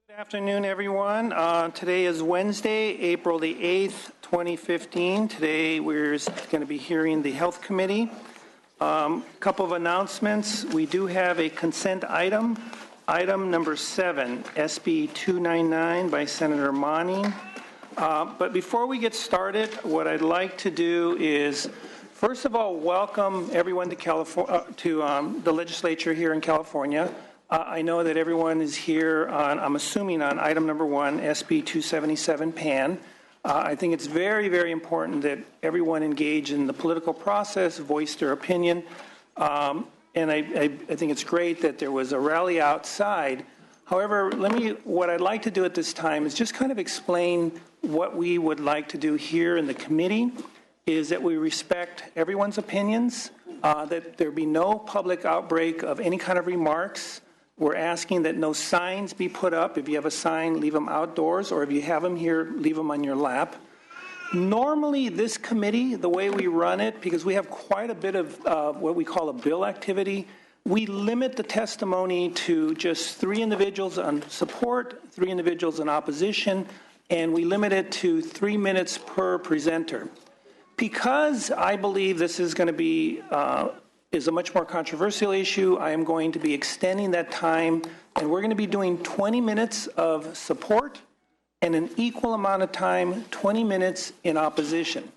Good afternoon, everyone. Today is Wednesday, April the 8th, 2015. Today we're going to be hearing the Health Committee. A couple of announcements. We do have a consent item. Item number 7, SB299 by Senator Manning. But before we get started, what I'd like to do is, first of all, welcome everyone to California, the legislature here in California. I know that everyone is here on, I'm assuming, on item number 1, SB277 PAN. I think it's very, very important that everyone engage in the political process, voice their opinion. And I think it's great that there was a rally outside. However, what I'd like to do at this time is just kind of explain what we would like to do here in the committee, is that we respect everyone's opinions, that there be no public outbreak of any kind of remarks. We're asking that no signs be put up. If you have a sign, leave them outdoors, or if you have them here, leave them on your lap. Normally, this committee, the way we run it, because we have quite a bit of what we call a bill activity, we limit the testimony to just 3 individuals on support, 3 individuals in opposition, and we limit it to 3 minutes per presenter. Because I believe this is going to be is a much more controversial issue, I am going to be extending that time, and we're going to be doing 20 minutes of support and an equal amount of time, 20 minutes in opposition.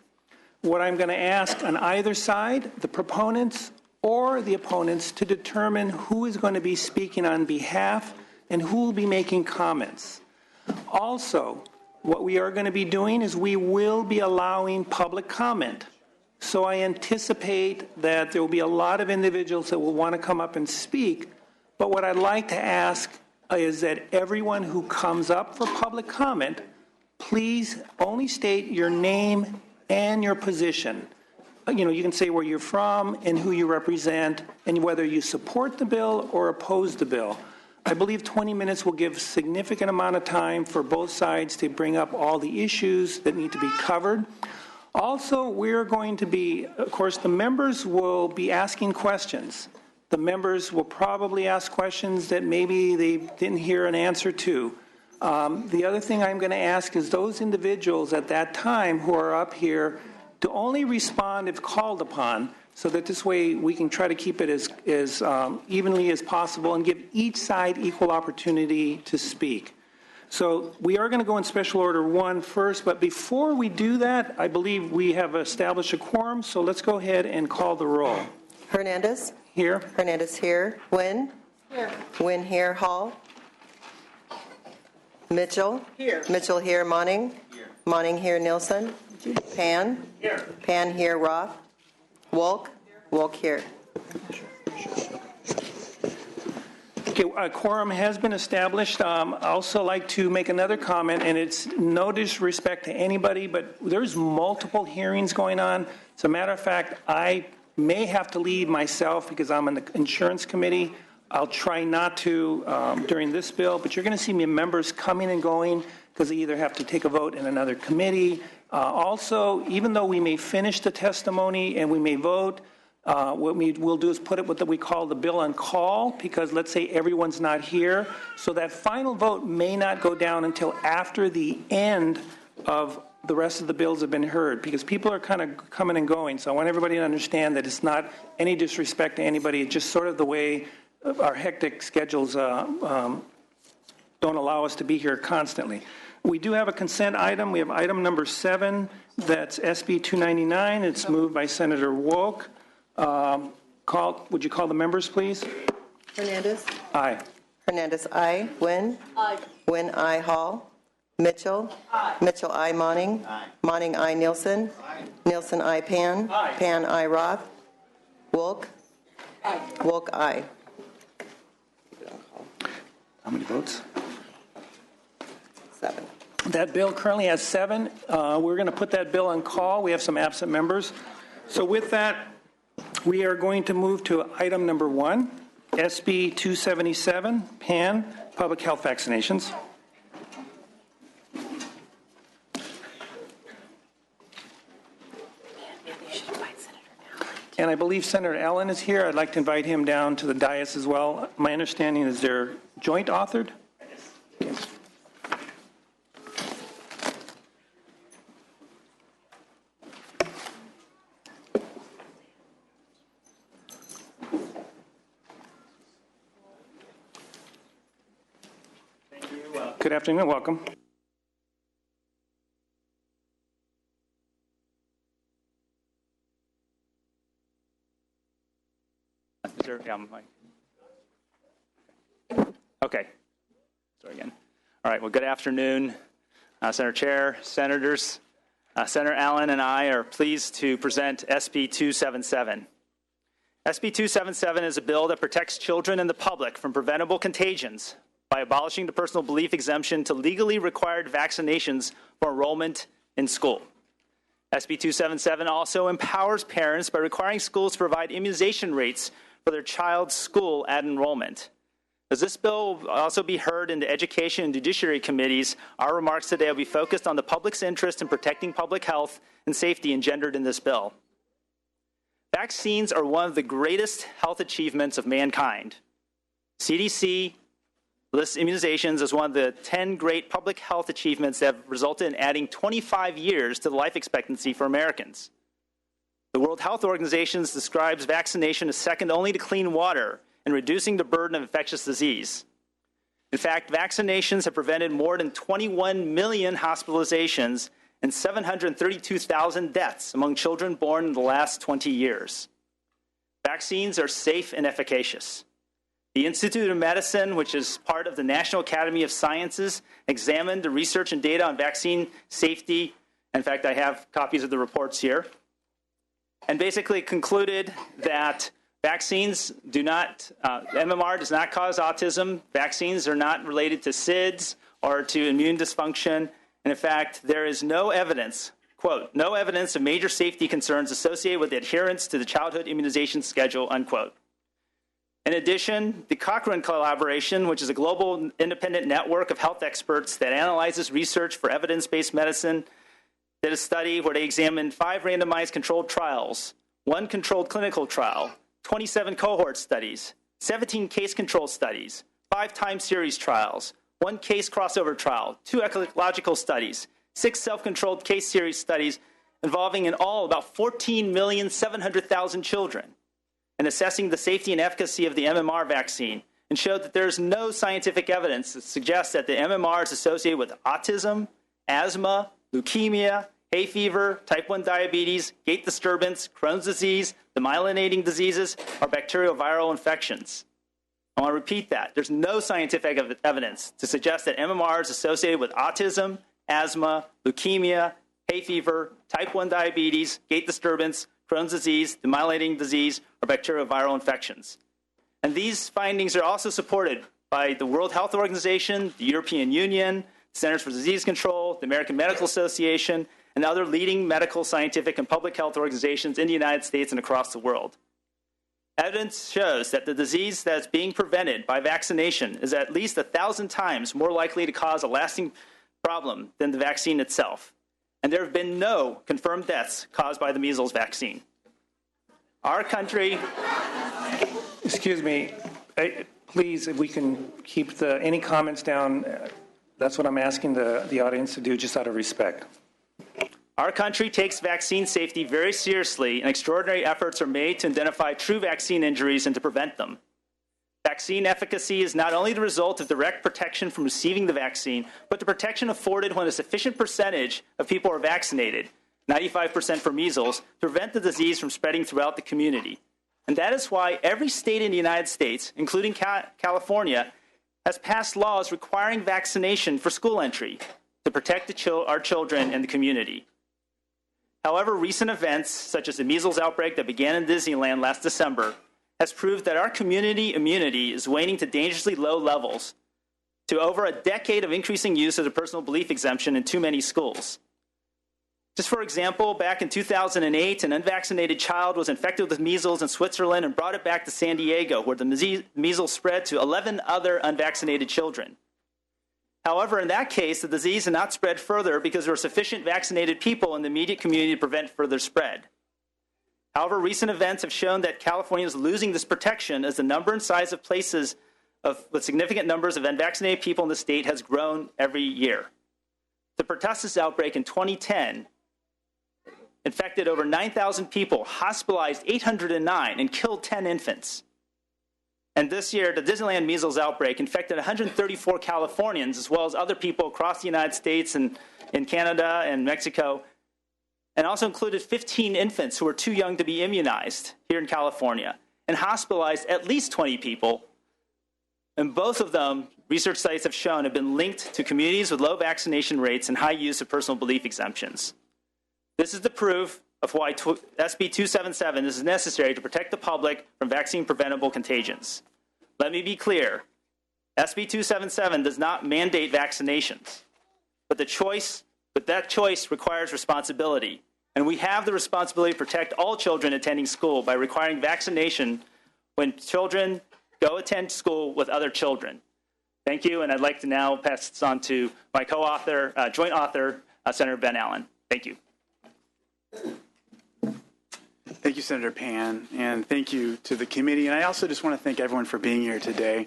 What I'm going to ask on either side, the proponents or the opponents, to determine who is going to be speaking on behalf and who will be making comments. Also, what we are going to be doing is we will be allowing public comment. So I anticipate that there will be a lot of individuals that will want to come up and speak. But what I'd like to ask is that everyone who comes up for public comment, please only state your name and your position. You can say where you're from and who you represent and whether you support the bill or oppose the bill. I believe 20 minutes will give a significant amount of time for both sides to bring up all the issues that need to be covered. Also, we're going to be, of course, the members will be asking questions. The members will probably ask questions that maybe they didn't hear an answer to. The other thing I'm going to ask is those individuals at that time who are up here to only respond if called upon, so that this way we can try to keep it as evenly as possible and give each side equal opportunity to speak. So we are going to go in special order 1 first, but before we do that, I believe we have established a quorum, so let's go ahead and call the roll. Hernandez? Here. Hernandez here. Nguyen? Here. Nguyen here. Hall? Mitchell? Here. Mitchell here. Manning? Here. Manning here. Nielsen? Pan? Here. Pan here. Roth? Wolk? Wolk here. Okay, a quorum has been established. I also like to make another comment, and it's no disrespect to anybody, but there's multiple hearings going on. As a matter of fact, I may have to leave myself because I'm in the insurance committee. I'll try not to during this bill, but you're going to see me members coming and going because they either have to take a vote in another committee. Also, even though we may finish the testimony and we may vote, what we'll do is put it what we call the bill on call, because let's say everyone's not here. So that final vote may not go down until after the end of the rest of the bills have been heard, because people are kind of coming and going. So I want everybody to understand that it's not any disrespect to anybody. It's just sort of the way our hectic schedules don't allow us to be here constantly. We do have a consent item. We have item number 7. That's SB 299. It's moved by Senator Wolk. Would you call the members, please? Hernandez? Aye. Hernandez, aye. Nguyen? Aye. Nguyen, aye. Hall? Mitchell? Aye. Mitchell, aye. Manning? Aye. Manning, aye. Nielsen? Aye. Nielsen, aye. Pan? Aye. Pan, aye. Roth? Wolk? Aye. Wolk, aye. How many votes? 7. That bill currently has 7. We're going to put that bill on call. We have some absent members. So with that, we are going to move to item number 1, SB 277, PAN, public health vaccinations. And I believe Senator Allen is here. I'd like to invite him down to the dais as well. My understanding is they're joint authored? Okay. Good afternoon, welcome. Okay. Sorry again. All right. Well, good afternoon, Senator Chair, Senators. Senator Allen and I are pleased to present SB277. SB277 is a bill that protects children and the public from preventable contagions by abolishing the personal belief exemption to legally required vaccinations for enrollment in school. SB277 also empowers parents by requiring schools to provide immunization rates for their child's school at enrollment. As this bill will also be heard in the Education and Judiciary Committees, our remarks today will be focused on the public's interest in protecting public health and safety engendered in this bill. Vaccines are one of the greatest health achievements of mankind. CDC lists immunizations as one of the 10 great public health achievements that have resulted in adding 25 years to the life expectancy for Americans. The World Health Organization describes vaccination as second only to clean water in reducing the burden of infectious disease. In fact, vaccinations have prevented more than 21 million hospitalizations and 732,000 deaths among children born in the last 20 years. Vaccines are safe and efficacious. The Institute of Medicine, which is part of the National Academy of Sciences, examined the research and data on vaccine safety. In fact, I have copies of the reports here, and basically concluded that vaccines MMR does not cause autism. Vaccines are not related to SIDS or to immune dysfunction. And in fact, there is no evidence, quote, no evidence of major safety concerns associated with adherence to the childhood immunization schedule, unquote. In addition, the Cochrane Collaboration, which is a global independent network of health experts that analyzes research for evidence-based medicine, did a study where they examined 5 randomized controlled trials, 1 controlled clinical trial, 27 cohort studies, 17 case control studies, 5 time series trials, 1 case crossover trial, 2 ecological studies, 6 self-controlled case series studies involving in all about 14,700,000 children, and assessing the safety and efficacy of the MMR vaccine, and showed that there is no scientific evidence that suggests that the MMR is associated with autism, asthma, leukemia, hay fever, type 1 diabetes, gait disturbance, Crohn's disease, demyelinating diseases, or bacterial viral infections. I want to repeat that. There's no scientific evidence to suggest that MMR is associated with autism, asthma, leukemia, hay fever, type 1 diabetes, gait disturbance, Crohn's disease, demyelinating disease, or bacterial viral infections. And these findings are also supported by the World Health Organization, the European Union, Centers for Disease Control, the American Medical Association, and other leading medical, scientific, and public health organizations in the United States and across the world. Evidence shows that the disease that is being prevented by vaccination is at least 1,000 times more likely to cause a lasting problem than the vaccine itself. And there have been no confirmed deaths caused by the measles vaccine. Our country... Excuse me. Please, if we can keep any comments down, that's what I'm asking the audience to do, just out of respect. Our country takes vaccine safety very seriously, and extraordinary efforts are made to identify true vaccine injuries and to prevent them. Vaccine efficacy is not only the result of direct protection from receiving the vaccine, but the protection afforded when a sufficient percentage of people are vaccinated, 95% for measles, to prevent the disease from spreading throughout the community. And that is why every state in the United States, including California, has passed laws requiring vaccination for school entry to protect our children and the community. However, recent events, such as the measles outbreak that began in Disneyland last December, has proved that our community immunity is waning to dangerously low levels, to over a decade of increasing use of the personal belief exemption in too many schools. Just for example, back in 2008, an unvaccinated child was infected with measles in Switzerland and brought it back to San Diego, where the measles spread to 11 other unvaccinated children. However, in that case, the disease did not spread further because there were sufficient vaccinated people in the immediate community to prevent further spread. However, recent events have shown that California is losing this protection as the number and size of places with significant numbers of unvaccinated people in the state has grown every year. The pertussis outbreak in 2010 infected over 9,000 people, hospitalized 809, and killed 10 infants. And this year, the Disneyland measles outbreak infected 134 Californians, as well as other people across the United States and in Canada and Mexico, and also included 15 infants who were too young to be immunized here in California, and hospitalized at least 20 people. And both of them, research studies have shown, have been linked to communities with low vaccination rates and high use of personal belief exemptions. This is the proof of why SB277 is necessary to protect the public from vaccine-preventable contagions. Let me be clear. SB277 does not mandate vaccinations, but that choice requires responsibility. And we have the responsibility to protect all children attending school by requiring vaccination when children go attend school with other children. Thank you, and I'd like to now pass this on to my co-author, joint author, Senator Ben Allen. Thank you. Thank you, Senator Pan, and thank you to the committee. And I also just want to thank everyone for being here today.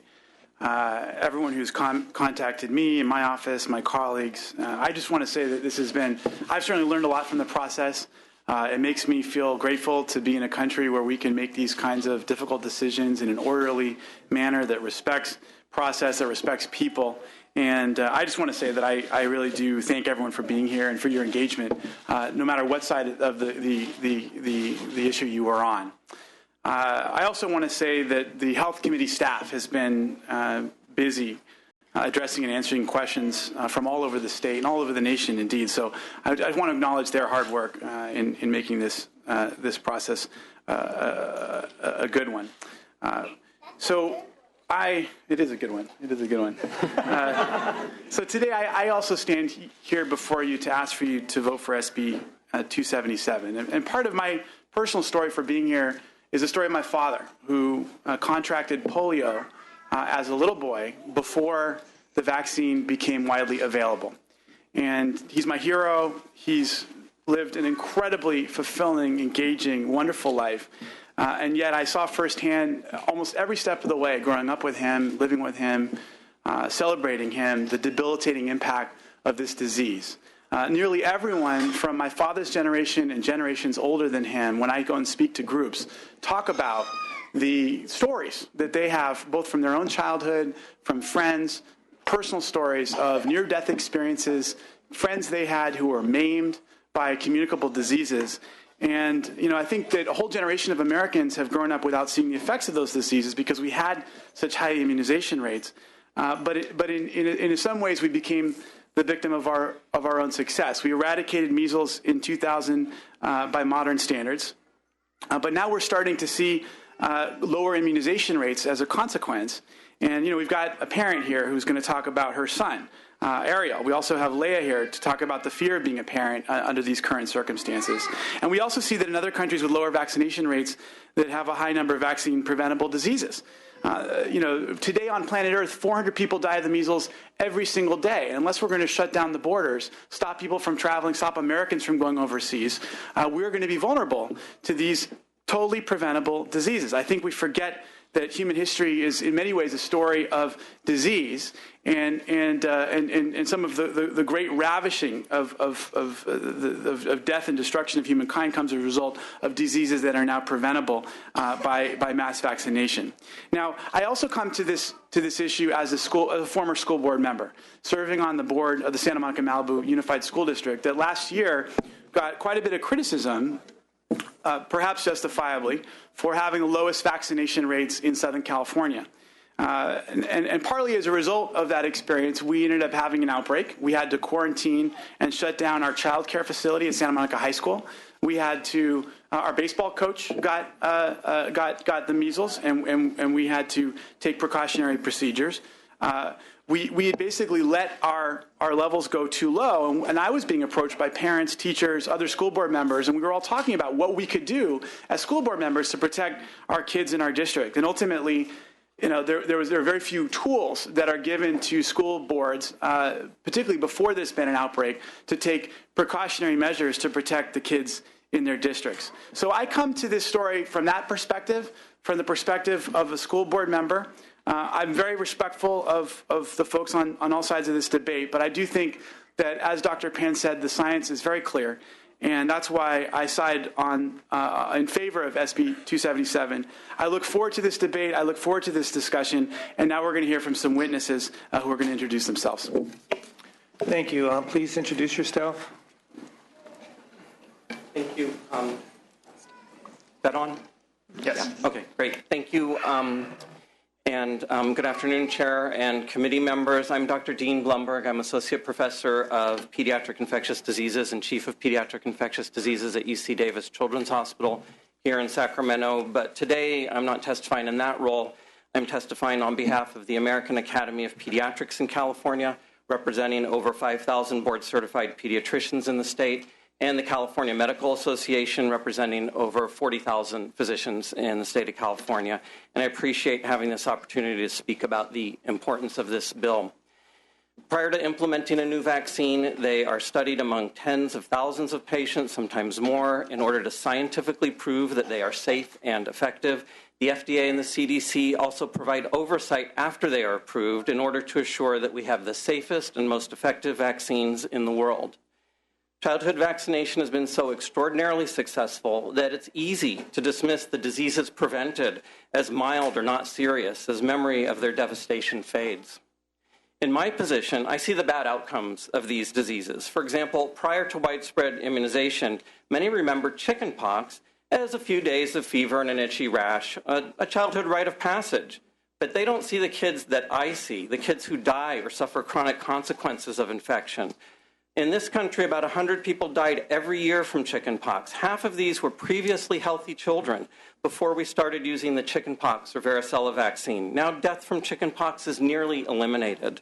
Everyone who's contacted me in my office, my colleagues. I just want to say that I've certainly learned a lot from the process. It makes me feel grateful to be in a country where we can make these kinds of difficult decisions in an orderly manner that respects process, that respects people. And I just want to say that I really do thank everyone for being here and for your engagement, no matter what side of the issue you are on. I also want to say that the Health Committee staff has been busy addressing and answering questions from all over the state and all over the nation, indeed. So I want to acknowledge their hard work in making this process a good one. It is a good one. It is a good one. So today I also stand here before you to ask for you to vote for SB 277. And part of my personal story for being here is the story of my father, who contracted polio as a little boy before the vaccine became widely available. And he's my hero. He's lived an incredibly fulfilling, engaging, wonderful life. And yet I saw firsthand almost every step of the way, growing up with him, living with him, celebrating him, the debilitating impact of this disease. Nearly everyone from my father's generation and generations older than him, when I go and speak to groups, talk about the stories that they have, both from their own childhood, from friends, personal stories of near-death experiences, friends they had who were maimed by communicable diseases. And, I think that a whole generation of Americans have grown up without seeing the effects of those diseases because we had such high immunization rates. But in some ways, we became the victim of our own success. We eradicated measles in 2000 by modern standards. But now we're starting to see lower immunization rates as a consequence. And, we've got a parent here who's going to talk about her son, Ariel. We also have Leah here to talk about the fear of being a parent under these current circumstances. And we also see that in other countries with lower vaccination rates that have a high number of vaccine-preventable diseases. Today on planet Earth, 400 people die of the measles every single day. And unless we're going to shut down the borders, stop people from traveling, stop Americans from going overseas, we're going to be vulnerable to these totally preventable diseases. I think we forget that human history is in many ways a story of disease and some of the great ravishing of death and destruction of humankind comes as a result of diseases that are now preventable by mass vaccination. Now, I also come to this issue as a former school board member, serving on the board of the Santa Monica Malibu Unified School District that last year got quite a bit of criticism, perhaps justifiably, for having the lowest vaccination rates in Southern California. And partly as a result of that experience, we ended up having an outbreak. We had to quarantine and shut down our child care facility at Santa Monica High School. We had to, our baseball coach got the measles, and we had to take precautionary procedures. We had basically let our levels go too low, and I was being approached by parents, teachers, other school board members, and we were all talking about what we could do as school board members to protect our kids in our district. And ultimately, there are very few tools that are given to school boards, particularly before there's been an outbreak, to take precautionary measures to protect the kids in their districts. So I come to this story from that perspective, from the perspective of a school board member. I'm very respectful of the folks on all sides of this debate, but I do think that, as Dr. Pan said, the science is very clear, And that's why I side on in favor of SB 277. I look forward to this debate. I look forward to this discussion. And now we're going to hear from some witnesses who are going to introduce themselves. Thank you. Please introduce yourself. Thank you. Is that on? Yes. Yeah. Okay, great. Thank you. Good afternoon, Chair and committee members. I'm Dr. Dean Blumberg. I'm Associate Professor of Pediatric Infectious Diseases and Chief of Pediatric Infectious Diseases at UC Davis Children's Hospital here in Sacramento. But today, I'm not testifying in that role. I'm testifying on behalf of the American Academy of Pediatrics in California, representing over 5,000 board-certified pediatricians in the state, and the California Medical Association, representing over 40,000 physicians in the state of California. And I appreciate having this opportunity to speak about the importance of this bill. Prior to implementing a new vaccine, they are studied among tens of thousands of patients, sometimes more, in order to scientifically prove that they are safe and effective. The FDA and the CDC also provide oversight after they are approved in order to assure that we have the safest and most effective vaccines in the world. Childhood vaccination has been so extraordinarily successful that it's easy to dismiss the diseases prevented as mild or not serious as memory of their devastation fades. In my position, I see the bad outcomes of these diseases. For example, prior to widespread immunization, many remember chickenpox as a few days of fever and an itchy rash, a childhood rite of passage. But they don't see the kids that I see, the kids who die or suffer chronic consequences of infection. In this country, about 100 people died every year from chickenpox. Half of these were previously healthy children before we started using the chickenpox or varicella vaccine. Now death from chickenpox is nearly eliminated.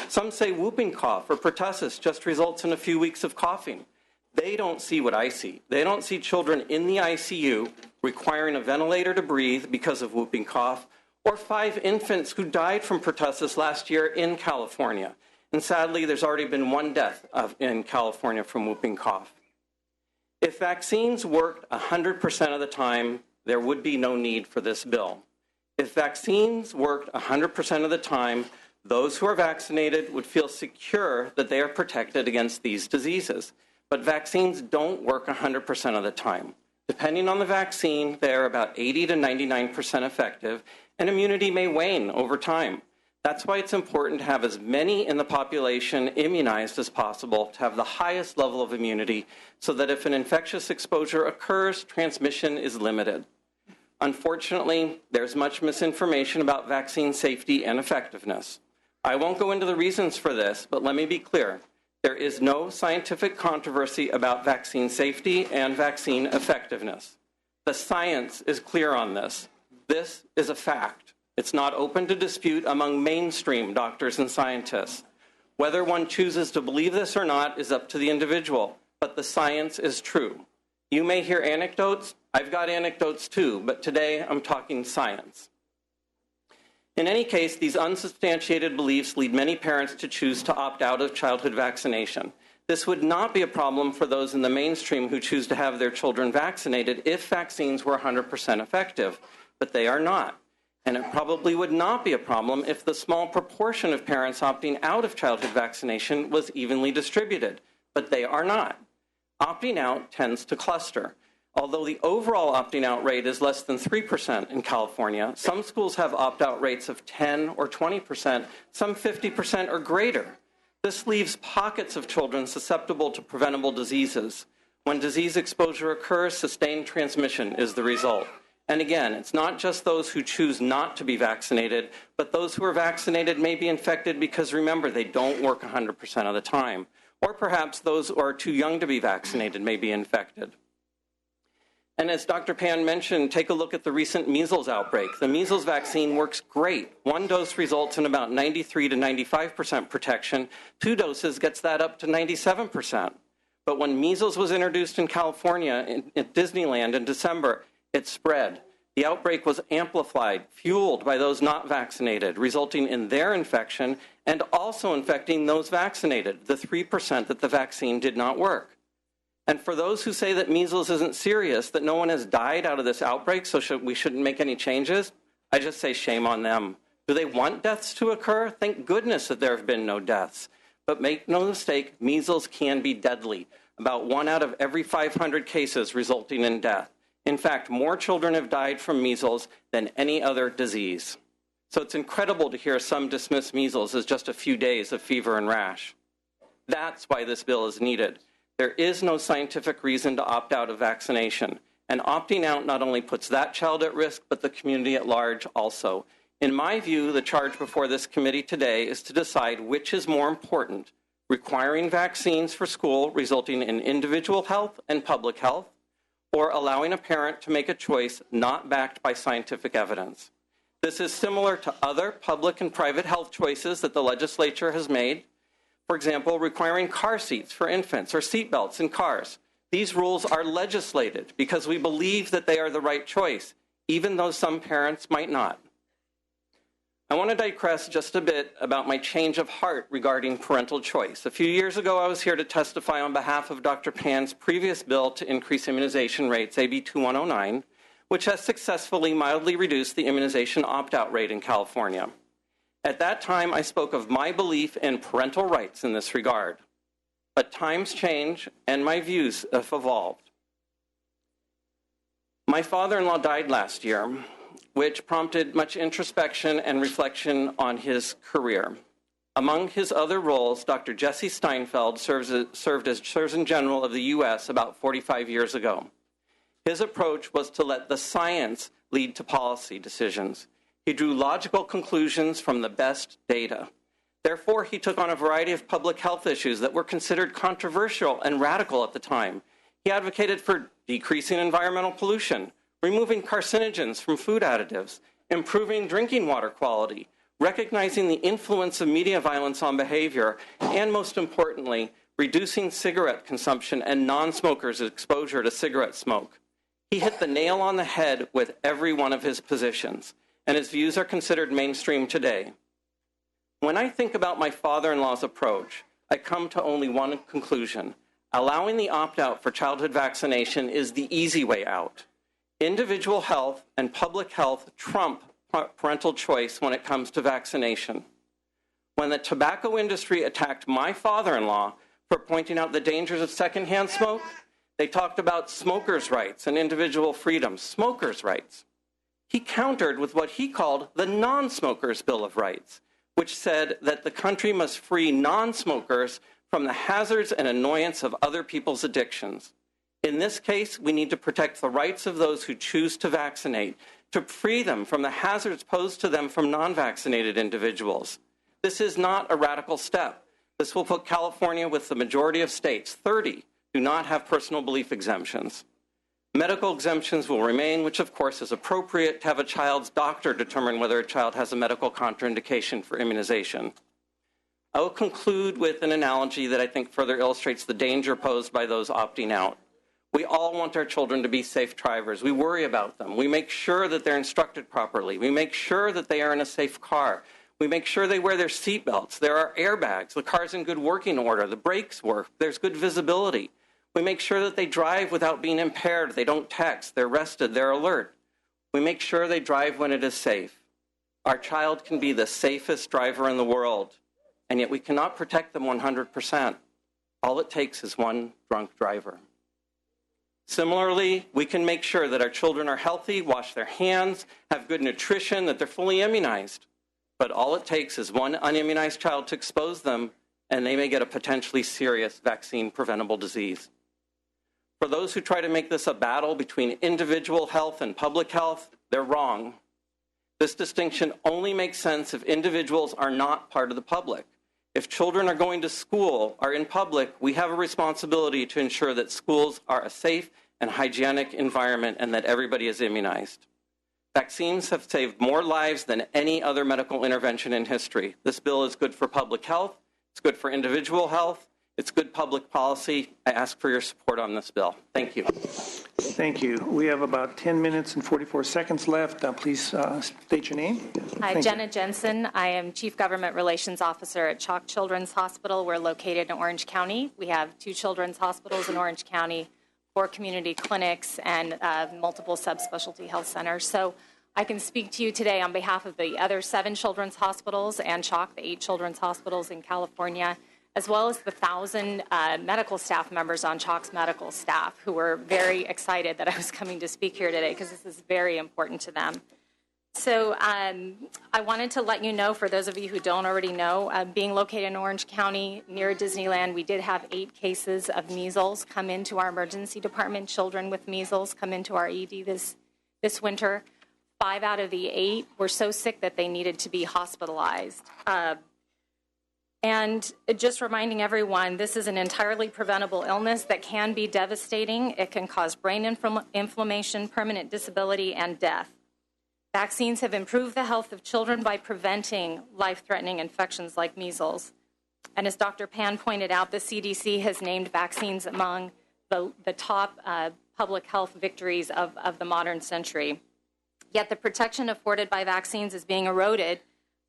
Some say whooping cough or pertussis just results in a few weeks of coughing. They don't see what I see. They don't see children in the ICU requiring a ventilator to breathe because of whooping cough, or 5 infants who died from pertussis last year in California. And sadly, there's already been 1 death in California from whooping cough. If vaccines worked 100% of the time, there would be no need for this bill. If vaccines worked 100% of the time, those who are vaccinated would feel secure that they are protected against these diseases. But vaccines don't work 100% of the time. Depending on the vaccine, they are about 80 to 99% effective, and immunity may wane over time. That's why it's important to have as many in the population immunized as possible to have the highest level of immunity so that if an infectious exposure occurs, transmission is limited. Unfortunately, there's much misinformation about vaccine safety and effectiveness. I won't go into the reasons for this, but let me be clear. There is no scientific controversy about vaccine safety and vaccine effectiveness. The science is clear on this. This is a fact. It's not open to dispute among mainstream doctors and scientists. Whether one chooses to believe this or not is up to the individual, but the science is true. You may hear anecdotes. I've got anecdotes too, but today I'm talking science. In any case, these unsubstantiated beliefs lead many parents to choose to opt out of childhood vaccination. This would not be a problem for those in the mainstream who choose to have their children vaccinated if vaccines were 100% effective, but they are not. And it probably would not be a problem if the small proportion of parents opting out of childhood vaccination was evenly distributed, but they are not. Opting out tends to cluster. Although the overall opting out rate is less than 3% in California, some schools have opt-out rates of 10 or 20%, some 50% or greater. This leaves pockets of children susceptible to preventable diseases. When disease exposure occurs, sustained transmission is the result. And again, it's not just those who choose not to be vaccinated, but those who are vaccinated may be infected because, remember, they don't work 100% of the time. Or perhaps those who are too young to be vaccinated may be infected. And as Dr. Pan mentioned, take a look at the recent measles outbreak. The measles vaccine works great. 1 dose results in about 93 to 95% protection. 2 doses gets that up to 97%. But when measles was introduced in California at Disneyland in December, it spread. The outbreak was amplified, fueled by those not vaccinated, resulting in their infection and also infecting those vaccinated, the 3% that the vaccine did not work. And for those who say that measles isn't serious, that no one has died out of this outbreak, so we shouldn't make any changes, I just say shame on them. Do they want deaths to occur? Thank goodness that there have been no deaths. But make no mistake, measles can be deadly. about 1 out of every 500 cases resulting in death. In fact, more children have died from measles than any other disease. So it's incredible to hear some dismiss measles as just a few days of fever and rash. That's why this bill is needed. There is no scientific reason to opt out of vaccination. And opting out not only puts that child at risk, but the community at large also. In my view, the charge before this committee today is to decide which is more important, requiring vaccines for school resulting in individual health and public health, or allowing a parent to make a choice not backed by scientific evidence. This is similar to other public and private health choices that the legislature has made. For example, requiring car seats for infants or seat belts in cars. These rules are legislated because we believe that they are the right choice, even though some parents might not. I want to digress just a bit about my change of heart regarding parental choice. A few years ago, I was here to testify on behalf of Dr. Pan's previous bill to increase immunization rates, SB277, which has successfully mildly reduced the immunization opt-out rate in California. At that time, I spoke of my belief in parental rights in this regard. But times change, and my views have evolved. My father-in-law died last year, which prompted much introspection and reflection on his career. Among his other roles, Dr. Jesse Steinfeld served as Surgeon General of the U.S. about 45 years ago. His approach was to let the science lead to policy decisions. He drew logical conclusions from the best data. Therefore, he took on a variety of public health issues that were considered controversial and radical at the time. He advocated for decreasing environmental pollution, removing carcinogens from food additives, improving drinking water quality, recognizing the influence of media violence on behavior, and most importantly, reducing cigarette consumption and non-smokers' exposure to cigarette smoke. He hit the nail on the head with every one of his positions, and his views are considered mainstream today. When I think about my father-in-law's approach, I come to only one conclusion. Allowing the opt-out for childhood vaccination is the easy way out. Individual health and public health trump parental choice when it comes to vaccination. When the tobacco industry attacked my father-in-law for pointing out the dangers of secondhand smoke, they talked about smokers' rights and individual freedoms, smokers' rights. He countered with what he called the non-smokers' Bill of Rights, which said that the country must free non-smokers from the hazards and annoyance of other people's addictions. In this case, we need to protect the rights of those who choose to vaccinate, to free them from the hazards posed to them from non-vaccinated individuals. This is not a radical step. This will put California with the majority of states, 30, do not have personal belief exemptions. Medical exemptions will remain, which of course is appropriate to have a child's doctor determine whether a child has a medical contraindication for immunization. I will conclude with an analogy that I think further illustrates the danger posed by those opting out. We all want our children to be safe drivers. We worry about them. We make sure that they're instructed properly. We make sure that they are in a safe car. We make sure they wear their seatbelts. There are airbags. The car's in good working order. The brakes work. There's good visibility. We make sure that they drive without being impaired. They don't text. They're rested. They're alert. We make sure they drive when it is safe. Our child can be the safest driver in the world, and yet we cannot protect them 100%. All it takes is one drunk driver. Similarly, we can make sure that our children are healthy, wash their hands, have good nutrition, that they're fully immunized. But all it takes is one unimmunized child to expose them, and they may get a potentially serious vaccine-preventable disease. For those who try to make this a battle between individual health and public health, they're wrong. This distinction only makes sense if individuals are not part of the public. If children are going to school, are in public, we have a responsibility to ensure that schools are a safe and hygienic environment and that everybody is immunized. Vaccines have saved more lives than any other medical intervention in history. This bill is good for public health. It's good for individual health. It's good public policy. I ask for your support on this bill. Thank you. Thank you. We have about 10 minutes and 44 seconds left. Please state your name. Hi, Thank Jenna you. Jensen. I am Chief Government Relations Officer at Chalk Children's Hospital. We're located in Orange County. We have 2 children's hospitals in Orange County, 4 community clinics, and multiple subspecialty health centers. So I can speak to you today on behalf of the other 7 children's hospitals and Chalk, the 8 children's hospitals in California, as well as the 1,000 medical staff members on CHOC's medical staff who were very excited that I was coming to speak here today because this is very important to them. So I wanted to let you know, for those of you who don't already know, being located in Orange County near Disneyland, we did have 8 cases of measles come into our emergency department. Children with measles come into our ED this winter. 5 out of the 8 were so sick that they needed to be hospitalized. And just reminding everyone, this is an entirely preventable illness that can be devastating. It can cause brain inflammation, permanent disability, and death. Vaccines have improved the health of children by preventing life-threatening infections like measles. And as Dr. Pan pointed out, the CDC has named vaccines among the top public health victories of the modern century. Yet the protection afforded by vaccines is being eroded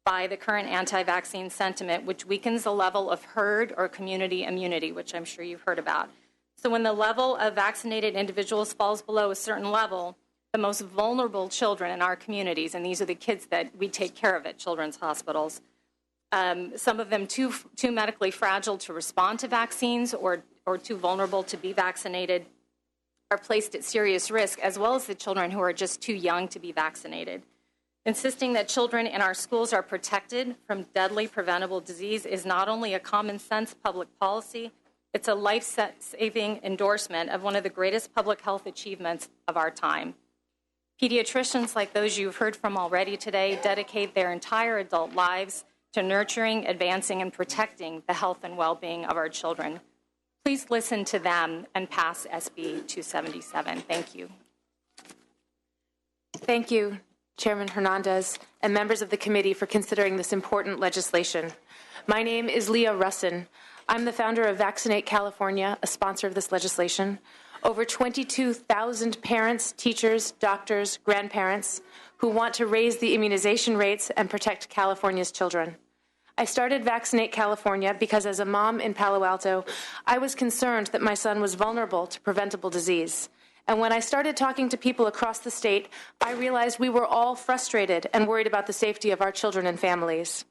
by the current anti-vaccine sentiment, which weakens the level of herd or community immunity, which I'm sure you've heard about. So when the level of vaccinated individuals falls below a certain level, the most vulnerable children in our communities, and these are the kids that we take care of at children's hospitals, some of them too medically fragile to respond to vaccines or too vulnerable to be vaccinated, are placed at serious risk, as well as the children who are just too young to be vaccinated. Insisting that children in our schools are protected from deadly preventable disease is not only a common sense public policy, it's a life-saving endorsement of one of the greatest public health achievements of our time. Pediatricians like those you've heard from already today dedicate their entire adult lives to nurturing, advancing, and protecting the health and well-being of our children. Please listen to them and pass SB 277. Thank you. Thank you, Chairman Hernandez, and members of the committee for considering this important legislation. My name is Leah Russin. I'm the founder of Vaccinate California, a sponsor of this legislation. Over 22,000 parents, teachers, doctors, grandparents who want to raise the immunization rates and protect California's children. I started Vaccinate California because as a mom in Palo Alto, I was concerned that my son was vulnerable to preventable disease. And when I started talking to people across the state, I realized we were all frustrated and worried about the safety of our children and families.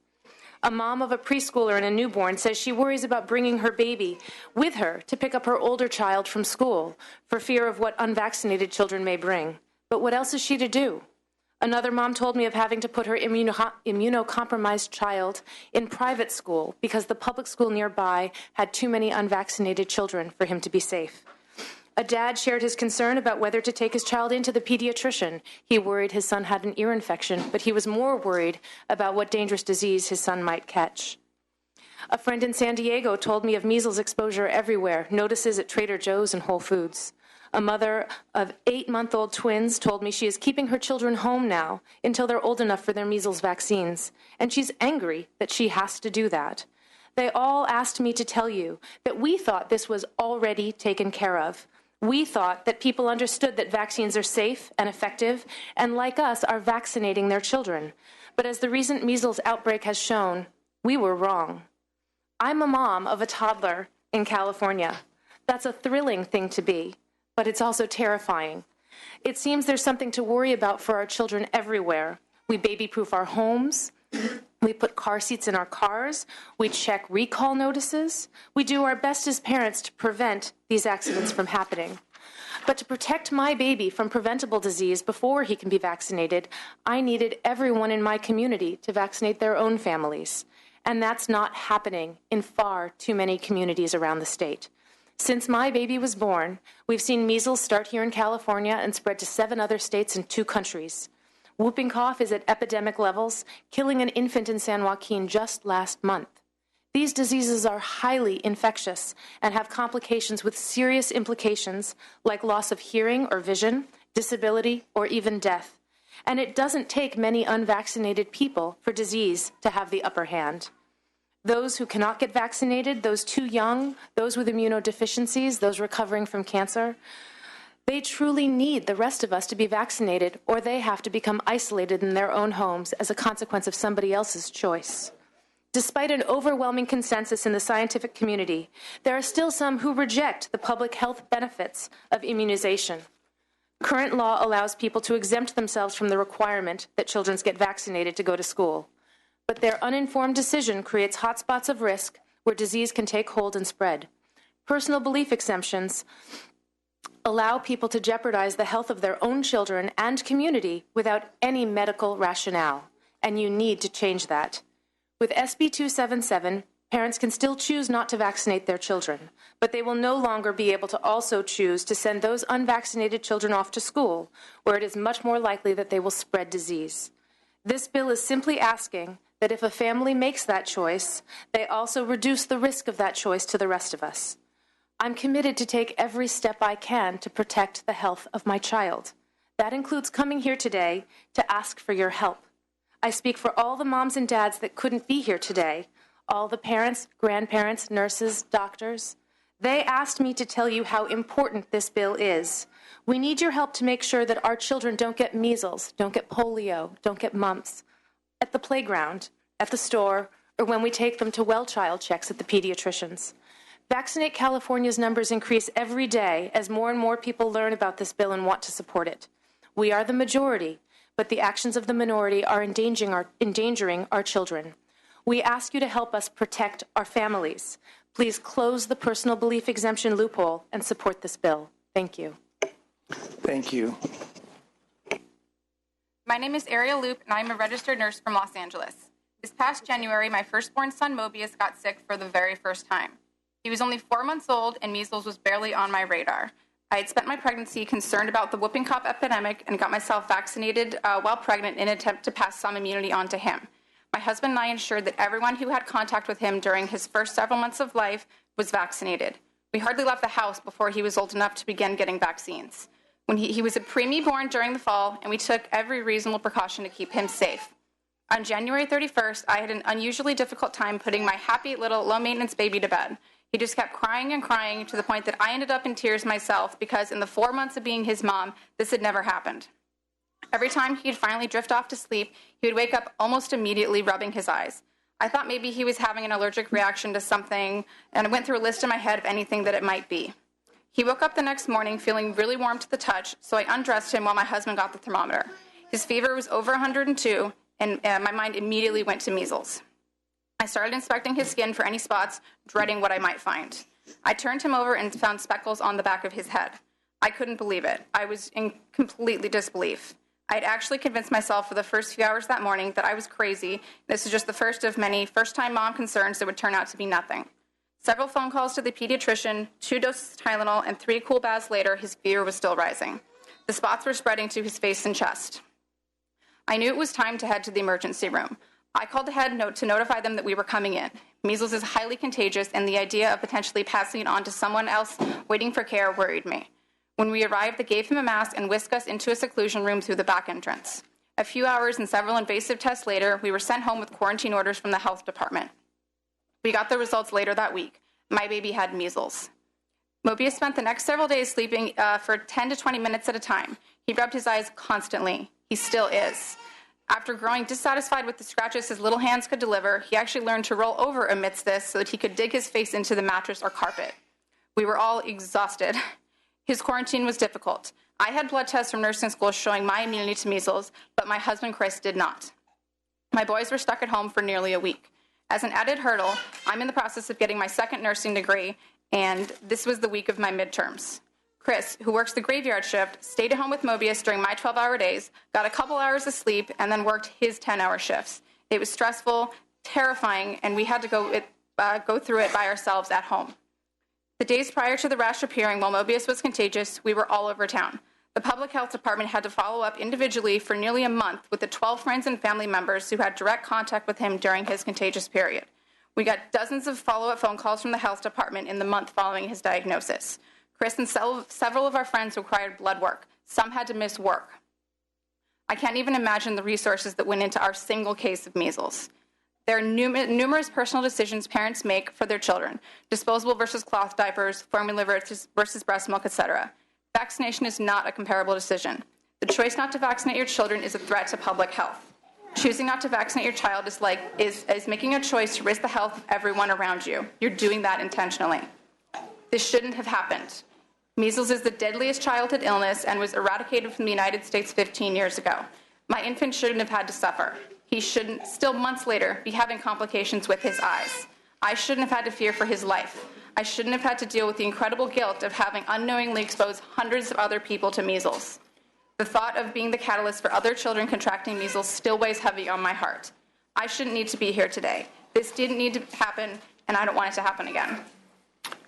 A mom of a preschooler and a newborn says she worries about bringing her baby with her to pick up her older child from school for fear of what unvaccinated children may bring. But what else is she to do? Another mom told me of having to put her immunocompromised child in private school because the public school nearby had too many unvaccinated children for him to be safe. A dad shared his concern about whether to take his child into the pediatrician. He worried his son had an ear infection, but he was more worried about what dangerous disease his son might catch. A friend in San Diego told me of measles exposure everywhere, notices at Trader Joe's and Whole Foods. A mother of 8-month-old twins told me she is keeping her children home now until they're old enough for their measles vaccines, and she's angry that she has to do that. They all asked me to tell you that we thought this was already taken care of. We thought that people understood that vaccines are safe and effective, and like us, are vaccinating their children. But as the recent measles outbreak has shown, we were wrong. I'm a mom of a toddler in California. That's a thrilling thing to be, but it's also terrifying. It seems there's something to worry about for our children everywhere. We baby-proof our homes. We put car seats in our cars. We check recall notices. We do our best as parents to prevent these accidents from happening. But to protect my baby from preventable disease before he can be vaccinated, I needed everyone in my community to vaccinate their own families. And that's not happening in far too many communities around the state. Since my baby was born, we've seen measles start here in California and spread to 7 other states and 2 countries. Whooping cough is at epidemic levels, killing an infant in San Joaquin just last month. These diseases are highly infectious and have complications with serious implications like loss of hearing or vision, disability, or even death. And it doesn't take many unvaccinated people for disease to have the upper hand. Those who cannot get vaccinated, those too young, those with immunodeficiencies, those recovering from cancer, they truly need the rest of us to be vaccinated, or they have to become isolated in their own homes as a consequence of somebody else's choice. Despite an overwhelming consensus in the scientific community, there are still some who reject the public health benefits of immunization. Current law allows people to exempt themselves from the requirement that children get vaccinated to go to school. But their uninformed decision creates hotspots of risk where disease can take hold and spread. Personal belief exemptions allow people to jeopardize the health of their own children and community without any medical rationale, and you need to change that. With SB277, parents can still choose not to vaccinate their children, but they will no longer be able to also choose to send those unvaccinated children off to school, where it is much more likely that they will spread disease. This bill is simply asking that if a family makes that choice, they also reduce the risk of that choice to the rest of us. I'm committed to take every step I can to protect the health of my child. That includes coming here today to ask for your help. I speak for all the moms and dads that couldn't be here today, all the parents, grandparents, nurses, doctors. They asked me to tell you how important this bill is. We need your help to make sure that our children don't get measles, don't get polio, don't get mumps at the playground, at the store, or when we take them to well child checks at the pediatricians. Vaccinate California's numbers increase every day as more and more people learn about this bill and want to support it. We are the majority, but the actions of the minority are endangering our children. We ask you to help us protect our families. Please close the personal belief exemption loophole and support this bill. Thank you. Thank you. My name is Ariel Loop, and I'm a registered nurse from Los Angeles. This past January, my firstborn son, Mobius, got sick for the very first time. He was only 4 months old, and measles was barely on my radar. I had spent my pregnancy concerned about the whooping cough epidemic and got myself vaccinated while pregnant in an attempt to pass some immunity on to him. My husband and I ensured that everyone who had contact with him during his first several months of life was vaccinated. We hardly left the house before he was old enough to begin getting vaccines. When he was a preemie born during the fall, and we took every reasonable precaution to keep him safe. On January 31st, I had an unusually difficult time putting my happy little low-maintenance baby to bed. He just kept crying and crying to the point that I ended up in tears myself because in the 4 months of being his mom, this had never happened. Every time he'd finally drift off to sleep, he would wake up almost immediately rubbing his eyes. I thought maybe he was having an allergic reaction to something, and I went through a list in my head of anything that it might be. He woke up the next morning feeling really warm to the touch, so I undressed him while my husband got the thermometer. His fever was over 102, and my mind immediately went to measles. I started inspecting his skin for any spots, dreading what I might find. I turned him over and found speckles on the back of his head. I couldn't believe it. I was in completely disbelief. I had actually convinced myself for the first few hours that morning that I was crazy. This was just the first of many first-time mom concerns that would turn out to be nothing. Several phone calls to the pediatrician, 2 doses of Tylenol, and 3 cool baths later, his fever was still rising. The spots were spreading to his face and chest. I knew it was time to head to the emergency room. I called ahead to notify them that we were coming in. Measles is highly contagious, and the idea of potentially passing it on to someone else waiting for care worried me. When we arrived, they gave him a mask and whisked us into a seclusion room through the back entrance. A few hours and several invasive tests later, we were sent home with quarantine orders from the health department. We got the results later that week. My baby had measles. Mobius spent the next several days sleeping for 10 to 20 minutes at a time. He rubbed his eyes constantly. He still is. After growing dissatisfied with the scratches his little hands could deliver, he actually learned to roll over amidst this so that he could dig his face into the mattress or carpet. We were all exhausted. His quarantine was difficult. I had blood tests from nursing school showing my immunity to measles, but my husband, Chris, did not. My boys were stuck at home for nearly a week. As an added hurdle, I'm in the process of getting my second nursing degree, and this was the week of my midterms. Chris, who works the graveyard shift, stayed at home with Mobius during my 12-hour days, got a couple hours of sleep, and then worked his 10-hour shifts. It was stressful, terrifying, and we had to go through it by ourselves at home. The days prior to the rash appearing while Mobius was contagious, we were all over town. The public health department had to follow up individually for nearly a month with the 12 friends and family members who had direct contact with him during his contagious period. We got dozens of follow-up phone calls from the health department in the month following his diagnosis. Chris and several of our friends required blood work. Some had to miss work. I can't even imagine the resources that went into our single case of measles. There are numerous personal decisions parents make for their children: disposable versus cloth diapers, formula versus breast milk, etc. Vaccination is not a comparable decision. The choice not to vaccinate your children is a threat to public health. Choosing not to vaccinate your child is making a choice to risk the health of everyone around you. You're doing that intentionally. This shouldn't have happened. Measles is the deadliest childhood illness and was eradicated from the United States 15 years ago. My infant shouldn't have had to suffer. He shouldn't, still months later, be having complications with his eyes. I shouldn't have had to fear for his life. I shouldn't have had to deal with the incredible guilt of having unknowingly exposed hundreds of other people to measles. The thought of being the catalyst for other children contracting measles still weighs heavy on my heart. I shouldn't need to be here today. This didn't need to happen, and I don't want it to happen again.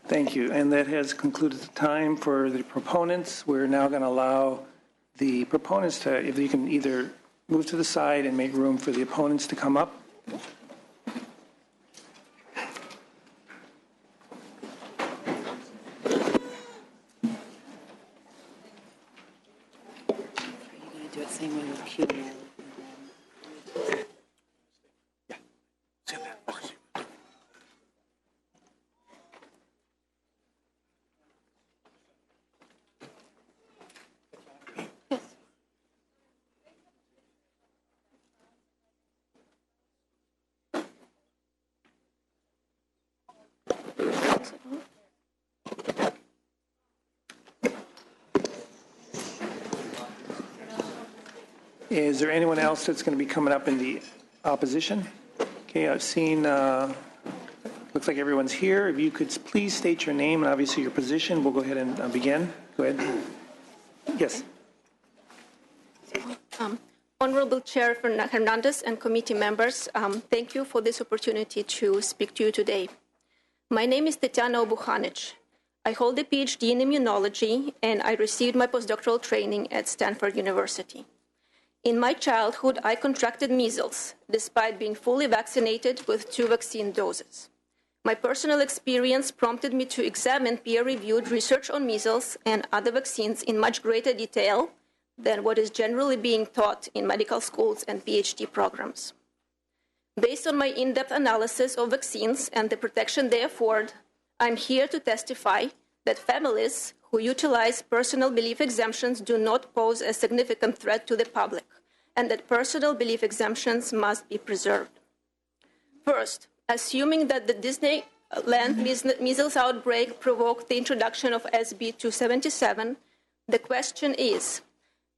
Thank you. And that has concluded the time for the proponents. We're now going to allow the proponents to, if you can either move to the side and make room for the opponents to come up. Do it same way with Q&A. Is there anyone else that's going to be coming up in the opposition? Okay, I've seen, looks like everyone's here. If you could please state your name and obviously your position, we'll go ahead and begin. Go ahead. Yes. Honorable Chair Hernandez and committee members, thank you for this opportunity to speak to you today. My name is Tetiana Obuhanic. I hold a PhD in immunology, and I received my postdoctoral training at Stanford University. In my childhood, I contracted measles, despite being fully vaccinated with 2 vaccine doses. My personal experience prompted me to examine peer-reviewed research on measles and other vaccines in much greater detail than what is generally being taught in medical schools and PhD programs. Based on my in-depth analysis of vaccines and the protection they afford, I'm here to testify that families who utilize personal belief exemptions do not pose a significant threat to the public, and that personal belief exemptions must be preserved. First, assuming that the Disneyland measles outbreak provoked the introduction of SB277, the question is,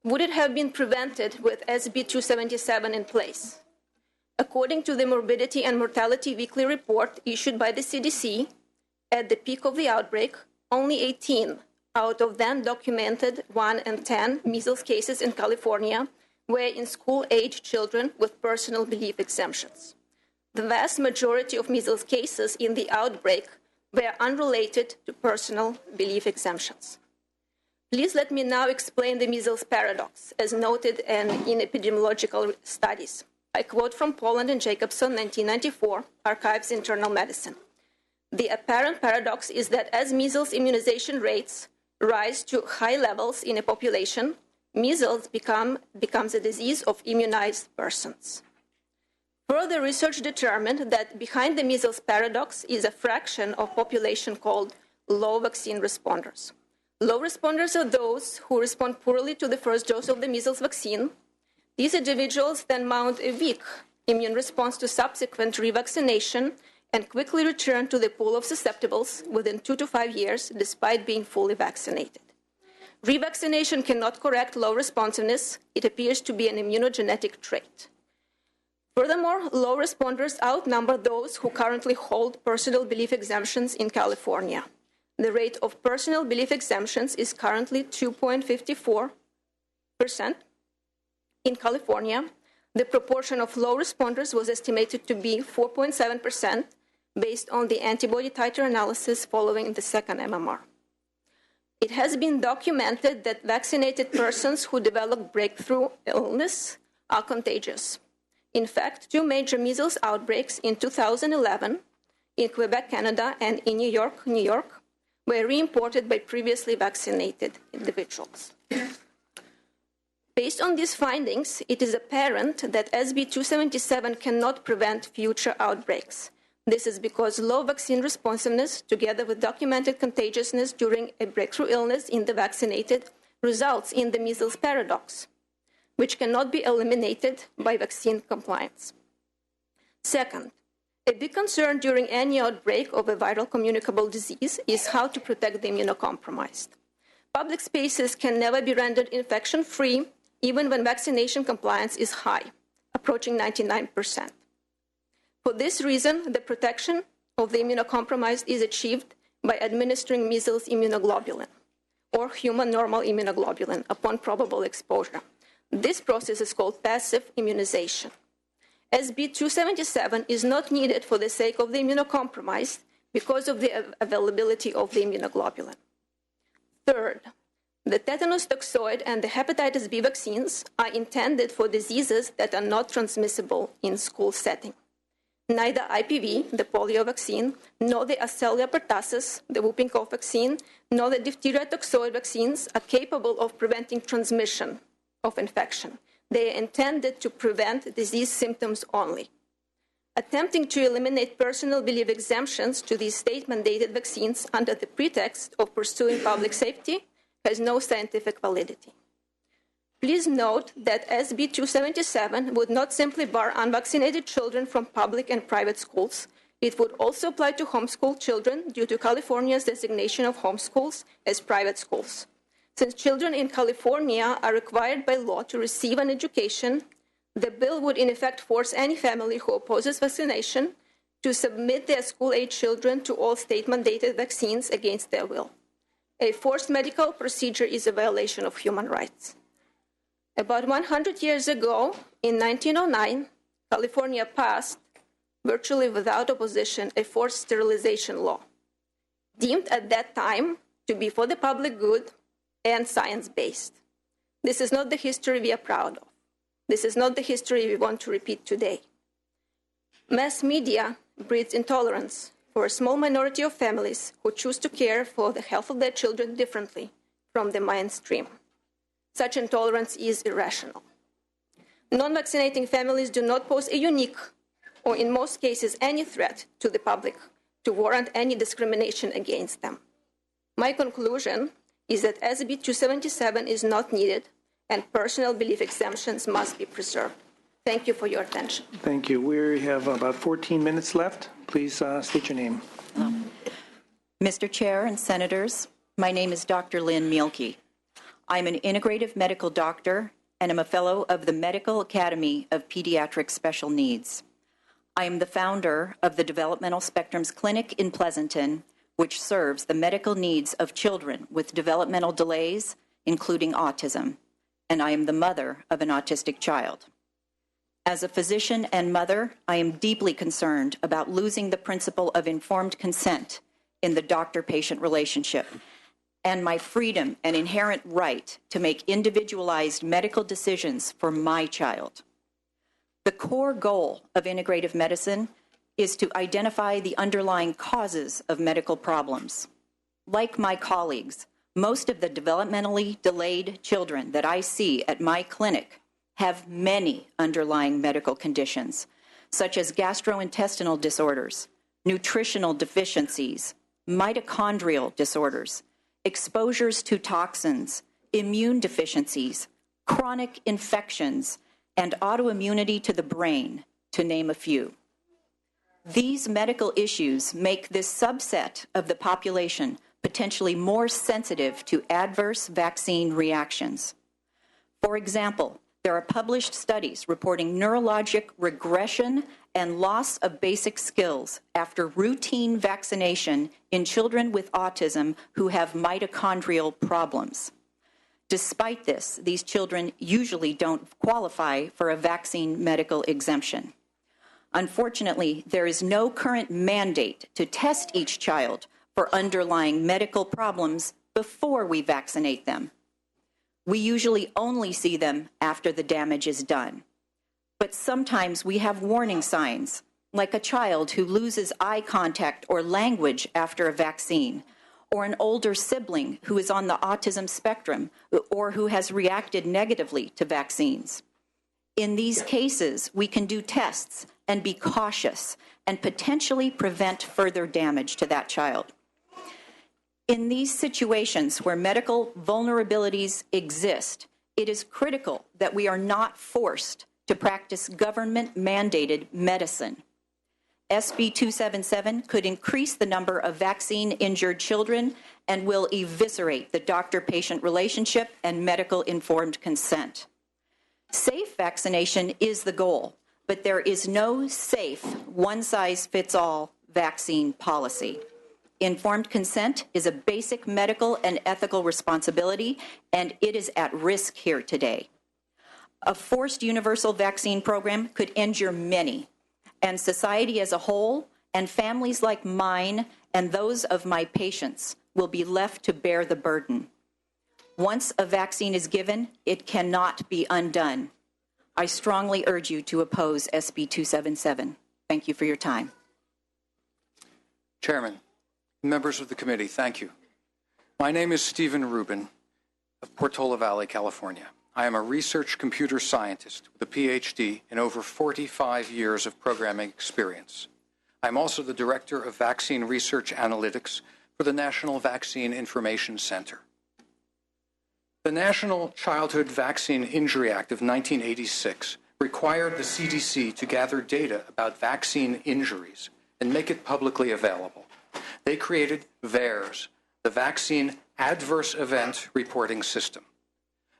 would it have been prevented with SB277 in place? According to the Morbidity and Mortality Weekly Report issued by the CDC, at the peak of the outbreak, only 18 out of then documented 1 in 10 measles cases in California were in school-age children with personal belief exemptions. The vast majority of measles cases in the outbreak were unrelated to personal belief exemptions. Please let me now explain the measles paradox, as noted in epidemiological studies. I quote from Poland and Jacobson, 1994, Archives Internal Medicine. The apparent paradox is that as measles immunization rates rise to high levels in a population, measles becomes a disease of immunized persons. Further research determined that behind the measles paradox is a fraction of population called low vaccine responders. Low responders are those who respond poorly to the first dose of the measles vaccine. These individuals then mount a weak immune response to subsequent revaccination and quickly return to the pool of susceptibles within 2 to 5 years, despite being fully vaccinated. Revaccination cannot correct low responsiveness. It appears to be an immunogenetic trait. Furthermore, low responders outnumber those who currently hold personal belief exemptions in California. The rate of personal belief exemptions is currently 2.54%. In California, the proportion of low responders was estimated to be 4.7%, based on the antibody titer analysis following the second MMR. It has been documented that vaccinated persons who develop breakthrough illness are contagious. In fact, 2 major measles outbreaks in 2011 in Quebec, Canada, and in New York, were reported by previously vaccinated individuals. Based on these findings, it is apparent that SB277 cannot prevent future outbreaks. This is because low vaccine responsiveness, together with documented contagiousness during a breakthrough illness in the vaccinated, results in the measles paradox, which cannot be eliminated by vaccine compliance. Second, a big concern during any outbreak of a viral communicable disease is how to protect the immunocompromised. Public spaces can never be rendered infection-free, even when vaccination compliance is high, approaching 99%. For this reason, the protection of the immunocompromised is achieved by administering measles immunoglobulin or human normal immunoglobulin upon probable exposure. This process is called passive immunization. SB277 is not needed for the sake of the immunocompromised because of the availability of the immunoglobulin. Third, the tetanus toxoid and the hepatitis B vaccines are intended for diseases that are not transmissible in school setting. Neither IPV, the polio vaccine, nor the Ascelia pertussis, the whooping cough vaccine, nor the diphtheria toxoid vaccines are capable of preventing transmission of infection. They are intended to prevent disease symptoms only. Attempting to eliminate personal belief exemptions to these state-mandated vaccines under the pretext of pursuing public safety has no scientific validity. Please note that SB 277 would not simply bar unvaccinated children from public and private schools. It would also apply to homeschooled children due to California's designation of homeschools as private schools. Since children in California are required by law to receive an education, the bill would in effect force any family who opposes vaccination to submit their school-age children to all state-mandated vaccines against their will. A forced medical procedure is a violation of human rights. About 100 years ago, in 1909, California passed, virtually without opposition, a forced sterilization law, deemed at that time to be for the public good and science-based. This is not the history we are proud of. This is not the history we want to repeat today. Mass media breeds intolerance for a small minority of families who choose to care for the health of their children differently from the mainstream. Such intolerance is irrational. Non-vaccinating families do not pose a unique, or in most cases any threat to the public to warrant any discrimination against them. My conclusion is that SB 277 is not needed and personal belief exemptions must be preserved. Thank you for your attention. Thank you. We have about 14 minutes left. Please state your name. Mr. Chair and Senators, my name is Dr. Lynn Mielke. I'm an integrative medical doctor and am a fellow of the Medical Academy of Pediatric Special Needs. I am the founder of the Developmental Spectrums Clinic in Pleasanton, which serves the medical needs of children with developmental delays, including autism, and I am the mother of an autistic child. As a physician and mother, I am deeply concerned about losing the principle of informed consent in the doctor-patient relationship and my freedom and inherent right to make individualized medical decisions for my child. The core goal of integrative medicine is to identify the underlying causes of medical problems. Like my colleagues, most of the developmentally delayed children that I see at my clinic have many underlying medical conditions, such as gastrointestinal disorders, nutritional deficiencies, mitochondrial disorders, exposures to toxins, immune deficiencies, chronic infections, and autoimmunity to the brain, to name a few. These medical issues make this subset of the population potentially more sensitive to adverse vaccine reactions. For example, there are published studies reporting neurologic regression and loss of basic skills after routine vaccination in children with autism who have mitochondrial problems. Despite this, these children usually don't qualify for a vaccine medical exemption. Unfortunately, there is no current mandate to test each child for underlying medical problems before we vaccinate them. We usually only see them after the damage is done. But sometimes we have warning signs, like a child who loses eye contact or language after a vaccine, or an older sibling who is on the autism spectrum or who has reacted negatively to vaccines. In these cases, we can do tests and be cautious and potentially prevent further damage to that child. In these situations where medical vulnerabilities exist, it is critical that we are not forced to practice government-mandated medicine. SB 277 could increase the number of vaccine-injured children and will eviscerate the doctor-patient relationship and medical-informed consent. Safe vaccination is the goal, but there is no safe, one-size-fits-all vaccine policy. Informed consent is a basic medical and ethical responsibility, and it is at risk here today. A forced universal vaccine program could injure many, and society as a whole, and families like mine and those of my patients will be left to bear the burden. Once a vaccine is given, it cannot be undone. I strongly urge you to oppose SB277. Thank you for your time. Chairman, members of the committee, thank you. My name is Stephen Rubin of Portola Valley, California. I am a research computer scientist with a PhD and over 45 years of programming experience. I'm also the Director of Vaccine Research Analytics for the National Vaccine Information Center. The National Childhood Vaccine Injury Act of 1986 required the CDC to gather data about vaccine injuries and make it publicly available. They created VAERS, the Vaccine Adverse Event Reporting System.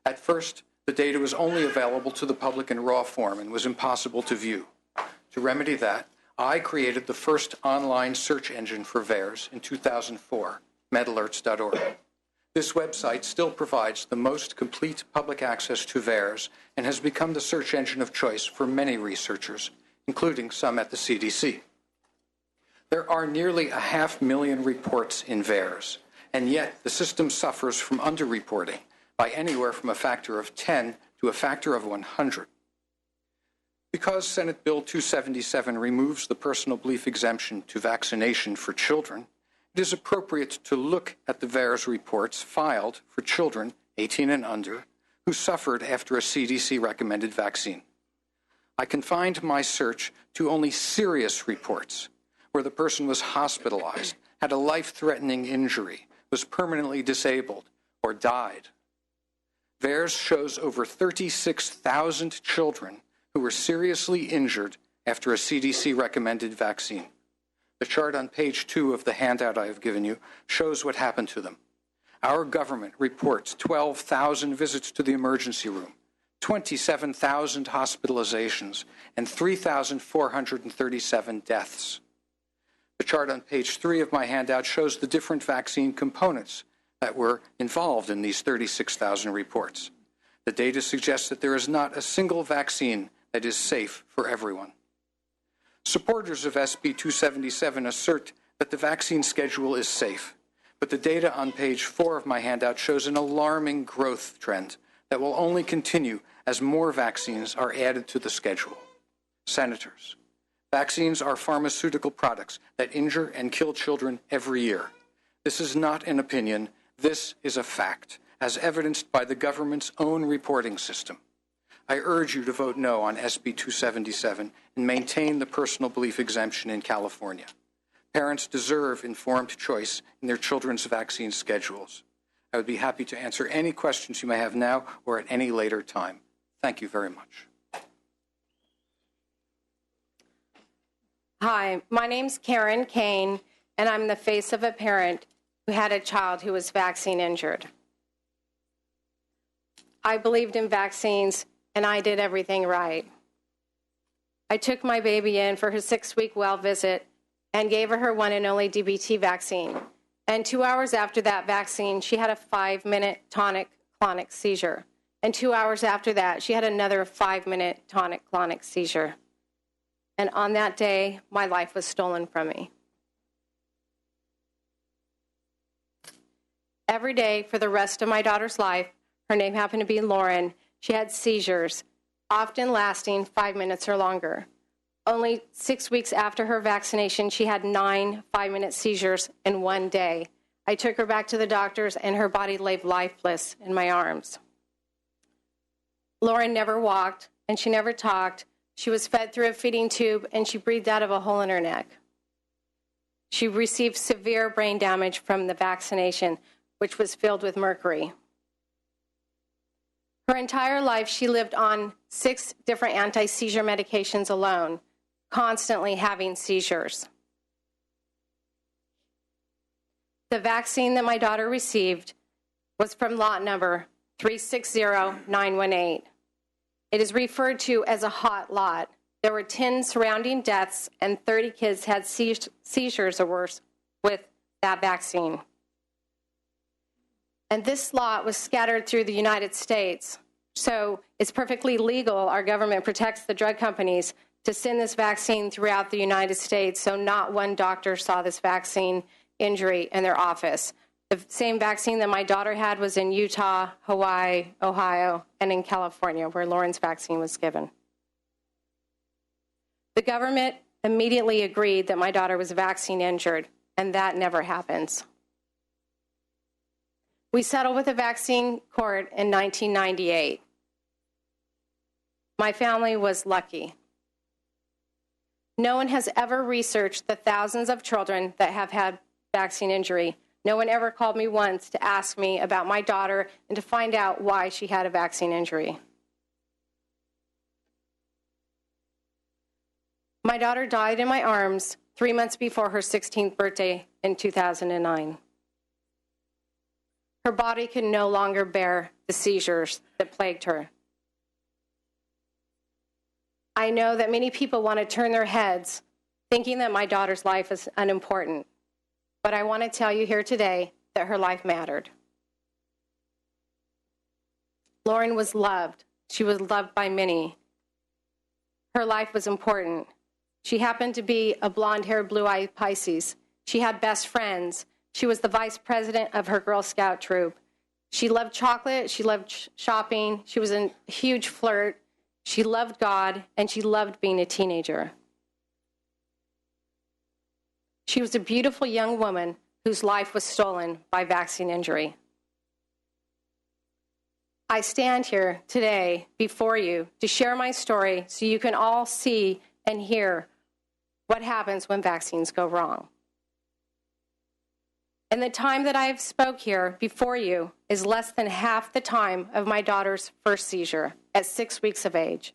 At first, the data was only available to the public in raw form and was impossible to view. To remedy that, I created the first online search engine for VAERS in 2004, medalerts.org. This website still provides the most complete public access to VAERS and has become the search engine of choice for many researchers, including some at the CDC. There are nearly 500,000 reports in VAERS, and yet the system suffers from underreporting by anywhere from a factor of 10 to a factor of 100. Because Senate Bill 277 removes the personal belief exemption to vaccination for children, it is appropriate to look at the VAERS reports filed for children 18 and under who suffered after a CDC-recommended vaccine. I confined my search to only serious reports where the person was hospitalized, had a life-threatening injury, was permanently disabled, or died. VAERS shows over 36,000 children who were seriously injured after a CDC-recommended vaccine. The chart on page 2 of the handout I have given you shows what happened to them. Our government reports 12,000 visits to the emergency room, 27,000 hospitalizations, and 3,437 deaths. The chart on page 3 of my handout shows the different vaccine components that were involved in these 36,000 reports. The data suggests that there is not a single vaccine that is safe for everyone. Supporters of SB 277 assert that the vaccine schedule is safe, but the data on page 4 of my handout shows an alarming growth trend that will only continue as more vaccines are added to the schedule. Senators, vaccines are pharmaceutical products that injure and kill children every year. This is not an opinion. This is a fact, as evidenced by the government's own reporting system. I urge you to vote no on SB 277 and maintain the personal belief exemption in California. Parents deserve informed choice in their children's vaccine schedules. I would be happy to answer any questions you may have now or at any later time. Thank you very much. Hi, my name's Karen Kane, and I'm the face of a parent who had a child who was vaccine injured. I believed in vaccines, and I did everything right. I took my baby in for her 6-week well visit and gave her her one and only DBT vaccine. And 2 hours after that vaccine, she had a 5-minute tonic-clonic seizure. And 2 hours after that, she had another 5-minute tonic-clonic seizure. And on that day, my life was stolen from me. Every day for the rest of my daughter's life, her name happened to be Lauren, she had seizures, often lasting 5 minutes or longer. Only 6 weeks after her vaccination, she had 9 5-minute seizures in one day. I took her back to the doctors, and her body lay lifeless in my arms. Lauren never walked, and she never talked. She was fed through a feeding tube, and she breathed out of a hole in her neck. She received severe brain damage from the vaccination, which was filled with mercury. Her entire life, she lived on 6 different anti-seizure medications alone, constantly having seizures. The vaccine that my daughter received was from lot number 360918. It is referred to as a hot lot There were 10 surrounding deaths, and 30 kids had seizures or worse with that vaccine. And this lot was scattered through the United States. So it's perfectly legal. Our government protects the drug companies to send this vaccine throughout the United States, so not one doctor saw this vaccine injury in their office. The same vaccine that my daughter had was in Utah, Hawaii, Ohio, and in California, where Lauren's vaccine was given. The government immediately agreed that my daughter was vaccine injured, and that never happens. We settled with the vaccine court in 1998. My family was lucky. No one has ever researched the thousands of children that have had vaccine injury. No one ever called me once to ask me about my daughter and to find out why she had a vaccine injury. My daughter died in my arms 3 months before her 16th birthday in 2009. Her body could no longer bear the seizures that plagued her. I know that many people want to turn their heads thinking that my daughter's life is unimportant, but I want to tell you here today that her life mattered. Lauren was loved. She was loved by many. Her life was important. She happened to be a blonde-haired, blue-eyed Pisces. She had best friends. She was the vice president of her Girl Scout troop. She loved chocolate. She loved shopping. She was a huge flirt. She loved God, and she loved being a teenager. She was a beautiful young woman whose life was stolen by vaccine injury. I stand here today before you to share my story so you can all see and hear what happens when vaccines go wrong. And the time that I have spoke here before you is less than half the time of my daughter's first seizure at 6 weeks of age.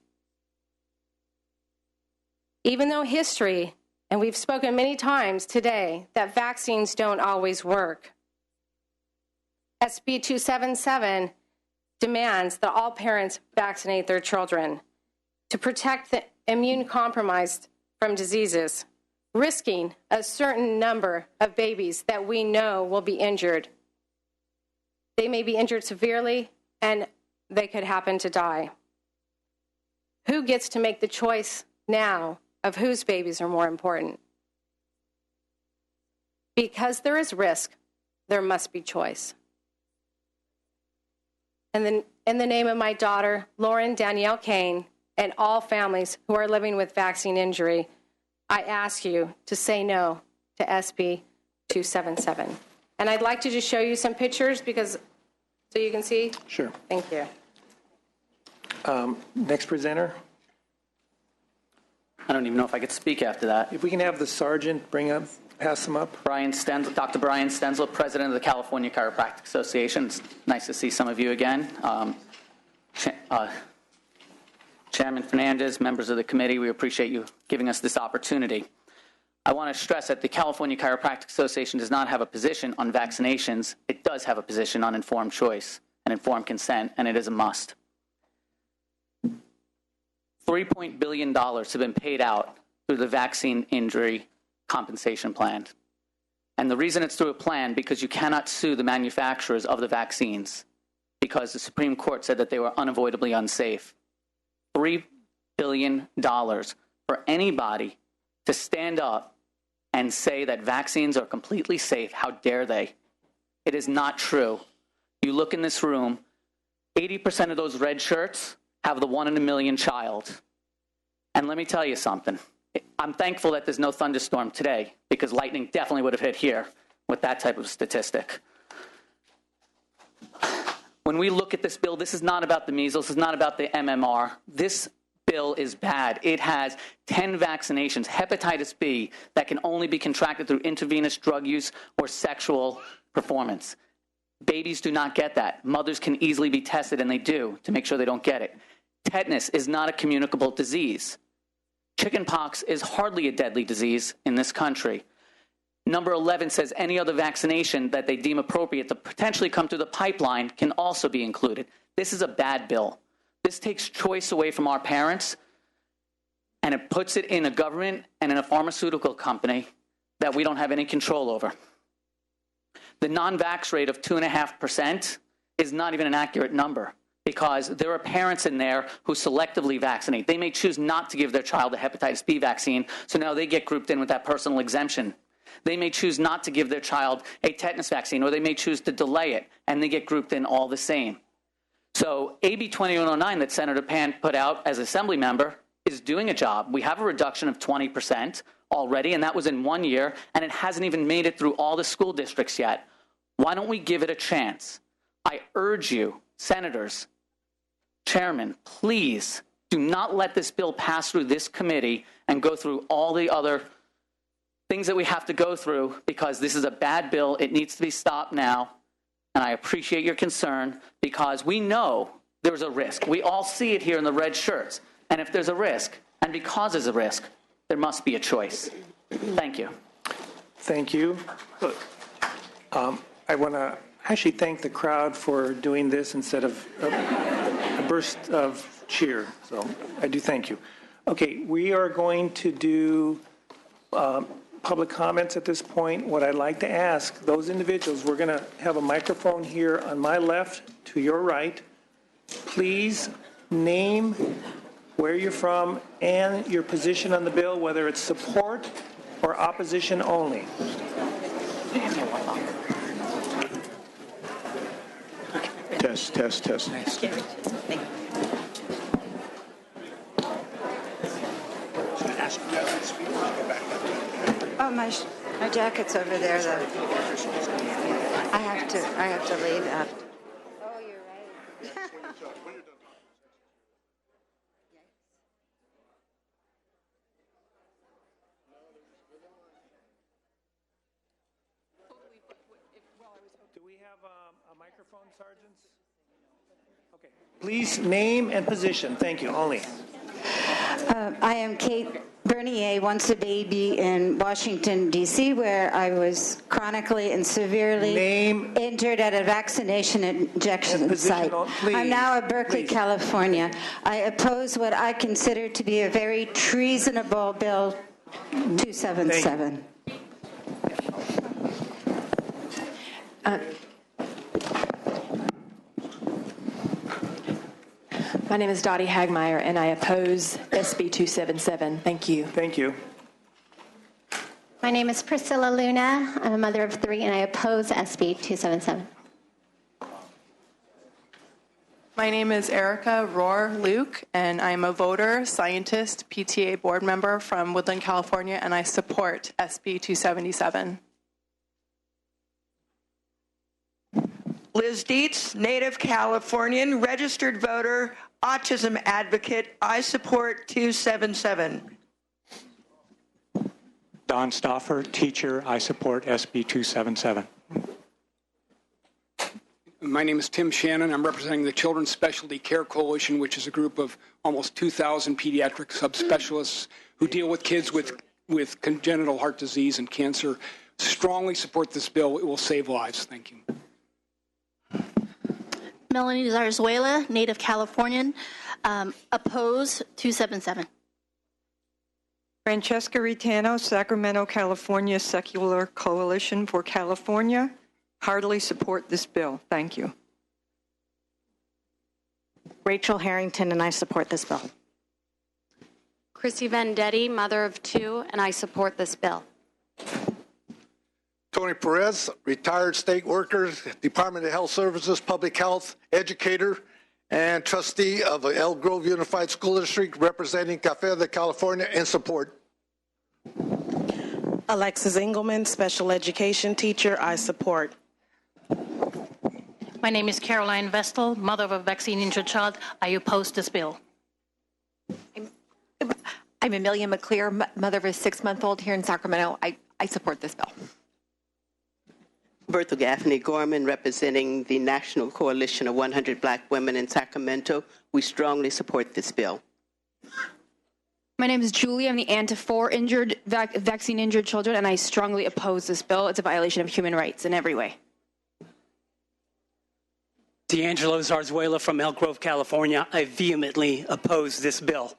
Even though history, and we've spoken many times today, that vaccines don't always work, SB277 demands that all parents vaccinate their children to protect the immune-compromised from diseases, risking a certain number of babies that we know will be injured. They may be injured severely, and they could happen to die. Who gets to make the choice now of whose babies are more important? Because there is risk, there must be choice. And then, in the name of my daughter, Lauren Danielle Kane, and all families who are living with vaccine injury, I ask you to say no to SB 277. And I'd like to just show you some pictures because, so you can see. Sure. Thank you. Next presenter. I don't even know if I could speak after that. If we can have the sergeant pass them up. Dr. Brian Stensel, president of the California Chiropractic Association. It's nice to see some of you again. Chairman Fernandez, members of the committee, we appreciate you giving us this opportunity. I want to stress that the California Chiropractic Association does not have a position on vaccinations. It does have a position on informed choice and informed consent, and it is a must. $3 billion have been paid out through the vaccine injury compensation plan. And the reason it's through a plan, because you cannot sue the manufacturers of the vaccines, because the Supreme Court said that they were unavoidably unsafe. $3 billion for anybody to stand up and say that vaccines are completely safe. How dare they? It is not true. You look in this room, 80% of those red shirts have the 1 in a million child. And let me tell you something. I'm thankful that there's no thunderstorm today, because lightning definitely would have hit here with that type of statistic. When we look at this bill, this is not about the measles, it's not about the MMR. This bill is bad. It has 10 vaccinations, hepatitis B, that can only be contracted through intravenous drug use or sexual performance. Babies do not get that. Mothers can easily be tested, and they do, to make sure they don't get it. Tetanus is not a communicable disease. Chickenpox is hardly a deadly disease in this country. Number 11 says any other vaccination that they deem appropriate to potentially come through the pipeline can also be included. This is a bad bill. This takes choice away from our parents, and it puts it in a government and in a pharmaceutical company that we don't have any control over. The non-vax rate of 2.5% is not even an accurate number, because there are parents in there who selectively vaccinate. They may choose not to give their child a hepatitis B vaccine, so now they get grouped in with that personal exemption. They may choose not to give their child a tetanus vaccine, or they may choose to delay it, and they get grouped in all the same. So AB 2109 that Senator Pan put out as Assembly member is doing a job. We have a reduction of 20% already, and that was in 1 year, and it hasn't even made it through all the school districts yet. Why don't we give it a chance? I urge you, senators, chairman, please do not let this bill pass through this committee and go through all the other things that we have to go through, because this is a bad bill. It needs to be stopped now. And I appreciate your concern, because we know there's a risk. We all see it here in the red shirts. And if there's a risk, and because there's a risk, there must be a choice. Thank you. Thank you. I want to actually thank the crowd for doing this instead of a burst of cheer. So I do thank you. Okay, we are going to do public comments at this point. What I'd like to ask those individuals, we're going to have a microphone here on my left to your right. Please name where you're from and your position on the bill, whether it's support or opposition only. Test. Oh, my jacket's over there, though. I have to leave after. Oh, you're right. Do we have a microphone, sergeants? Okay. Please name and position. Thank you. Only. I am Kate Bernier, once a baby in Washington, D.C., where I was chronically and severely injured at a vaccination injection site. I'm now at Berkeley, California. I oppose what I consider to be a very treasonable Bill 277. My name is Dottie Hagmeyer, and I oppose SB 277. Thank you. Thank you. My name is Priscilla Luna. I'm a mother of 3, and I oppose SB 277. My name is Erica Rohr-Luke, and I'm a voter, scientist, PTA board member from Woodland, California, and I support SB 277. Liz Dietz, native Californian, registered voter, autism advocate. I support 277. Don Stauffer, teacher. I support SB 277. My name is Tim Shannon. I'm representing the Children's Specialty Care Coalition, which is a group of almost 2,000 pediatric subspecialists who deal with kids with congenital heart disease and cancer. Strongly support this bill. It will save lives. Thank you. Melanie Zarzuela, native Californian, oppose 277. Francesca Ritano, Sacramento, California, Secular Coalition for California, heartily support this bill. Thank you. Rachel Harrington, and I support this bill. Chrissy Vendetti, mother of 2, and I support this bill. Tony Perez, retired state worker, Department of Health Services, Public Health, educator, and trustee of the Elk Grove Unified School District, representing Cafe de California, in support. Alexis Engelman, special education teacher, I support. My name is Caroline Vestal, mother of a vaccine-injured child. I oppose this bill. I'm Amelia McClear, mother of a 6-month-old here in Sacramento. I support this bill. Bertha Gaffney Gorman, representing the National Coalition of 100 Black Women in Sacramento. We strongly support this bill. My name is Julie. I'm the aunt of 4 vaccine-injured children, and I strongly oppose this bill. It's a violation of human rights in every way. D'Angelo Zarzuela from Elk Grove, California. I vehemently oppose this bill.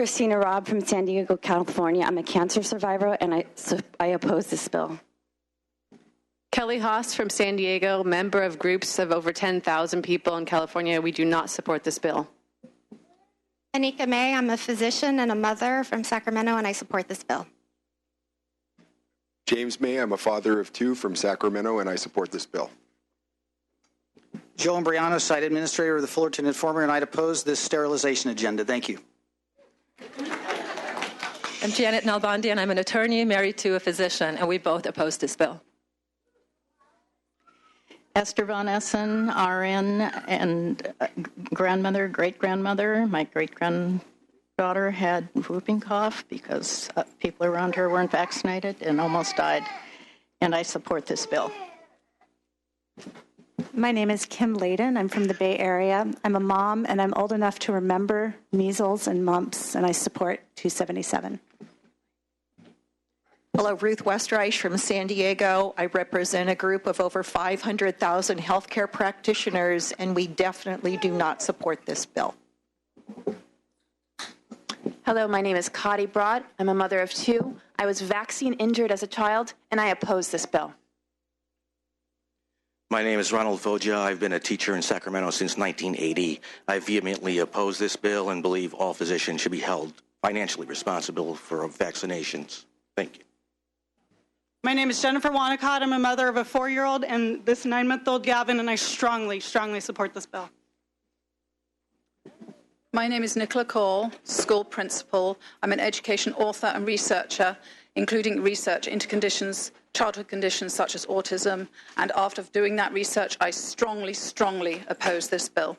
Christina Robb from San Diego, California. I'm a cancer survivor, and I oppose this bill. Kelly Haas from San Diego, member of groups of over 10,000 people in California. We do not support this bill. Anika May, I'm a physician and a mother from Sacramento, and I support this bill. James May, I'm a father of 2 from Sacramento, and I support this bill. Joe Imbriano, site administrator of the Fullerton Informer, and I'd oppose this sterilization agenda. Thank you. I'm Janet Nalbandi, and I'm an attorney married to a physician, and we both oppose this bill. Esther Von Essen, RN, and grandmother, great-grandmother. My great-granddaughter had whooping cough because people around her weren't vaccinated and almost died. And I support this bill. My name is Kim Layden. I'm from the Bay Area. I'm a mom, and I'm old enough to remember measles and mumps, and I support 277. Hello, Ruth Westreich from San Diego. I represent a group of over 500,000 healthcare practitioners, and we definitely do not support this bill. Hello, my name is Kadi Broad. I'm a mother of 2. I was vaccine injured as a child, and I oppose this bill. My name is Ronald Voja. I've been a teacher in Sacramento since 1980. I vehemently oppose this bill and believe all physicians should be held financially responsible for vaccinations. Thank you. My name is Jennifer Wanacott. I'm a mother of a 4-year-old and this 9-month-old Gavin, and I strongly, strongly support this bill. My name is Nicola Cole, school principal. I'm an education author and researcher, including research into conditions, childhood conditions such as autism. And after doing that research, I strongly, strongly oppose this bill.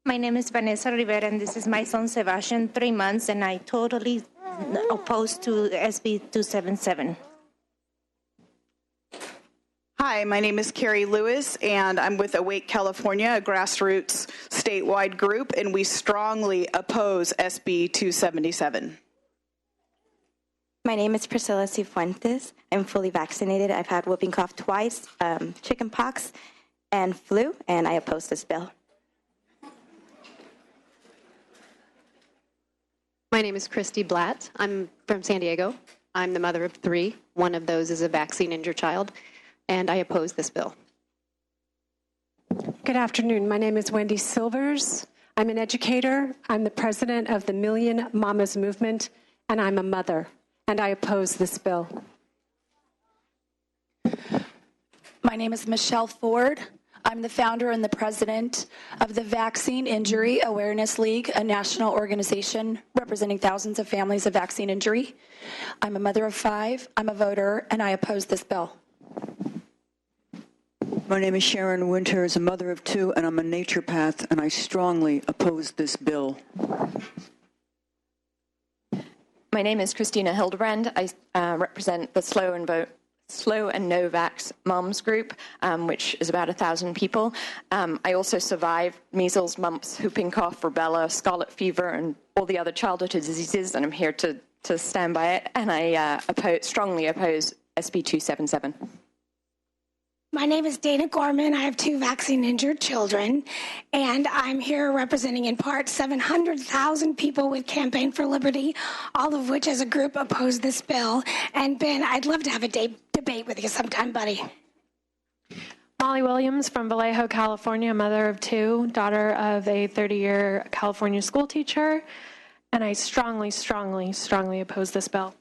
My name is Vanessa Rivera, and this is my son Sebastian, 3 months, and I totally oppose to SB 277. Hi, my name is Carrie Lewis, and I'm with Awake California, a grassroots statewide group, and we strongly oppose SB 277. My name is Priscilla Cifuentes. I'm fully vaccinated. I've had whooping cough twice, chicken pox, and flu, and I oppose this bill. My name is Christy Blatt. I'm from San Diego. I'm the mother of 3. One of those is a vaccine-injured child, and I oppose this bill. Good afternoon. My name is Wendy Silvers. I'm an educator. I'm the president of the Million Mamas Movement, and I'm a mother, and I oppose this bill. My name is Michelle Ford. I'm the founder and the president of the Vaccine Injury Awareness League, a national organization representing thousands of families of vaccine injury. I'm a mother of 5, I'm a voter, and I oppose this bill. My name is Sharon Winters, a mother of 2, and I'm a naturopath, and I strongly oppose this bill. My name is Christina Hildebrand. I represent the Slow and No Vax Moms group, which is about 1,000 people. I also survived measles, mumps, whooping cough, rubella, scarlet fever, and all the other childhood diseases, and I'm here to stand by it. And I strongly oppose SB 277. My name is Dana Gorman. I have 2 vaccine-injured children, and I'm here representing in part 700,000 people with Campaign for Liberty, all of which as a group oppose this bill. And Ben, I'd love to have a debate with you sometime, buddy. Molly Williams from Vallejo, California, mother of 2, daughter of a 30-year California school teacher, and I strongly, strongly, strongly oppose this bill.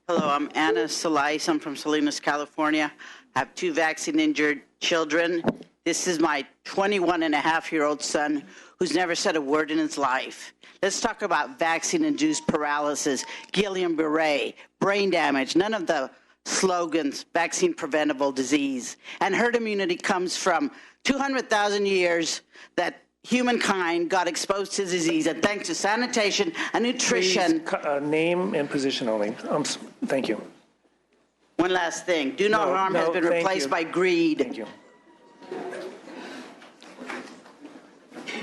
Hello, I'm Anna Salais. I'm from Salinas, California. I have 2 vaccine-injured children. This is my 21-and-a-half-year-old son who's never said a word in his life. Let's talk about vaccine-induced paralysis, Guillain-Barré, brain damage, none of the slogans, vaccine-preventable disease. And herd immunity comes from 200,000 years that humankind got exposed to disease, and thanks to sanitation and nutrition. Please, name and position only. Thank you. One last thing. Do no harm has been replaced by greed. Thank you.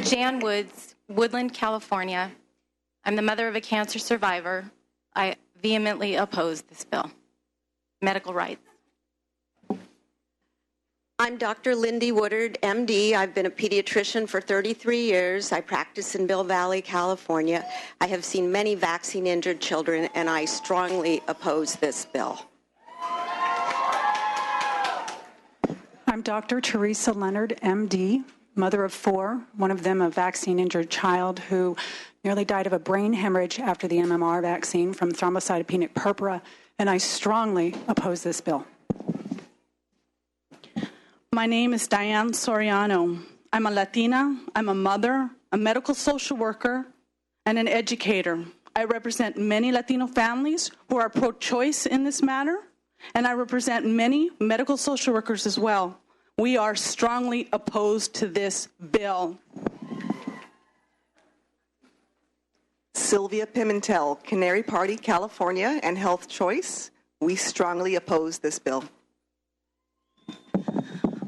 Jan Woods, Woodland, California. I'm the mother of a cancer survivor. I vehemently oppose this bill. Medical rights. I'm Dr. Lindy Woodard, MD. I've been a pediatrician for 33 years. I practice in Mill Valley, California. I have seen many vaccine-injured children, and I strongly oppose this bill. I'm Dr. Teresa Leonard, MD, mother of 4, one of them a vaccine-injured child who nearly died of a brain hemorrhage after the MMR vaccine from thrombocytopenic purpura, and I strongly oppose this bill. My name is Diane Soriano. I'm a Latina, I'm a mother, a medical social worker, and an educator. I represent many Latino families who are pro-choice in this matter, and I represent many medical social workers as well. We are strongly opposed to this bill. Sylvia Pimentel, Canary Party, California, and Health Choice. We strongly oppose this bill.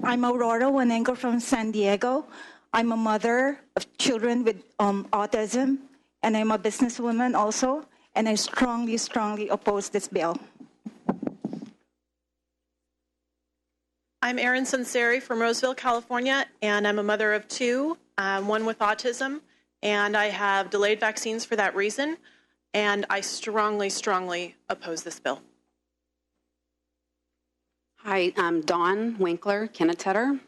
I'm Aurora Wanengo from San Diego. I'm a mother of children with autism, and I'm a businesswoman also, and I strongly, strongly oppose this bill. I'm Erin Sanseri from Roseville, California, and I'm a mother of 2, one with autism, and I have delayed vaccines for that reason, and I strongly, strongly oppose this bill. Hi, I'm Dawn Winkler Kinnetetter.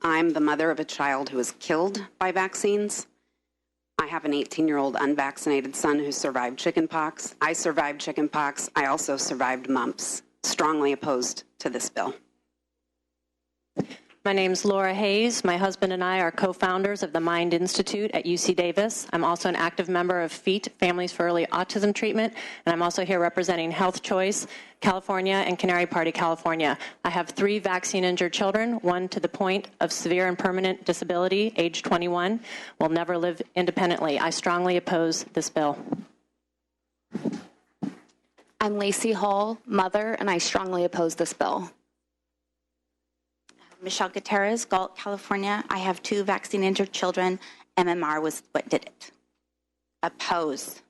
I'm the mother of a child who was killed by vaccines. I have an 18-year-old unvaccinated son who survived chickenpox. I survived chickenpox. I also survived mumps. Strongly opposed to this bill. My name's Laura Hayes. My husband and I are co-founders of the Mind Institute at UC Davis. I'm also an active member of FEAT, Families for Early Autism Treatment, and I'm also here representing Health Choice, California, and Canary Party, California. I have 3 vaccine-injured children, one to the point of severe and permanent disability, age 21, will never live independently. I strongly oppose this bill. I'm Lacey Hall, mother, and I strongly oppose this bill. Michelle Gutierrez, Galt, California. I have 2 vaccine-injured children. MMR was what did it. Oppose.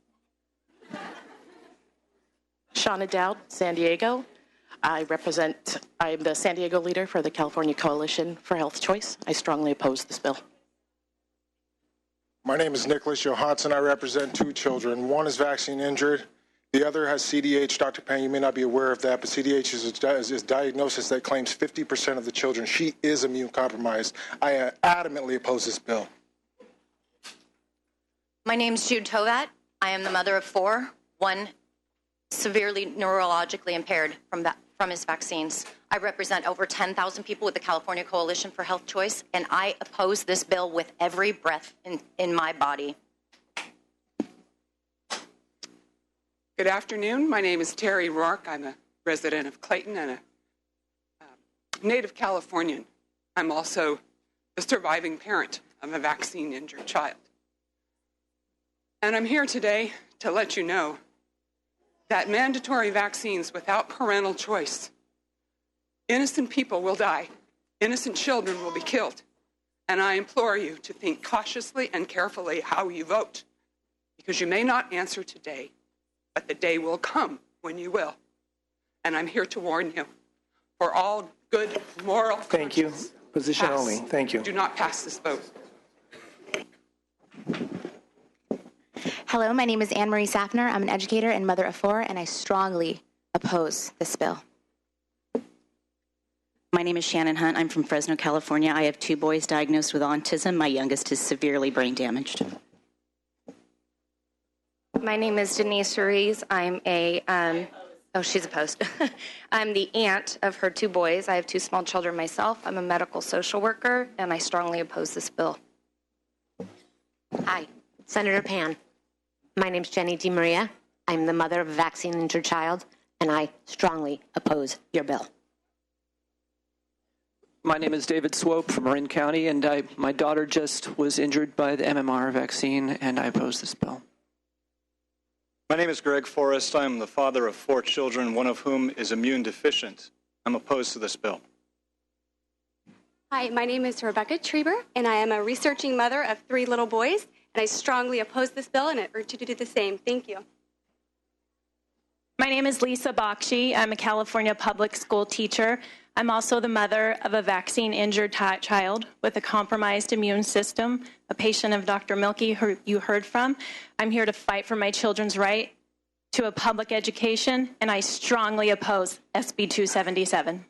Shauna Dowd, San Diego. I'm the San Diego leader for the California Coalition for Health Choice. I strongly oppose this bill. My name is Nicholas Johansson. I represent 2 children. One is vaccine injured. The other has CDH. Dr. Pan, you may not be aware of that, but CDH is a diagnosis that claims 50% of the children. She is immune compromised. I adamantly oppose this bill. My name is Jude Tovat. I am the mother of 4, one severely neurologically impaired from his vaccines. I represent over 10,000 people with the California Coalition for Health Choice, and I oppose this bill with every breath in my body. Good afternoon. My name is Terry Rourke. I'm a resident of Clayton and a native Californian. I'm also the surviving parent of a vaccine-injured child. And I'm here today to let you know that mandatory vaccines without parental choice, innocent people will die, innocent children will be killed, and I implore you to think cautiously and carefully how you vote, because you may not answer today, but the day will come when you will. And I'm here to warn you, for all good moral Thank you. Position pass. only. Thank you. Do not pass this vote. Hello, my name is Anne-Marie Safner. I'm an educator and mother of 4, and I strongly oppose this bill. My name is Shannon Hunt. I'm from Fresno, California. I have 2 boys diagnosed with autism. My youngest is severely brain damaged. My name is Denise Cerise. I'm she's opposed. I'm the aunt of her 2 boys. I have 2 small children myself. I'm a medical social worker, and I strongly oppose this bill. Hi, Senator Pan. My name's Jenny DiMaria. I'm the mother of a vaccine-injured child, and I strongly oppose your bill. My name is David Swope from Marin County, and my daughter just was injured by the MMR vaccine, and I oppose this bill. My name is Greg Forrest. I'm the father of 4 children, one of whom is immune deficient. I'm opposed to this bill. Hi, my name is Rebecca Trieber, and I am a researching mother of 3 little boys, and I strongly oppose this bill, and I urge you to do the same. Thank you. My name is Lisa Bakshi. I'm a California public school teacher. I'm also the mother of a vaccine-injured child with a compromised immune system, a patient of Dr. Milky, who you heard from. I'm here to fight for my children's right to a public education, and I strongly oppose SB277.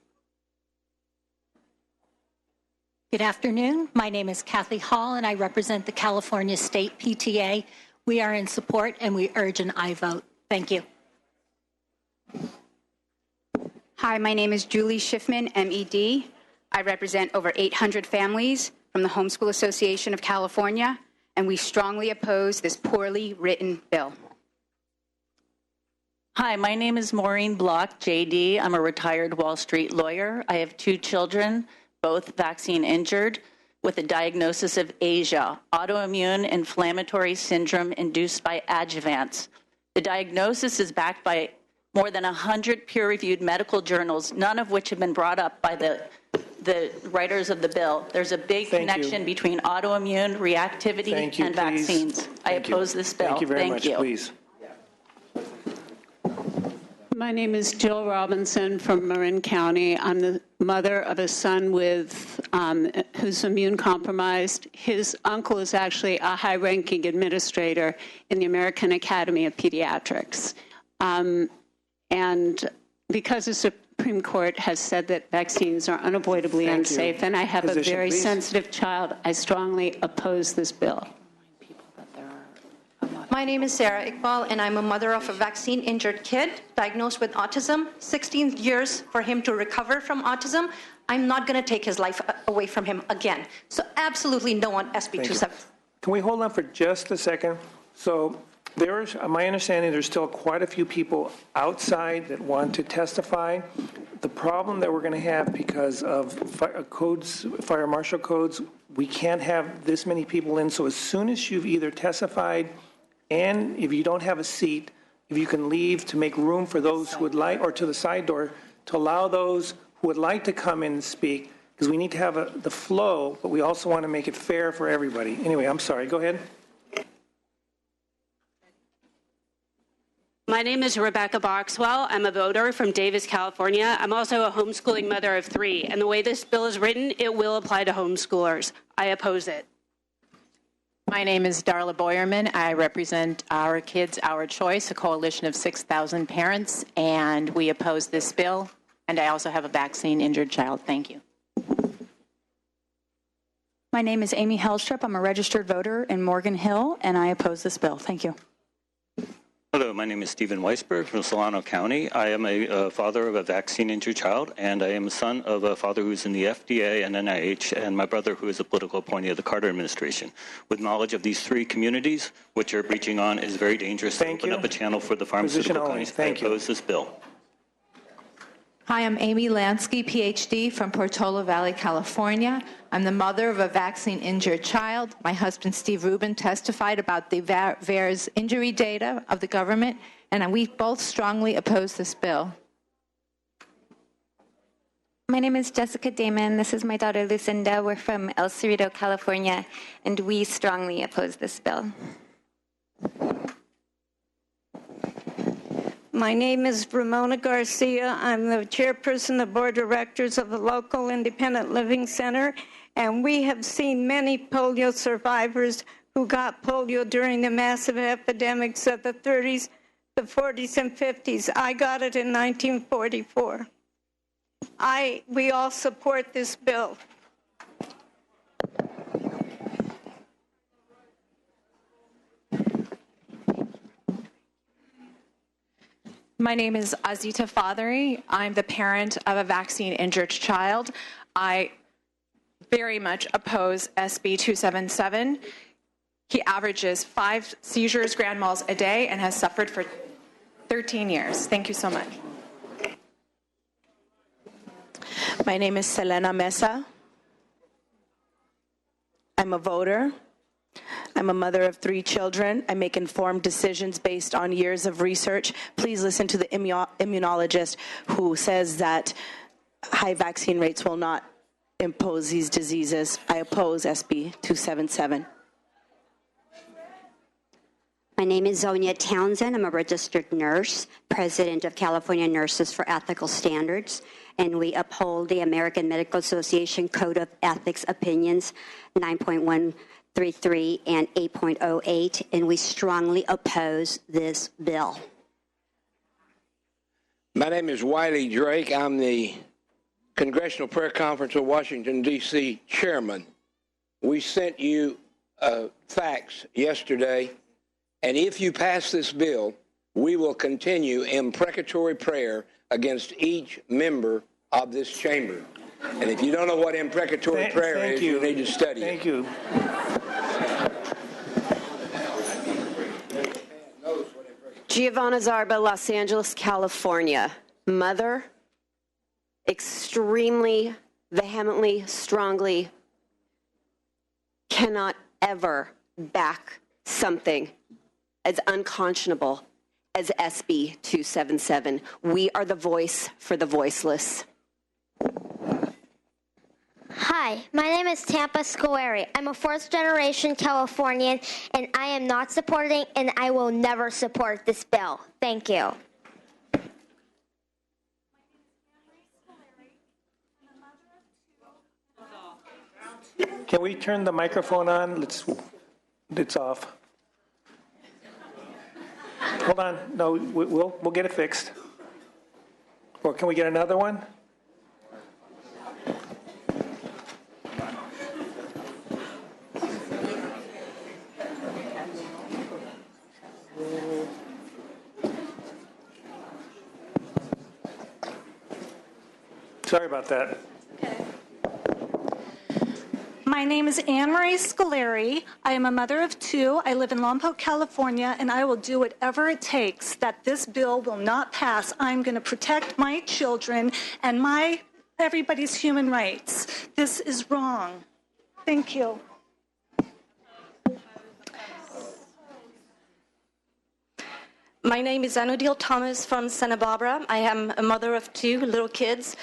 Good afternoon. My name is Kathy Hall, and I represent the California State PTA. We are in support, and we urge an aye vote. Thank you. Hi, my name is Julie Schiffman, MED. I represent over 800 families from the Homeschool Association of California, and we strongly oppose this poorly written bill. Hi, my name is Maureen Block, JD. I'm a retired Wall Street lawyer. I have 2 children, both vaccine injured, with a diagnosis of ASIA, autoimmune inflammatory syndrome induced by adjuvants. The diagnosis is backed by more than 100 peer-reviewed medical journals, none of which have been brought up by the writers of the bill. There's a big connection between autoimmune reactivity and vaccines. I oppose this bill. Thank you very much, please. My name is Jill Robinson from Marin County. I'm the mother of a son with who's immune compromised. His uncle is actually a high-ranking administrator in the American Academy of Pediatrics. And because the Supreme Court has said that vaccines are unavoidably unsafe, and I have a very sensitive child, I strongly oppose this bill. My name is Sarah Iqbal, and I'm a mother of a vaccine-injured kid diagnosed with autism. 16 years for him to recover from autism. I'm not going to take his life away from him again. So absolutely no on SB27. Can we hold on for just a second? So there's, my understanding, there's still quite a few people outside that want to testify. The problem that we're going to have because of fire marshal codes, we can't have this many people in. So as soon as you've either testified and if you don't have a seat, if you can leave to make room for those who would like, or to the side door, to allow those who would like to come in and speak, because we need to have the flow, but we also want to make it fair for everybody. Anyway, I'm sorry. Go ahead. My name is Rebecca Boxwell. I'm a voter from Davis, California. I'm also a homeschooling mother of 3. And the way this bill is written, it will apply to homeschoolers. I oppose it. My name is Darla Boyerman. I represent Our Kids, Our Choice, a coalition of 6,000 parents, and we oppose this bill. And I also have a vaccine-injured child. Thank you. My name is Amy Hellstrup. I'm a registered voter in Morgan Hill, and I oppose this bill. Thank you. Hello, my name is Stephen Weisberg from Solano County. I am a father of a vaccine-injured child, and I am a son of a father who's in the FDA and NIH, and my brother who is a political appointee of the Carter administration. With knowledge of these 3 communities, what you're breaching on is very dangerous to open up a channel for the pharmaceutical companies. I oppose this bill. Hi, I'm Amy Lansky, PhD from Portola Valley, California. I'm the mother of a vaccine-injured child. My husband, Steve Rubin, testified about the VAERS injury data of the government, and we both strongly oppose this bill. My name is Jessica Damon. This is my daughter, Lucinda. We're from El Cerrito, California, and we strongly oppose this bill. My name is Ramona Garcia. I'm the chairperson of the board of directors of the local independent living center, and we have seen many polio survivors who got polio during the massive epidemics of the 30s, the 40s, and 50s. I got it in 1944. We all support this bill. My name is Azita Fathery. I'm the parent of a vaccine-injured child. I very much oppose SB 277. He averages 5 seizures, grand mal a day, and has suffered for 13 years. Thank you so much. My name is Selena Mesa. I'm a voter. I'm a mother of 3 children. I make informed decisions based on years of research. Please listen to the immunologist who says that high vaccine rates will not impose these diseases. I oppose SB 277. My name is Zonia Townsend. I'm a registered nurse, president of California Nurses for Ethical Standards, and we uphold the American Medical Association Code of Ethics Opinions 9.133 and 8.08, and we strongly oppose this bill. My name is Wiley Drake. I'm the Congressional Prayer Conference of Washington, D.C. chairman. We sent you a fax yesterday, and if you pass this bill, we will continue imprecatory prayer against each member of this chamber. And if you don't know what imprecatory prayer is, you need to study it. Thank you. Giovanna Zarba, Los Angeles, California. Mother, extremely, vehemently, strongly, cannot ever back something as unconscionable as SB 277. We are the voice for the voiceless. Hi, my name is Tampa Scolari. I'm a fourth-generation Californian, and I am not supporting, and I will never support this bill. Thank you. Can we turn the microphone on? It's off. Hold on. No, we'll get it fixed. Or can we get another one? Sorry about that. My name is Anne-Marie Scolari. I am a mother of two. I live in Lompoc, California, and I will do whatever it takes that this bill will not pass. I'm going to protect my children and everybody's human rights. This is wrong. Thank you. My name is Anodil Thomas from Santa Barbara. I am a mother of two little kids.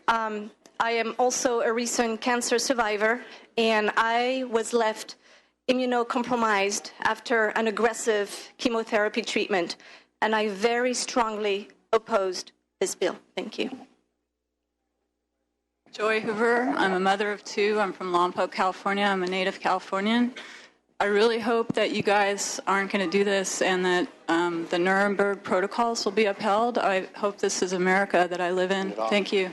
I am also a recent cancer survivor, and I was left immunocompromised after an aggressive chemotherapy treatment, and I very strongly opposed this bill. Thank you. Joy Hoover. I'm a mother of two. I'm from Lompoc, California. I'm a native Californian. I really hope that you guys aren't going to do this and that the Nuremberg protocols will be upheld. I hope this is America that I live in. Thank you.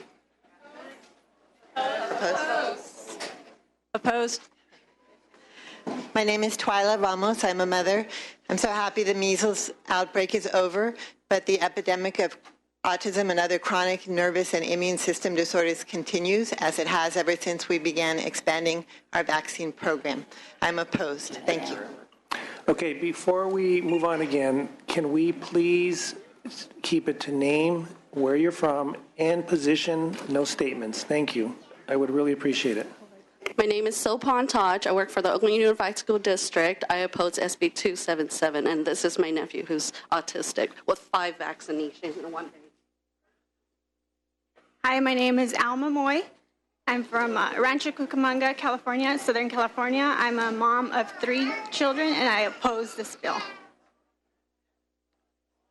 Opposed? My name is Twyla Ramos. I'm a mother. I'm so happy the measles outbreak is over, but the epidemic of autism and other chronic nervous and immune system disorders continues, as it has ever since we began expanding our vaccine program. I'm opposed. Thank you. Okay, before we move on again, can we please keep it to name, where you're from, and position, no statements. Thank you. I would really appreciate it. My name is Silpan Taj. I work for the Oakland Unified School District. I oppose SB 277, and this is my nephew who's autistic with 5 vaccinations in one day. Hi, my name is Alma Moy. I'm from Rancho Cucamonga, California, Southern California. I'm a mom of 3 children, and I oppose this bill.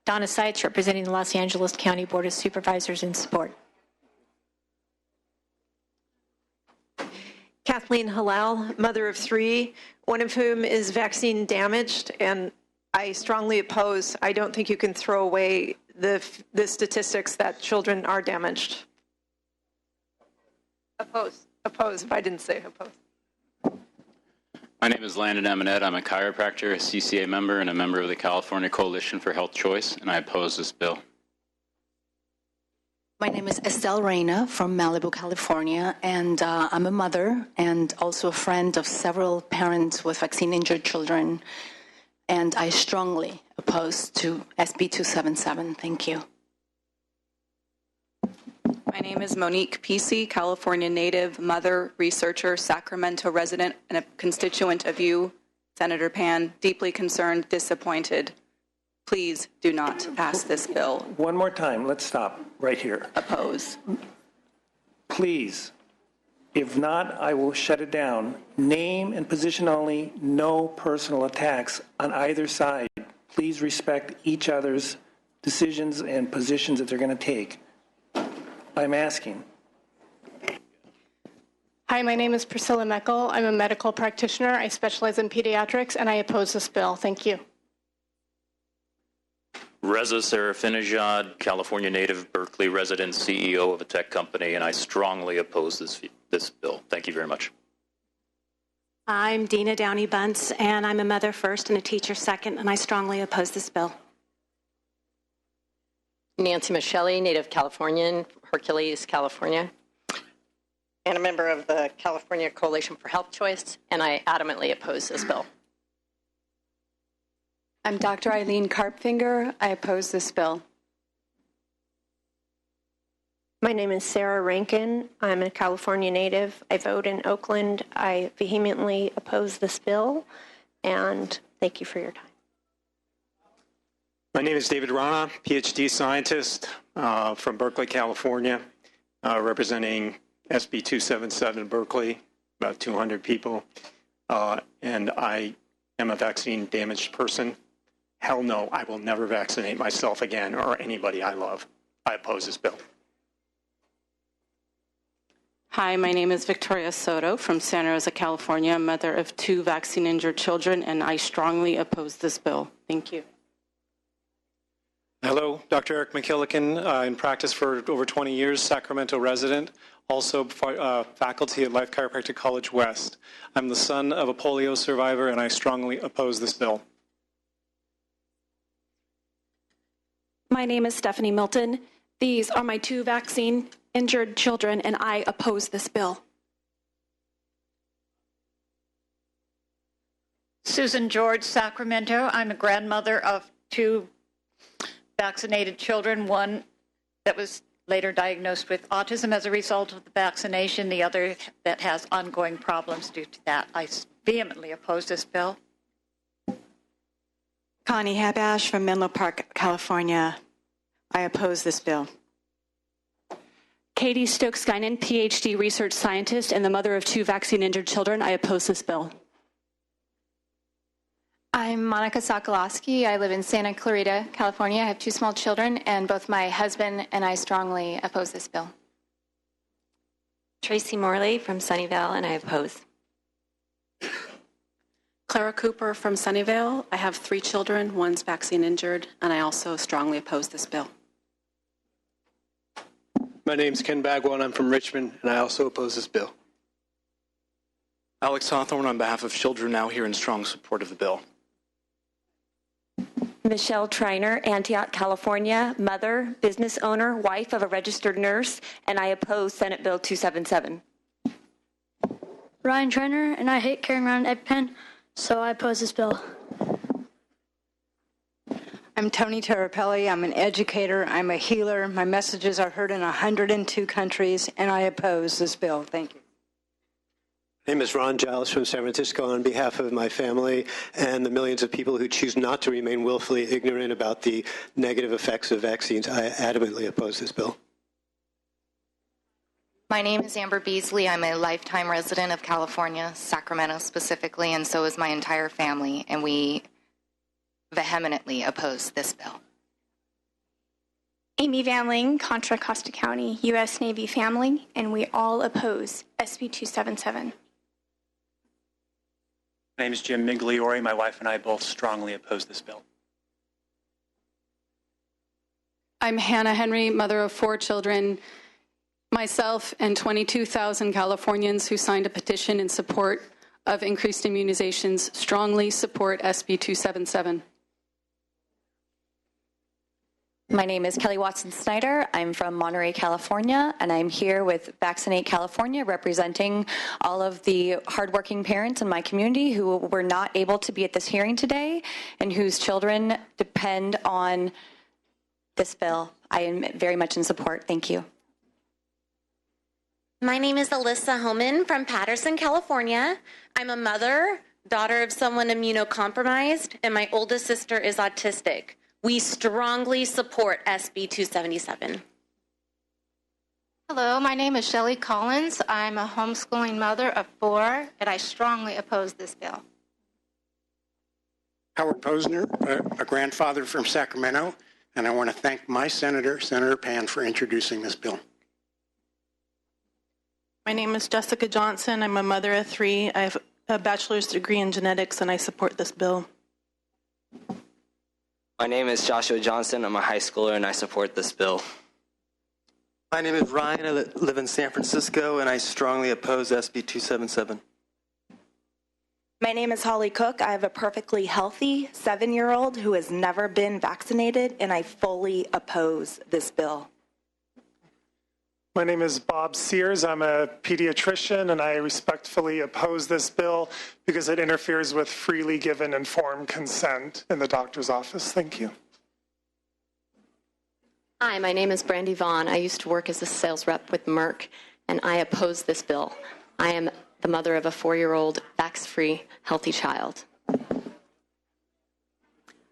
Donna Seitz, representing the Los Angeles County Board of Supervisors, in support. Kathleen Halal, mother of 3, one of whom is vaccine damaged, and I strongly oppose. I don't think you can throw away the statistics that children are damaged. Oppose, if I didn't say oppose. My name is Landon Eminette. I'm a chiropractor, a CCA member, and a member of the California Coalition for Health Choice, and I oppose this bill. My name is Estelle Reyna from Malibu, California, and I'm a mother and also a friend of several parents with vaccine-injured children, and I strongly oppose to SB 277. Thank you. My name is Monique Pesey, California native, mother, researcher, Sacramento resident, and a constituent of you, Senator Pan, deeply concerned, disappointed. Please do not pass this bill. One more time. Let's stop right here. Oppose. Please. If not, I will shut it down. Name and position only, no personal attacks on either side. Please respect each other's decisions and positions that they're going to take. I'm asking. Hi, my name is Priscilla Meckel. I'm a medical practitioner. I specialize in pediatrics, and I oppose this bill. Thank you. Reza Serafinejad, California native, Berkeley resident, CEO of a tech company, and I strongly oppose this bill. Thank you very much. I'm Dina Downey Bunce, and I'm a mother first and a teacher second, and I strongly oppose this bill. Nancy Michelli, native Californian, Hercules, California, and a member of the California Coalition for Health Choice, and I adamantly oppose this bill. I'm Dr. Eileen Karpfinger. I oppose this bill. My name is Sarah Rankin. I'm a California native. I vote in Oakland. I vehemently oppose this bill, and thank you for your time. My name is David Rana, PhD scientist from Berkeley, California, representing SB277 Berkeley, about 200 people, and I am a vaccine-damaged person. Hell no, I will never vaccinate myself again or anybody I love. I oppose this bill. Hi, my name is Victoria Soto from Santa Rosa, California, mother of 2 vaccine-injured children, and I strongly oppose this bill. Thank you. Hello, Dr. Eric McKillican, in practice for over 20 years, Sacramento resident, also faculty at Life Chiropractic College West. I'm the son of a polio survivor, and I strongly oppose this bill. My name is Stephanie Milton. These are my 2 vaccine-injured children, and I oppose this bill. Susan George, Sacramento. I'm a grandmother of 2 vaccinated children, one that was later diagnosed with autism as a result of the vaccination, the other that has ongoing problems due to that. I vehemently oppose this bill. Connie Habash from Menlo Park, California. I oppose this bill. Katie Stokes-Guinan, PhD research scientist and the mother of 2 vaccine-injured children. I oppose this bill. I'm Monica Sokolowski. I live in Santa Clarita, California. I have 2 small children, and both my husband and I strongly oppose this bill. Tracy Morley from Sunnyvale, and I oppose. Clara Cooper from Sunnyvale. I have 3 children, one's vaccine injured, and I also strongly oppose this bill. My name's Ken Bagwell, and I'm from Richmond, and I also oppose this bill. Alex Hawthorne on behalf of Children Now here in strong support of the bill. Michelle Treiner, Antioch, California, mother, business owner, wife of a registered nurse, and I oppose Senate Bill 277. Ryan Treiner, and I hate carrying around an EpiPen, so I oppose this bill. I'm Tony Terrapelli. I'm an educator. I'm a healer. My messages are heard in 102 countries, and I oppose this bill. Thank you. My name is Ron Giles from San Francisco. On behalf of my family and the millions of people who choose not to remain willfully ignorant about the negative effects of vaccines, I adamantly oppose this bill. My name is Amber Beasley. I'm a lifetime resident of California, Sacramento specifically, and so is my entire family, and we vehemently oppose this bill. Amy Van Ling, Contra Costa County, U.S. Navy family, and we all oppose SB277. My name is Jim Migliori. My wife and I both strongly oppose this bill. I'm Hannah Henry, mother of 4 children. Myself and 22,000 Californians who signed a petition in support of increased immunizations strongly support SB 277. My name is Kelly Watson-Snyder. I'm from Monterey, California, and I'm here with Vaccinate California, representing all of the hardworking parents in my community who were not able to be at this hearing today and whose children depend on this bill. I am very much in support. Thank you. My name is Alyssa Homan from Patterson, California. I'm a mother, daughter of someone immunocompromised, and my oldest sister is autistic. We strongly support SB 277. Hello, my name is Shelley Collins. I'm a homeschooling mother of 4, and I strongly oppose this bill. Howard Posner, a grandfather from Sacramento, and I want to thank my senator, Senator Pan, for introducing this bill. My name is Jessica Johnson. I'm a mother of 3. I have a bachelor's degree in genetics, and I support this bill. My name is Joshua Johnson. I'm a high schooler, and I support this bill. My name is Ryan. I live in San Francisco, and I strongly oppose SB277. My name is Holly Cook. I have a perfectly healthy 7-year-old who has never been vaccinated, and I fully oppose this bill. My name is Bob Sears. I'm a pediatrician, and I respectfully oppose this bill because it interferes with freely given informed consent in the doctor's office. Thank you. Hi, my name is Brandy Vaughn. I used to work as a sales rep with Merck, and I oppose this bill. I am the mother of a 4-year-old, vax-free, healthy child.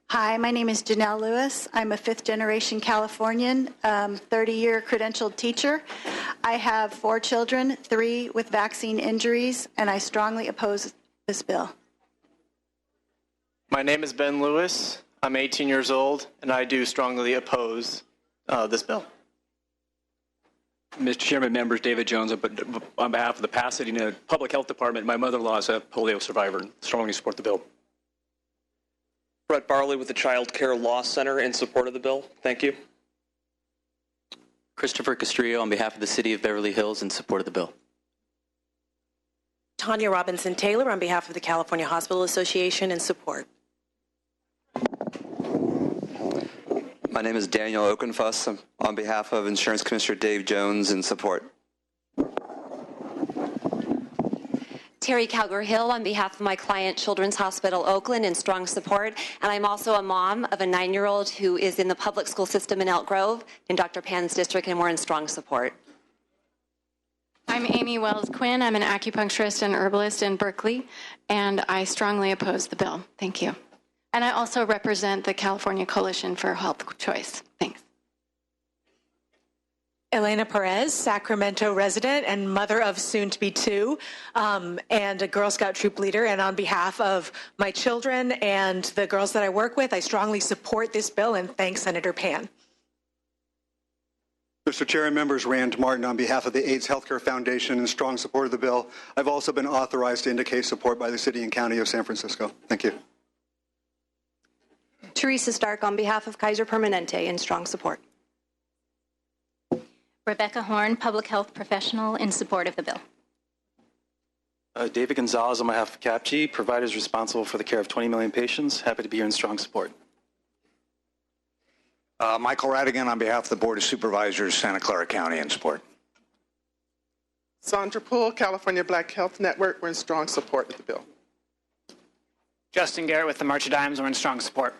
Hi, my name is Janelle Lewis. I'm a 5th-generation Californian, 30-year credentialed teacher. I have 4 children, 3 with vaccine injuries, and I strongly oppose this bill. My name is Ben Lewis. I'm 18 years old, and I do strongly oppose this bill. Mr. Chairman, members, David Jones, on behalf of the Pasadena Public Health Department, my mother-in-law is a polio survivor and strongly support the bill. Brett Barley with the Child Care Law Center in support of the bill. Thank you. Christopher Castrillo on behalf of the City of Beverly Hills in support of the bill. Tanya Robinson Taylor on behalf of the California Hospital Association in support. My name is Daniel Oakenfuss. On behalf of Insurance Commissioner Dave Jones in support. Terry Calgar-Hill on behalf of my client, Children's Hospital Oakland, in strong support. And I'm also a mom of a 9-year-old who is in the public school system in Elk Grove in Dr. Pan's district, and we're in strong support. I'm Amy Wells Quinn. I'm an acupuncturist and herbalist in Berkeley, and I strongly oppose the bill. Thank you. And I also represent the California Coalition for Health Choice. Thanks. Elena Perez, Sacramento resident and mother of soon-to-be 2, and a Girl Scout troop leader. And on behalf of my children and the girls that I work with, I strongly support this bill and thank Senator Pan. Mr. Chair and members, Rand Martin on behalf of the AIDS Healthcare Foundation in strong support of the bill. I've also been authorized to indicate support by the City and County of San Francisco. Thank you. Teresa Stark on behalf of Kaiser Permanente in strong support. Rebecca Horn, public health professional, in support of the bill. David Gonzalez on behalf of CAPG, providers responsible for the care of 20 million patients. Happy to be here in strong support. Michael Radigan on behalf of the Board of Supervisors, Santa Clara County, in support. Sandra Poole, California Black Health Network, we're in strong support of the bill. Justin Garrett with the March of Dimes, we're in strong support.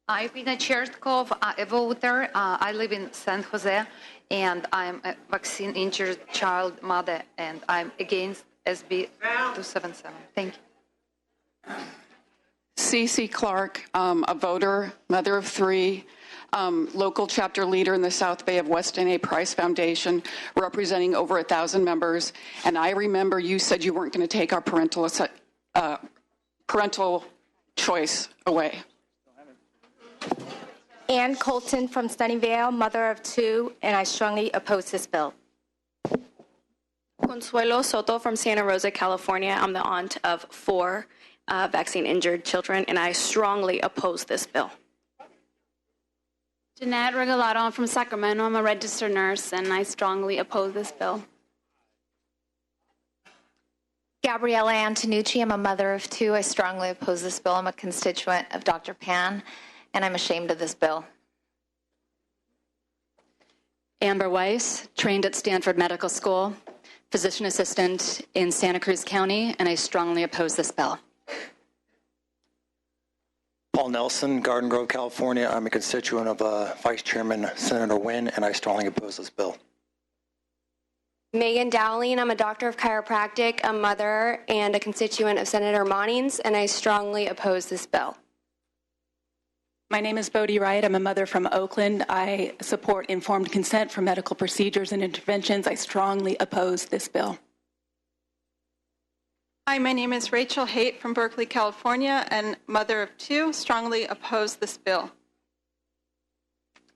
Ivina Chertkov, a voter. I live in San Jose, and I'm a vaccine-injured child mother, and I'm against SB277. Thank you. Cece Clark, a voter, mother of 3, local chapter leader in the South Bay of West N.A. Price Foundation, representing over 1,000 members. And I remember you said you weren't going to take our parental choice away. Ann Colton from Sunnyvale, mother of 2, and I strongly oppose this bill. Consuelo Soto from Santa Rosa, California. I'm the aunt of 4 vaccine-injured children, and I strongly oppose this bill. Jeanette Regalado, I'm from Sacramento. I'm a registered nurse, and I strongly oppose this bill. Gabriella Antonucci, I'm a mother of 2. I strongly oppose this bill. I'm a constituent of Dr. Pan, and I'm ashamed of this bill. Amber Weiss, trained at Stanford Medical School, physician assistant in Santa Cruz County, and I strongly oppose this bill. Paul Nelson, Garden Grove, California. I'm a constituent of Vice Chairman Senator Wynn, and I strongly oppose this bill. Megan Dowling, I'm a doctor of chiropractic, a mother, and a constituent of Senator Monings, and I strongly oppose this bill. My name is Bodie Wright. I'm a mother from Oakland. I support informed consent for medical procedures and interventions. I strongly oppose this bill. Hi, my name is Rachel Haight from Berkeley, California, and mother of 2, strongly oppose this bill.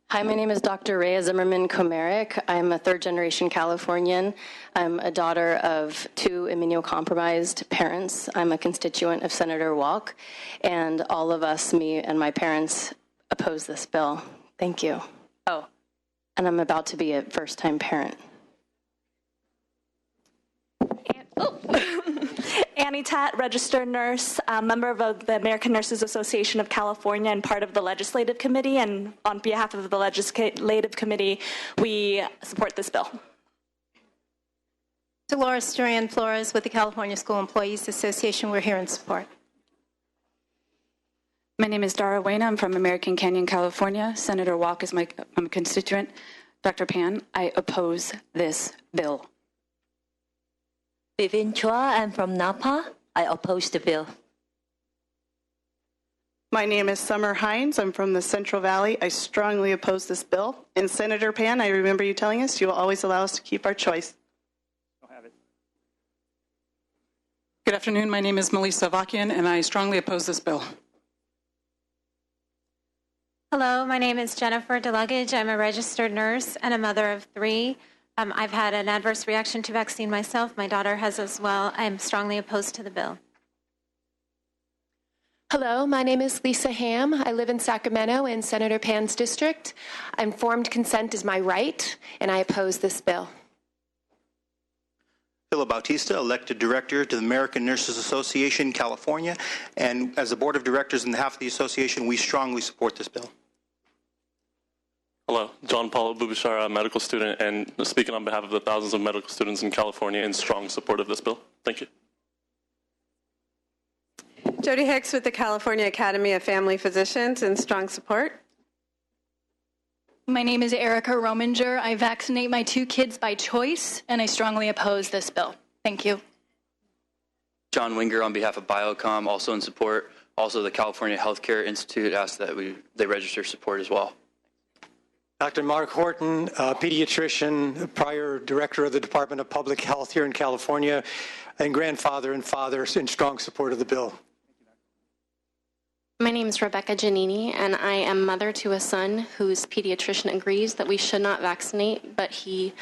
Hi, my name is Dr. Rhea Zimmerman Komerick. I'm a third-generation Californian. I'm a daughter of two immunocompromised parents. I'm a constituent of Senator Walk, and all of us, me and my parents, oppose this bill. Thank you. Oh, and I'm about to be a first-time parent. Annie Tatt, registered nurse, member of the American Nurses Association of California and part of the Legislative Committee. And on behalf of the Legislative Committee, we support this bill. Dolores Durian Flores with the California School Employees Association. We're here in support. My name is Dara Wayne. I'm from American Canyon, California. Senator Walk is I'm a constituent. Dr. Pan, I oppose this bill. Vivian Chua, I'm from Napa. I oppose the bill. My name is Summer Hines. I'm from the Central Valley. I strongly oppose this bill. And Senator Pan, I remember you telling us you will always allow us to keep our choice. Good afternoon. My name is Melissa Vakian, and I strongly oppose this bill. Hello, my name is Jennifer DeLuggage. I'm a registered nurse and a mother of three. I've had an adverse reaction to vaccine myself. My daughter has as well. I'm strongly opposed to the bill. Hello, my name is Lisa Ham. I live in Sacramento in Senator Pan's district. Informed consent is my right, and I oppose this bill. Phil Bautista, elected director to the American Nurses Association, California. And as the board of directors on behalf of the association, we strongly support this bill. Hello, John Paulo Bubishara, a medical student, and speaking on behalf of the thousands of medical students in California in strong support of this bill. Thank you. Jody Hicks with the California Academy of Family Physicians in strong support. My name is Erica Rominger. I vaccinate my two kids by choice, and I strongly oppose this bill. Thank you. John Winger on behalf of Biocom, also in support. Also, the California Healthcare Institute asked that they register support as well. Dr. Mark Horton, pediatrician, prior director of the Department of Public Health here in California, and grandfather and father in strong support of the bill. My name is Rebecca Giannini, and I am mother to a son whose pediatrician agrees that we should not vaccinate, but he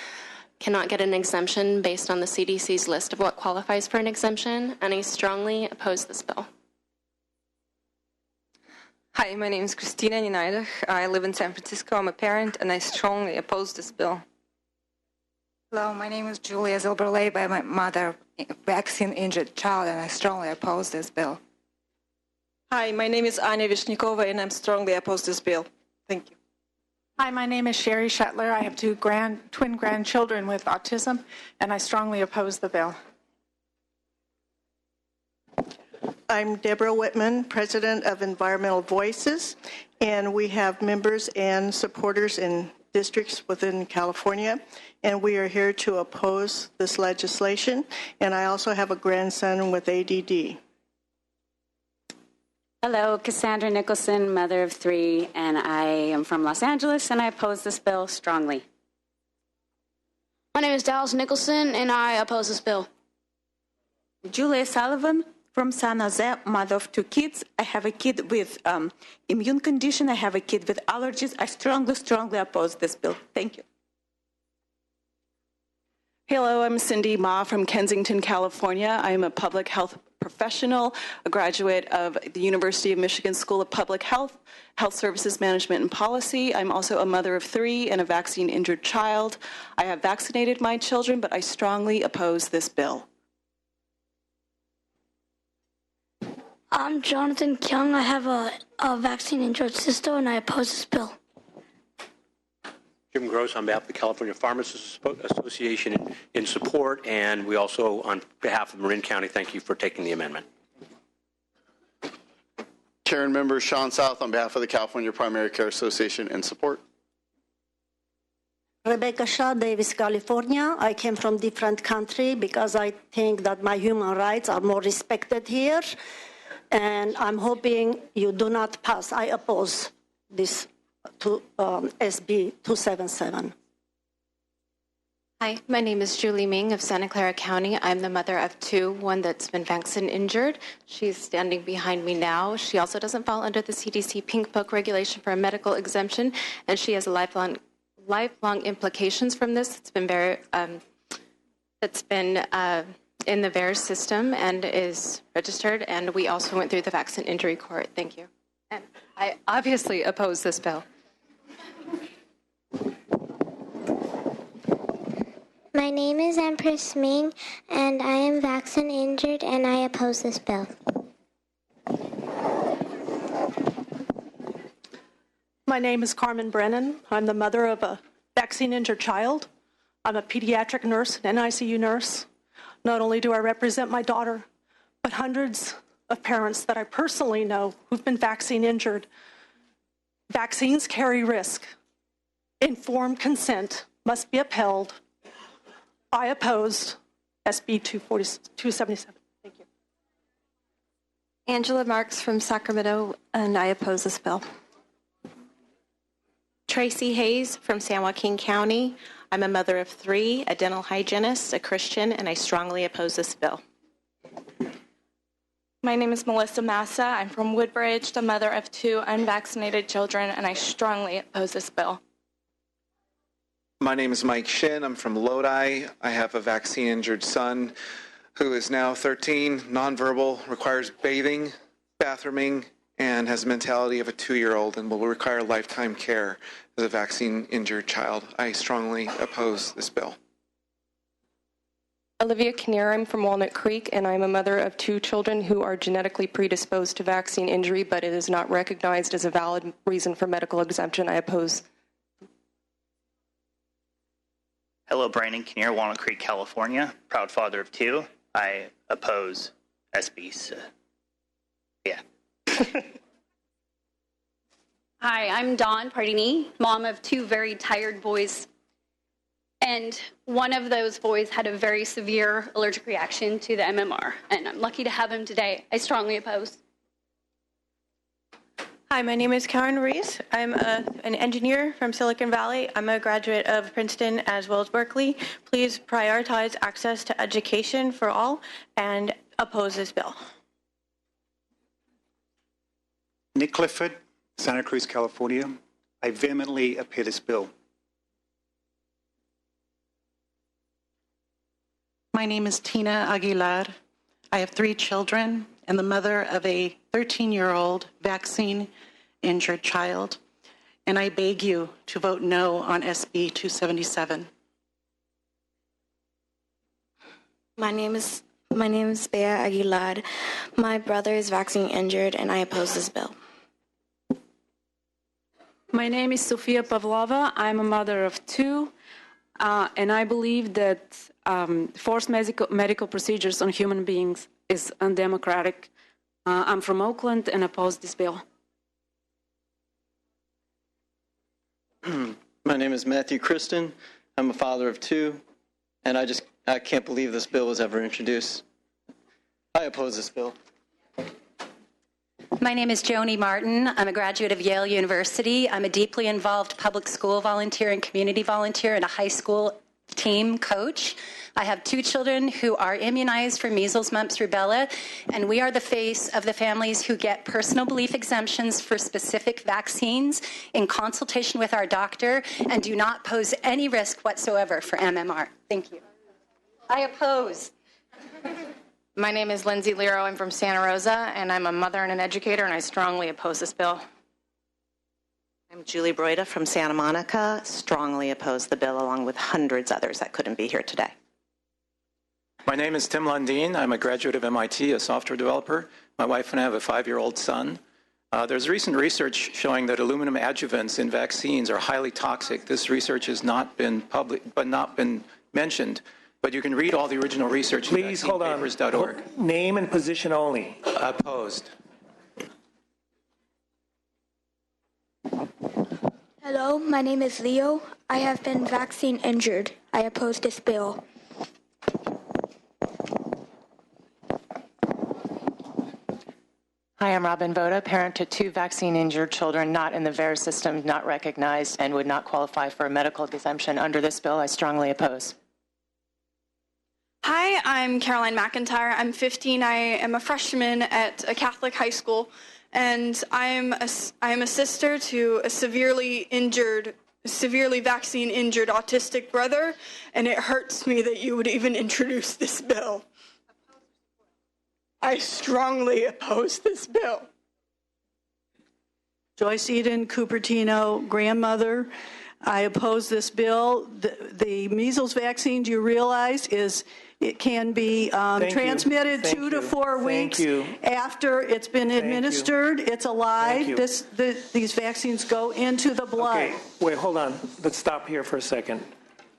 cannot get an exemption based on the CDC's list of what qualifies for an exemption, and I strongly oppose this bill. Hi, my name is Christina Ninaidach. I live in San Francisco. I'm a parent, and I strongly oppose this bill. Hello, my name is Julia Zilberley. By my mother, a vaccine-injured child, and I strongly oppose this bill. Hi, my name is Anya Vishnikova, and I'm strongly opposed this bill. Thank you. Hi, my name is Sherry Shetler. I have two twin grandchildren with autism, and I strongly oppose the bill. I'm Deborah Whitman, president of Environmental Voices, and we have members and supporters in districts within California, and we are here to oppose this legislation. And I also have a grandson with ADD. Hello, Cassandra Nicholson, mother of three, and I am from Los Angeles, and I oppose this bill strongly. My name is Dallas Nicholson, and I oppose this bill. Julia Sullivan from San Jose, mother of two kids. I have a kid with immune condition. I have a kid with allergies. I strongly oppose this bill. Thank you. Hello, I'm Cindy Ma from Kensington, California. I'm a public health professional, a graduate of the University of Michigan School of Public Health, Health Services Management and Policy. I'm also a mother of three and a vaccine-injured child. I have vaccinated my children, but I strongly oppose this bill. I'm Jonathan Kyung. I have a vaccine-injured sister, and I oppose this bill. Jim Gross on behalf of the California Pharmacists Association in support, and we also, on behalf of Marin County, thank you for taking the amendment. Chair and member Sean South on behalf of the California Primary Care Association in support. Rebecca Shaw, Davis, California. I came from different country because I think that my human rights are more respected here, and I'm hoping you do not pass. I oppose this to SB277. Hi, my name is Julie Ming of Santa Clara County. I'm the mother of two, one that's been vaccine injured. She's standing behind me now. She also doesn't fall under the CDC Pink Book regulation for a medical exemption, and she has lifelong implications from this. It's been in the VAERS system and is registered, and we also went through the vaccine injury court. Thank you. And I obviously oppose this bill. My name is Empress Ming, and I am vaccine injured, and I oppose this bill. My name is Carmen Brennan. I'm the mother of a vaccine injured child. I'm a pediatric nurse, an NICU nurse. Not only do I represent my daughter, but hundreds of parents that I personally know who've been vaccine injured. Vaccines carry risk. Informed consent must be upheld. I oppose SB277. Thank you. Angela Marks from Sacramento, and I oppose this bill. Tracy Hayes from San Joaquin County. I'm a mother of three, a dental hygienist, a Christian, and I strongly oppose this bill. My name is Melissa Massa. I'm from Woodbridge, the mother of two unvaccinated children, and I strongly oppose this bill. My name is Mike Shin. I'm from Lodi. I have a vaccine-injured son who is now 13, nonverbal, requires bathing, bathrooming, and has the mentality of a 2-year-old and will require lifetime care as a vaccine-injured child. I strongly oppose this bill. Olivia Kinnear, I'm from Walnut Creek, and I'm a mother of two children who are genetically predisposed to vaccine injury, but it is not recognized as a valid reason for medical exemption. I oppose. Hello, Brandon Kinnear, Walnut Creek, California, proud father of two. I oppose SB. Yeah. Hi, I'm Dawn Pardini, mom of two very tired boys. And one of those boys had a very severe allergic reaction to the MMR. And I'm lucky to have him today. I strongly oppose. Hi, my name is Karen Reese. I'm an engineer from Silicon Valley. I'm a graduate of Princeton as well as Berkeley. Please prioritize access to education for all and oppose this bill. Nick Clifford, Santa Cruz, California. I vehemently oppose this bill. My name is Tina Aguilar. I have three children and the mother of a 13-year-old vaccine-injured child, and I beg you to vote no on SB 277. My name is Bea Aguilar. My brother is vaccine injured, and I oppose this bill. My name is Sofia Pavlova. I'm a mother of two, and I believe that forced medical procedures on human beings is undemocratic. I'm from Oakland and oppose this bill. My name is Matthew Kristen. I'm a father of two, and I can't believe this bill was ever introduced. I oppose this bill. My name is Joni Martin. I'm a graduate of Yale University. I'm a deeply involved public school volunteer and community volunteer and a high school team coach. I have two children who are immunized for measles, mumps, rubella, and we are the face of the families who get personal belief exemptions for specific vaccines in consultation with our doctor and do not pose any risk whatsoever for MMR. Thank you. I oppose. My name is Lindsay Lero. I'm from Santa Rosa, and I'm a mother and an educator, and I strongly oppose this bill. I'm Julie Broida from Santa Monica. Strongly oppose the bill, along with hundreds others that couldn't be here today. My name is Tim Lundeen. I'm a graduate of MIT, a software developer. My wife and I have a 5-year-old son. There's recent research showing that aluminum adjuvants in vaccines are highly toxic. This research has not been mentioned, but you can read all the original research at vaccinepapers.org. Name and position only. Opposed. Hello, my name is Leo. I have been vaccine injured. I oppose this bill. Hi, I'm Robin Voda, parent to two vaccine-injured children not in the VAERS system, not recognized, and would not qualify for a medical exemption under this bill. I strongly oppose. Hi, I'm Caroline McIntyre. I'm 15. I am a freshman at a Catholic high school, and I am a sister to a severely vaccine-injured autistic brother, and it hurts me that you would even introduce this bill. I strongly oppose this bill. Joyce Eden, Cupertino, grandmother. I oppose this bill. The measles vaccine, do you realize, it can be transmitted 2 to 4 weeks after it's been administered. It's alive. These vaccines go into the blood. Okay, wait, hold on. Let's stop here for a second.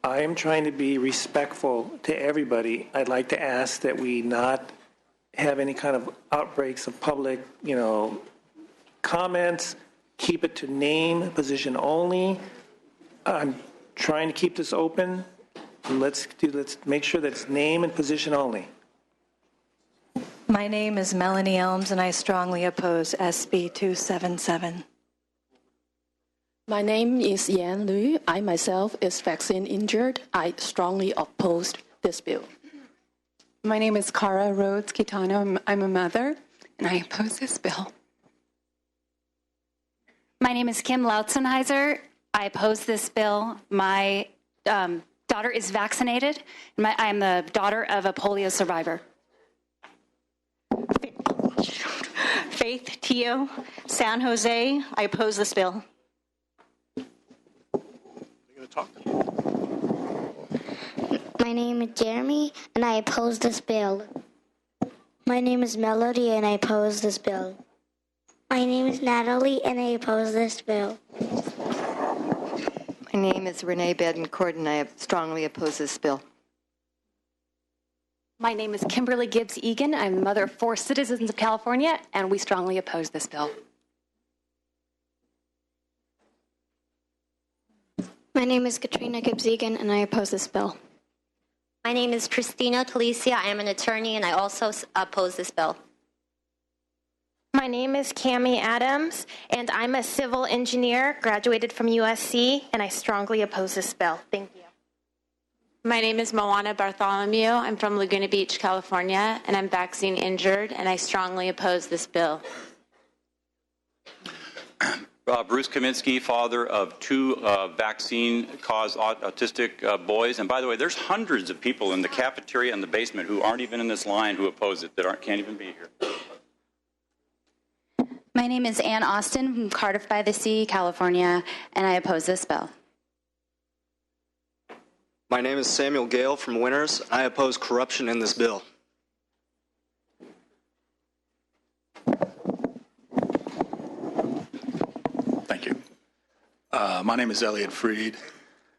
I am trying to be respectful to everybody. I'd like to ask that we not have any kind of outbreaks of public, comments. Keep it to name, position only. I'm trying to keep this open. Let's make sure that it's name and position only. My name is Melanie Elms, and I strongly oppose SB277. My name is Yan Liu. I myself is vaccine injured. I strongly oppose this bill. My name is Cara Rhodes Quitano. I'm a mother, and I oppose this bill. My name is Kim Lautzenheiser. I oppose this bill. My daughter is vaccinated. I am the daughter of a polio survivor. Faith Teo, San Jose. I oppose this bill. My name is Jeremy, and I oppose this bill. My name is Melody, and I oppose this bill. My name is Natalie, and I oppose this bill. My name is Renee Bedencourt, and I strongly oppose this bill. My name is Kimberly Gibbs Egan. I'm the mother of 4 citizens of California, and we strongly oppose this bill. My name is Katrina Gibbs Egan, and I oppose this bill. My name is Christina Talicia. I am an attorney, and I also oppose this bill. My name is Cami Adams, and I'm a civil engineer, graduated from USC, and I strongly oppose this bill. Thank you. My name is Moana Bartholomew. I'm from Laguna Beach, California, and I'm vaccine injured, and I strongly oppose this bill. Bruce Kaminsky, father of 2 vaccine-caused autistic boys. And by the way, there's hundreds of people in the cafeteria and the basement who aren't even in this line who oppose it, that can't even be here. My name is Ann Austin from Cardiff by the Sea, California, and I oppose this bill. My name is Samuel Gale from Winners. I oppose corruption in this bill. Thank you. My name is Elliot Freed.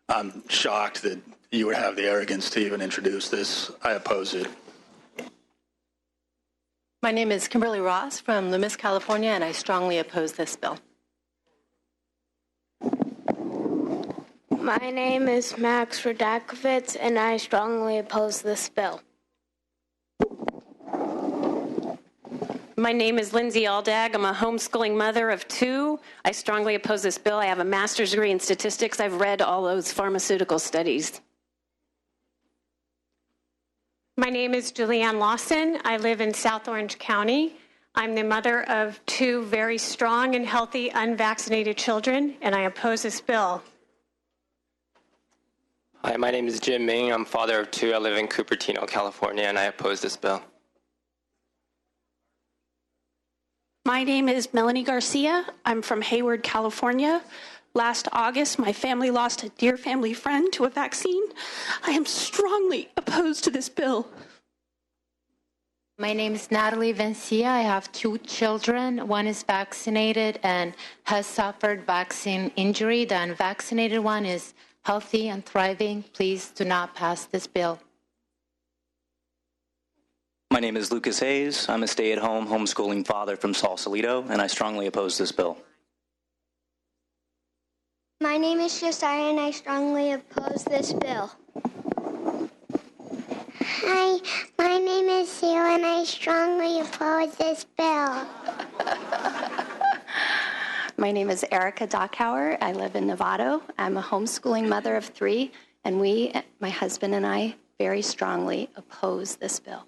I'm shocked that you would have the arrogance to even introduce this. I oppose it. My name is Kimberly Ross from Loomis, California, and I strongly oppose this bill. My name is Max Radakovitz, and I strongly oppose this bill. My name is Lindsay Aldag. I'm a homeschooling mother of 2. I strongly oppose this bill. I have a master's degree in statistics. I've read all those pharmaceutical studies. My name is Julianne Lawson. I live in South Orange County. I'm the mother of 2 very strong and healthy unvaccinated children, and I oppose this bill. Hi, my name is Jim Ming. I'm father of 2. I live in Cupertino, California, and I oppose this bill. My name is Melanie Garcia. I'm from Hayward, California. Last August, my family lost a dear family friend to a vaccine. I am strongly opposed to this bill. My name is Natalie Vencia. I have 2 children. One is vaccinated and has suffered vaccine injury. The unvaccinated one is healthy and thriving. Please do not pass this bill. My name is Lucas Hayes. I'm a stay-at-home homeschooling father from Sausalito, and I strongly oppose this bill. My name is Josiah, and I strongly oppose this bill. Hi, my name is Sue, and I strongly oppose this bill. My name is Erica Dockhauer. I live in Novato. I'm a homeschooling mother of 3, and we, my husband and I, very strongly oppose this bill.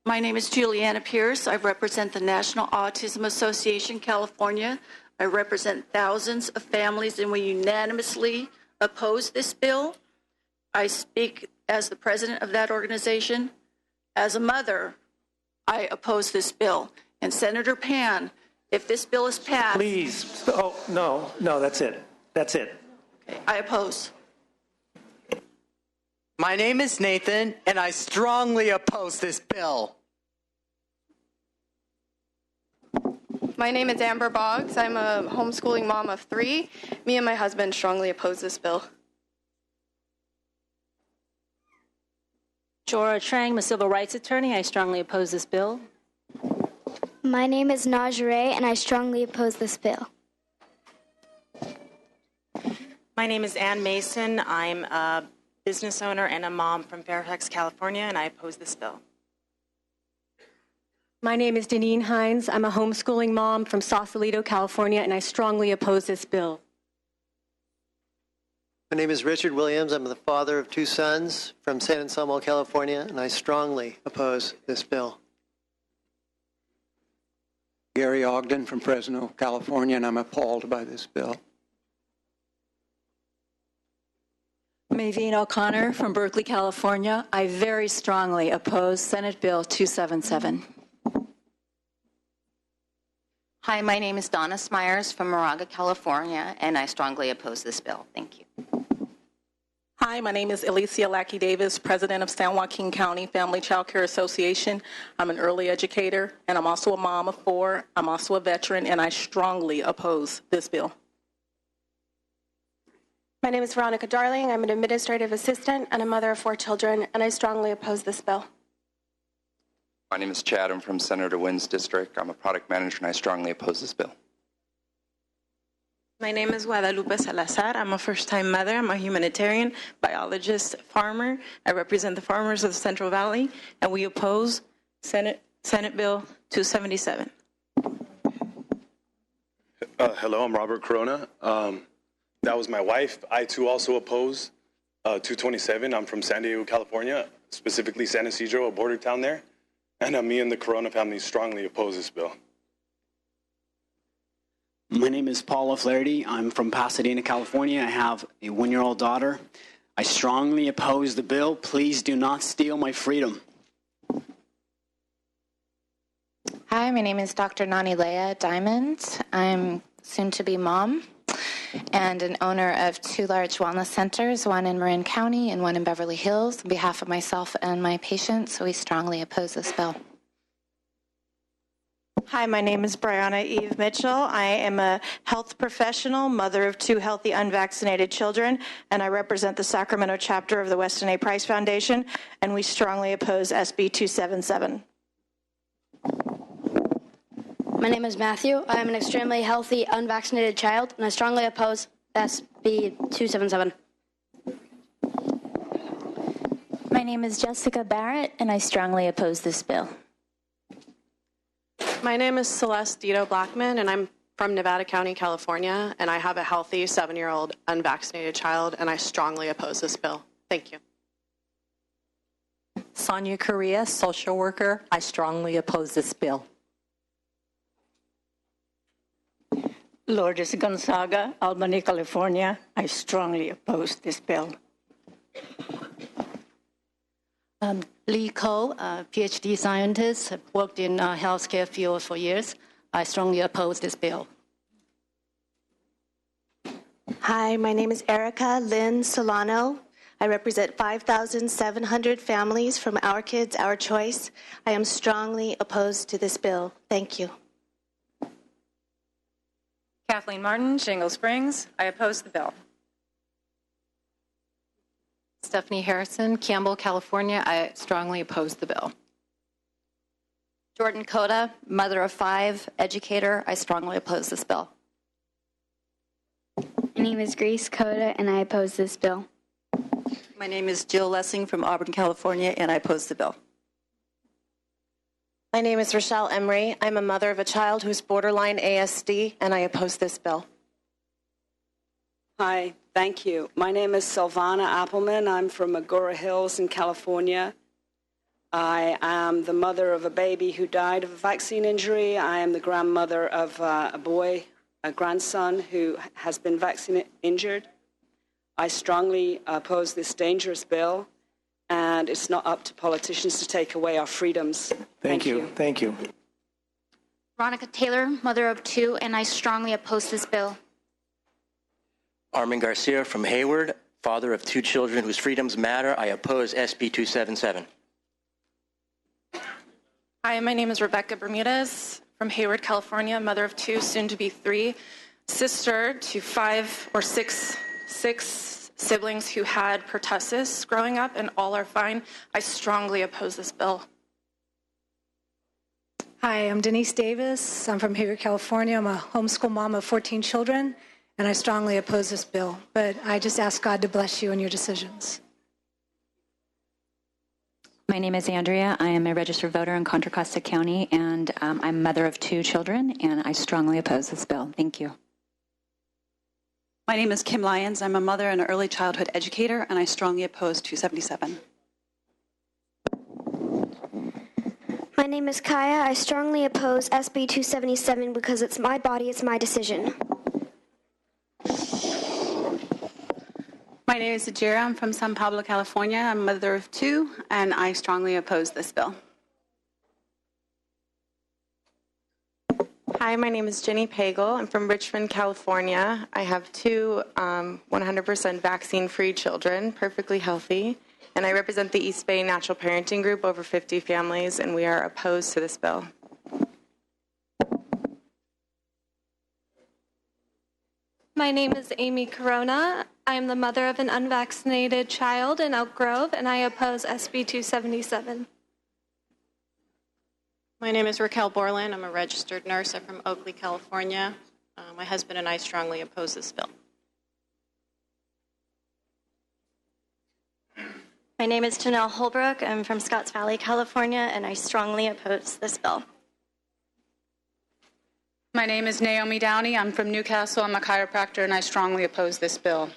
My name is Juliana Pierce. I represent the National Autism Association, California. I represent thousands of families, and we unanimously oppose this bill. I speak as the president of that organization. As a mother, I oppose this bill. And Senator Pan, if this bill is passed... Please. Oh, no, that's it. That's it. Okay, I oppose. My name is Nathan, and I strongly oppose this bill. My name is Amber Boggs. I'm a homeschooling mom of 3. Me and my husband strongly oppose this bill. Jora Trang, I'm a civil rights attorney. I strongly oppose this bill. My name is Naj Ray, and I strongly oppose this bill. My name is Ann Mason. I'm a business owner and a mom from Fairfax, California, and I oppose this bill. My name is Deneen Hines. I'm a homeschooling mom from Sausalito, California, and I strongly oppose this bill. My name is Richard Williams. I'm the father of 2 sons from San Anselmo, California, and I strongly oppose this bill. Gary Ogden from Fresno, California, and I'm appalled by this bill. Maveen O'Connor from Berkeley, California. I very strongly oppose Senate Bill 277. Hi, my name is Donna Smyers from Moraga, California, and I strongly oppose this bill. Thank you. Hi, my name is Alicia Lackey Davis, president of San Joaquin County Family Child Care Association. I'm an early educator, and I'm also a mom of 4. I'm also a veteran, and I strongly oppose this bill. My name is Veronica Darling. I'm an administrative assistant and a mother of 4 children, and I strongly oppose this bill. My name is Chad. I'm from Senator Wynn's district. I'm a product manager, and I strongly oppose this bill. My name is Guadalupe Salazar. I'm a first-time mother. I'm a humanitarian, biologist, farmer. I represent the farmers of the Central Valley, and we oppose Senate Bill 277. Hello, I'm Robert Corona. That was my wife. I, too, also oppose 227. I'm from San Diego, California, specifically San Isidro, a border town there. And me and the Corona family strongly oppose this bill. My name is Paul O'Flaherty. I'm from Pasadena, California. I have a 1-year-old daughter. I strongly oppose the bill. Please do not steal my freedom. Hi, my name is Dr. Nani Leah Diamond. I'm soon-to-be mom and an owner of 2 large wellness centers, one in Marin County and one in Beverly Hills. On behalf of myself and my patients, we strongly oppose this bill. Hi, my name is Brianna Eve Mitchell. I am a health professional, mother of 2 healthy unvaccinated children, and I represent the Sacramento chapter of the Weston A. Price Foundation, and we strongly oppose SB 277. My name is Matthew. I am an extremely healthy, unvaccinated child, and I strongly oppose SB 277. My name is Jessica Barrett, and I strongly oppose this bill. My name is Celeste Dito Blackman, and I'm from Nevada County, California, and I have a healthy 7-year-old unvaccinated child, and I strongly oppose this bill. Thank you. Sonia Correa, social worker. I strongly oppose this bill. Lourdes Gonzaga, Albany, California. I strongly oppose this bill. Lee Cole, a PhD scientist, have worked in healthcare field for years. I strongly oppose this bill. Hi, my name is Erica Lynn Solano. I represent 5,700 families from Our Kids, Our Choice. I am strongly opposed to this bill. Thank you. Kathleen Martin, Shingle Springs. I oppose the bill. Stephanie Harrison, Campbell, California. I strongly oppose the bill. Jordan Coda, mother of 5, educator. I strongly oppose this bill. My name is Grace Coda, and I oppose this bill. My name is Jill Lessing from Auburn, California, and I oppose the bill. My name is Rochelle Emery. I'm a mother of a child who's borderline ASD, and I oppose this bill. Hi, thank you. My name is Silvana Appelman. I'm from Agora Hills in California. I am the mother of a baby who died of a vaccine injury. I am the grandmother of a grandson who has been vaccine injured. I strongly oppose this dangerous bill, and it's not up to politicians to take away our freedoms. Thank you. Thank you. Veronica Taylor, mother of two, and I strongly oppose this bill. Armin Garcia from Hayward, father of two children whose freedoms matter. I oppose SB277. Hi, my name is Rebecca Bermudez from Hayward, California, mother of two, soon to be three, sister to 5 or 6 siblings who had pertussis growing up, and all are fine. I strongly oppose this bill. Hi, I'm Denise Davis. I'm from Hayward, California. I'm a homeschool mom of 14 children, and I strongly oppose this bill. But I just ask God to bless you in your decisions. My name is Andrea. I am a registered voter in Contra Costa County, and I'm a mother of two children, and I strongly oppose this bill. Thank you. My name is Kim Lyons. I'm a mother and an early childhood educator, and I strongly oppose 277. My name is Kaya. I strongly oppose SB 277 because it's my body, it's my decision. My name is Ajira. I'm from San Pablo, California. I'm a mother of two, and I strongly oppose this bill. Hi, my name is Jenny Pagel. I'm from Richmond, California. I have two 100% vaccine-free children, perfectly healthy, and I represent the East Bay Natural Parenting Group, over 50 families, and we are opposed to this bill. My name is Amy Corona. I am the mother of an unvaccinated child in Elk Grove, and I oppose SB 277. My name is Raquel Borland. I'm a registered nurse. I'm from Oakley, California. My husband and I strongly oppose this bill. My name is Janelle Holbrook. I'm from Scotts Valley, California, and I strongly oppose this bill. My name is Naomi Downey. I'm from Newcastle. I'm a chiropractor, and I strongly oppose this bill.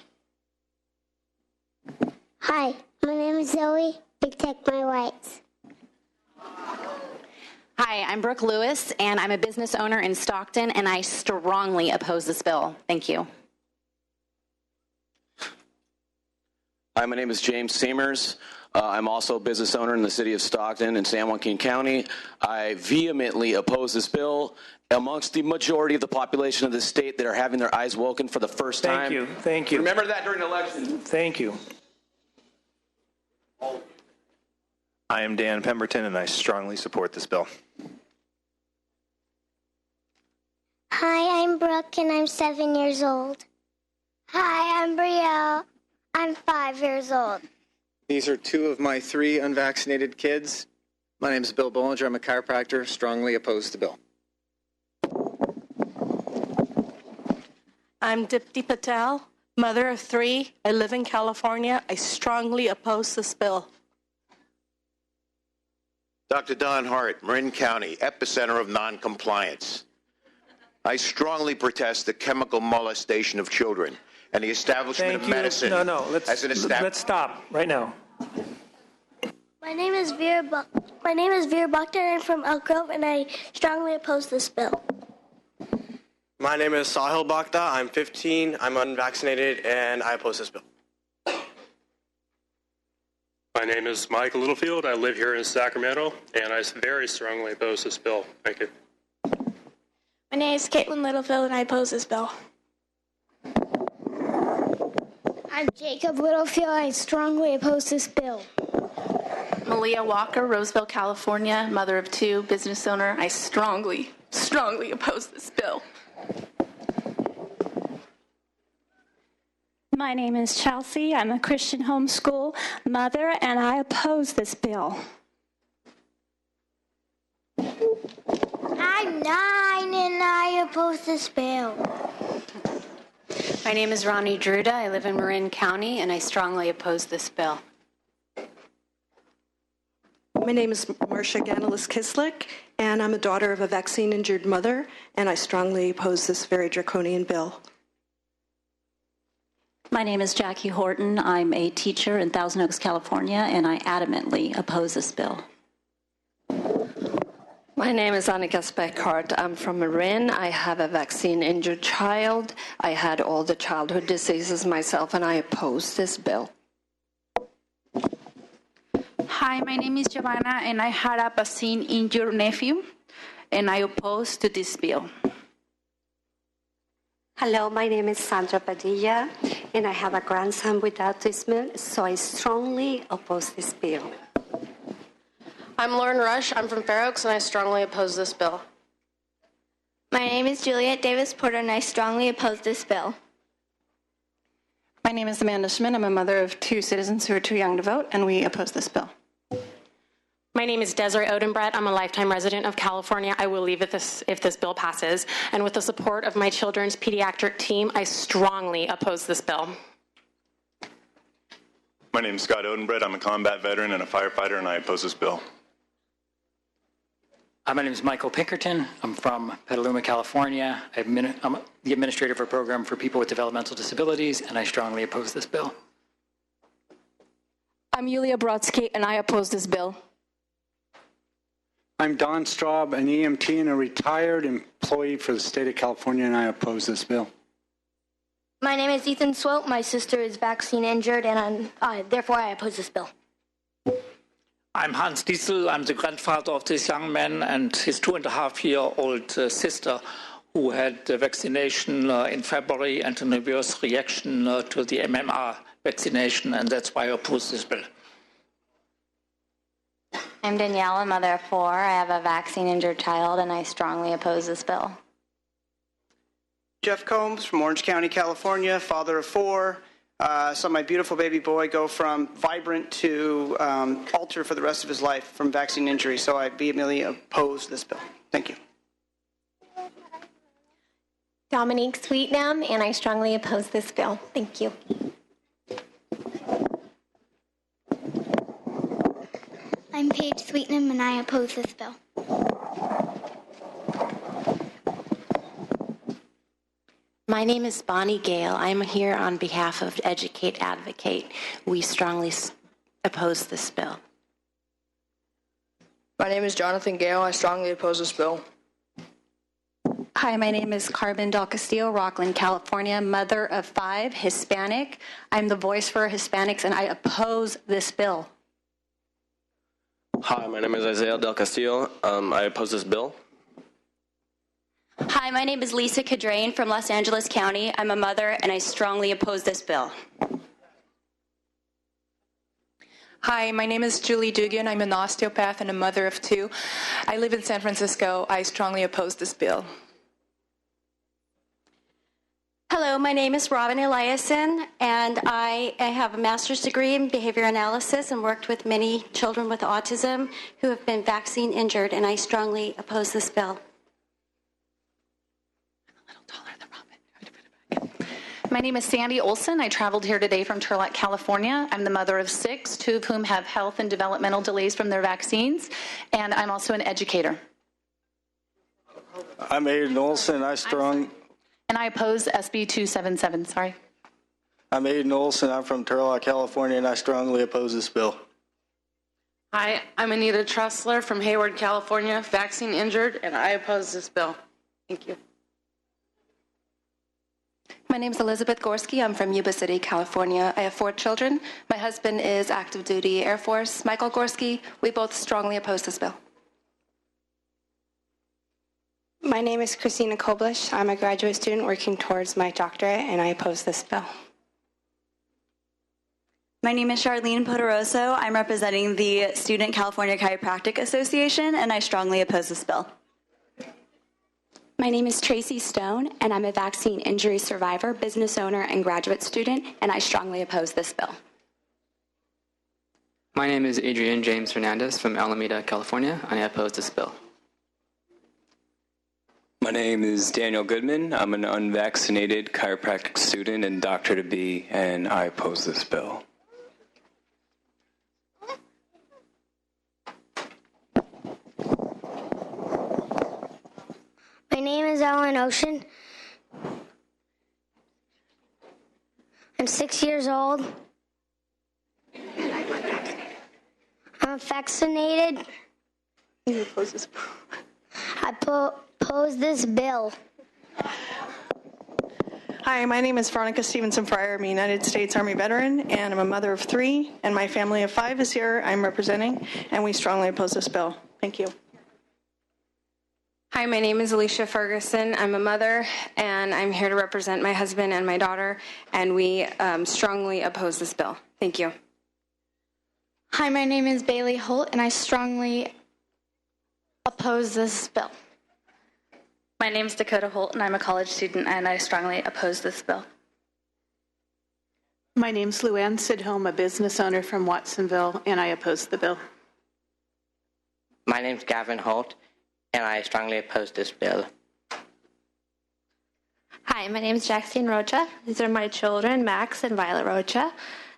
Hi, my name is Zoe. Protect my rights. Hi, I'm Brooke Lewis, and I'm a business owner in Stockton, and I strongly oppose this bill. Thank you. Hi, my name is James Seamers. I'm also a business owner in the city of Stockton in San Joaquin County. I vehemently oppose this bill amongst the majority of the population of the state that are having their eyes woken for the first time. Thank you. Thank you. Remember that during the election. Thank you. I am Dan Pemberton, and I strongly support this bill. Hi, I'm Brooke, and I'm 7 years old. Hi, I'm Brielle. I'm 5 years old. These are two of my 3 unvaccinated kids. My name is Bill Bollinger. I'm a chiropractor. Strongly opposed to the bill. I'm Dipti Patel, mother of 3. I live in California. I strongly oppose this bill. Dr. Don Hart, Marin County, epicenter of noncompliance. I strongly protest the chemical molestation of children and the establishment of medicine. No, let's stop right now. My name is Vera Buchter, and I'm from Elk Grove, and I strongly oppose this bill. My name is Sahil Bhakta. I'm 15. I'm unvaccinated, and I oppose this bill. My name is Michael Littlefield. I live here in Sacramento, and I very strongly oppose this bill. Thank you. My name is Caitlin Littlefield, and I oppose this bill. I'm Jacob Littlefield. I strongly oppose this bill. Malia Walker, Roseville, California, mother of 2, business owner. I strongly oppose this bill. My name is Chelsea. I'm a Christian homeschool mother, and I oppose this bill. I'm 9, and I oppose this bill. My name is Ronnie Druda. I live in Marin County, and I strongly oppose this bill. My name is Marcia Ganalis Kislik, and I'm a daughter of a vaccine-injured mother, and I strongly oppose this very draconian bill. My name is Jackie Horton. I'm a teacher in Thousand Oaks, California, and I adamantly oppose this bill. My name is Annika Speckhart. I'm from Marin. I have a vaccine-injured child. I had all the childhood diseases myself, and I oppose this bill. Hi, my name is Giovanna, and I had a vaccine-injured nephew, and I oppose to this bill. Hello, my name is Sandra Padilla, and I have a grandson with autism, so I strongly oppose this bill. I'm Lauren Rush. I'm from Fair Oaks, and I strongly oppose this bill. My name is Juliet Davis Porter, and I strongly oppose this bill. My name is Amanda Schmidt. I'm a mother of 2 citizens who are too young to vote, and we oppose this bill. My name is Desiree Odenbrett. I'm a lifetime resident of California. I will leave if this bill passes. And with the support of my children's pediatric team, I strongly oppose this bill. My name is Scott Odenbrett. I'm a combat veteran and a firefighter, and I oppose this bill. My name is Michael Pinkerton. I'm from Petaluma, California. I'm the administrator for a program for people with developmental disabilities, and I strongly oppose this bill. I'm Yulia Brodsky, and I oppose this bill. I'm Don Straub, an EMT and a retired employee for the state of California, and I oppose this bill. My name is Ethan Swope. My sister is vaccine injured, and therefore I oppose this bill. I'm Hans Diesel. I'm the grandfather of this young man and his 2.5-year-old sister who had the vaccination in February and an adverse reaction to the MMR vaccination, and that's why I oppose this bill. I'm Danielle, a mother of 4. I have a vaccine-injured child, and I strongly oppose this bill. Jeff Combs from Orange County, California, father of 4. Saw my beautiful baby boy go from vibrant to alter for the rest of his life from vaccine injury, so I vehemently oppose this bill. Thank you. Dominique Sweetnam, and I strongly oppose this bill. Thank you. I'm Paige Sweetnam, and I oppose this bill. My name is Bonnie Gale. I'm here on behalf of Educate Advocate. We strongly oppose this bill. My name is Jonathan Gale. I strongly oppose this bill. Hi, my name is Carmen Del Castillo, Rockland, California, mother of 5, Hispanic. I'm the voice for Hispanics, and I oppose this bill. Hi, my name is Isaiah Del Castillo. I oppose this bill. Hi, my name is Lisa Cadrain from Los Angeles County. I'm a mother, and I strongly oppose this bill. Hi, my name is Julie Dugan. I'm an osteopath and a mother of 2. I live in San Francisco. I strongly oppose this bill. Hello, my name is Robin Eliason, and I have a master's degree in behavior analysis and worked with many children with autism who have been vaccine injured, and I strongly oppose this bill. My name is Sandy Olson. I traveled here today from Turlock, California. I'm the mother of 6, 2 of whom have health and developmental delays from their vaccines, and I'm also an educator. I'm Aiden Olson. And I oppose SB277. Sorry. I'm Aiden Olson. I'm from Turlock, California, and I strongly oppose this bill. Hi, I'm Anita Trussler from Hayward, California, vaccine injured, and I oppose this bill. Thank you. My name is Elizabeth Gorski. I'm from Yuba City, California. I have 4 children. My husband is active duty Air Force, Michael Gorski. We both strongly oppose this bill. My name is Christina Koblish. I'm a graduate student working towards my doctorate, and I oppose this bill. My name is Charlene Poderoso. I'm representing the Student California Chiropractic Association, and I strongly oppose this bill. My name is Tracy Stone, and I'm a vaccine injury survivor, business owner, and graduate student, and I strongly oppose this bill. My name is Adrian James Hernandez from Alameda, California, and I oppose this bill. My name is Daniel Goodman. I'm an unvaccinated chiropractic student and doctor-to-be, and I oppose this bill. My name is Ellen Ocean. I'm 6 years old. I'm vaccinated. I oppose this bill. Hi, my name is Veronica Stevenson Fryer. I'm a United States Army veteran, and I'm a mother of 3, and my family of 5 is here I'm representing, and we strongly oppose this bill. Thank you. Hi, my name is Alicia Ferguson. I'm a mother, and I'm here to represent my husband and my daughter, and we strongly oppose this bill. Thank you. Hi, my name is Bailey Holt, and I strongly oppose this bill. My name is Dakota Holt, and I'm a college student, and I strongly oppose this bill. My name is Luann Sidholm, a business owner from Watsonville, and I oppose the bill. My name is Gavin Holt, and I strongly oppose this bill. Hi, my name is Jackson Rocha. These are my children, Max and Violet Rocha,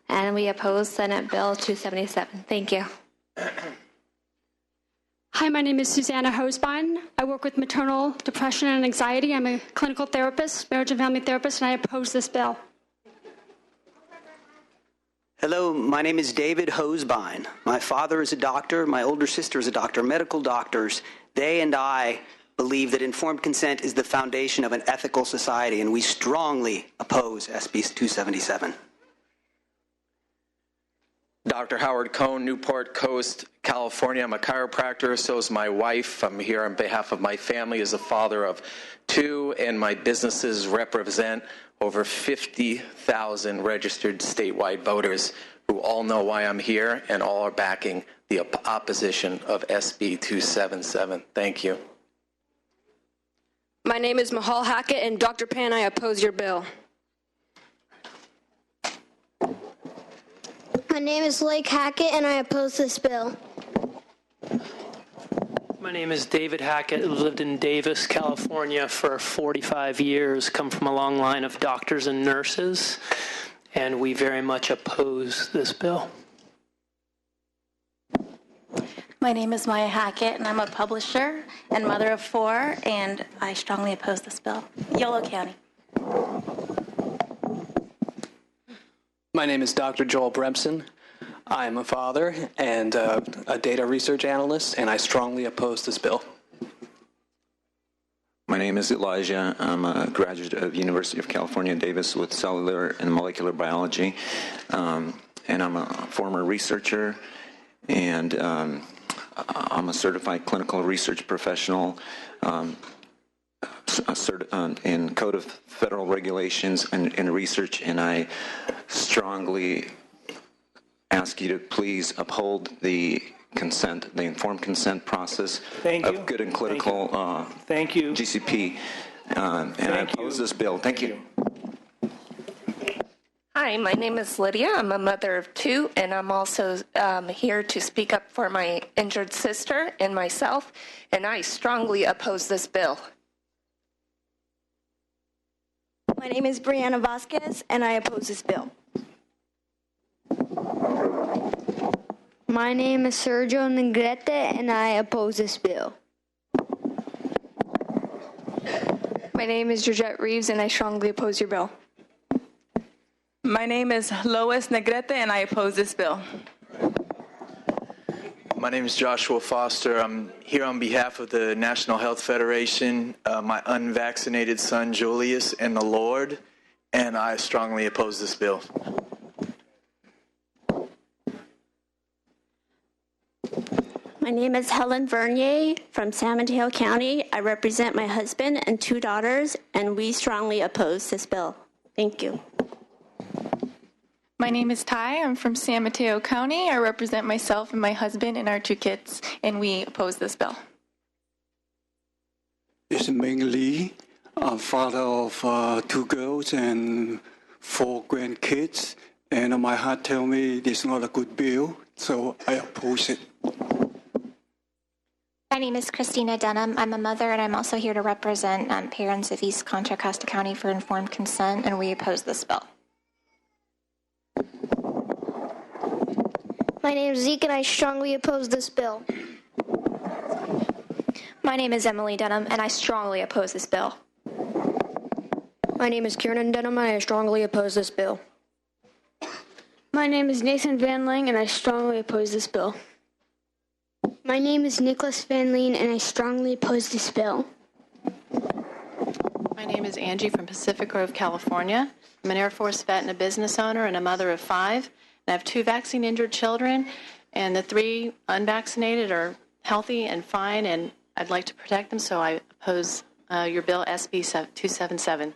and we oppose Senate Bill 277. Thank you. Hi, my name is Susanna Hosbein. I work with maternal depression and anxiety. I'm a clinical therapist, marriage and family therapist, and I oppose this bill. Hello, my name is David Hosbein. My father is a doctor. My older sister is a doctor, medical doctors. They and I believe that informed consent is the foundation of an ethical society, and we strongly oppose SB 277. Dr. Howard Cohn, Newport Coast, California. I'm a chiropractor, so is my wife. I'm here on behalf of my family as a father of 2, and my businesses represent over 50,000 registered statewide voters who all know why I'm here and all are backing the opposition of SB 277. Thank you. My name is Mahal Hackett, and Dr. Pan, I oppose your bill. My name is Lake Hackett, and I oppose this bill. My name is David Hackett. I lived in Davis, California for 45 years, come from a long line of doctors and nurses, and we very much oppose this bill. My name is Maya Hackett, and I'm a publisher and mother of 4, and I strongly oppose this bill. Yolo County. My name is Dr. Joel Bremson. I'm a father and a data research analyst, and I strongly oppose this bill. My name is Elijah. I'm a graduate of University of California, Davis with cellular and molecular biology, and I'm a former researcher, and I'm a certified clinical research professional in Code of Federal Regulations and research, and I strongly ask you to please uphold the informed consent process of good and clinical GCP, and I oppose this bill. Thank you. Hi, my name is Lydia. I'm a mother of 2, and I'm also here to speak up for my injured sister and myself, and I strongly oppose this bill. My name is Brianna Vasquez, and I oppose this bill. My name is Sergio Negrete, and I oppose this bill. My name is Georgette Reeves, and I strongly oppose your bill. My name is Lois Negrete, and I oppose this bill. My name is Joshua Foster. I'm here on behalf of the National Health Federation, my unvaccinated son Julius, and the Lord, and I strongly oppose this bill. My name is Helen Vernier from San Mateo County. I represent my husband and 2 daughters, and we strongly oppose this bill. Thank you. My name is Ty. I'm from San Mateo County. I represent myself and my husband and our 2 kids, and we oppose this bill. It's Ming Lee, a father of 2 girls and 4 grandkids, and my heart tells me it's not a good bill, so I oppose it. My name is Christina Dunham. I'm a mother, and I'm also here to represent parents of East Contra Costa County for informed consent, and we oppose this bill. My name is Zeke, and I strongly oppose this bill. My name is Emily Dunham, and I strongly oppose this bill. My name is Kieran Dunham, and I strongly oppose this bill. My name is Nathan Van Lang, and I strongly oppose this bill. My name is Nicholas Van Leen, and I strongly oppose this bill. My name is Angie from Pacific Grove, California. I'm an Air Force vet and a business owner and a mother of 5. And I have 2 vaccine-injured children, and the 3 unvaccinated are healthy and fine, and I'd like to protect them, so I oppose your bill SB277.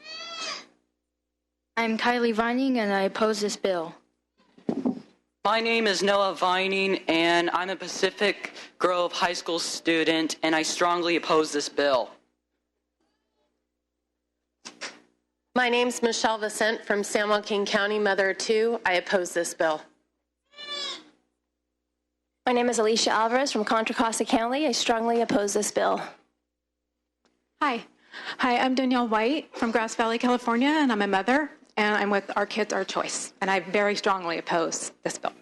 I'm Kylie Vining, and I oppose this bill. My name is Noah Vining, and I'm a Pacific Grove High School student, and I strongly oppose this bill. My name's Michelle Vicente from San Joaquin County, mother of 2. I oppose this bill. My name is Alicia Alvarez from Contra Costa County. I strongly oppose this bill. Hi, I'm Danielle White from Grass Valley, California, and I'm a mother, and I'm with Our Kids, Our Choice, and I very strongly oppose this bill.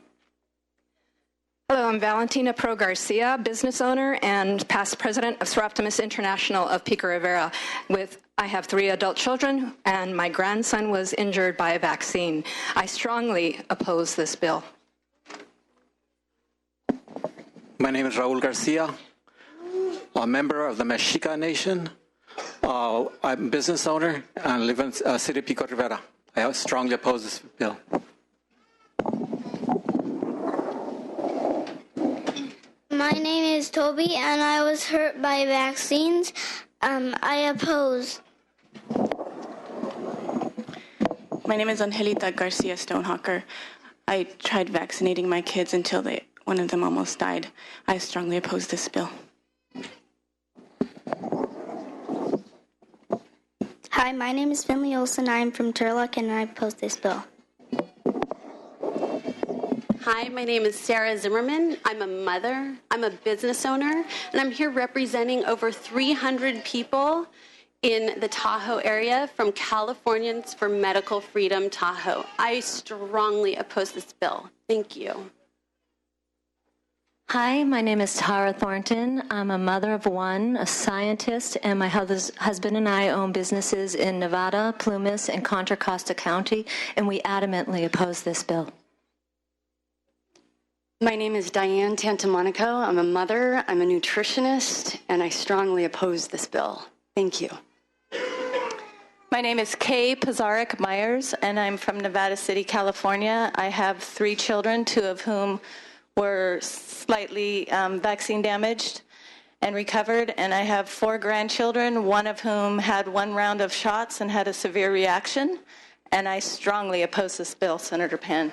Hello, I'm Valentina Pro Garcia, business owner and past president of Seroptimus International of Pico Rivera. I have 3 adult children, and my grandson was injured by a vaccine. I strongly oppose this bill. My name is Raul Garcia, a member of the Mexica Nation. I'm a business owner and live in City Pico Rivera. I strongly oppose this bill. My name is Toby, and I was hurt by vaccines. I oppose. My name is Angelita Garcia Stonehawker. I tried vaccinating my kids until one of them almost died. I strongly oppose this bill. Hi, my name is Finley Olson. I'm from Turlock, and I oppose this bill. Hi, my name is Sarah Zimmerman. I'm a mother, I'm a business owner, and I'm here representing over 300 people in the Tahoe area from Californians for Medical Freedom Tahoe. I strongly oppose this bill. Thank you. Hi, my name is Tara Thornton. I'm a mother of 1, a scientist, and my husband and I own businesses in Nevada, Plumas, and Contra Costa County, and we adamantly oppose this bill. My name is Diane Tantamonaco. I'm a mother, I'm a nutritionist, and I strongly oppose this bill. Thank you. My name is Kay Pizarnik Myers, and I'm from Nevada City, California. I have 3 children, 2 of whom were slightly vaccine damaged and recovered, and I have 4 grandchildren, 1 of whom had 1 round of shots and had a severe reaction, and I strongly oppose this bill, Senator Penn.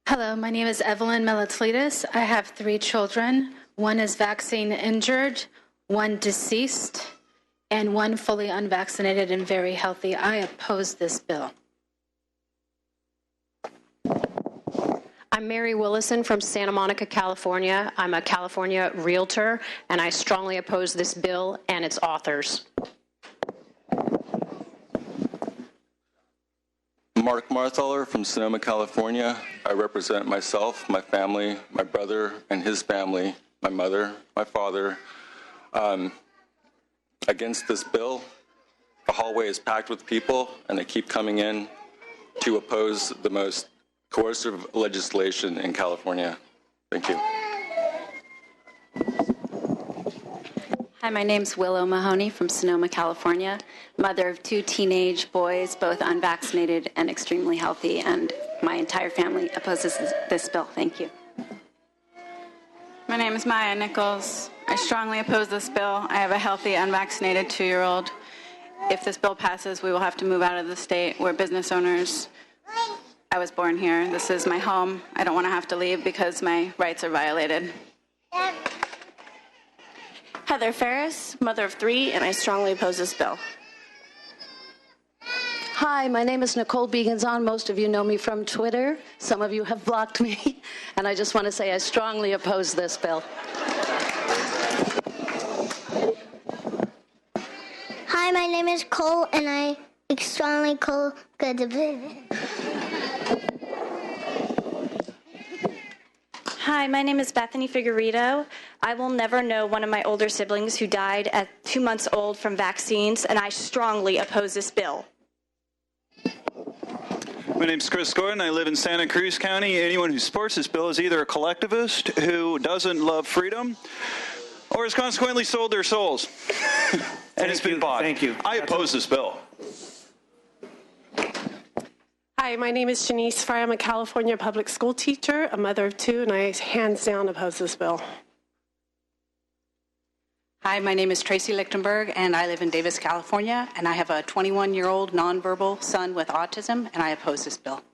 Hello, my name is Evelyn Melatlidis. I have 3 children. 1 is vaccine injured, 1 deceased, and 1 fully unvaccinated and very healthy. I oppose this bill. I'm Mary Willison from Santa Monica, California. I'm a California realtor, and I strongly oppose this bill and its authors. Mark Marthaler from Sonoma, California. I represent myself, my family, my brother and his family, my mother, my father. Against this bill, the hallway is packed with people, and they keep coming in to oppose the most coercive legislation in California. Thank you. Hi, my name's Willow Mahoney from Sonoma, California, mother of 2 teenage boys, both unvaccinated and extremely healthy, and my entire family opposes this bill. Thank you. My name is Maya Nichols. I strongly oppose this bill. I have a healthy, unvaccinated 2-year-old. If this bill passes, we will have to move out of the state. We're business owners. I was born here. This is my home. I don't want to have to leave because my rights are violated. Heather Ferris, mother of 3, and I strongly oppose this bill. Hi, my name is Nicole Beganzon. Most of you know me from Twitter. Some of you have blocked me. And I just want to say I strongly oppose this bill. Hi, my name is Cole, and I strongly oppose the bill. Hi, my name is Bethany Figueredo. I will never know one of my older siblings who died at 2 months old from vaccines, and I strongly oppose this bill. My name's Chris Gordon. I live in Santa Cruz County. Anyone who supports this bill is either a collectivist who doesn't love freedom or has consequently sold their souls. And it's been bought. Thank you. I oppose this bill. Hi, my name is Janice Fry. I'm a California public school teacher, a mother of two, and I hands down oppose this bill. Hi, my name is Tracy Lichtenberg, and I live in Davis, California, and I have a 21-year-old nonverbal son with autism, and I oppose this bill.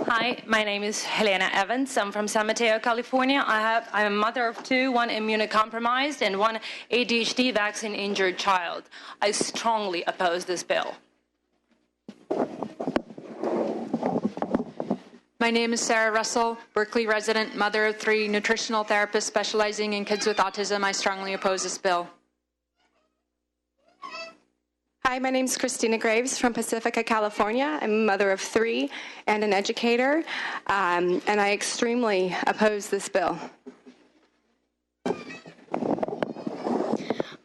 Hi, my name is Helena Evans. I'm from San Mateo, California. I'm a mother of two, one immunocompromised and one ADHD vaccine-injured child. I strongly oppose this bill. My name is Sarah Russell, Berkeley resident, mother of three, nutritional therapist specializing in kids with autism. I strongly oppose this bill. Hi, my name is Christina Graves from Pacifica, California. I'm a mother of three and an educator, and I extremely oppose this bill.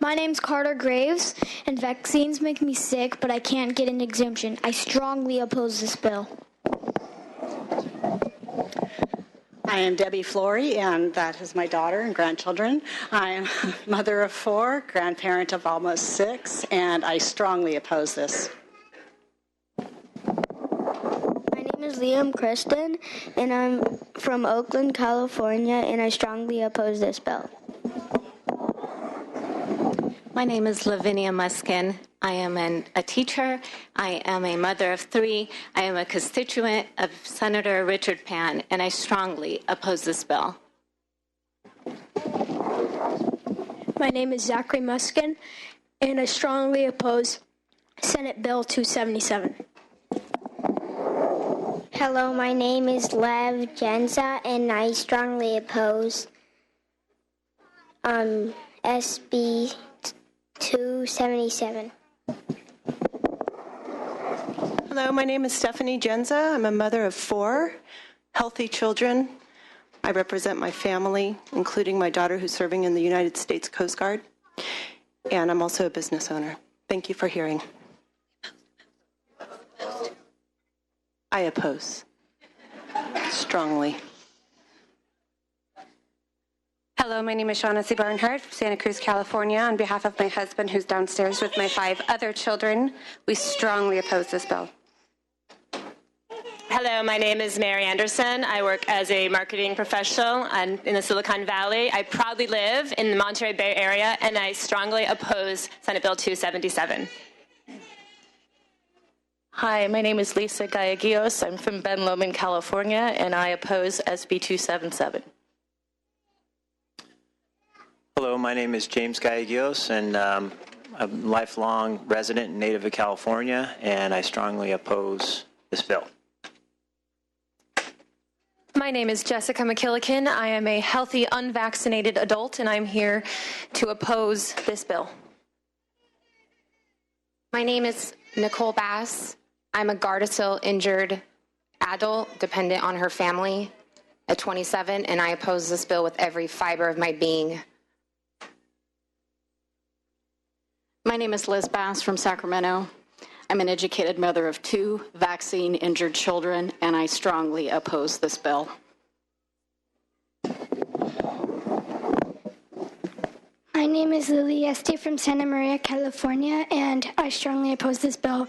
My name's Carter Graves, and vaccines make me sick, but I can't get an exemption. I strongly oppose this bill. I am Debbie Flory, and that is my daughter and grandchildren. I am mother of four, grandparent of almost six, and I strongly oppose this. My name is Liam Kristen, and I'm from Oakland, California, and I strongly oppose this bill. My name is Lavinia Muskin. I am a teacher. I am a mother of three. I am a constituent of Senator Richard Pan, and I strongly oppose this bill. My name is Zachary Muskin, and I strongly oppose Senate Bill 277. Hello, my name is Lev Genza, and I strongly oppose SB 277. Hello, my name is Stephanie Genza. I'm a mother of four healthy children. I represent my family, including my daughter who's serving in the United States Coast Guard. And I'm also a business owner. Thank you for hearing. I oppose strongly. Hello, my name is Shaughnessy Barnhart from Santa Cruz, California. On behalf of my husband, who's downstairs with my 5 other children, we strongly oppose this bill. Hello, my name is Mary Anderson. I work as a marketing professional in the Silicon Valley. I proudly live in the Monterey Bay area, and I strongly oppose Senate Bill 277. Hi, my name is Lisa Gallegos. I'm from Ben Lomond, California, and I oppose SB 277. Hello, my name is James Gallegos, and I'm a lifelong resident and native of California, and I strongly oppose this bill. My name is Jessica McKillican. I am a healthy, unvaccinated adult, and I'm here to oppose this bill. My name is Nicole Bass. I'm a Gardasil injured adult dependent on her family at 27, and I oppose this bill with every fiber of my being. My name is Liz Bass from Sacramento. I'm an educated mother of 2 vaccine-injured children, and I strongly oppose this bill. My name is Lily Este from Santa Maria, California, and I strongly oppose this bill.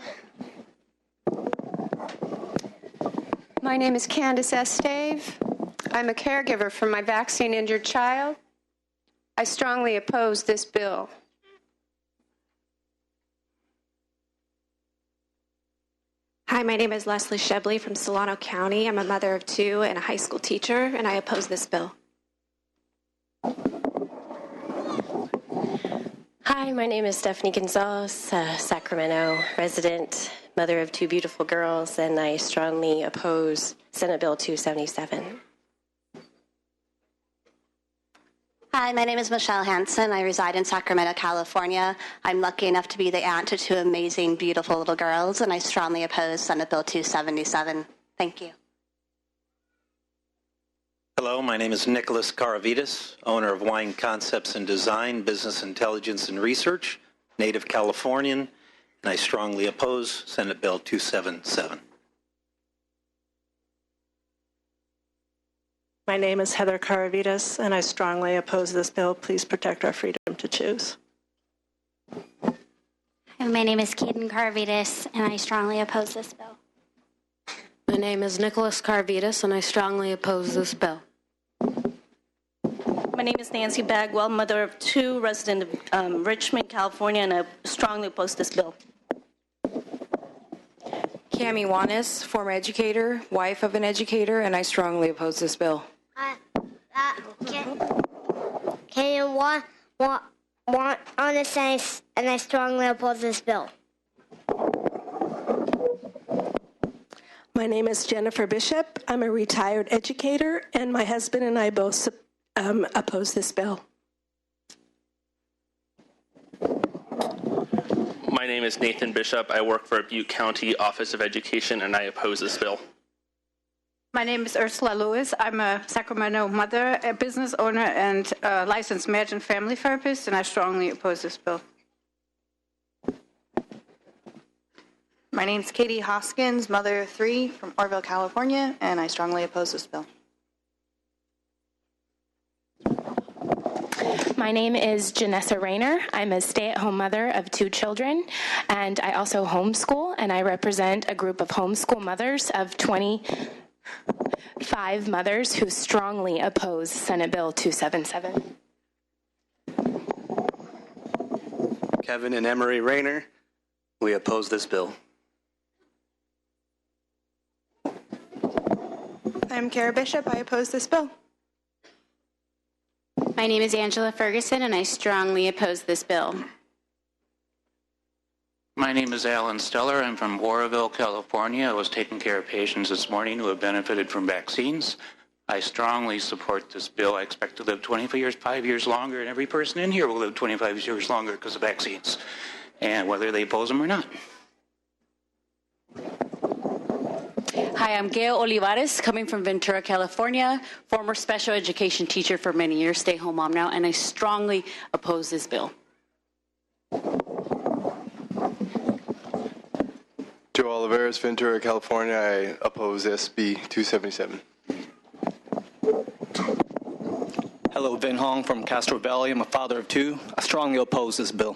My name is Candace Esteve. I'm a caregiver for my vaccine-injured child. I strongly oppose this bill. Hi, my name is Leslie Shebley from Solano County. I'm a mother of 2 and a high school teacher, and I oppose this bill. Hi, my name is Stephanie Gonzalez, Sacramento resident, mother of 2 beautiful girls, and I strongly oppose Senate Bill 277. Hi, my name is Michelle Hansen. I reside in Sacramento, California. I'm lucky enough to be the aunt to 2 amazing, beautiful little girls, and I strongly oppose Senate Bill 277. Thank you. Hello, my name is Nicholas Karavitas, owner of Wine Concepts and Design, Business Intelligence and Research, native Californian, and I strongly oppose Senate Bill 277. My name is Heather Karavitas, and I strongly oppose this bill. Please protect our freedom to choose. My name is Kaden Karavitas, and I strongly oppose this bill. My name is Nicholas Karavitas, and I strongly oppose this bill. My name is Nancy Bagwell, mother of 2, resident of Richmond, California, and I strongly oppose this bill. Cami Wanis, former educator, wife of an educator, and I strongly oppose this bill. Can want on the science, and I strongly oppose this bill. My name is Jennifer Bishop. I'm a retired educator, and my husband and I both oppose this bill. My name is Nathan Bishop. I work for Butte County Office of Education, and I oppose this bill. My name is Ursula Lewis. I'm a Sacramento mother, a business owner, and a licensed marriage and family therapist, and I strongly oppose this bill. My name is Katie Hoskins, mother of 3 from Orville, California, and I strongly oppose this bill. My name is Janessa Rayner. I'm a stay-at-home mother of 2 children, and I also homeschool, and I represent a group of homeschool mothers of 25 mothers who strongly oppose Senate Bill 277. Kevin and Emery Rayner, we oppose this bill. I'm Kara Bishop. I oppose this bill. My name is Angela Ferguson, and I strongly oppose this bill. My name is Alan Steller. I'm from Oroville, California. I was taking care of patients this morning who have benefited from vaccines. I strongly support this bill. I expect to live 5 years longer, and every person in here will live 25 years longer because of vaccines, and whether they oppose them or not. Hi, I'm Gail Olivares, coming from Ventura, California, former special education teacher for many years, stay-home mom now, and I strongly oppose this bill. Joe Olivares, Ventura, California. I oppose SB277. Hello, Vin Hong from Castro Valley. I'm a father of 2. I strongly oppose this bill.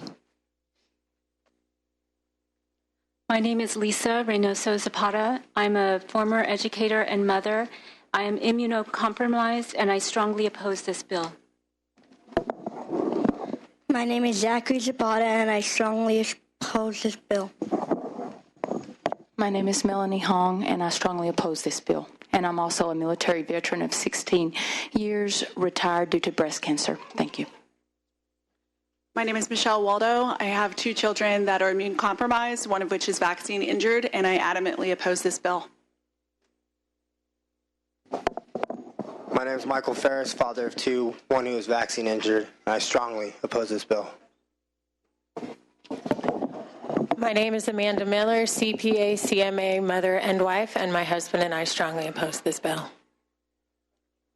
My name is Lisa Reynoso Zapata. I'm a former educator and mother. I am immunocompromised, and I strongly oppose this bill. My name is Zachary Zapata, and I strongly oppose this bill. My name is Melanie Hong, and I strongly oppose this bill. And I'm also a military veteran of 16 years, retired due to breast cancer. Thank you. My name is Michelle Waldo. I have 2 children that are immune compromised, one of which is vaccine injured, and I adamantly oppose this bill. My name is Michael Ferris, father of 2, one who is vaccine injured, and I strongly oppose this bill. My name is Amanda Miller, CPA, CMA, mother and wife, and my husband and I strongly oppose this bill.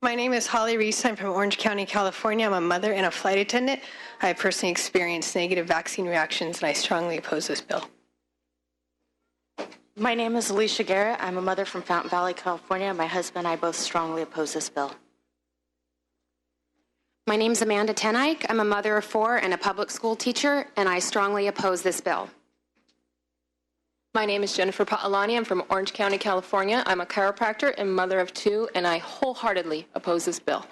My name is Holly Reese. I'm from Orange County, California. I'm a mother and a flight attendant. I personally experienced negative vaccine reactions, and I strongly oppose this bill. My name is Alicia Garrett. I'm a mother from Fountain Valley, California. My husband and I both strongly oppose this bill. My name is Amanda Tenike. I'm a mother of 4 and a public school teacher, and I strongly oppose this bill. My name is Jennifer Paolani. I'm from Orange County, California. I'm a chiropractor and mother of 2, and I wholeheartedly oppose this bill.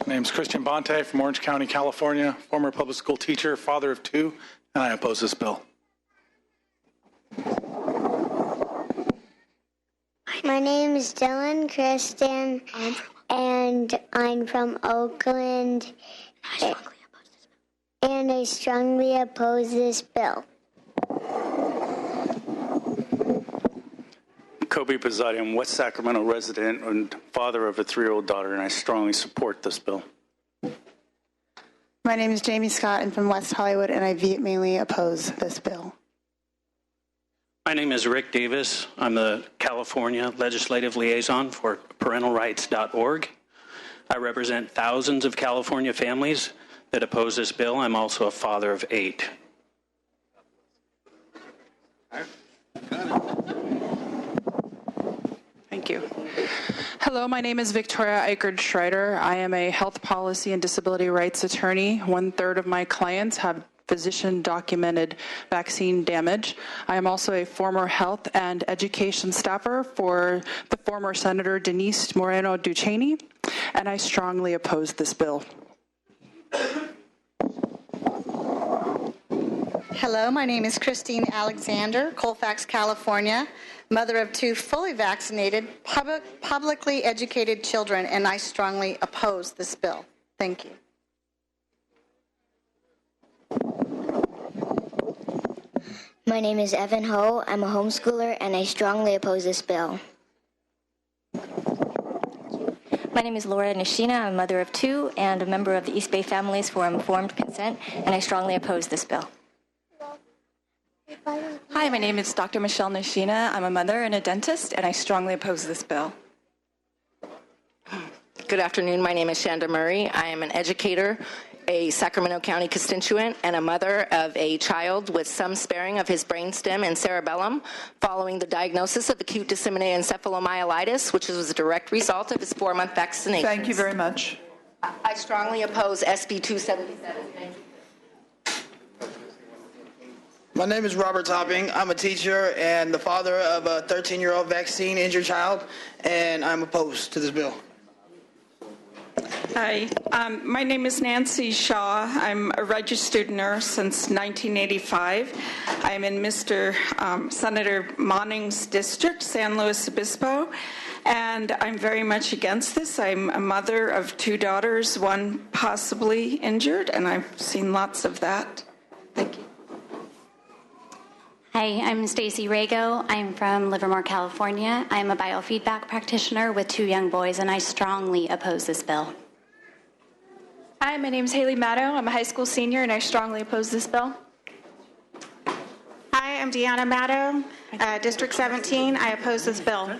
My name is Christian Bonte from Orange County, California, former public school teacher, father of 2, and I oppose this bill. My name is Dylan Kristen, and I'm from Oakland. And I strongly oppose this bill. Kobe Pizzati, I'm West Sacramento resident and father of a 3-year-old daughter, and I strongly support this bill. My name is Jamie Scott. I'm from West Hollywood, and I vehemently oppose this bill. My name is Rick Davis. I'm the California Legislative Liaison for parentalrights.org. I represent thousands of California families that oppose this bill. I'm also a father of 8. Thank you. Hello, my name is Victoria Eichard Schreider. I am a health policy and disability rights attorney. 1/3 of my clients have physician-documented vaccine damage. I am also a former health and education staffer for the former Senator Denise Moreno Ducheney, and I strongly oppose this bill. Hello, my name is Christine Alexander, Colfax, California, mother of 2 fully vaccinated, publicly educated children, and I strongly oppose this bill. Thank you. My name is Evan Ho. I'm a homeschooler, and I strongly oppose this bill. My name is Laura Nishina. I'm a mother of 2 and a member of the East Bay Families for Informed Consent, and I strongly oppose this bill. Hi, my name is Dr. Michelle Nishina. I'm a mother and a dentist, and I strongly oppose this bill. Good afternoon. My name is Shanda Murray. I am an educator, a Sacramento County constituent, and a mother of a child with some sparing of his brainstem and cerebellum following the diagnosis of acute disseminated encephalomyelitis, which was a direct result of his 4-month vaccination. Thank you very much. I strongly oppose SB277. Thank you. My name is Robert Topping. I'm a teacher and the father of a 13-year-old vaccine-injured child, and I'm opposed to this bill. Hi, my name is Nancy Shaw. I'm a registered nurse since 1985. I'm in Mr. Senator Monning's district, San Luis Obispo, and I'm very much against this. I'm a mother of 2 daughters, 1 possibly injured, and I've seen lots of that. Thank you. Hi, I'm Stacy Rago. I'm from Livermore, California. I'm a biofeedback practitioner with 2 young boys, and I strongly oppose this bill. Hi, my name is Haley Maddow. I'm a high school senior, and I strongly oppose this bill. Hi, I'm Deanna Maddow, District 17. I oppose this bill.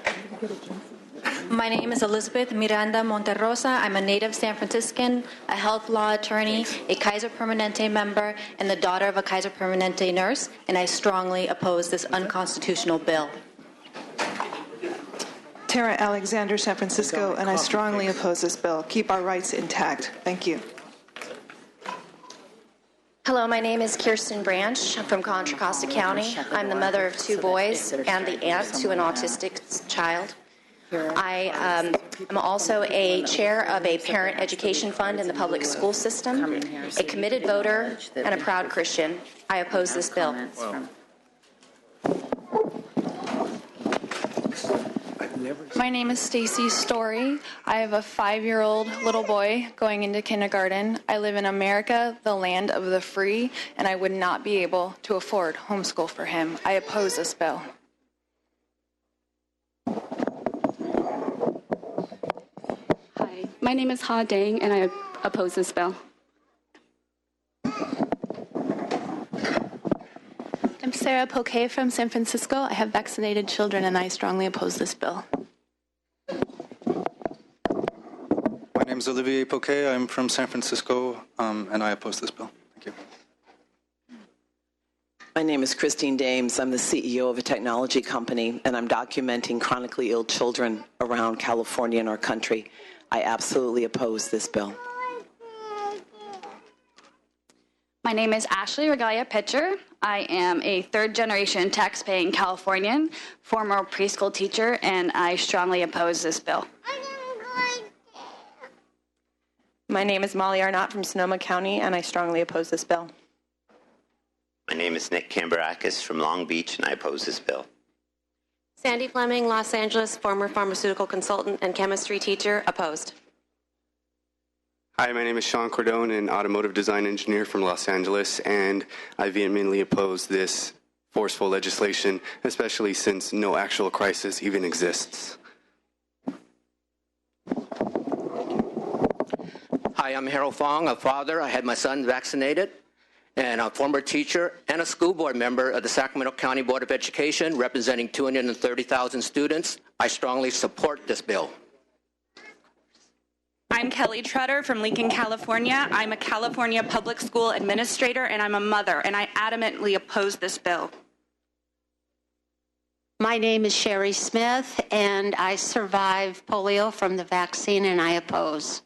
My name is Elizabeth Miranda Monterrosa. I'm a native San Franciscan, a health law attorney, a Kaiser Permanente member, and the daughter of a Kaiser Permanente nurse, and I strongly oppose this unconstitutional bill. Tara Alexander, San Francisco, and I strongly oppose this bill. Keep our rights intact. Thank you. Hello, my name is Kirsten Branch. I'm from Contra Costa County. I'm the mother of 2 boys and the aunt to an autistic child. I am also a chair of a parent education fund in the public school system, a committed voter, and a proud Christian. I oppose this bill. My name is Stacy Story. I have a 5-year-old little boy going into kindergarten. I live in America, the land of the free, and I would not be able to afford homeschool for him. I oppose this bill. Hi, my name is Ha Dang, and I oppose this bill. I'm Sarah Poquet from San Francisco. I have vaccinated children, and I strongly oppose this bill. My name is Olivier Poquet. I'm from San Francisco, and I oppose this bill. Thank you. My name is Christine Dames. I'm the CEO of a technology company, and I'm documenting chronically ill children around California and our country. I absolutely oppose this bill. My name is Ashley Regalia Pitcher. I am a 3rd-generation tax-paying Californian, former preschool teacher, and I strongly oppose this bill. My name is Molly Arnott from Sonoma County, and I strongly oppose this bill. My name is Nick Cambarakis from Long Beach, and I oppose this bill. Sandy Fleming, Los Angeles, former pharmaceutical consultant and chemistry teacher, opposed. Hi, my name is Sean Cordone, an automotive design engineer from Los Angeles, and I vehemently oppose this forceful legislation, especially since no actual crisis even exists. Hi, I'm Harold Fong, a father. I had my son vaccinated, and a former teacher and a school board member of the Sacramento County Board of Education, representing 230,000 students. I strongly support this bill. I'm Kelly Tretter from Lincoln, California. I'm a California public school administrator, and I'm a mother, and I adamantly oppose this bill. My name is Sherry Smith, and I survived polio from the vaccine, and I oppose.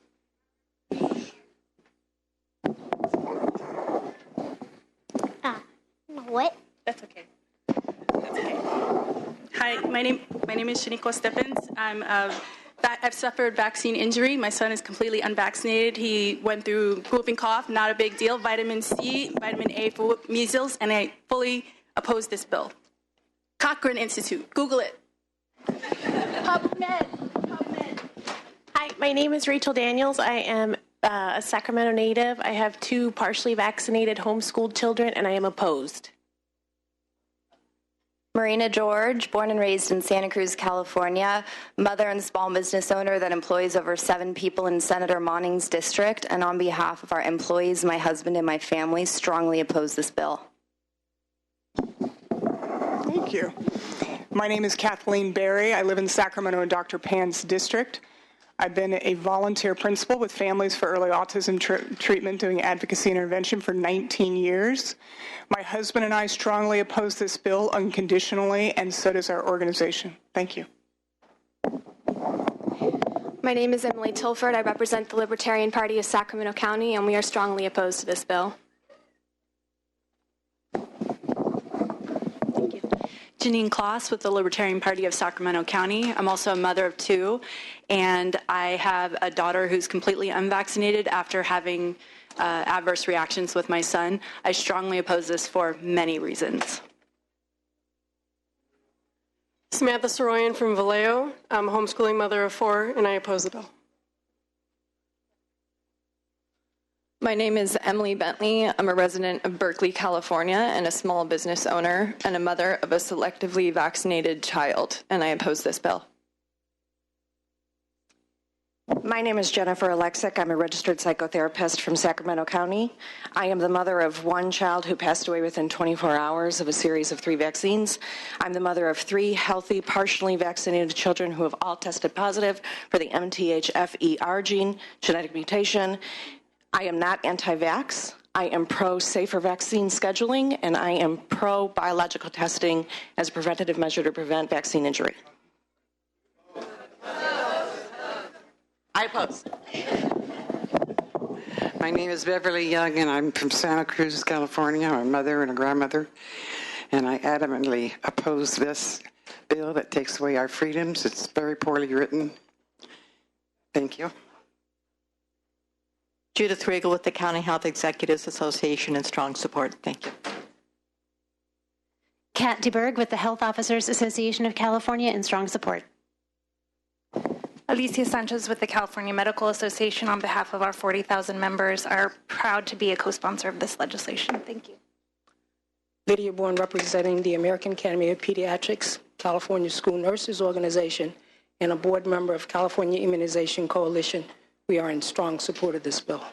What? That's okay. Hi, my name is Shaniko Stephens. I've suffered vaccine injury. My son is completely unvaccinated. He went through whooping cough, not a big deal. Vitamin C, vitamin A for measles, and I fully oppose this bill. Cochrane Institute. Google it. PubMed. Hi, my name is Rachel Daniels. I am a Sacramento native. I have 2 partially vaccinated homeschooled children, and I am opposed. Marina George, born and raised in Santa Cruz, California, mother and small business owner that employs over 7 people in Senator Monning's district, and on behalf of our employees, my husband, and my family, strongly oppose this bill. Thank you. My name is Kathleen Berry. I live in Sacramento in Dr. Pan's district. I've been a volunteer principal with Families for Early Autism Treatment doing advocacy and intervention for 19 years. My husband and I strongly oppose this bill unconditionally, and so does our organization. Thank you. My name is Emily Tilford. I represent the Libertarian Party of Sacramento County, and we are strongly opposed to this bill. Janine Kloss with the Libertarian Party of Sacramento County. I'm also a mother of 2, and I have a daughter who's completely unvaccinated after having adverse reactions with my son. I strongly oppose this for many reasons. Samantha Soroyan from Vallejo. I'm a homeschooling mother of 4, and I oppose the bill. My name is Emily Bentley. I'm a resident of Berkeley, California, and a small business owner and a mother of a selectively vaccinated child, and I oppose this bill. My name is Jennifer Alexic. I'm a registered psychotherapist from Sacramento County. I am the mother of 1 child who passed away within 24 hours of a series of 3 vaccines. I'm the mother of 3 healthy, partially vaccinated children who have all tested positive for the MTHFR gene genetic mutation. I am not anti-vax. I am pro-safer vaccine scheduling, and I am pro-biological testing as a preventative measure to prevent vaccine injury. I oppose. My name is Beverly Young, and I'm from Santa Cruz, California. I'm a mother and a grandmother, and I adamantly oppose this bill that takes away our freedoms. It's very poorly written. Thank you. Judith Riegel with the County Health Executives Association in strong support. Thank you. Kat DeBerg with the Health Officers Association of California in strong support. Alicia Sanchez with the California Medical Association on behalf of our 40,000 members are proud to be a co-sponsor of this legislation. Thank you. Lydia Bourne representing the American Academy of Pediatrics, California School Nurses Organization, and a board member of California Immunization Coalition. We are in strong support of this bill.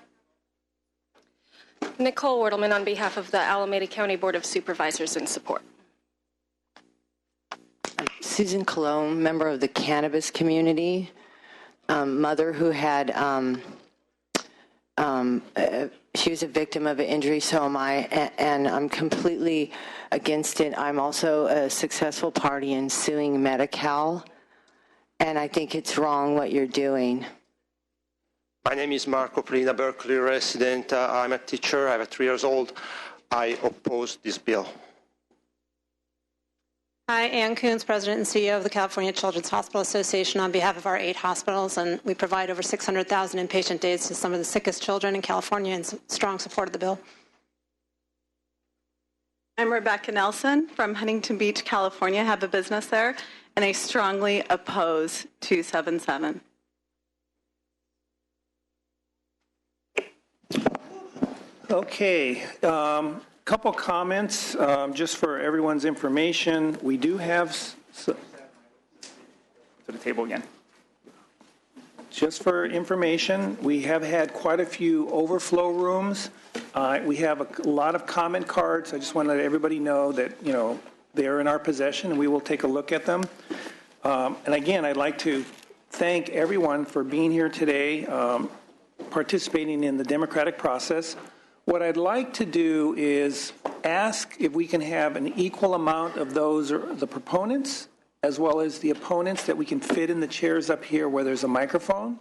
Nicole Wertelman on behalf of the Alameda County Board of Supervisors in support. Susan Colon, member of the cannabis community, mother who had, she was a victim of an injury, so am I, and I'm completely against it. I'm also a successful party in suing Medi-Cal, and I think it's wrong what you're doing. My name is Marco Prina, Berkeley resident. I'm a teacher. I have 3 years old. I oppose this bill. Hi, Ann Coons, President and CEO of the California Children's Hospital Association on behalf of our 8 hospitals, and we provide over 600,000 inpatient days to some of the sickest children in California in strong support of the bill. I'm Rebecca Nelson from Huntington Beach, California. I have a business there, and I strongly oppose 277. Okay, couple comments just for everyone's information. We do have to the table again. Just for information, we have had quite a few overflow rooms. We have a lot of comment cards. I just want to let everybody know that they are in our possession, and we will take a look at them. And again, I'd like to thank everyone for being here today, participating in the democratic process. What I'd like to do is ask if we can have an equal amount of those, the proponents, as well as the opponents, that we can fit in the chairs up here where there's a microphone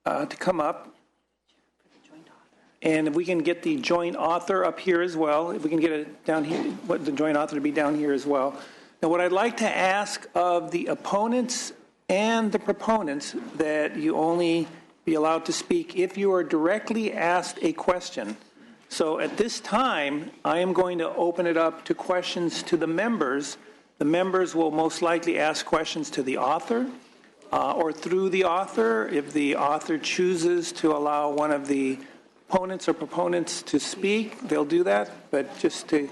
to come up. And if we can get the joint author up here as well, if we can get it down here, the joint author to be down here as well. Now, what I'd like to ask of the opponents and the proponents, that you only be allowed to speak if you are directly asked a question. So at this time, I am going to open it up to questions to the members. The members will most likely ask questions to the author or through the author. If the author chooses to allow one of the opponents or proponents to speak, they'll do that. But just to...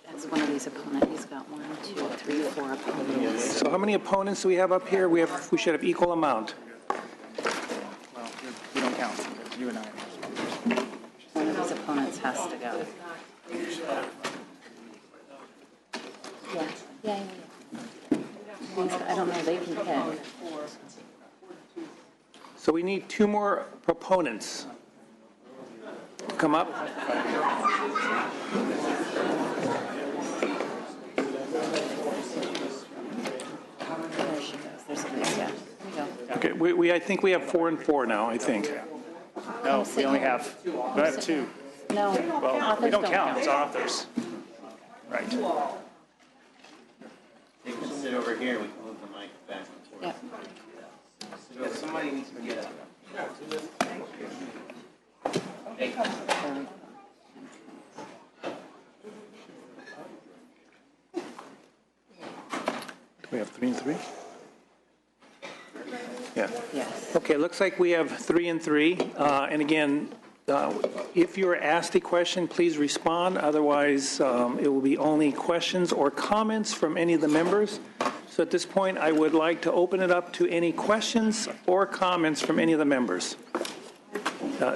That's one of these opponents. He's got 1, 2, 3, 4 opponents. So how many opponents do we have up here? We should have equal amount. Well, you don't count. You and I. One of these opponents has to go. Yeah. I don't know, they can pick. So we need 2 more proponents to come up. Okay, I think we have 4 and 4 now, I think. No, we only have 2. No, well, we don't count. It's authors. Right. They can sit over here. We can move the mic back and forth. Yeah, somebody needs to get up. Do we have 3 and 3? Yeah. Yes. Okay, looks like we have 3 and 3. And again, if you're asked a question, please respond. Otherwise, it will be only questions or comments from any of the members. So at this point, I would like to open it up to any questions or comments from any of the members. Who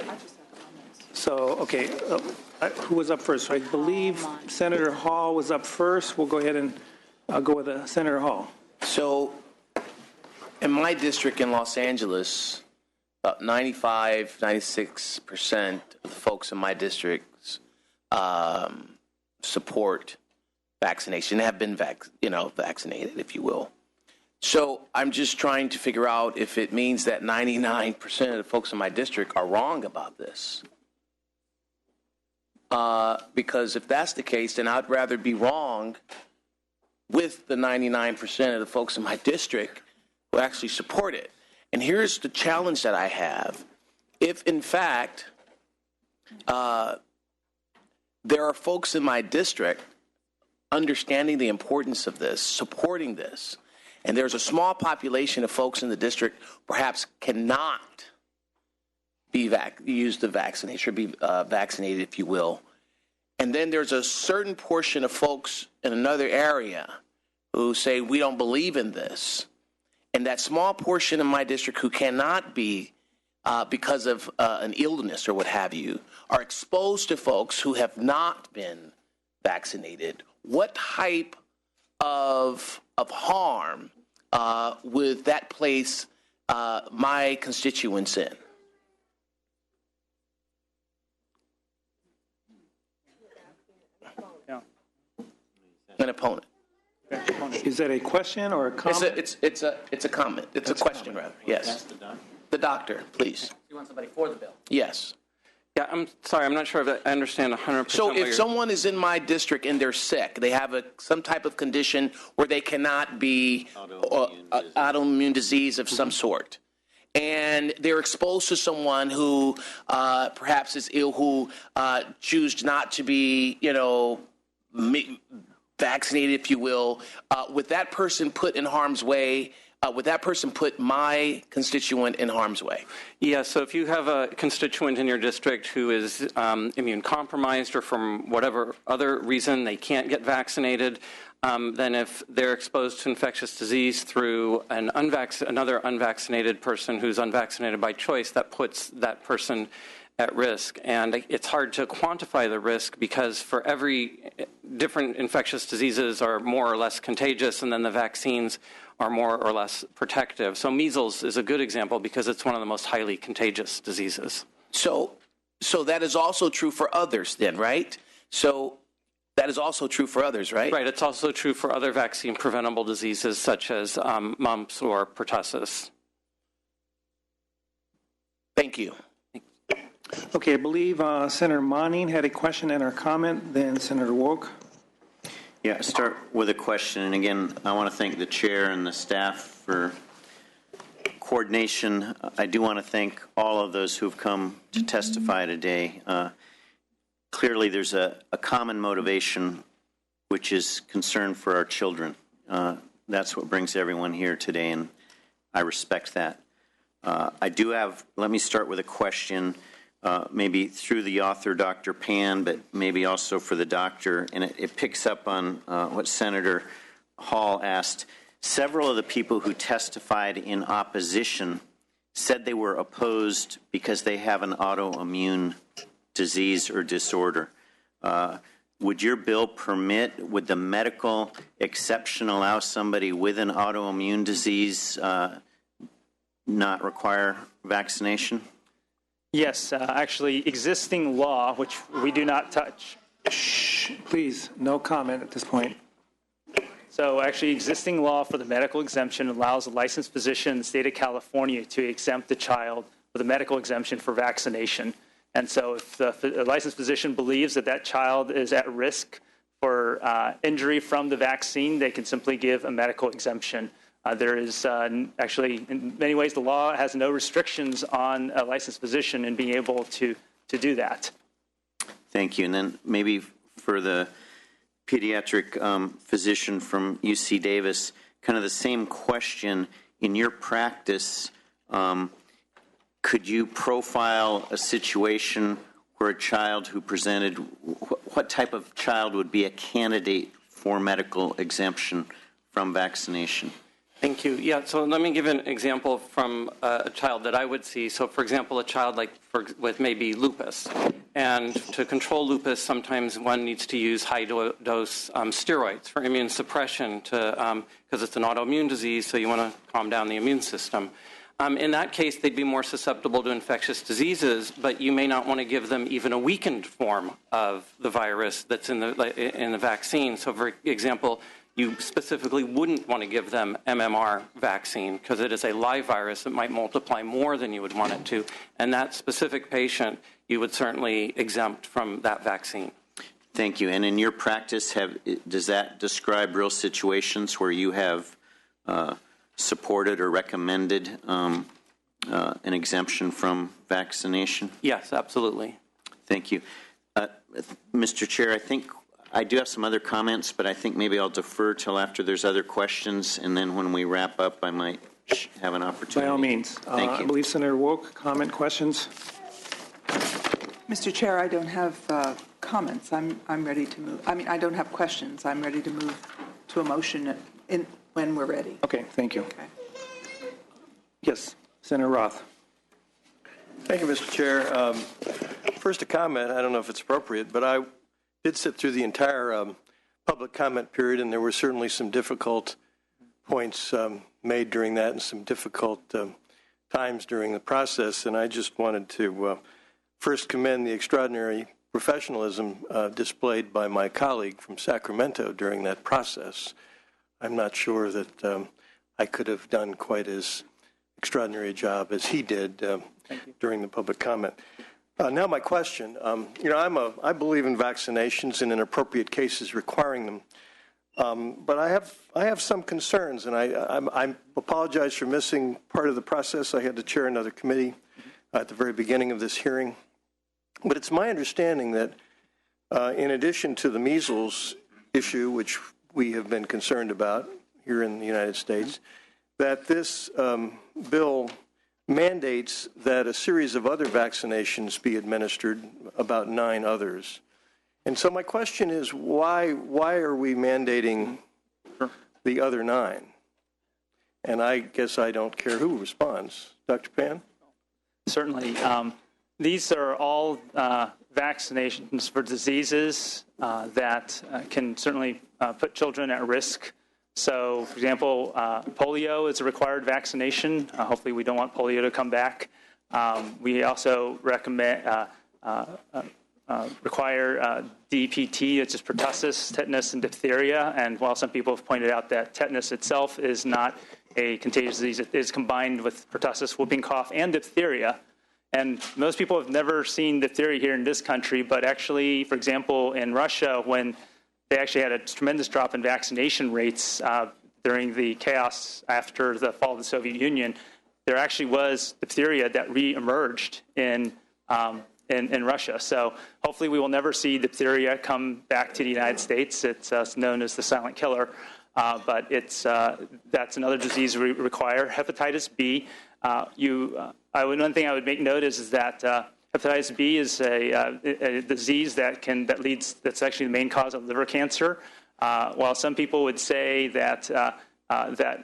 was up first? So I believe Senator Hall was up first. We'll go ahead and go with Senator Hall. So in my district in Los Angeles, about 95, 96% of the folks in my district support vaccination, have been vaccinated, if you will. So I'm just trying to figure out if it means that 99% of the folks in my district are wrong about this. Because if that's the case, then I'd rather be wrong with the 99% of the folks in my district who actually support it. And here's the challenge that I have. If, in fact, there are folks in my district understanding the importance of this, supporting this, and there's a small population of folks in the district perhaps cannot use the vaccination or be vaccinated, if you will. And then there's a certain portion of folks in another area who say, we don't believe in this. And that small portion in my district who cannot be, because of an illness or what have you, are exposed to folks who have not been vaccinated. What type of harm would that place my constituents in? An opponent. Is that a question or a comment? It's a comment. It's a question, rather. Yes. The doctor, please. You want somebody for the bill? Yes. Yeah, I'm sorry. I'm not sure if I understand 100%. So if someone is in my district and they're sick, they have some type of condition where they cannot be autoimmune disease of some sort, and they're exposed to someone who perhaps is ill, who choose not to be, vaccinated, if you will, would that person put in harm's way? Would that person put my constituent in harm's way? Yeah, so if you have a constituent in your district who is immune compromised or from whatever other reason they can't get vaccinated, then if they're exposed to infectious disease through another unvaccinated person who's unvaccinated by choice, that puts that person at risk. And it's hard to quantify the risk because for every different infectious diseases are more or less contagious, and then the vaccines are more or less protective. So measles is a good example because it's one of the most highly contagious diseases. So that is also true for others then, right? So that is also true for others, right? Right. It's also true for other vaccine-preventable diseases such as mumps or pertussis. Thank you. Okay, I believe Senator Monning had a question and or comment, then Senator Woke. Yeah, I'll start with a question. And again, I want to thank the chair and the staff for coordination. I do want to thank all of those who have come to testify today. Clearly, there's a common motivation, which is concern for our children. That's what brings everyone here today, and I respect that. Let me start with a question, maybe through the author, Dr. Pan, but maybe also for the doctor, and it picks up on what Senator Hall asked. Several of the people who testified in opposition said they were opposed because they have an autoimmune disease or disorder. Would your bill would the medical exception allow somebody with an autoimmune disease not require vaccination? Yes, actually, existing law, which we do not touch. Shh, please, no comment at this point. So actually, existing law for the medical exemption allows a licensed physician in the state of California to exempt a child with a medical exemption for vaccination. And so if the licensed physician believes that that child is at risk for injury from the vaccine, they can simply give a medical exemption. There is actually, in many ways, the law has no restrictions on a licensed physician in being able to do that. Thank you. And then maybe for the pediatric physician from UC Davis, kind of the same question. In your practice, could you profile a situation where a child who presented, what type of child would be a candidate for medical exemption from vaccination? Thank you. Yeah, so let me give an example from a child that I would see. So, for example, a child with maybe lupus. And to control lupus, sometimes one needs to use high-dose steroids for immune suppression because it's an autoimmune disease, so you want to calm down the immune system. In that case, they'd be more susceptible to infectious diseases, but you may not want to give them even a weakened form of the virus that's in the vaccine. So, for example, you specifically wouldn't want to give them MMR vaccine because it is a live virus that might multiply more than you would want it to. And that specific patient, you would certainly exempt from that vaccine. Thank you. And in your practice, does that describe real situations where you have supported or recommended an exemption from vaccination? Yes, absolutely. Thank you. Mr. Chair, I think I do have some other comments, but I think maybe I'll defer till after there's other questions, and then when we wrap up, I might have an opportunity. By all means. Thank you. I believe Senator Woke, comment, questions? Mr. Chair, I don't have comments. I'm ready to move. I mean, I don't have questions. I'm ready to move to a motion when we're ready. Okay, thank you. Okay. Yes, Senator Roth. Thank you, Mr. Chair. First, a comment. I don't know if it's appropriate, but I did sit through the entire public comment period, and there were certainly some difficult points made during that and some difficult times during the process. And I just wanted to first commend the extraordinary professionalism displayed by my colleague from Sacramento during that process. I'm not sure that I could have done quite as extraordinary a job as he did during the public comment. Now my question, I believe in vaccinations and in appropriate cases requiring them, but I have some concerns, and I apologize for missing part of the process. I had to chair another committee at the very beginning of this hearing, but it's my understanding that in addition to the measles issue, which we have been concerned about here in the United States, that this bill mandates that a series of other vaccinations be administered, about 9 others. And so my question is, why are we mandating the other 9? And I guess I don't care who responds. Dr. Pan? Certainly. These are all vaccinations for diseases that can certainly put children at risk. So, for example, polio is a required vaccination. Hopefully we don't want polio to come back. We also recommend require DPT, which is pertussis, tetanus, and diphtheria. And while some people have pointed out that tetanus itself is not a contagious disease, it is combined with pertussis, whooping cough, and diphtheria. And most people have never seen diphtheria here in this country, but actually, for example, in Russia, when they actually had a tremendous drop in vaccination rates during the chaos after the fall of the Soviet Union, there actually was diphtheria that re-emerged in Russia. So hopefully we will never see diphtheria come back to the United States. It's known as the silent killer, but that's another disease we require. Hepatitis B, one thing I would make note is that hepatitis B is a disease that's actually the main cause of liver cancer. While some people would say that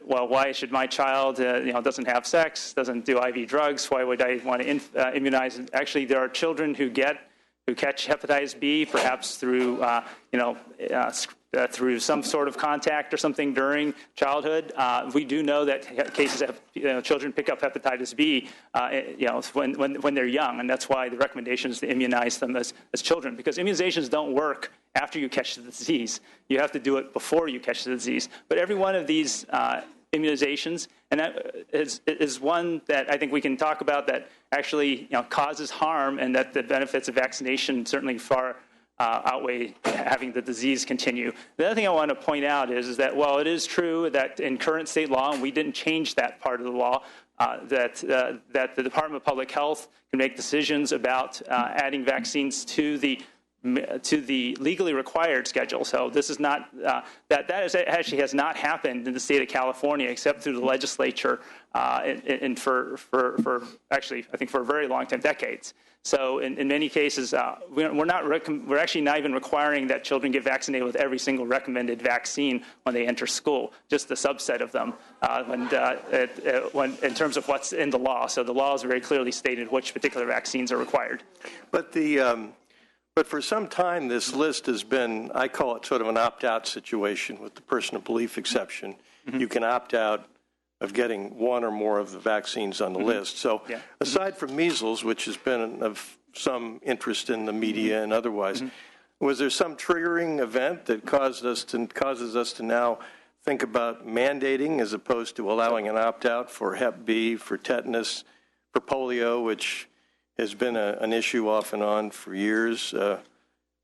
why should my child doesn't have sex, doesn't do IV drugs, why would I want to immunize? Actually, there are children who catch hepatitis B perhaps through through some sort of contact or something during childhood. We do know that cases of children pick up hepatitis B when they're young, and that's why the recommendation is to immunize them as children, because immunizations don't work after you catch the disease. You have to do it before you catch the disease. But every one of these immunizations, and that is one that I think we can talk about that actually causes harm, and that the benefits of vaccination certainly far outweigh having the disease continue. The other thing I want to point out is that while it is true that in current state law, and we didn't change that part of the law, that the Department of Public Health can make decisions about adding vaccines to the legally required schedule. So this is not that actually has not happened in the state of California except through the legislature, and for actually I think for a very long time, decades. So in many cases, we're actually not even requiring that children get vaccinated with every single recommended vaccine when they enter school, just a subset of them when in terms of what's in the law. So the law is very clearly stated which particular vaccines are required. But for some time, this list has been, I call it sort of an opt-out situation with the person of belief exception. Mm-hmm. You can opt out of getting one or more of the vaccines on the list. So aside from measles, which has been of some interest in the media and otherwise, was there some triggering event that causes us to now think about mandating as opposed to allowing an opt-out for Hep B, for tetanus, for polio, which has been an issue off and on for years?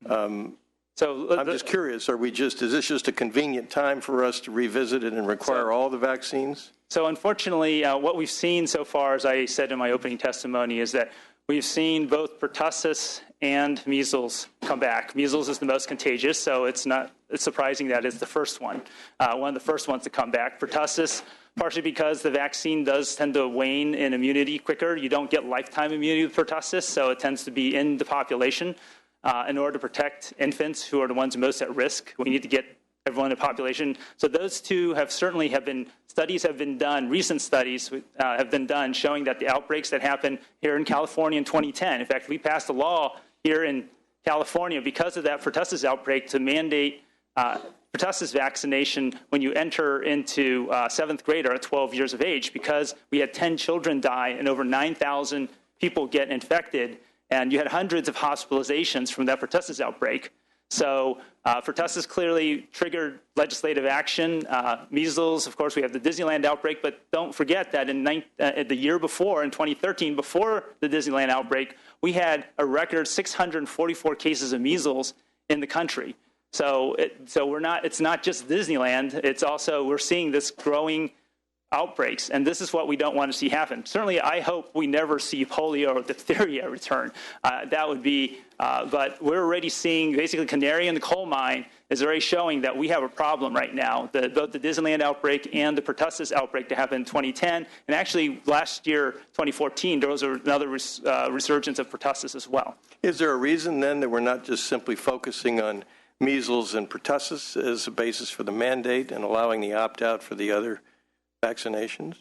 I'm just curious, is this just a convenient time for us to revisit it and require all the vaccines? So unfortunately, what we've seen so far, as I said in my opening testimony, is that we've seen both pertussis and measles come back. Measles is the most contagious, so it's surprising that it's the first one of the first ones to come back. Pertussis, partially because the vaccine does tend to wane in immunity quicker. You don't get lifetime immunity with pertussis, so it tends to be in the population. In order to protect infants, who are the ones most at risk, we need to get everyone in the population. So those two studies have been done, recent studies have been done showing that the outbreaks that happened here in California in 2010, in fact, we passed a law here in California because of that pertussis outbreak to mandate pertussis vaccination when you enter into 7th grade or at 12 years of age, because we had 10 children die and over 9,000 people get infected, and you had hundreds of hospitalizations from that pertussis outbreak. So pertussis clearly triggered legislative action. Measles, of course, we have the Disneyland outbreak, but don't forget that in the year before, in 2013, before the Disneyland outbreak, we had a record 644 cases of measles in the country. So it's not just Disneyland, it's also, we're seeing this growing outbreaks, and this is what we don't want to see happen. Certainly, I hope we never see polio or diphtheria return. That would be, but we're already seeing, basically, canary in the coal mine is already showing that we have a problem right now. Both the Disneyland outbreak and the pertussis outbreak that happened in 2010, and actually last year, 2014, there was another resurgence of pertussis as well. Is there a reason then that we're not just simply focusing on measles and pertussis as a basis for the mandate and allowing the opt-out for the other vaccinations?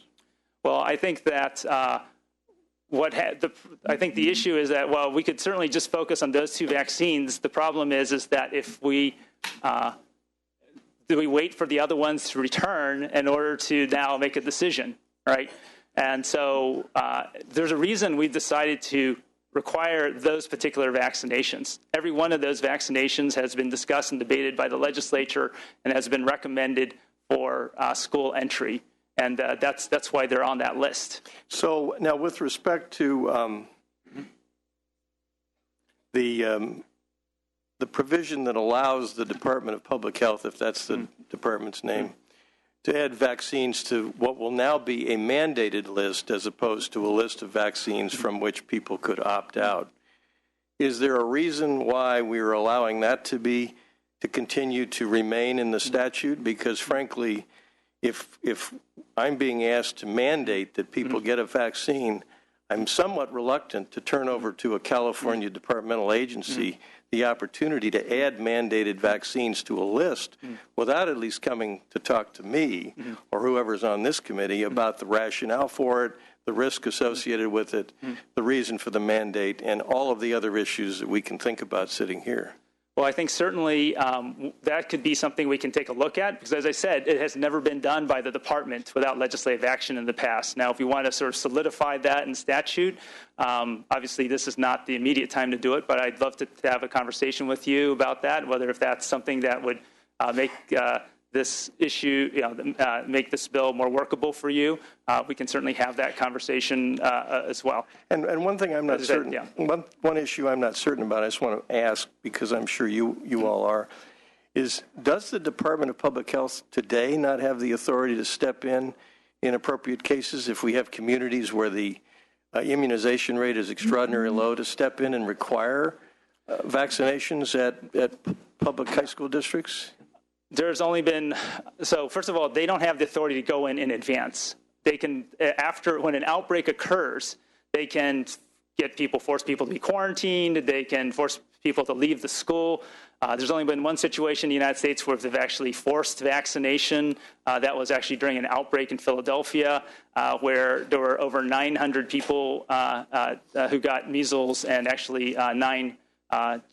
Well, I think that I think the issue is that, well, we could certainly just focus on those two vaccines. The problem is that if we do we wait for the other ones to return in order to now make a decision, right? And so there's a reason we've decided to require those particular vaccinations. Every one of those vaccinations has been discussed and debated by the legislature and has been recommended for school entry. And that's why they're on that list. So now with respect to the provision that allows the Department of Public Health, if that's the department's name, to add vaccines to what will now be a mandated list as opposed to a list of vaccines from which people could opt out. Is there a reason why we are allowing that to continue to remain in the statute? Because frankly, if I'm being asked to mandate that people get a vaccine, I'm somewhat reluctant to turn over to a California departmental agency the opportunity to add mandated vaccines to a list without at least coming to talk to me or whoever's on this committee about the rationale for it, the risk associated with it, the reason for the mandate, and all of the other issues that we can think about sitting here. Well, I think certainly that could be something we can take a look at, because as I said, it has never been done by the department without legislative action in the past. Now, if we want to sort of solidify that in statute, obviously this is not the immediate time to do it, but I'd love to have a conversation with you about that, whether if that's something that would make this issue, make this bill more workable for you. We can certainly have that conversation as well. And one thing I'm not certain, one issue I'm not certain about, I just want to ask, because I'm sure you all are, is does the Department of Public Health today not have the authority to step in appropriate cases if we have communities where the immunization rate is extraordinarily low, to step in and require vaccinations at public high school districts? There's only been, so first of all, they don't have the authority to go in advance. They can, when an outbreak occurs, they can force people to be quarantined, they can force people to leave the school. There's only been one situation in the United States where they've actually forced vaccination. That was actually during an outbreak in Philadelphia, where there were over 900 people who got measles, and actually 9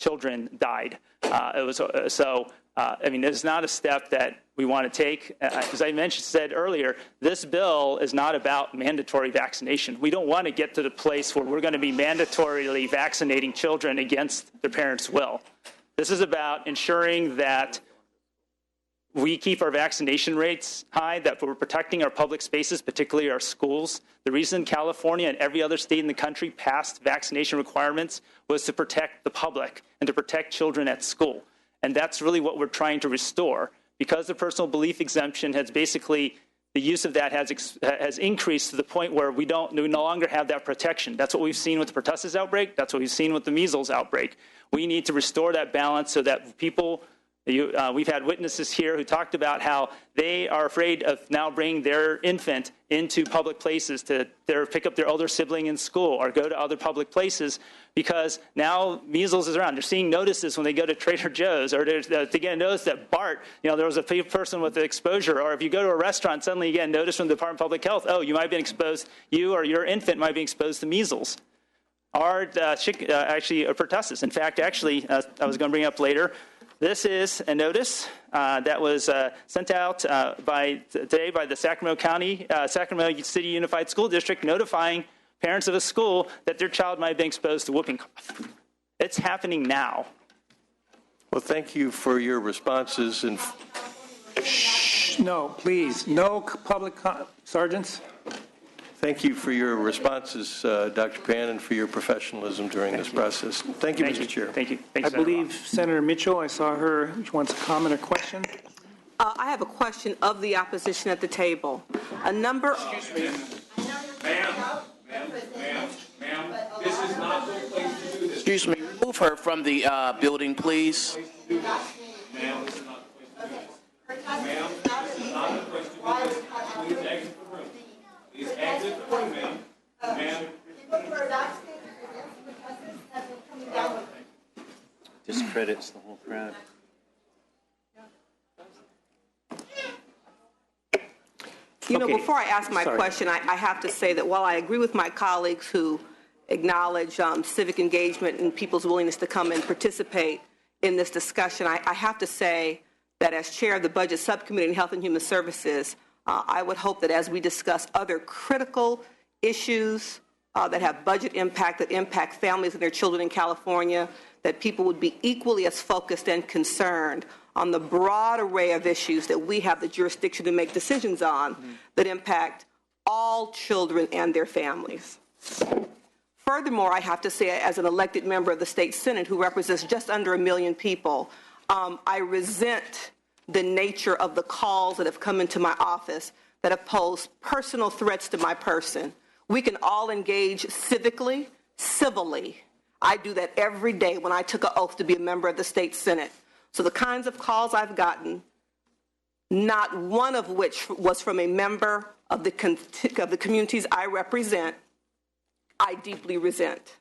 children died. It's not a step that we want to take. As I said earlier, this bill is not about mandatory vaccination. We don't want to get to the place where we're going to be mandatorily vaccinating children against their parents' will. This is about ensuring that we keep our vaccination rates high, that we're protecting our public spaces, particularly our schools. The reason California and every other state in the country passed vaccination requirements was to protect the public and to protect children at school. And that's really what we're trying to restore. Because the personal belief exemption has basically, the use of that has increased to the point where we no longer have that protection. That's what we've seen with the pertussis outbreak. That's what we've seen with the measles outbreak. We need to restore that balance so that people, we've had witnesses here who talked about how they are afraid of now bringing their infant into public places to pick up their older sibling in school or go to other public places, because now measles is around. They're seeing notices when they go to Trader Joe's, or they get a notice that Bart, there was a person with the exposure, or if you go to a restaurant, suddenly you get a notice from the Department of Public Health, you might have been exposed, you or your infant might be exposed to measles. Or actually pertussis. In fact, I was going to bring up later, this is a notice that was sent out today by the Sacramento City Unified School District, notifying parents of a school that their child might have been exposed to whooping cough. It's happening now. Well, thank you for your responses. And no, please, no public sergeants. Thank you for your responses, Dr. Pan, and for your professionalism during this process. Thank you, Mr. Chair. Thank you. I believe Senator Mitchell, I saw her, she wants a comment or question. I have a question of the opposition at the table. A number. Excuse me. Ma'am, this is not the place to do this. Excuse me, move her from the building, please. Ma'am, this is not the place to do this. Ma'am, this is not the place to do this. Please exit the room. Please exit the room, ma'am. Ma'am. Discredits the whole crowd. Before I ask my question, I have to say that while I agree with my colleagues who acknowledge civic engagement and people's willingness to come and participate in this discussion. I have to say that as chair of the Budget Subcommittee on Health and Human Services, I would hope that as we discuss other critical issues that have budget impact, that impact families and their children in California, that people would be equally as focused and concerned on the broad array of issues that we have the jurisdiction to make decisions on that impact all children and their families. Furthermore, I have to say, as an elected member of the state Senate who represents just under 1 million people, I resent the nature of the calls that have come into my office that have posed personal threats to my person. We can all engage civically, civilly. I do that every day when I took an oath to be a member of the state Senate. So the kinds of calls I've gotten, not one of which was from a member of the communities I represent, I deeply resent.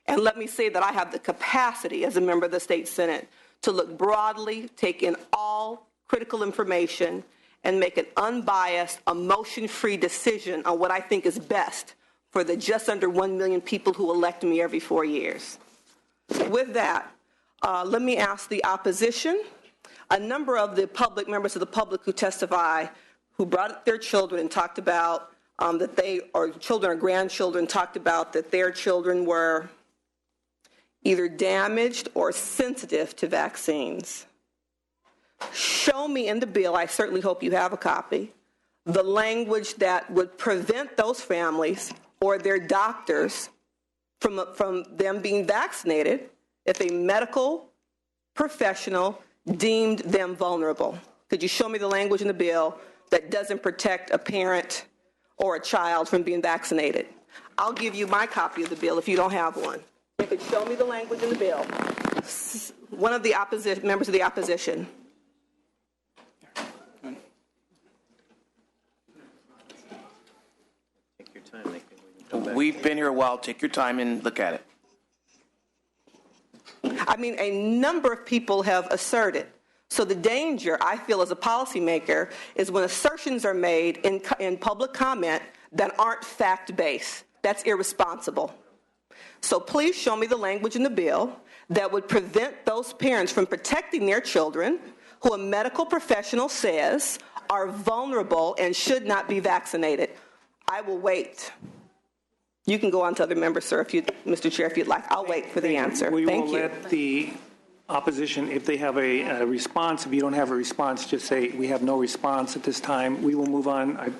And let me say that I have the capacity as a member of the state Senate to look broadly, take in all critical information, and make an unbiased, emotion-free decision on what I think is best for the just under 1 million people who elect me every 4 years. With that, let me ask the opposition. A number of the members of the public who testify, who brought their children and talked about that they, or children or grandchildren, talked about that their children were either damaged or sensitive to vaccines. Show me in the bill, I certainly hope you have a copy, the language that would prevent those families or their doctors from them being vaccinated if a medical professional deemed them vulnerable. Could you show me the language in the bill that doesn't protect a parent or a child from being vaccinated? I'll give you my copy of the bill if you don't have one. You could show me the language in the bill. One of the members of the opposition. Take your time. We've been here a while. Take your time and look at it. I mean, a number of people have asserted. So the danger, I feel, as a policymaker, is when assertions are made in public comment that aren't fact-based. That's irresponsible. So please show me the language in the bill that would prevent those parents from protecting their children who a medical professional says are vulnerable and should not be vaccinated. I will wait. You can go on to other members, sir, Mr. Chair, if you'd like. I'll wait for the answer. We Thank will you. let the opposition, if they have a response, if you don't have a response, just say we have no response at this time. We will move on.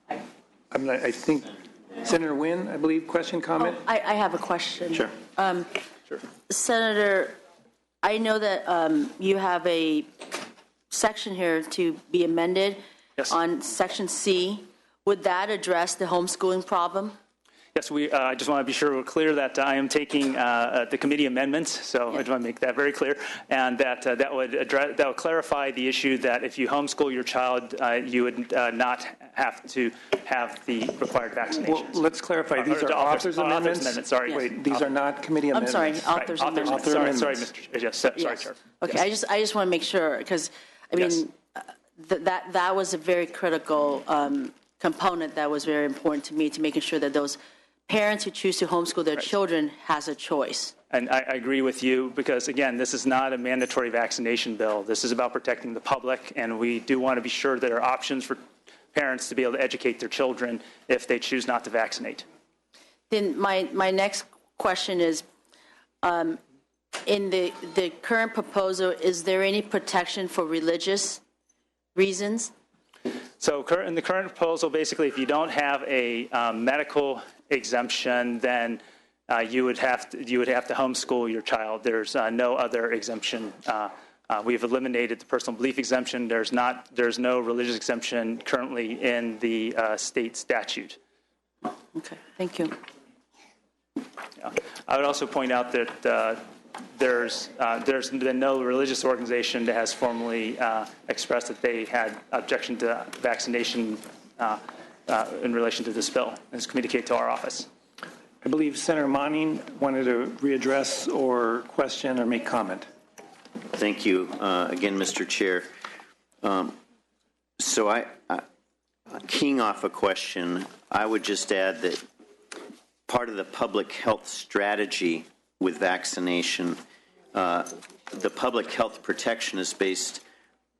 I think Senator Wynn, I believe, question, comment? I have a question. Sure. Sure. Senator, I know that you have a section here to be amended on Section C. Would that address the homeschooling problem? Yes, I just want to be sure we're clear that I am taking the committee amendments, so I just want to make that very clear, and that would clarify the issue that if you homeschool your child, you would not have to have the required vaccinations. Well, let's clarify. These are authors' amendments. Sorry, wait, these are not committee amendments. I'm sorry, authors' amendments. Sorry, Mr. Yes, sorry, sir. Okay, yes. I just want to make sure because I mean that was a very critical component that was very important to me, to making sure that those parents who choose to homeschool their children has a choice. And I agree with you because, again, this is not a mandatory vaccination bill. This is about protecting the public, and we do want to be sure there are options for parents to be able to educate their children if they choose not to vaccinate. Then my next question is, in the current proposal, is there any protection for religious reasons? So in the current proposal, basically, if you don't have a medical exemption, then you would have to homeschool your child. There's no other exemption. We've eliminated the personal belief exemption. There's no religious exemption currently in the state statute. Okay, thank you. Yeah. I would also point out that there's been no religious organization that has formally expressed that they had objection to vaccination in relation to this bill, and it's communicated to our office. I believe Senator Manning wanted to readdress or question or make comment. Thank you again, Mr. Chair. So keying off a question, I would just add that part of the public health strategy with vaccination. The public health protection is based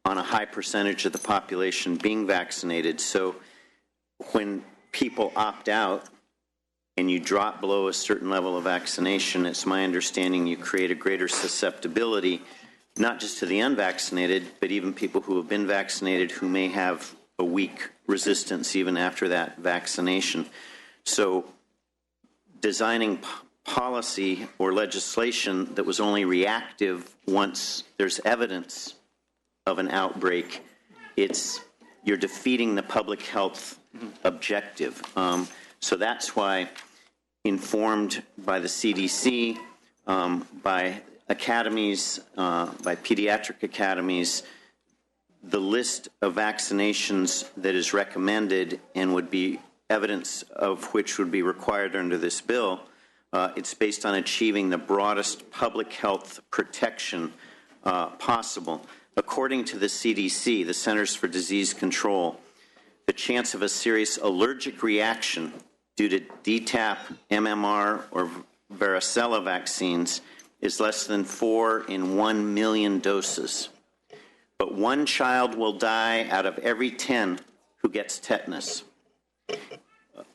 on a high percentage of the population being vaccinated. So when people opt out and you drop below a certain level of vaccination, it's my understanding you create a greater susceptibility, not just to the unvaccinated, but even people who have been vaccinated who may have a weak resistance even after that vaccination. So designing policy or legislation that was only reactive once there's evidence of an outbreak, you're defeating the public health objective. So that's why, informed by the CDC, by academies, by pediatric academies, the list of vaccinations that is recommended and would be evidence of which would be required under this bill, it's based on achieving the broadest public health protection possible. According to the CDC, the Centers for Disease Control, the chance of a serious allergic reaction due to DTaP, MMR, or varicella vaccines is less than 4 in 1 million doses. But one child will die out of every 10 who gets tetanus.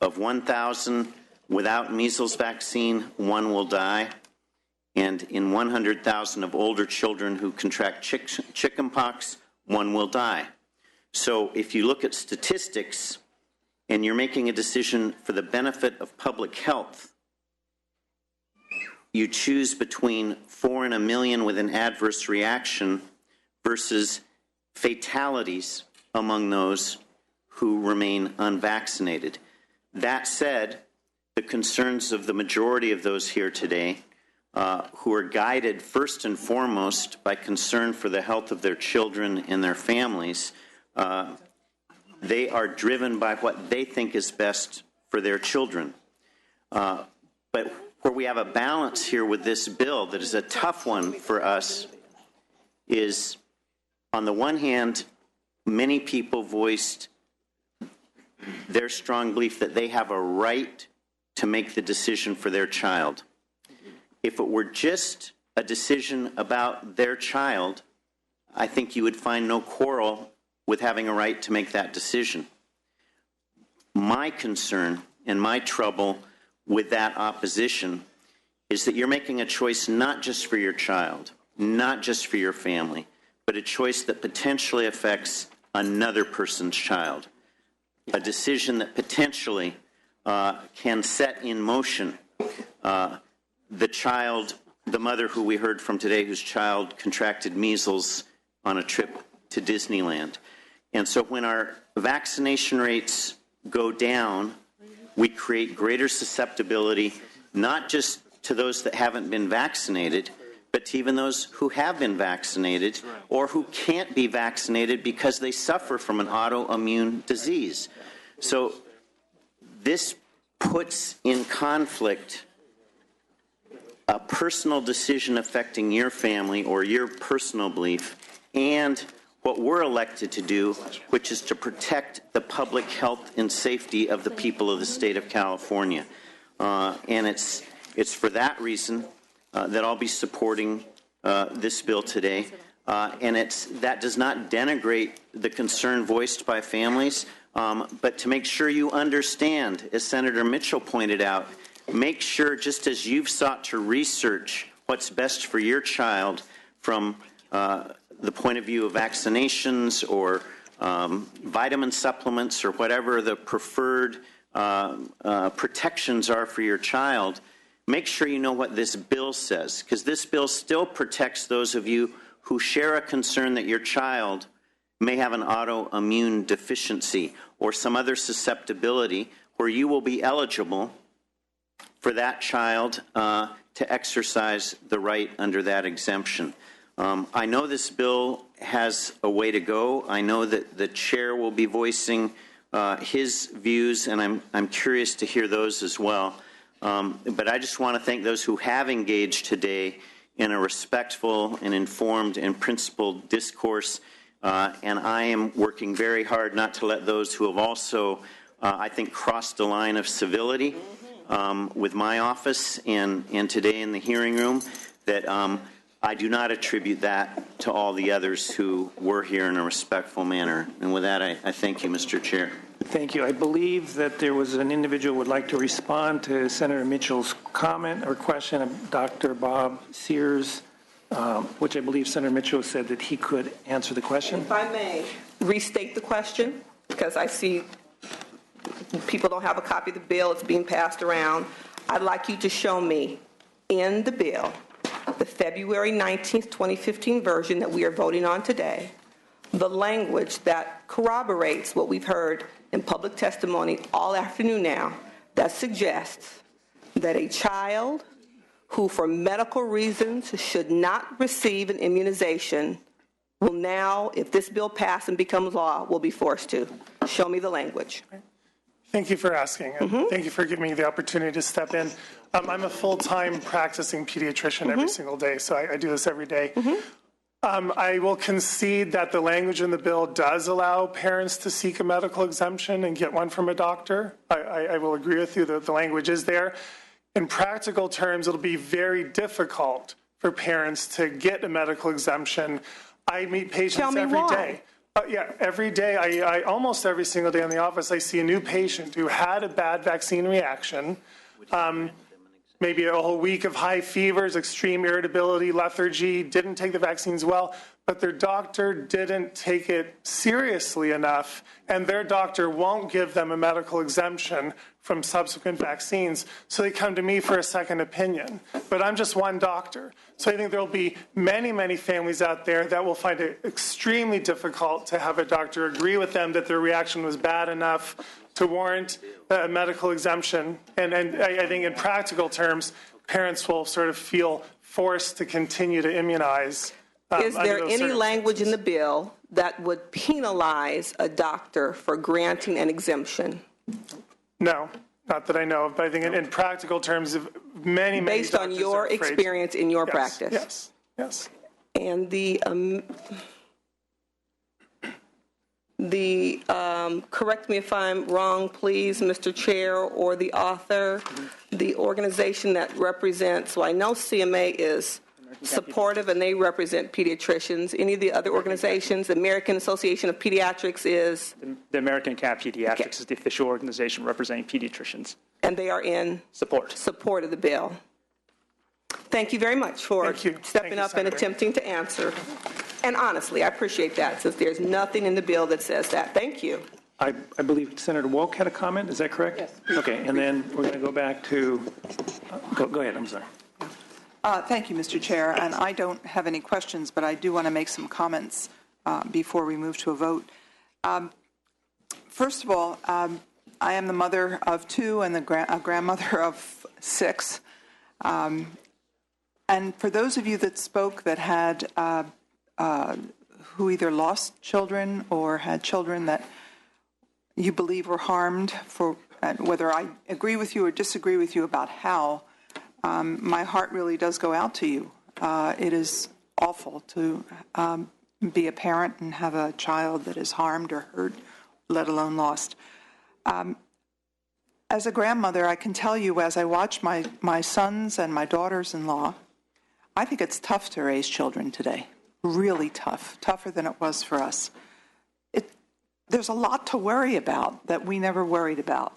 Of 1,000 without measles vaccine, 1 will die. And in 100,000 of older children who contract chickenpox, 1 will die. So if you look at statistics and you're making a decision for the benefit of public health, you choose between 4 in a million with an adverse reaction versus fatalities among those who remain unvaccinated. That said, the concerns of the majority of those here today, who are guided first and foremost by concern for the health of their children and their families, they are driven by what they think is best for their children. But where we have a balance here with this bill that is a tough one for us is, on the one hand, many people voiced their strong belief that they have a right to make the decision for their child. If it were just a decision about their child, I think you would find no quarrel with having a right to make that decision. My concern and my trouble with that opposition is that you're making a choice not just for your child, not just for your family, but a choice that potentially affects another person's child, a decision that potentially can set in motion the mother who we heard from today whose child contracted measles on a trip to Disneyland. And so when our vaccination rates go down, we create greater susceptibility, not just to those that haven't been vaccinated, but to even those who have been vaccinated or who can't be vaccinated because they suffer from an autoimmune disease. So this puts in conflict a personal decision affecting your family or your personal belief and what we're elected to do, which is to protect the public health and safety of the people of the state of California. And it's for that reason that I'll be supporting this bill today. And that does not denigrate the concern voiced by families, but to make sure you understand, as Senator Mitchell pointed out, make sure, just as you've sought to research what's best for your child from the point of view of vaccinations or vitamin supplements or whatever the preferred protections are for your child, make sure you know what this bill says, because this bill still protects those of you who share a concern that your child may have an autoimmune deficiency or some other susceptibility where you will be eligible for that child to exercise the right under that exemption. I know this bill has a way to go. I know that the chair will be voicing his views, and I'm curious to hear those as well. But I just want to thank those who have engaged today in a respectful and informed and principled discourse. And I am working very hard not to let those who have also, I think, crossed the line of civility with my office and today in the hearing room that I do not attribute that to all the others who were here in a respectful manner. And with that, I thank you, Mr. Chair. Thank you. I believe that there was an individual who would like to respond to Senator Mitchell's comment or question of Dr. Bob Sears, which I believe Senator Mitchell said that he could answer the question. If I may restate the question, because I see people don't have a copy of the bill. It's being passed around. I'd like you to show me in the bill, the February 19th, 2015 version that we are voting on today, the language that corroborates what we've heard in public testimony all afternoon now that suggests that a child who for medical reasons should not receive an immunization will now, if this bill passes and becomes law, will be forced to. Show me the language. Thank you for asking, and thank you for giving me the opportunity to step in. I'm a full-time practicing pediatrician every single day, so I do this every day. I will concede that the language in the bill does allow parents to seek a medical exemption and get one from a doctor. I will agree with you that the language is there. In practical terms, it'll be very difficult for parents to get a medical exemption. I meet patients every day. Every day, I almost every single day in the office, I see a new patient who had a bad vaccine reaction, maybe a whole week of high fevers, extreme irritability, lethargy, didn't take the vaccines well, but their doctor didn't take it seriously enough, and their doctor won't give them a medical exemption from subsequent vaccines, so they come to me for a second opinion. But I'm just one doctor. So I think there will be many, many families out there that will find it extremely difficult to have a doctor agree with them that their reaction was bad enough to warrant a medical exemption. And I think in practical terms, parents will sort of feel forced to continue to immunize. Is there any language in the bill that would penalize a doctor for granting an exemption? No, not that I know of, but I think in practical terms, many based on your experience in your practice. Yes. And correct me if I'm wrong, please, Mr. Chair, or the author, the organization that represents, well, I know CMA is supportive and they represent pediatricians. Any of the other organizations, the American Association of Pediatrics is? The American CAP Pediatrics is the official organization representing pediatricians. And they are in support of the bill. Thank you very much for stepping up and attempting to answer. And honestly, I appreciate that, since there's nothing in the bill that says that. Thank you. I believe Senator Wolk had a comment. Is that correct? Yes. Okay, and then we're going to go back to, go ahead, I'm sorry. Thank you, Mr. Chair. And I don't have any questions, but I do want to make some comments before we move to a vote. First of all, I am the mother of 2 and a grandmother of 6. And for those of you that spoke that had, who either lost children or had children that you believe were harmed, for whether I agree with you or disagree with you about how, my heart really does go out to you. It is awful to be a parent and have a child that is harmed or hurt, let alone lost. As a grandmother, I can tell you, as I watch my sons and my daughters-in-law, I think it's tough to raise children today. Really tough, tougher than it was for us. There's a lot to worry about that we never worried about.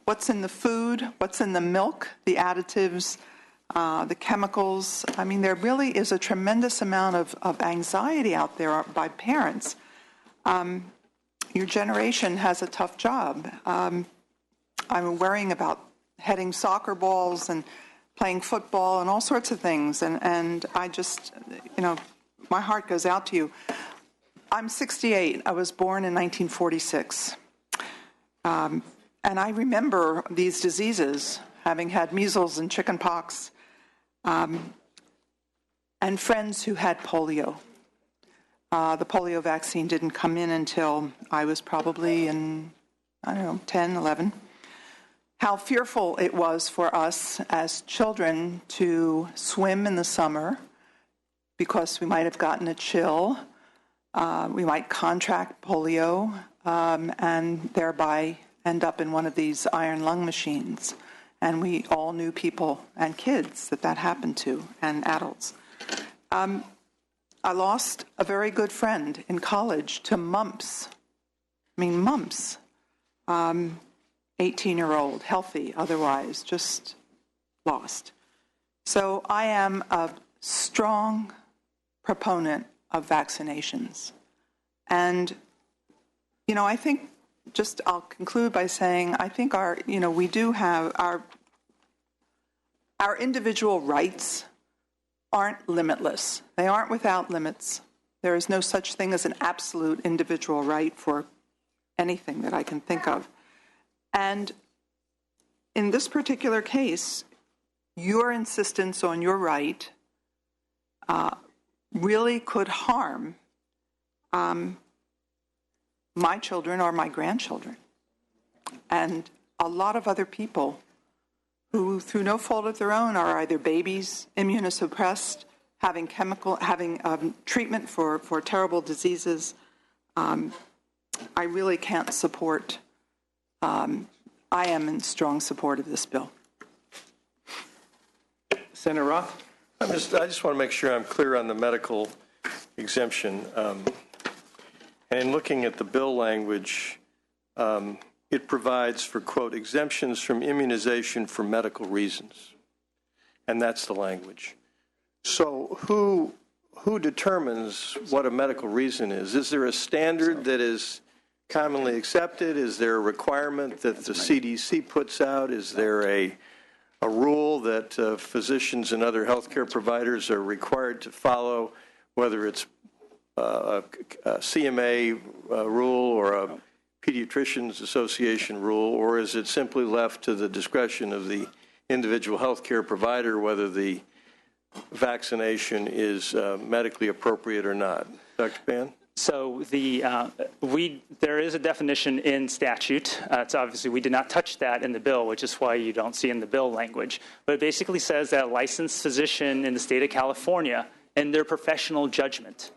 What's in the food, what's in the milk, the additives, the chemicals. I mean, there really is a tremendous amount of anxiety out there by parents. Your generation has a tough job. I'm worrying about heading soccer balls and playing football and all sorts of things. And I just, my heart goes out to you. I'm 68. I was born in 1946. And I remember these diseases, having had measles and chickenpox, and friends who had polio. The polio vaccine didn't come in until I was probably in, 10, 11. How fearful it was for us as children to swim in the summer because we might have gotten a chill. We might contract polio and thereby end up in one of these iron lung machines. And we all knew people and kids that happened to, and adults. I lost a very good friend in college to mumps. I mean, mumps. 18-year-old, healthy otherwise, just lost. So I am a strong proponent of vaccinations. And, I think I'll conclude by saying I think we do have our individual rights aren't limitless. They aren't without limits. There is no such thing as an absolute individual right for anything that I can think of. And in this particular case, your insistence on your right really could harm my children or my grandchildren, and a lot of other people who, through no fault of their own, are either babies, immunosuppressed, having treatment for terrible diseases. I really can't support. I am in strong support of this bill. Senator Roth? I just want to make sure I'm clear on the medical exemption. And in looking at the bill language, it provides for, quote, exemptions from immunization for medical reasons. And that's the language. So who determines what a medical reason is? Is there a standard that is commonly accepted? Is there a requirement that the CDC puts out? Is there a rule that physicians and other healthcare providers are required to follow, whether it's a CMA rule or a Pediatricians Association rule, or is it simply left to the discretion of the individual healthcare provider whether the vaccination is medically appropriate or not? Dr. Pan? So there is a definition in statute. It's obviously we did not touch that in the bill, which is why you don't see in the bill language. But it basically says that a licensed physician in the state of California, in their professional judgment,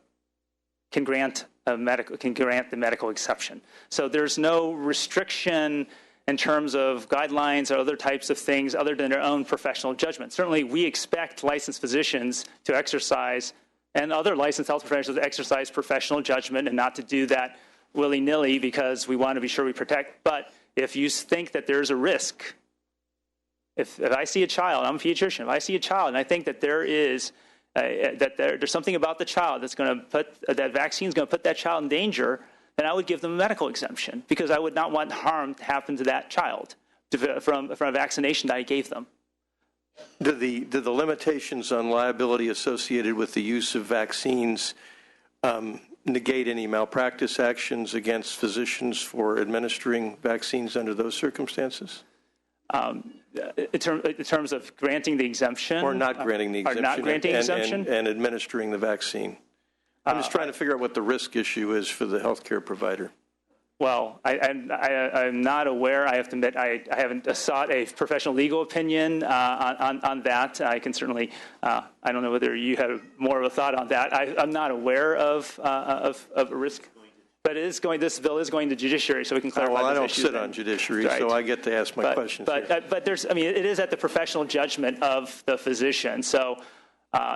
can grant the medical exception. So there's no restriction in terms of guidelines or other types of things other than their own professional judgment. Certainly, we expect licensed physicians to exercise and other licensed health professionals to exercise professional judgment and not to do that willy-nilly because we want to be sure we protect. But if you think that there's a risk, if I see a child, I'm a pediatrician, if I see a child and I think that there is there's something about the child that's going to that vaccine is going to put that child in danger, then I would give them a medical exemption because I would not want harm to happen to that child from a vaccination that I gave them. Do the limitations on liability associated with the use of vaccines negate any malpractice actions against physicians for administering vaccines under those circumstances? In terms of granting the exemption? Or not granting the exemption. Or not granting exemption? And administering the vaccine. I'm just trying to figure out what the risk issue is for the healthcare provider. Well, I'm not aware. I have to admit I haven't sought a professional legal opinion on that. I can certainly, I don't know whether you have more of a thought on that. I'm not aware of a risk. But this bill is going to judiciary, so we can clarify well, I don't issues sit then. on judiciary, Right. so I get to ask my questions. But it is at the professional judgment of the physician. So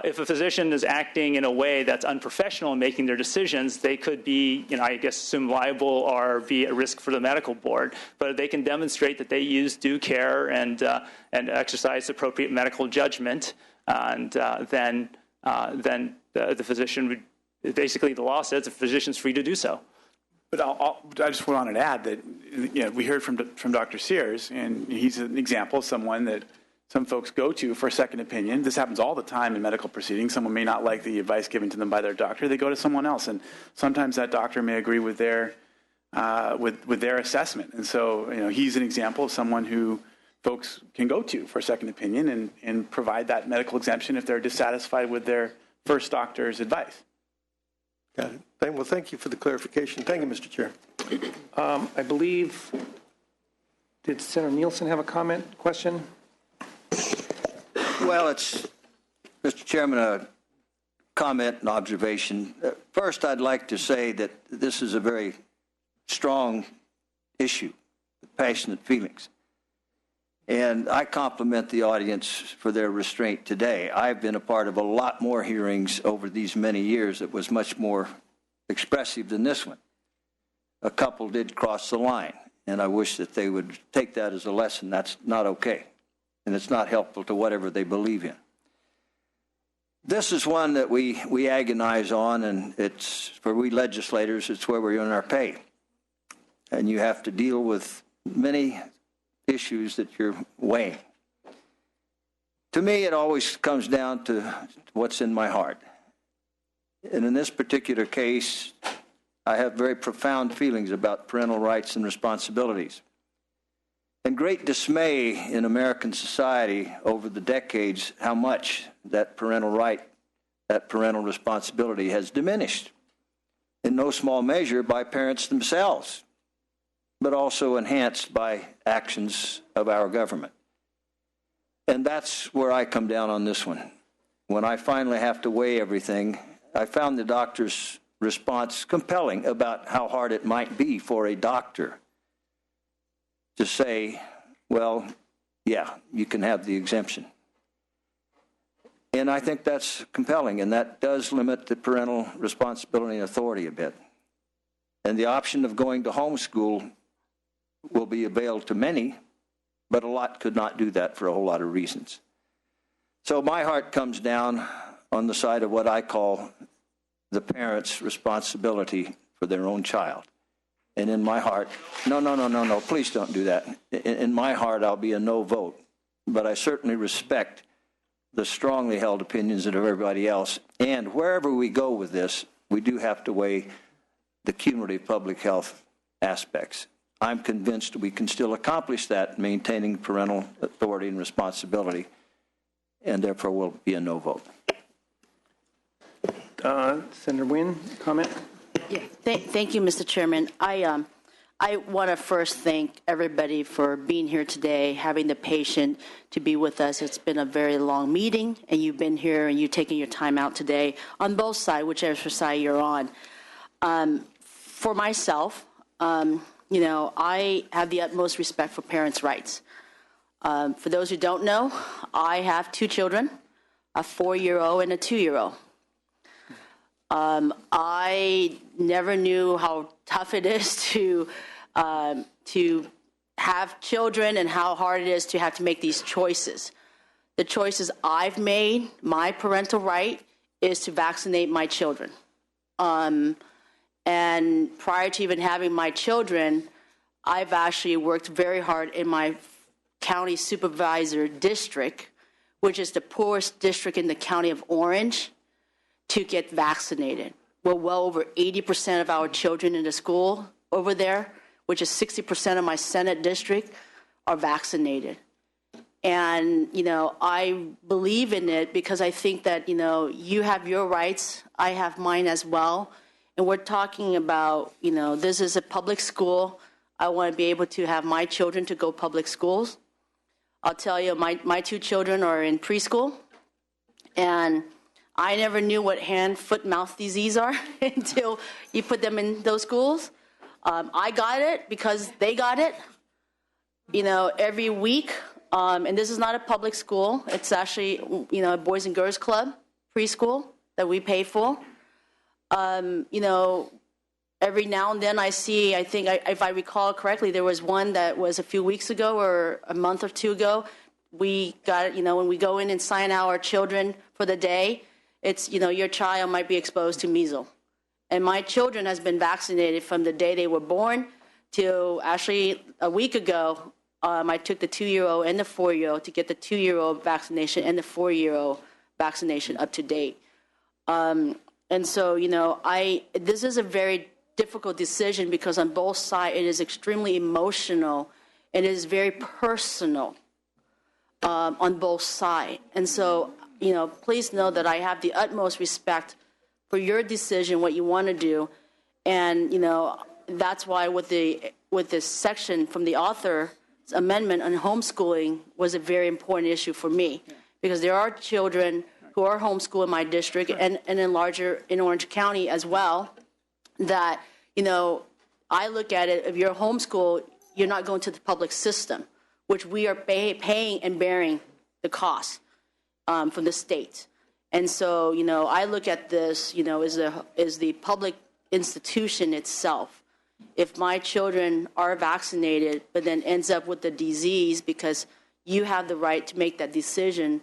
if a physician is acting in a way that's unprofessional in making their decisions, they could be, assume liable or be at risk for the medical board. But they can demonstrate that they use due care and exercise appropriate medical judgment, and then the physician would, basically the law says the physician's free to do so. But I just wanted to add that we heard from Dr. Sears, and he's an example of someone that some folks go to for a second opinion. This happens all the time in medical proceedings. Someone may not like the advice given to them by their doctor. They go to someone else, and sometimes that doctor may agree with their with their assessment. And so he's an example of someone who folks can go to for a second opinion and provide that medical exemption if they're dissatisfied with their first doctor's advice. Got it. Well, thank you for the clarification. Thank you, Mr. Chair. I believe, did Senator Nielsen have a question? Well, it's, Mr. Chairman, a comment and observation. First, I'd like to say that this is a very strong issue passionate feelings. And I compliment the audience for their restraint today. I've been a part of a lot more hearings over these many years that was much more expressive than this one. A couple did cross the line, and I wish that they would take that as a lesson. That's not okay, and it's not helpful to whatever they believe in. This is one that we agonize on, and it's, for we legislators, it's where we earn our pay. And you have to deal with many issues that you're weighing. To me, it always comes down to what's in my heart. And in this particular case, I have very profound feelings about parental rights and responsibilities. And great dismay in American society over the decades how much that parental right, that parental responsibility has diminished, in no small measure by parents themselves, but also enhanced by actions of our government. And that's where I come down on this one. When I finally have to weigh everything, I found the doctor's response compelling about how hard it might be for a doctor to say, well, yeah, you can have the exemption. And I think that's compelling, and that does limit the parental responsibility and authority a bit. And the option of going to homeschool will be availed to many, but a lot could not do that for a whole lot of reasons. So my heart comes down on the side of what I call the parent's responsibility for their own child. And in my heart, no, please don't do that. In my heart, I'll be a no vote. But I certainly respect the strongly held opinions of everybody else. And wherever we go with this, we do have to weigh the cumulative public health aspects. I'm convinced we can still accomplish that, maintaining parental authority and responsibility, and therefore will be a no vote. Senator Wynn, comment? Yeah, thank you, Mr. Chairman. I want to first thank everybody for being here today, having the patience to be with us. It's been a very long meeting, and you've been here and you've taken your time out today on both sides, whichever side you're on. For myself, I have the utmost respect for parents' rights. For those who don't know, I have two children, a 4-year-old and a 2-year-old. I never knew how tough it is to have children and how hard it is to have to make these choices. The choices I've made, my parental right, is to vaccinate my children. And prior to even having my children, I've actually worked very hard in my county supervisor district, which is the poorest district in the county of Orange, to get vaccinated. We're well over 80% of our children in the school over there, which is 60% of my Senate district, are vaccinated. And, I believe in it because I think that, you have your rights, I have mine as well. And we're talking about, this is a public school. I want to be able to have my children to go public schools. I'll tell you, my two children are in preschool, and I never knew what hand, foot, mouth disease are until you put them in those schools. I got it because they got it, every week. And this is not a public school. It's actually, a Boys and Girls Club preschool that we pay for. Every now and then I see, if I recall correctly, there was one that was a few weeks ago or a month or two ago. We got, when we go in and sign our children for the day, it's, your child might be exposed to measles. And my children has been vaccinated from the day they were born till actually a week ago. I took the 2-year-old and the 4-year-old to get the 2-year-old vaccination and the 4-year-old vaccination up to date. And so, this is a very difficult decision because on both sides it is extremely emotional and it is very personal on both sides. And so, please know that I have the utmost respect for your decision, what you want to do. And, that's why with this section from the author's amendment on homeschooling was a very important issue for me because there are children who are homeschooled in my district and in Orange County as well that, I look at it, if you're homeschooled, you're not going to the public system, which we are paying and bearing the cost from the state. And so, I look at this, as the public institution itself. If my children are vaccinated, but then ends up with the disease because you have the right to make that decision,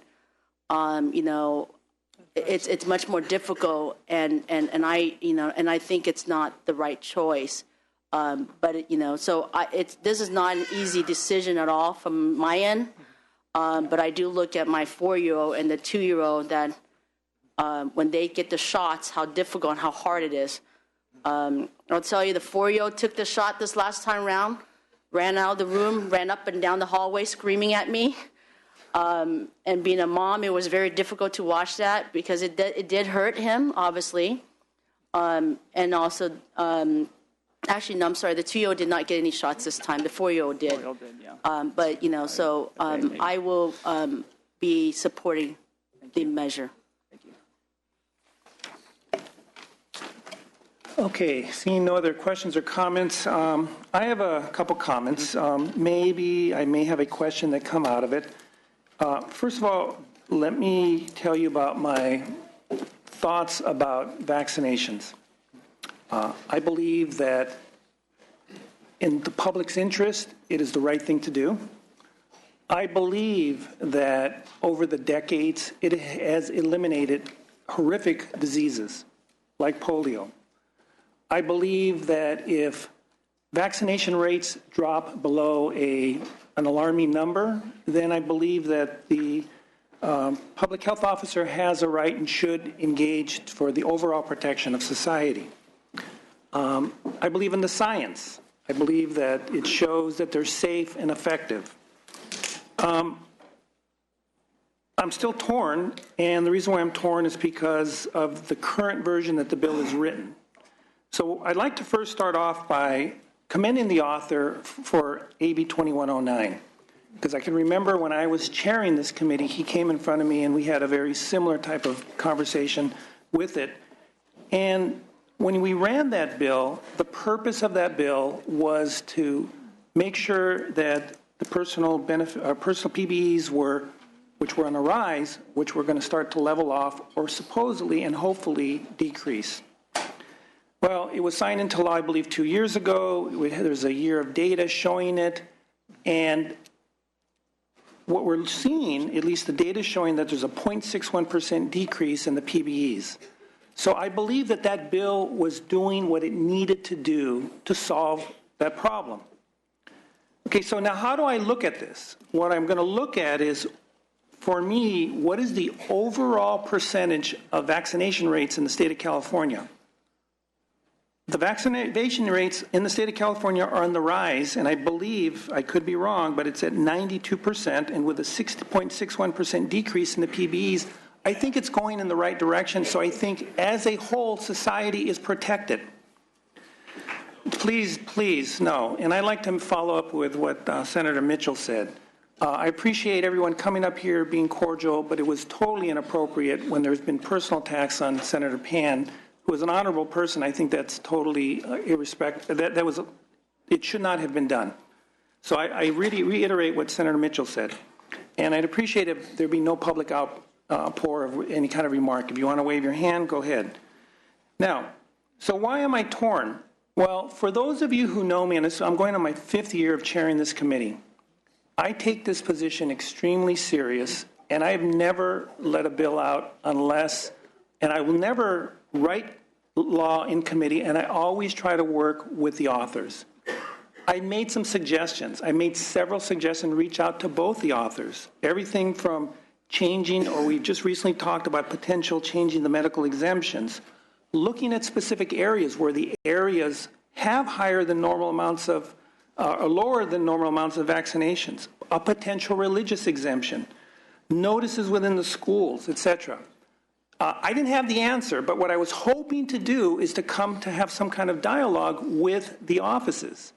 it's much more difficult, and I think it's not the right choice. But this is not an easy decision at all from my end. But I do look at my 4-year-old and the 2-year-old that when they get the shots, how difficult and how hard it is. I'll tell you, the 4-year-old took the shot this last time around, ran out of the room, ran up and down the hallway screaming at me. And being a mom, it was very difficult to watch that because it did hurt him, obviously. And also, actually, no, I'm sorry, the 2-year-old did not get any shots this time. The 4-year-old did. 4-year-old did, yeah. But, I will be supporting the measure. Okay, seeing no other questions or comments, I have a couple comments. Maybe I may have a question that come out of it. First of all, let me tell you about my thoughts about vaccinations. I believe that in the public's interest, it is the right thing to do. I believe that over the decades, it has eliminated horrific diseases like polio. I believe that if vaccination rates drop below an alarming number, then I believe that the public health officer has a right and should engage for the overall protection of society. I believe in the science. I believe that it shows that they're safe and effective. I'm still torn, and the reason why I'm torn is because of the current version that the bill is written. So I'd like to first start off by commending the author for AB 2109, because I can remember when I was chairing this committee, he came in front of me and we had a very similar type of conversation with it. And when we ran that bill, the purpose of that bill was to make sure that the personal PBEs which were on the rise, which were going to start to level off or supposedly and hopefully decrease. Well, it was signed into law, I believe, 2 years ago. There's a year of data showing it. And what we're seeing, at least the data is showing that there's a 0.61% decrease in the PBEs. So I believe that that bill was doing what it needed to do to solve that problem. Okay, so now how do I look at this? What I'm going to look at is, for me, what is the overall percentage of vaccination rates in the state of California? The vaccination rates in the state of California are on the rise, and I believe, I could be wrong, but it's at 92%, and with a 6.61% decrease in the PBEs, I think it's going in the right direction, so I think as a whole, society is protected. Please, no. And I'd like to follow up with what Senator Mitchell said. I appreciate everyone coming up here being cordial, but it was totally inappropriate when there's been personal attacks on Senator Pan, who was an honorable person. I think that's totally irrespectful. It should not have been done. So I really reiterate what Senator Mitchell said. And I'd appreciate if there be no public outpour of any kind of remark. If you want to wave your hand, go ahead. Now, so why am I torn? Well, for those of you who know me, and I'm going on my 5th year of chairing this committee, I take this position extremely serious, and I have never let a bill out unless, and I will never write law in committee, and I always try to work with the authors. I made some suggestions. I made several suggestions, reach out to both the authors. Everything from changing, or we just recently talked about potential changing the medical exemptions, looking at specific areas where the areas have higher than normal amounts of, or lower than normal amounts of vaccinations, a potential religious exemption, notices within the schools, etc. I didn't have the answer, but what I was hoping to do is to come to have some kind of dialogue with the offices.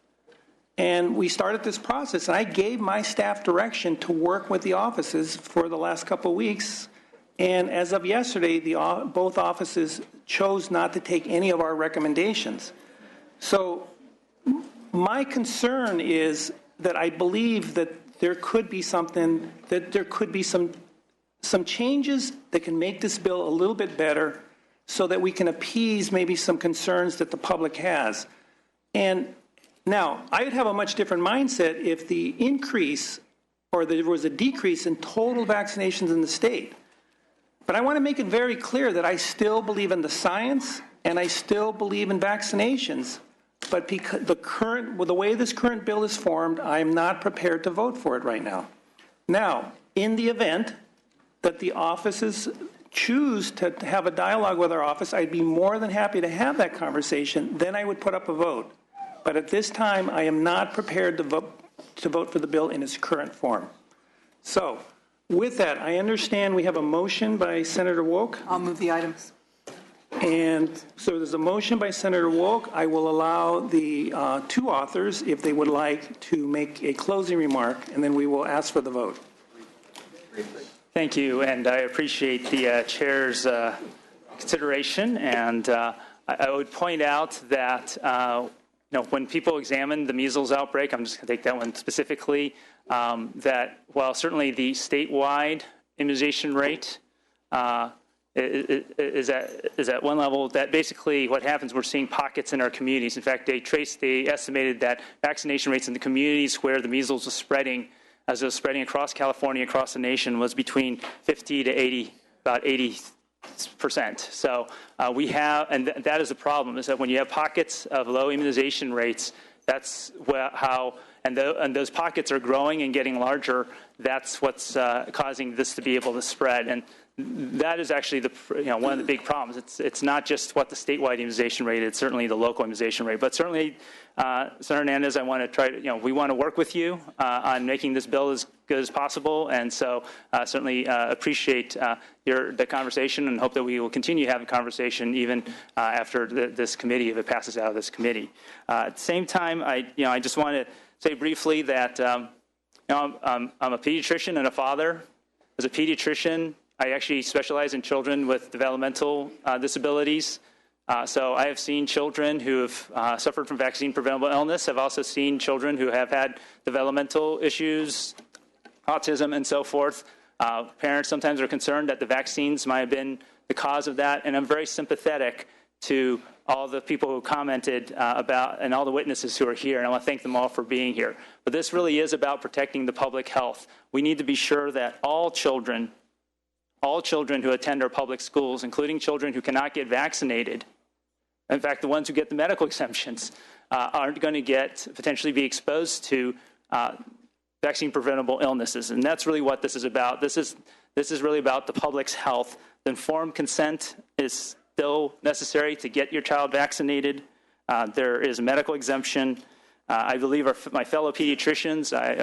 And we started this process, and I gave my staff direction to work with the offices for the last couple of weeks. And as of yesterday, both offices chose not to take any of our recommendations. So my concern is that I believe that there could be something, that there could be some changes that can make this bill a little bit better so that we can appease maybe some concerns that the public has. And now, I would have a much different mindset if the increase or there was a decrease in total vaccinations in the state. But I want to make it very clear that I still believe in the science and I still believe in vaccinations. But because the way this current bill is formed, I am not prepared to vote for it right now. Now, in the event that the offices choose to have a dialogue with our office, I'd be more than happy to have that conversation. Then I would put up a vote. But at this time, I am not prepared to vote for the bill in its current form. So, with that, I understand we have a motion by Senator Woke. I'll move the items. And so there's a motion by Senator Woke. I will allow the two authors, if they would like, to make a closing remark, and then we will ask for the vote. Thank you, and I appreciate the chair's consideration. And I would point out that when people examine the measles outbreak, I'm just going to take that one specifically, that while certainly the statewide immunization rate is at one level, that basically what happens, we're seeing pockets in our communities. In fact, they estimated that vaccination rates in the communities where the measles was spreading, as it was spreading across California, across the nation, was between 50 to 80, about 80%. So we have, and that is the problem, is that when you have pockets of low immunization rates, that's how, and those pockets are growing and getting larger. That's what's causing this to be able to spread. And that is actually one of the big problems. It's not just what the statewide immunization rate, it's certainly the local immunization rate. But certainly, Senator Hernandez, I want to try to, we want to work with you on making this bill as good as possible. And so certainly appreciate the conversation and hope that we will continue to have a conversation even after this committee, if it passes out of this committee. At the same time, I just want to say briefly that I'm a pediatrician and a father. As a pediatrician, I actually specialize in children with developmental disabilities. So I have seen children who have suffered from vaccine-preventable illness. I've also seen children who have had developmental issues, autism, and so forth. Parents sometimes are concerned that the vaccines might have been the cause of that, and I'm very sympathetic to all the people who commented about and all the witnesses who are here, and I want to thank them all for being here. But this really is about protecting the public health. We need to be sure that all children who attend our public schools, including children who cannot get vaccinated, in fact, the ones who get the medical exemptions, aren't going to potentially be exposed to vaccine-preventable illnesses. And that's really what this is about. This is really about the public's health. The informed consent is still necessary to get your child vaccinated. There is a medical exemption. I believe my fellow pediatricians, I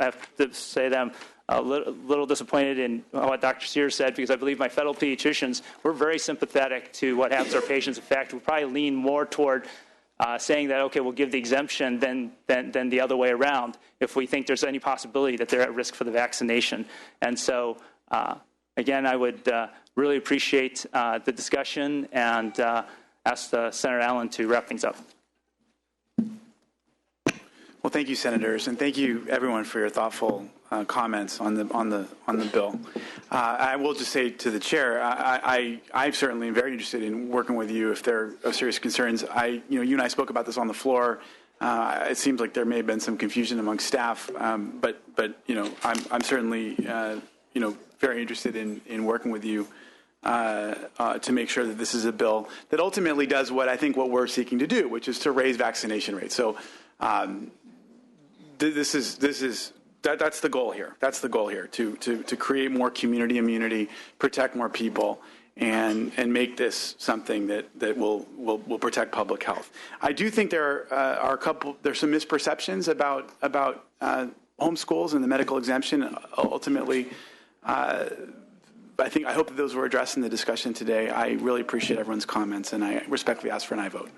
have to say that I'm a little disappointed in what Dr. Sears said, because I believe my fellow pediatricians, we're very sympathetic to what happens to our patients. In fact, we'll probably lean more toward saying that, okay, we'll give the exemption than the other way around if we think there's any possibility that they're at risk for the vaccination. And so, again, I would really appreciate the discussion and ask Senator Allen to wrap things up. Well, thank you, senators, and thank you, everyone, for your thoughtful comments on the bill. I will just say to the chair, I certainly am very interested in working with you if there are serious concerns. You and I spoke about this on the floor. It seems like there may have been some confusion among staff, but I'm certainly very interested in working with you to make sure that this is a bill that ultimately does what we're seeking to do, which is to raise vaccination rates. So. That's the goal here. That's the goal here, to create more community immunity, protect more people, and make this something that will protect public health. I do think there's some misperceptions about homeschools and the medical exemption. Ultimately, I hope that those were addressed in the discussion today. I really appreciate everyone's comments, and I respectfully ask for an aye vote.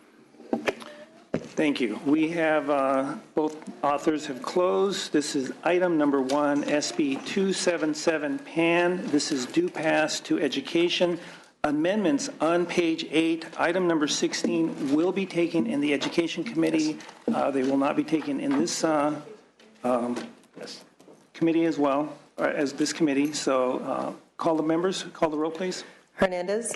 Thank you. We have, both authors have closed. This is item number 1, SB277 PAN. This is due pass to education. amendments on page 8. Item number 16 will be taken in the Education Committee. They will not be taken in this committee as well, or as this committee. So call the members. Call the roll, please. Hernandez.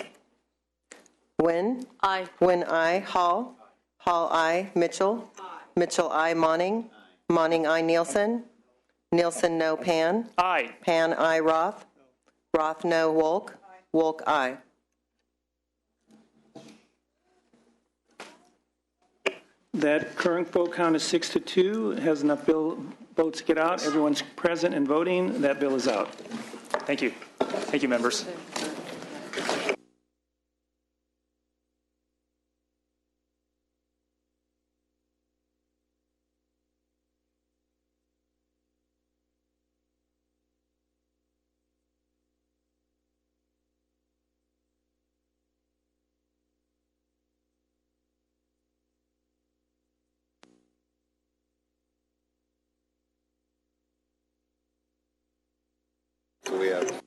Nguyen. Aye. Nguyen, aye. Hall. Hall, aye. Mitchell. Mitchell, aye. Monning. Monning, aye. Nielsen. Nielsen, no. Pan. Aye. Pan, aye. Roth. Roth, no. Wolk. Wolk, aye. That current vote count is 6-2. It has enough votes to get out. Everyone's present and voting. That bill is out. Thank you. Thank you, members. We have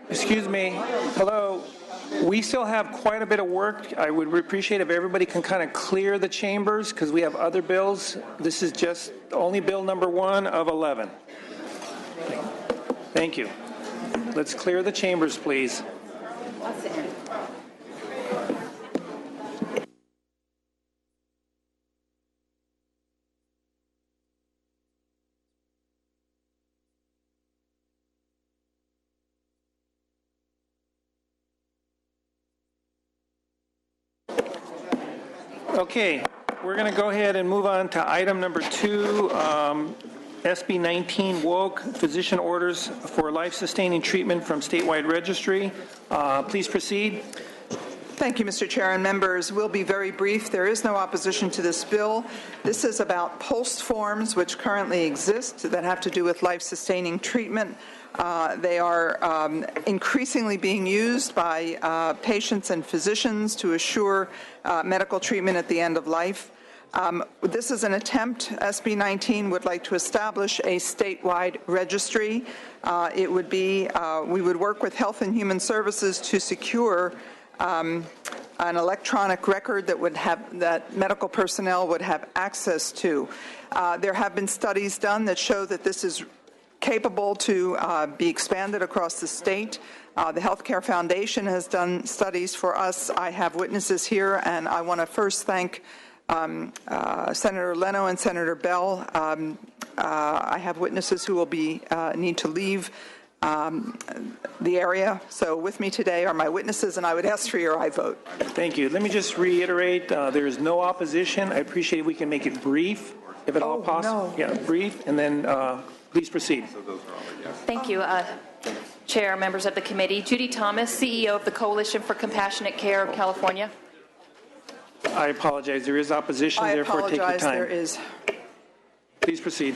Excuse me. Hello. We still have quite a bit of work. I would appreciate if everybody can kind of clear the chambers because we have other bills. This is just only bill number 1 of 11. Thank you. Let's clear the chambers, please. Okay, we're going to go ahead and move on to item number 2, SB19 woke, physician orders for life-sustaining treatment from statewide registry. Please proceed. Thank you, Mr. Chair and members. We'll be very brief. There is no opposition to this bill. This is about post forms which currently exist that have to do with life-sustaining treatment. They are increasingly being used by patients and physicians to assure medical treatment at the end of life. This is an attempt. SB 19 would like to establish a statewide registry. It would be, we would work with Health and Human Services to secure an electronic record that would have, that medical personnel would have access to. There have been studies done that show that this is capable to be expanded across the state. The Healthcare Foundation has done studies for us. I have witnesses here, and I want to first thank Senator Leno and Senator Bell I have witnesses who will need to leave the area. So with me today are my witnesses, and I would ask for your aye vote. Thank you. Let me just reiterate, there is no opposition. I appreciate we can make it brief, if at all possible. No. Yeah, brief, and then please proceed. Thank you, Chair, members of the committee. Judy Thomas, CEO of the Coalition for Compassionate Care of California. I apologize. There is opposition, therefore take your time. I apologize. There is. Please proceed.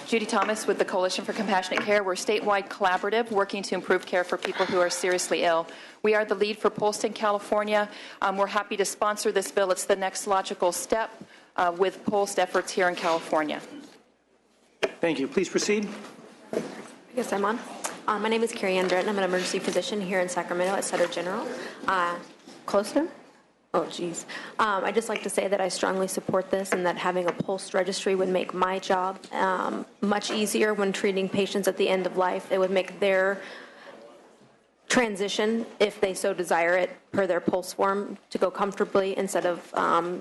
Judy Thomas with the Coalition for Compassionate Care. We're a statewide collaborative working to improve care for people who are seriously ill. We are the lead for Polston, California. We're happy to sponsor this bill. It's the next logical step with Polst efforts here in California. Thank you. Please proceed. I guess I'm on. My name is Carrie Ann Dretton. I'm an emergency physician here in Sacramento at Sutter General. Closer? Oh, geez. I'd just like to say that I strongly support this and that having a Polst registry would make my job much easier when treating patients at the end of life. It would make their transition, if they so desire it, per their Polst form, to go comfortably instead of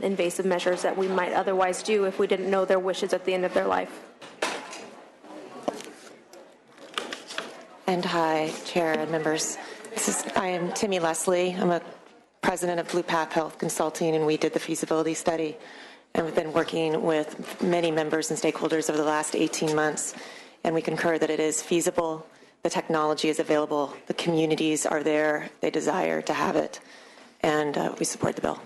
invasive measures that we might otherwise do if we didn't know their wishes at the end of their life. And hi, Chair and members. I am Timmy Leslie. I'm a president of Blue Path Health Consulting, and we did the feasibility study. And we've been working with many members and stakeholders over the last 18 months. And we concur that it is feasible. The technology is available. The communities are there. They desire to have it. And we support the bill.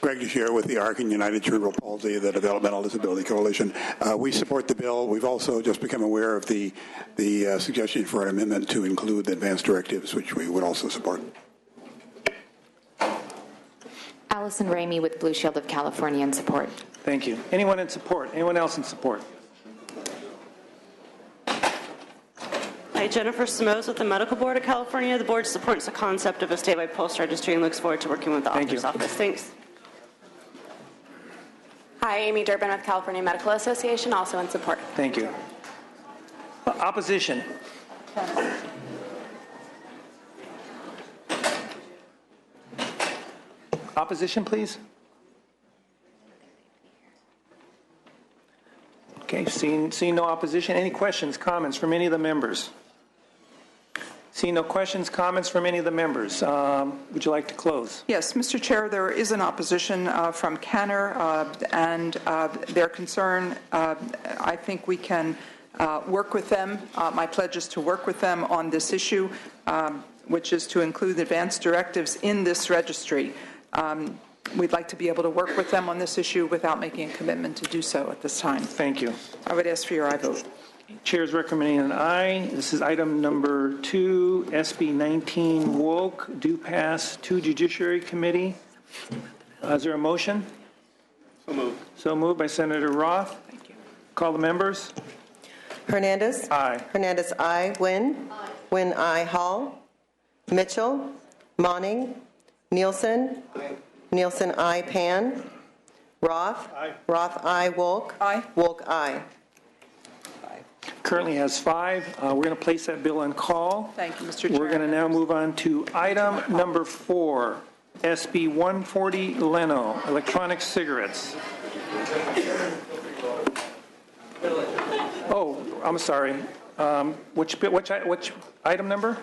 Greg DeShare with the ARC and United Cerebral Palsy, the Developmental Disability Coalition. We support the bill. We've also just become aware of the suggestion for an amendment to include the advanced directives, which we would also support. Allison Ramey with Blue Shield of California in support. Thank you. Anyone in support? Anyone else in support? Hi, Jennifer Simoes with the Medical Board of California. The board supports the concept of a statewide Polst registry and looks forward to working with the author's office. Thanks. Hi, Amy Durbin with California Medical Association, also in support. Thank you. Opposition. Opposition, please. Okay, seeing no opposition. Any questions, comments from any of the members? Seeing no questions, comments from any of the members. Would you like to close? Yes, Mr. Chair, there is an opposition from Canner, and their concern, I think we can work with them. My pledge is to work with them on this issue, which is to include advanced directives in this registry. We'd like to be able to work with them on this issue without making a commitment to do so at this time. Thank you. I would ask for your aye vote. Chair is recommending an aye. This is item number 2, SB 19 woke, due pass to Judiciary Committee. Is there a motion? So moved. So moved by Senator Roth. Thank you. Call the members. Hernandez? Aye. Hernandez, aye. Wynn? Aye. Wynn, aye. Hall? Mitchell? Monning? Nielsen? Aye. Nielsen, aye. Pan? Roth? Aye. Roth, aye. Wolk? Aye. Wolk, aye. Currently has 5. We're going to place that bill on call. Thank you, Mr. Chair. We're going to now move on to item number 4, SB 140 Leno, electronic cigarettes. Oh, I'm sorry. Which item number?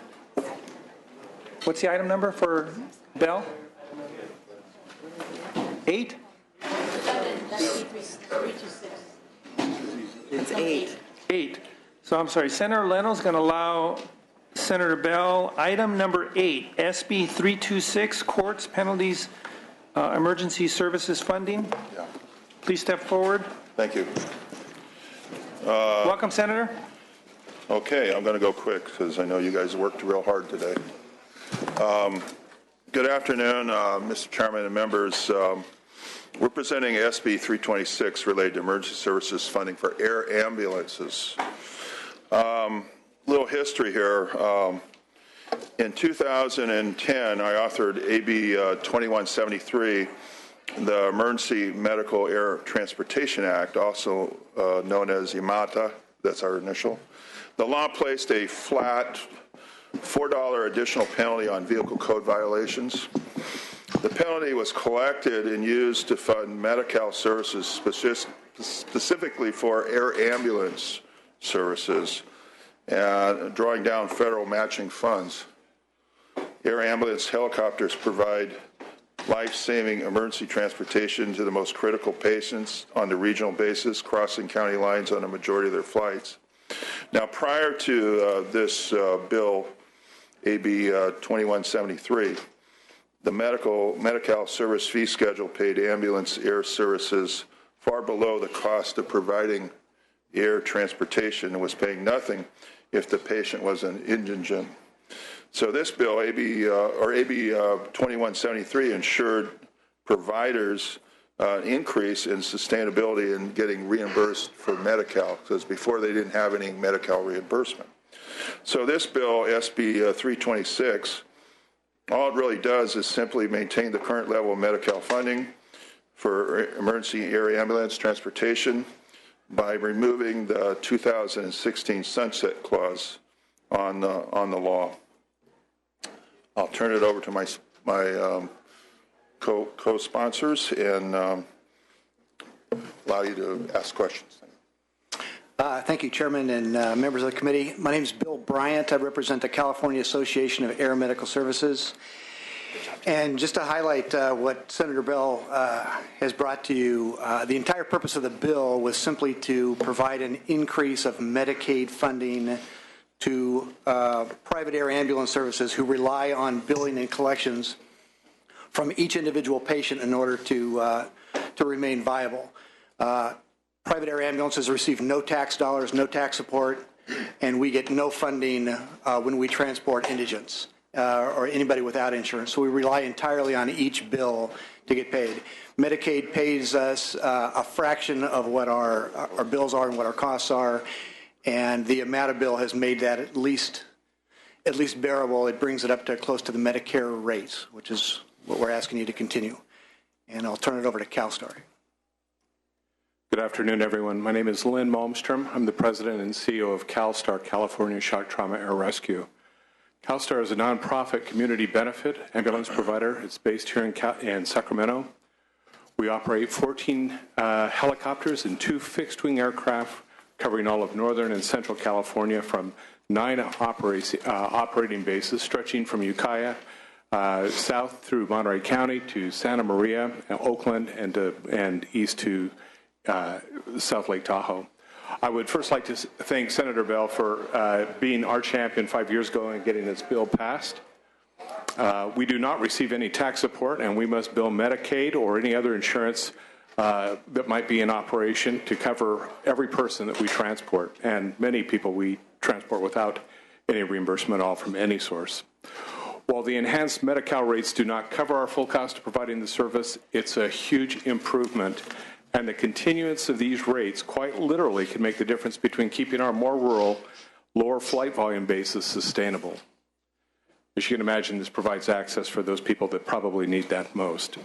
What's the item number for Bell? 8? It's 8. 8. So I'm sorry, Senator Leno's going to allow Senator Bell item number 8, SB 326, courts, penalties, emergency services funding. Yeah. Please step forward. Thank you. Welcome, Senator. Okay, I'm going to go quick because I know you guys worked real hard today. Good afternoon, Mr. Chairman and members. We're presenting SB 326 related to emergency services funding for air ambulances. Little history here. In 2010, I authored AB 2173, the Emergency Medical Air Transportation Act, also known as EMATA. That's our initial. The law placed a flat $4 additional penalty on vehicle code violations. The penalty was collected and used to fund Medi-Cal services specifically for air ambulance services, drawing down federal matching funds. Air ambulance helicopters provide life-saving emergency transportation to the most critical patients on the regional basis, crossing county lines on a majority of their flights. Now, prior to this bill, AB 2173, the Medi-Cal service fee schedule paid ambulance air services far below the cost of providing air transportation and was paying nothing if the patient was an indigent. So this bill, AB 2173, ensured providers increase in sustainability and getting reimbursed for Medi-Cal, because before they didn't have any Medi-Cal reimbursement. So this bill, SB 326, all it really does is simply maintain the current level of Medi-Cal funding for emergency air ambulance transportation by removing the 2016 sunset clause on the law. I'll turn it over to my co-sponsors and allow you to ask questions. Thank you, Chairman and members of the committee. My name is Bill Bryant. I represent the California Association of Air Medical Services. And just to highlight what Senator Bell has brought to you, the entire purpose of the bill was simply to provide an increase of Medicaid funding to private air ambulance services who rely on billing and collections from each individual patient in order to remain viable. Private air ambulances receive no tax dollars, no tax support, and we get no funding when we transport indigents or anybody without insurance. So we rely entirely on each bill to get paid. Medicaid pays us a fraction of what our bills are and what our costs are, and the amount of bill has made that at least bearable. It brings it up to close to the Medicare rates, which is what we're asking you to continue. And I'll turn it over to CalSTAR. Good afternoon, everyone. My name is Lynn Malmstrom. I'm the president and CEO of CalSTAR, California Shock Trauma Air Rescue. CalSTAR is a nonprofit community benefit ambulance provider. It's based here in Sacramento. We operate 14 helicopters and 2 fixed-wing aircraft covering all of northern and central California from 9 operating bases stretching from Ukiah south through Monterey County to Santa Maria, Oakland, and east to South Lake Tahoe. I would first like to thank Senator Bell for being our champion 5 years ago and getting this bill passed. We do not receive any tax support, and we must bill Medicaid or any other insurance that might be in operation to cover every person that we transport, and many people we transport without any reimbursement at all from any source. While the enhanced Medi-Cal rates do not cover our full cost of providing the service, it's a huge improvement, and the continuance of these rates quite literally can make the difference between keeping our more rural, lower flight volume bases sustainable. As you can imagine, this provides access for those people that probably need that most.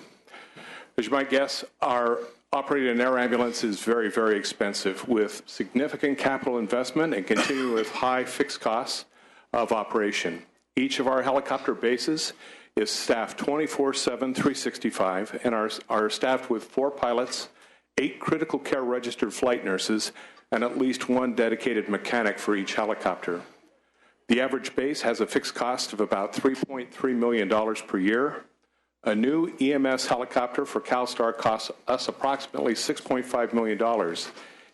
As you might guess, operating an air ambulance is very, very expensive, with significant capital investment and continuing with high fixed costs of operation. Each of our helicopter bases is staffed 24/7, 365, and are staffed with 4 pilots, 8 critical care registered flight nurses, and at least 1 dedicated mechanic for each helicopter. The average base has a fixed cost of about $3.3 million per year. A new EMS helicopter for CalSTAR costs us approximately $6.5 million,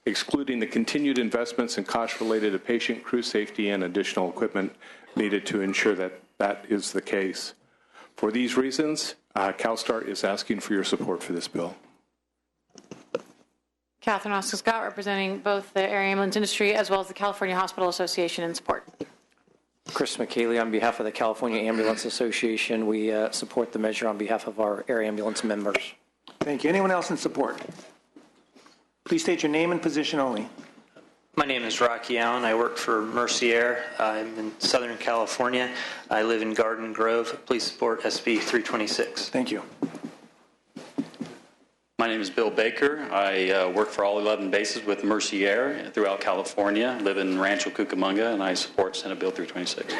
excluding the continued investments and costs related to patient crew safety and additional equipment needed to ensure that that is the case. For these reasons, CalSTAR is asking for your support for this bill. Catherine Oscar-Scott, representing both the air ambulance industry as well as the California Hospital Association in support. Chris McKaylee on behalf of the California Ambulance Association. We support the measure on behalf of our air ambulance members. Thank you. Anyone else in support? Please state your name and position only. My name is Rocky Allen. I work for Mercy Air. I'm in Southern California. I live in Garden Grove. Please support SB 326. Thank you. My name is Bill Baker. I work for all 11 bases with Mercy Air throughout California. I live in Rancho Cucamonga, and I support Senate Bill 326.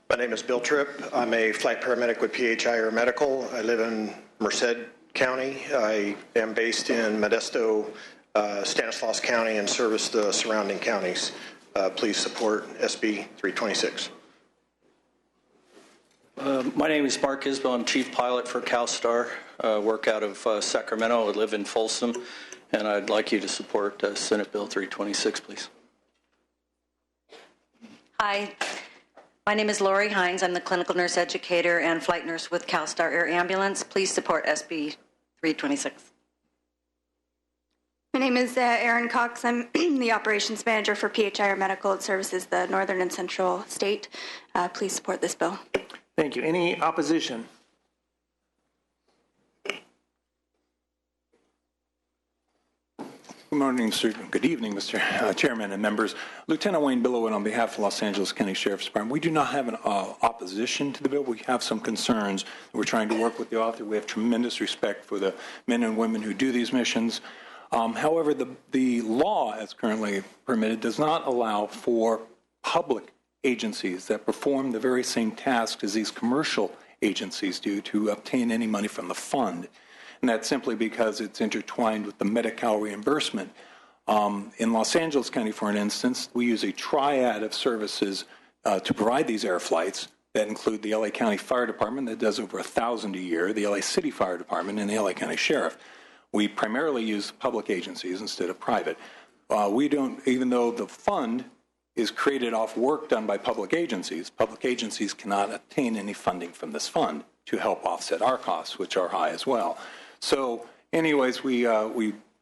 My name is Bill Tripp. I'm a flight paramedic with PHI Air Medical. I live in Merced County. I am based in Modesto, Stanislaus County, and service the surrounding counties. Please support SB 326. My name is Mark Isbell. I'm chief pilot for CalStar. Work out of Sacramento. I live in Folsom, and I'd like you to support Senate Bill 326, please. Hi, my name is Lori Hines. I'm the clinical nurse educator and flight nurse with CalStar Air Ambulance. Please support SB 326. My name is Erin Cox. I'm the operations manager for PHI Air Medical. It services the northern and central state. Please support this bill. Thank you. Any opposition? Good morning, sir. Good evening, Mr. Chairman and members. Lieutenant Wayne Billowit on behalf of Los Angeles County Sheriff's Department. We do not have an opposition to the bill. We have some concerns. We're trying to work with the author. We have tremendous respect for the men and women who do these missions. However, the law as currently permitted does not allow for public agencies that perform the very same tasks as these commercial agencies do to obtain any money from the fund. And that's simply because it's intertwined with the Medi-Cal reimbursement. In Los Angeles County, for an instance, we use a triad of services to provide these air flights that include the LA County Fire Department that does over 1,000 a year, the LA City Fire Department, and the LA County Sheriff. We primarily use public agencies instead of private. We don't, even though the fund is created off work done by public agencies cannot obtain any funding from this fund to help offset our costs, which are high as well. So anyways, we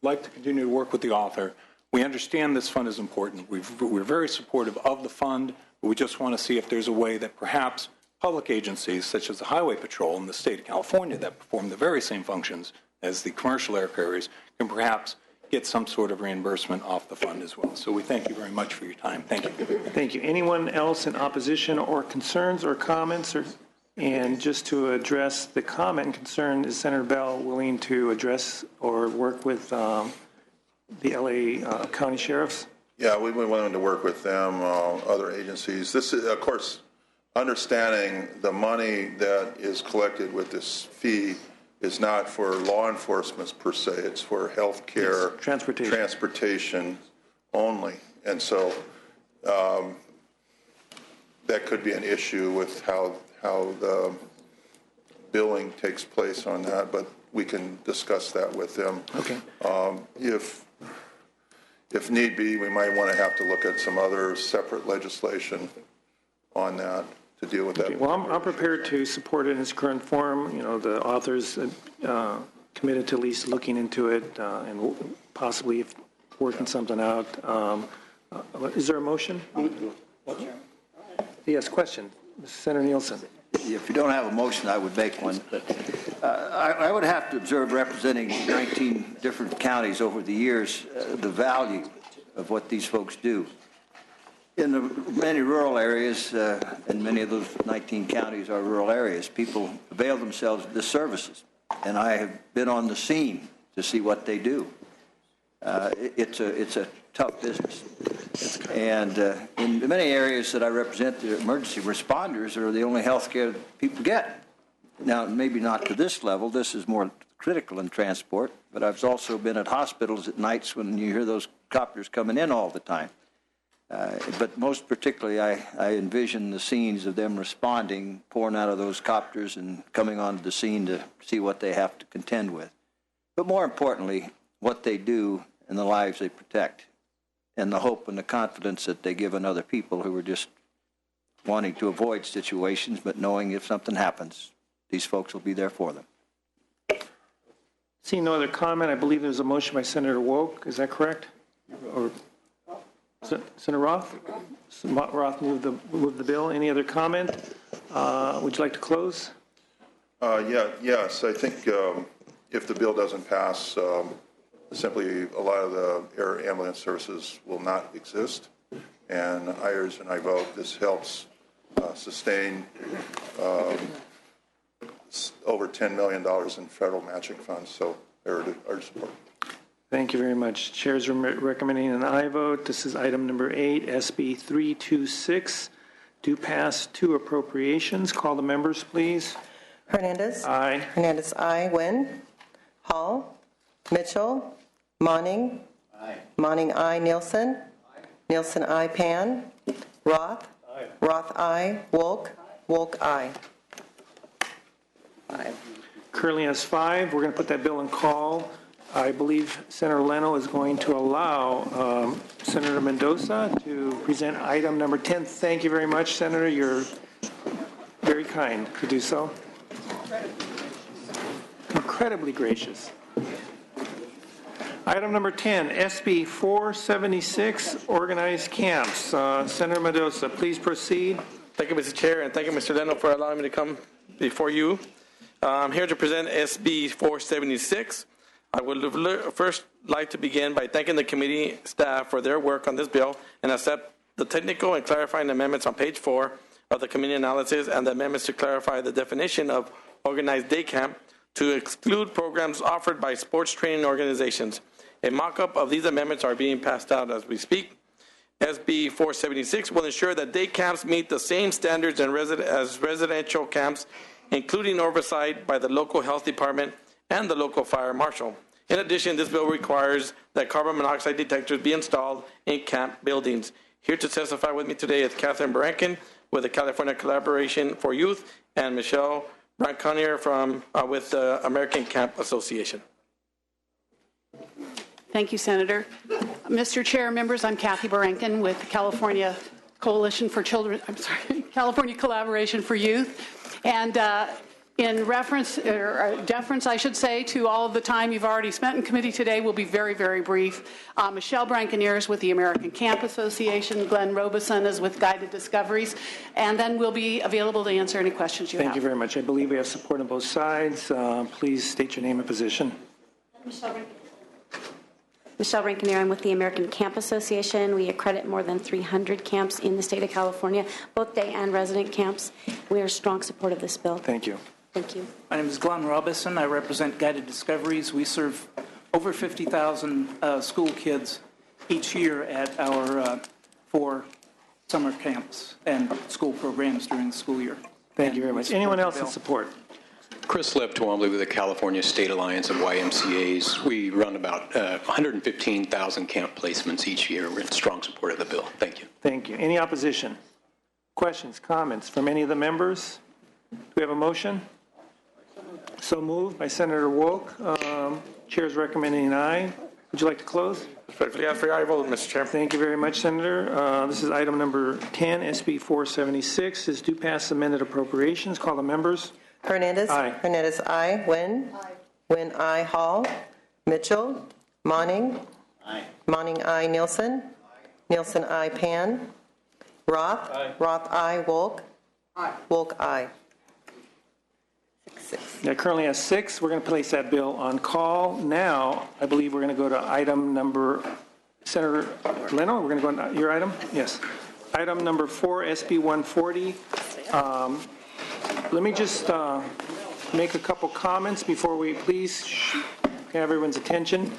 like to continue to work with the author. We understand this fund is important. We're very supportive of the fund, but we just want to see if there's a way that perhaps public agencies, such as the Highway Patrol in the state of California that perform the very same functions as the commercial air carriers, can perhaps get some sort of reimbursement off the fund as well. So we thank you very much for your time. Thank you. Thank you. Anyone else in opposition or concerns or comments? And just to address the comment and concern, is Senator Bell willing to address or work with the LA County Sheriffs? Yeah, we've been willing to work with them, other agencies. This is, of course, understanding the money that is collected with this fee is not for law enforcement per se. It's for health care, transportation only. And so that could be an issue with how the billing takes place on that, but we can discuss that with them. Okay. If need be, we might want to have to look at some other separate legislation on that to deal with that. Well, I'm prepared to support it in its current form. You know, the author's committed to at least looking into it and possibly working something out. Is there a motion? Yes, question. Senator Nielsen. If you don't have a motion, I would make one. But I would have to observe, representing 19 different counties over the years, the value of what these folks do. In the many rural areas, and many of those 19 counties are rural areas, people avail themselves of the services. And I have been on the scene to see what they do. It's a tough business. And in many areas that I represent, the emergency responders are the only health care people get. Now, maybe not to this level. This is more critical in transport. But I've also been at hospitals at nights when you hear those copters coming in all the time. But most particularly, I envision the scenes of them responding, pouring out of those copters and coming onto the scene to see what they have to contend with. But more importantly, what they do and the lives they protect, and the hope and the confidence that they give in other people who are just wanting to avoid situations, but knowing if something happens, these folks will be there for them. Seeing no other comment, I believe there's a motion by Senator Woke. Is that correct? Or Senator Roth? Roth moved the bill. Any other comment? Would you like to close? Yes. I think if the bill doesn't pass, simply a lot of the air ambulance services will not exist. And IRS and I vote. This helps sustain over $10 million in federal matching funds. So I urge support. Thank you very much. Chair is recommending an aye vote. This is item number 8, SB 326, do pass. 2 appropriations. Call the members, please. Hernandez. Aye. Hernandez, aye. Nguyen. Hall. Mitchell. Monning. Aye. Monning, aye. Nielsen. Nielsen, aye. Pan. Roth. Roth, aye. Wolk. Wolk, aye. 5. Currently has 5. We're going to put that bill in call. I believe Senator Leno is going to allow Senator Mendoza to present item number 10. Thank you very much, Senator. You're very kind to do so. Incredibly gracious. Item number 10, SB 476, organized camps. Senator Mendoza, please proceed. Thank you, Mr. Chair, and thank you, Mr. Leno, for allowing me to come before you. I'm here to present SB 476. I would first like to begin by thanking the committee staff for their work on this bill and accept the technical and clarifying amendments on page 4 of the committee analysis and the amendments to clarify the definition of organized day camp to exclude programs offered by sports training organizations. A mock-up of these amendments are being passed out as we speak. SB 476 will ensure that day camps meet the same standards as residential camps, including oversight by the local health department and the local fire marshal. In addition, this bill requires that carbon monoxide detectors be installed in camp buildings. Here to testify with me today is Catherine Barankin with the California Collaboration for Youth and Michelle Branconier with the American Camp Association. Thank you, Senator. Mr. Chair, members, I'm Kathy Barankin with the California Coalition for Children, California Collaboration for Youth. And in reference, or deference, I should say, to all of the time you've already spent in committee today, we'll be very, very brief. Michelle Branconier is with the American Camp Association. Glenn Robeson is with Guided Discoveries. And then we'll be available to answer any questions you have. Thank you very much. I believe we have support on both sides. Please state your name and position. Michelle Rankinier, I'm with the American Camp Association. We accredit more than 300 camps in the state of California, both day and resident camps. We are in strong support of this bill. Thank you. Thank you. My name is Glenn Robison. I represent Guided Discoveries. We serve over 50,000 school kids each year at our 4 summer camps and school programs during the school year. Thank you very much. Anyone else in support? Chris Lev Twombly with the California State Alliance of YMCAs. We run about 115,000 camp placements each year. We're in strong support of the bill. Thank you. Thank you. Any opposition? Questions, comments from any of the members? Do we have a motion? So moved by Senator Wolk. Chair's recommending aye. Would you like to close? Respectfully ask for your aye vote, Mr. Chair. Thank you very much, Senator. This is item number 10, SB 476. Is due pass amended appropriations. Call the members. Hernandez. Aye. Hernandez, aye. Nguyen. Nguyen, aye. Hall. Mitchell. Monning. Aye. Monning, aye. Nielsen. Nielsen, aye. Pan. Roth. Aye. Roth, aye. Wolk. Aye. Wolk, aye. That currently has 6. We're going to place that bill on call. Now, I believe we're going to go to item number, Senator Leno, we're going to go on your item? Yes. Item number 4, SB 140. Let me just make a couple comments before we please have everyone's attention.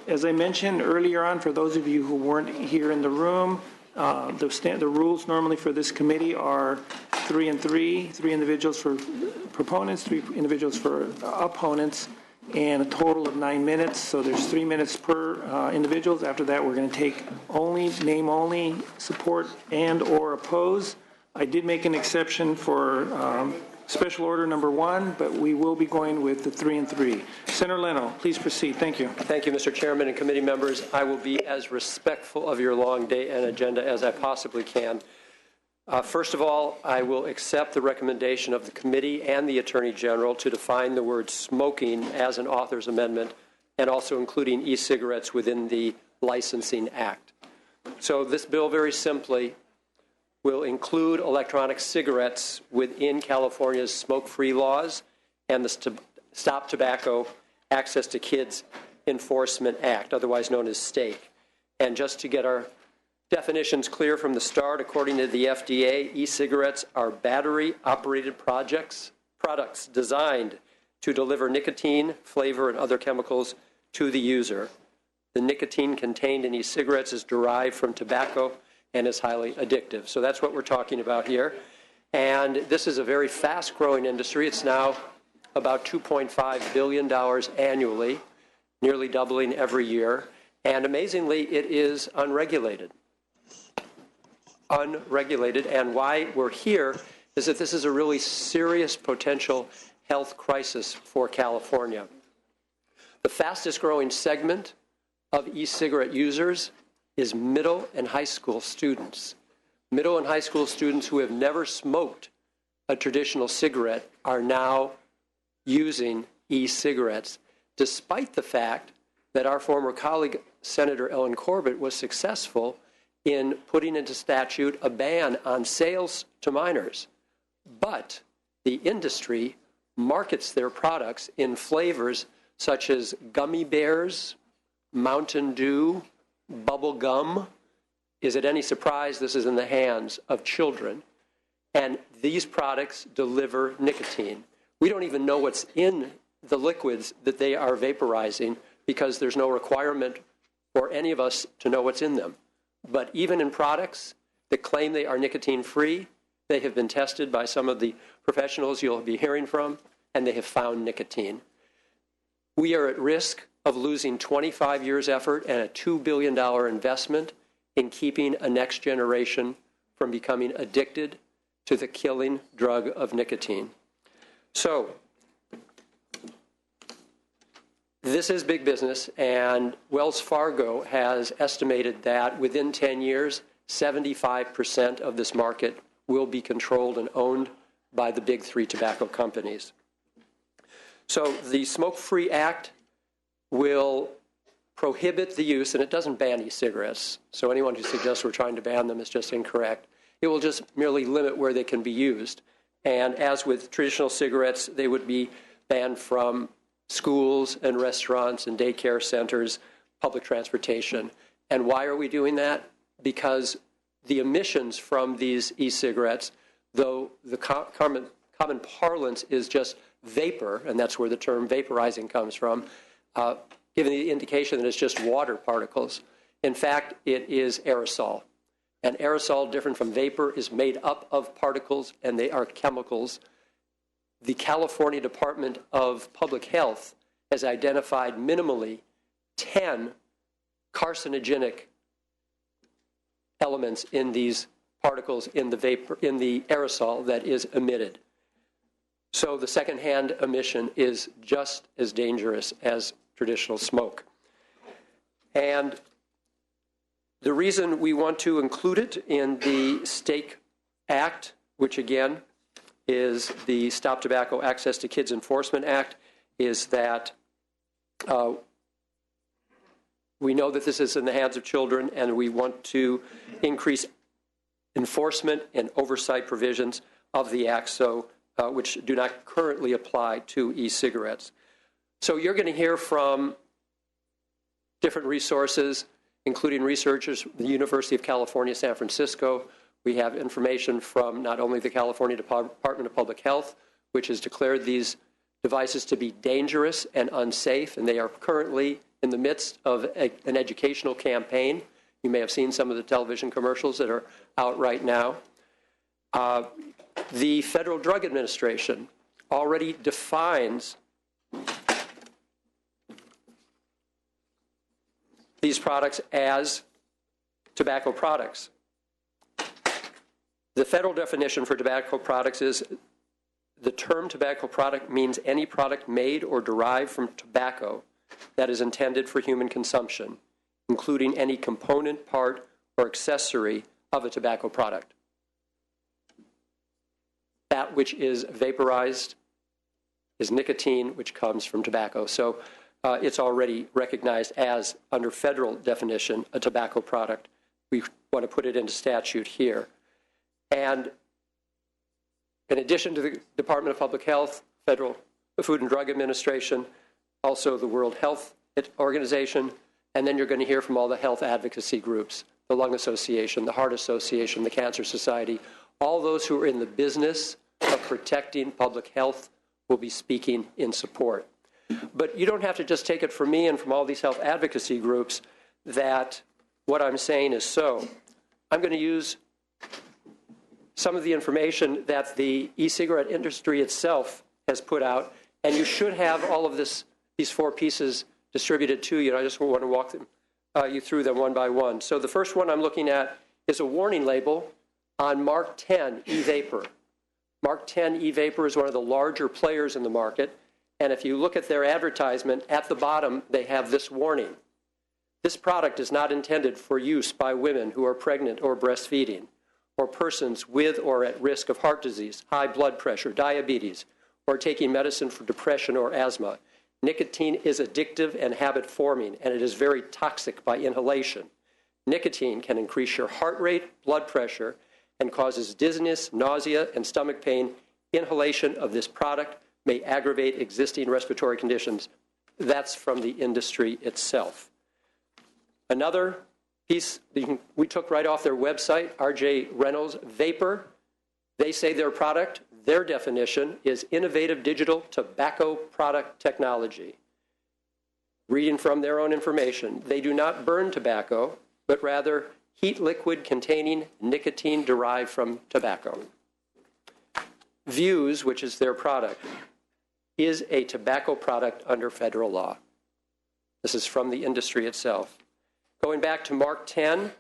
As I mentioned earlier on, for those of you who weren't here in the room, the rules normally for this committee are 3 and 3, 3 individuals for proponents, 3 individuals for opponents, and a total of 9 minutes. So there's 3 minutes per individuals. After that, we're going to take only, name only, support and or oppose. I did make an exception for special order number 1, but we will be going with the 3 and 3. Senator Leno, please proceed. Thank you. Thank you, Mr. Chairman and committee members. I will be as respectful of your long day and agenda as I possibly can. First of all, I will accept the recommendation of the committee and the Attorney General to define the word smoking as an author's amendment and also including e-cigarettes within the Licensing Act. So this bill very simply will include electronic cigarettes within California's smoke-free laws and the Stop Tobacco Access to Kids Enforcement Act, otherwise known as STAKE. And just to get our definitions clear from the start, according to the FDA, e-cigarettes are battery-operated products designed to deliver nicotine, flavor, and other chemicals to the user. The nicotine contained in e-cigarettes is derived from tobacco and is highly addictive. So that's what we're talking about here. And this is a very fast-growing industry. It's now about $2.5 billion annually, nearly doubling every year. And amazingly, it is unregulated. Unregulated. And why we're here is that this is a really serious potential health crisis for California. The fastest growing segment of e-cigarette users is middle and high school students. Middle and high school students who have never smoked a traditional cigarette are now using e-cigarettes, despite the fact that our former colleague, Senator Ellen Corbett, was successful in putting into statute a ban on sales to minors. But the industry markets their products in flavors such as gummy bears, Mountain Dew, bubble gum. Is it any surprise this is in the hands of children? And these products deliver nicotine. We don't even know what's in the liquids that they are vaporizing because there's no requirement for any of us to know what's in them. But even in products that claim they are nicotine-free, they have been tested by some of the professionals you'll be hearing from, and they have found nicotine. We are at risk of losing 25 years' effort and a $2 billion investment in keeping a next generation from becoming addicted to the killing drug of nicotine. So, this is big business, and Wells Fargo has estimated that within 10 years, 75% of this market will be controlled and owned by the big three tobacco companies. So the Smoke-Free Act will prohibit the use, and it doesn't ban e-cigarettes, so anyone who suggests we're trying to ban them is just incorrect. It will just merely limit where they can be used. And as with traditional cigarettes, they would be banned from schools and restaurants and daycare centers, public transportation. And why are we doing that? Because the emissions from these e-cigarettes, though the common parlance is just vapor, and that's where the term vaporizing comes from, giving the indication that it's just water particles. In fact, it is aerosol. And aerosol, different from vapor, is made up of particles, and they are chemicals. The California Department of Public Health has identified minimally 10 carcinogenic elements in these particles in the aerosol that is emitted. So the secondhand emission is just as dangerous as traditional smoke. And the reason we want to include it in the STAKE Act, which again is the Stop Tobacco Access to Kids Enforcement Act, is that we know that this is in the hands of children, and we want to increase enforcement and oversight provisions of the act, which do not currently apply to e-cigarettes. So you're going to hear from different resources, including researchers from the University of California, San Francisco. We have information from not only the California Department of Public Health, which has declared these devices to be dangerous and unsafe, and they are currently in the midst of an educational campaign. You may have seen some of the television commercials that are out right now. The Federal Drug Administration already defines these products as tobacco products. The federal definition for tobacco products is the term tobacco product means any product made or derived from tobacco that is intended for human consumption, including any component, part, or accessory of a tobacco product. That which is vaporized is nicotine, which comes from tobacco. So it's already recognized as, under federal definition, a tobacco product. We want to put it into statute here. And in addition to the Department of Public Health, Federal Food and Drug Administration, also the World Health Organization, and then you're going to hear from all the health advocacy groups, the Lung Association, the Heart Association, the Cancer Society. All those who are in the business of protecting public health will be speaking in support. But you don't have to just take it from me and from all these health advocacy groups that what I'm saying is so. I'm going to use some of the information that the e-cigarette industry itself has put out, and you should have all of these 4 pieces distributed to you. And I just want to walk you through them one by one. So the first one I'm looking at is a warning label on Mark 10 e-vapor. Mark 10 e-vapor is one of the larger players in the market, and if you look at their advertisement, at the bottom they have this warning. This product is not intended for use by women who are pregnant or breastfeeding, or persons with or at risk of heart disease, high blood pressure, diabetes, or taking medicine for depression or asthma. Nicotine is addictive and habit-forming, and it is very toxic by inhalation. Nicotine can increase your heart rate, blood pressure, and causes dizziness, nausea, and stomach pain. Inhalation of this product may aggravate existing respiratory conditions. That's from the industry itself. Another piece we took right off their website, R.J. Reynolds Vapor. They say their product, their definition, is innovative digital tobacco product technology. Reading from their own information, they do not burn tobacco, but rather heat liquid containing nicotine derived from tobacco. Views, which is their product, is a tobacco product under federal law. This is from the industry itself. Going back to Mark 10,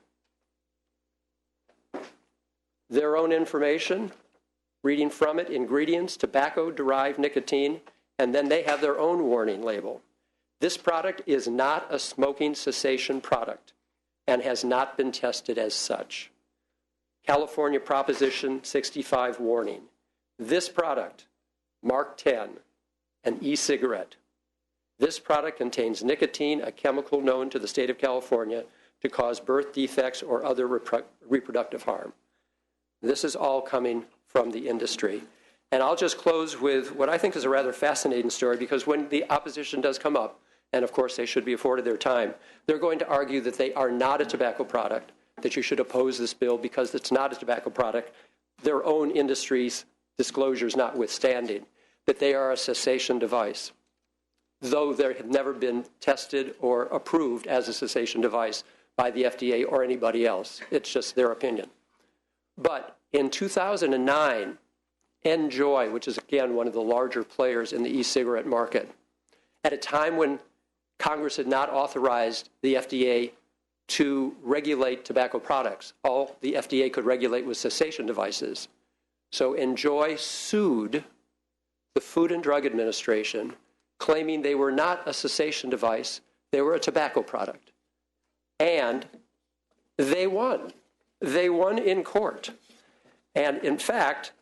their own information, reading from it, ingredients, tobacco-derived nicotine, and then they have their own warning label. This product is not a smoking cessation product and has not been tested as such. California Proposition 65 warning. This product, Mark 10, an e-cigarette. This product contains nicotine, a chemical known to the state of California to cause birth defects or other reproductive harm. This is all coming from the industry. And I'll just close with what I think is a rather fascinating story, because when the opposition does come up, and of course they should be afforded their time, they're going to argue that they are not a tobacco product, that you should oppose this bill because it's not a tobacco product, their own industry's disclosures notwithstanding, that they are a cessation device, though they have never been tested or approved as a cessation device by the FDA or anybody else. It's just their opinion. But in 2009, NJOY, which is again one of the larger players in the e-cigarette market, at a time when Congress had not authorized the FDA to regulate tobacco products, all the FDA could regulate was cessation devices. So NJOY sued the Food and Drug Administration, claiming they were not a cessation device, they were a tobacco product. And they won. They won in court. And in fact,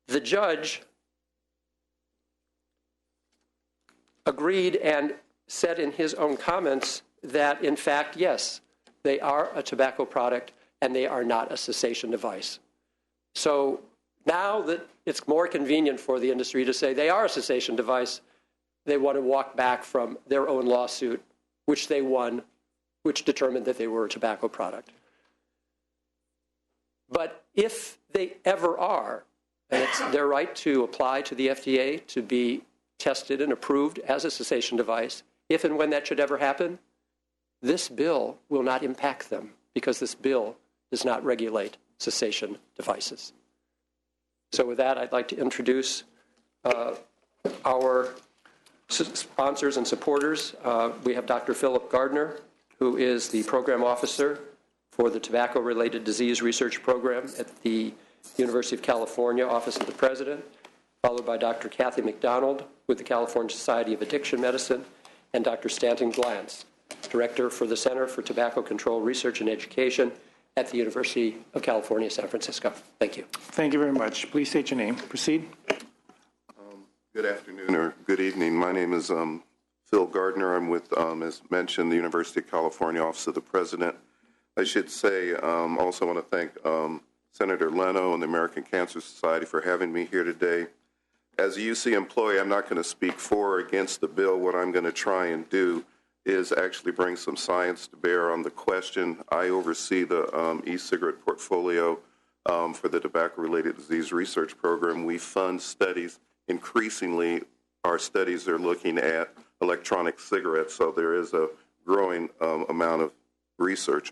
the judge agreed and said in his own comments that, in fact, yes, they are a tobacco product and they are not a cessation device. So now that it's more convenient for the industry to say they are a cessation device, they want to walk back from their own lawsuit, which they won, which determined that they were a tobacco product. But if they ever are, and it's their right to apply to the FDA to be tested and approved as a cessation device, if and when that should ever happen, this bill will not impact them because this bill does not regulate cessation devices. So with that, I'd like to introduce our sponsors and supporters. We have Dr. Philip Gardner, who is the program officer for the Tobacco-Related Disease Research Program at the University of California Office of the President, followed by Dr. Kathy McDonald with the California Society of Addiction Medicine, and Dr. Stanton Glantz, Director for the Center for Tobacco Control Research and Education at the University of California, San Francisco. Thank you. Thank you very much. Please state your name. Proceed. Good afternoon or good evening. My name is Phil Gardner. I'm with, as mentioned, the University of California Office of the President. I should say, also want to thank Senator Leno and the American Cancer Society for having me here today. As a UC employee, I'm not going to speak for or against the bill. What I'm going to try and do is actually bring some science to bear on the question. I oversee the e-cigarette portfolio for the Tobacco-Related Disease Research Program. We fund studies. Increasingly, our studies are looking at electronic cigarettes, so there is a growing amount of research.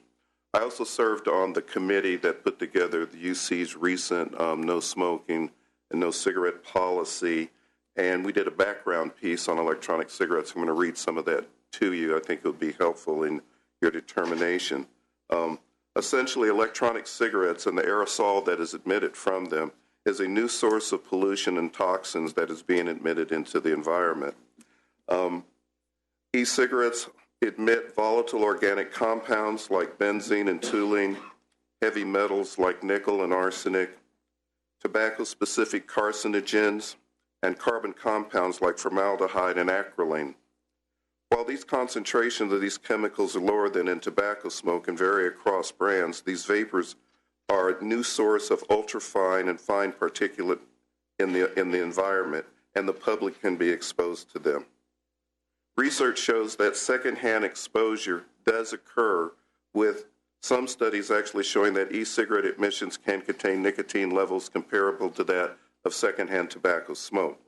I also served on the committee that put together the UC's recent no smoking and no cigarette policy, and we did a background piece on electronic cigarettes. I'm going to read some of that to you. I think it would be helpful in your determination. Essentially, electronic cigarettes and the aerosol that is emitted from them is a new source of pollution and toxins that is being emitted into the environment. E-cigarettes emit volatile organic compounds like benzene and toluene, heavy metals like nickel and arsenic, tobacco-specific carcinogens, and carbon compounds like formaldehyde and acrolein. While these concentrations of these chemicals are lower than in tobacco smoke and vary across brands, these vapors are a new source of ultrafine and fine particulate in the environment, and the public can be exposed to them. Research shows that secondhand exposure does occur, with some studies actually showing that e-cigarette emissions can contain nicotine levels comparable to that of secondhand tobacco smoke.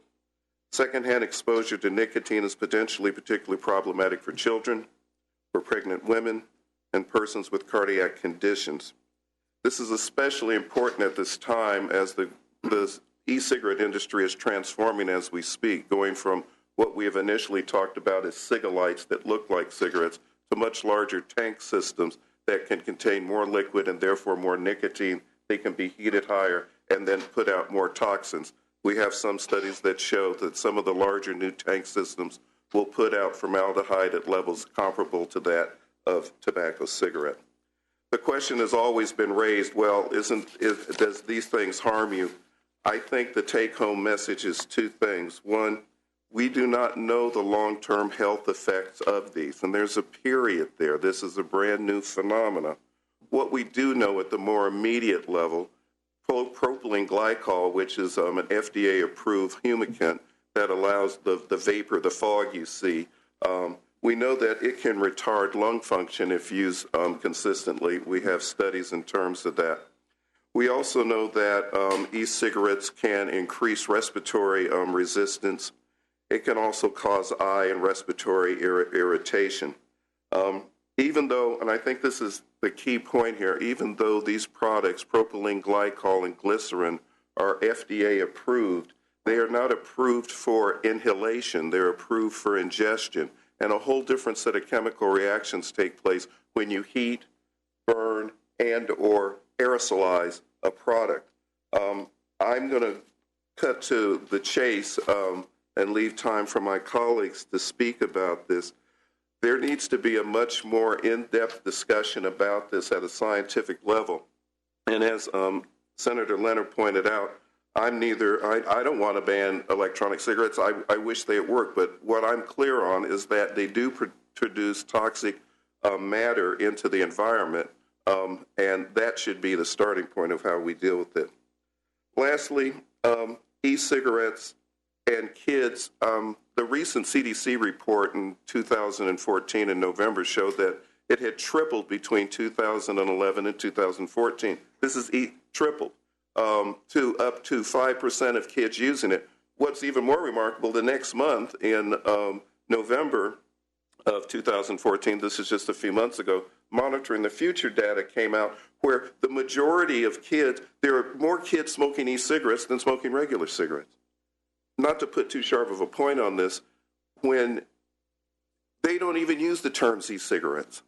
Secondhand exposure to nicotine is potentially particularly problematic for children, for pregnant women, and persons with cardiac conditions. This is especially important at this time as the e-cigarette industry is transforming as we speak, going from what we have initially talked about as cigalites that look like cigarettes to much larger tank systems that can contain more liquid and therefore more nicotine. They can be heated higher and then put out more toxins. We have some studies that show that some of the larger new tank systems will put out formaldehyde at levels comparable to that of tobacco cigarette. The question has always been raised, well, does these things harm you? I think the take-home message is two things. One, we do not know the long-term health effects of these, and there's a period there. This is a brand new phenomena. What we do know at the more immediate level, propylene glycol, which is an FDA-approved humectant that allows the vapor, the fog you see, we know that it can retard lung function if used consistently. We have studies in terms of that. We also know that e-cigarettes can increase respiratory resistance. It can also cause eye and respiratory irritation. Even though, and I think this is the key point here, even though these products, propylene glycol and glycerin, are FDA approved, they are not approved for inhalation. They're approved for ingestion. And a whole different set of chemical reactions take place when you heat, burn, and or aerosolize a product. I'm going to cut to the chase and leave time for my colleagues to speak about this. There needs to be a much more in-depth discussion about this at a scientific level. And as Senator Leonard pointed out, I don't want to ban electronic cigarettes. I wish they work, but what I'm clear on is that they do produce toxic matter into the environment, and that should be the starting point of how we deal with it. Lastly, e-cigarettes and kids. The recent CDC report in 2014 in November showed that it had tripled between 2011 and 2014. This is tripled to up to 5% of kids using it. What's even more remarkable, the next month in November of 2014, this is just a few months ago, Monitoring the Future data came out where the majority of kids, there are more kids smoking e-cigarettes than smoking regular cigarettes. Not to put too sharp of a point on this, when they don't even use the terms e-cigarettes.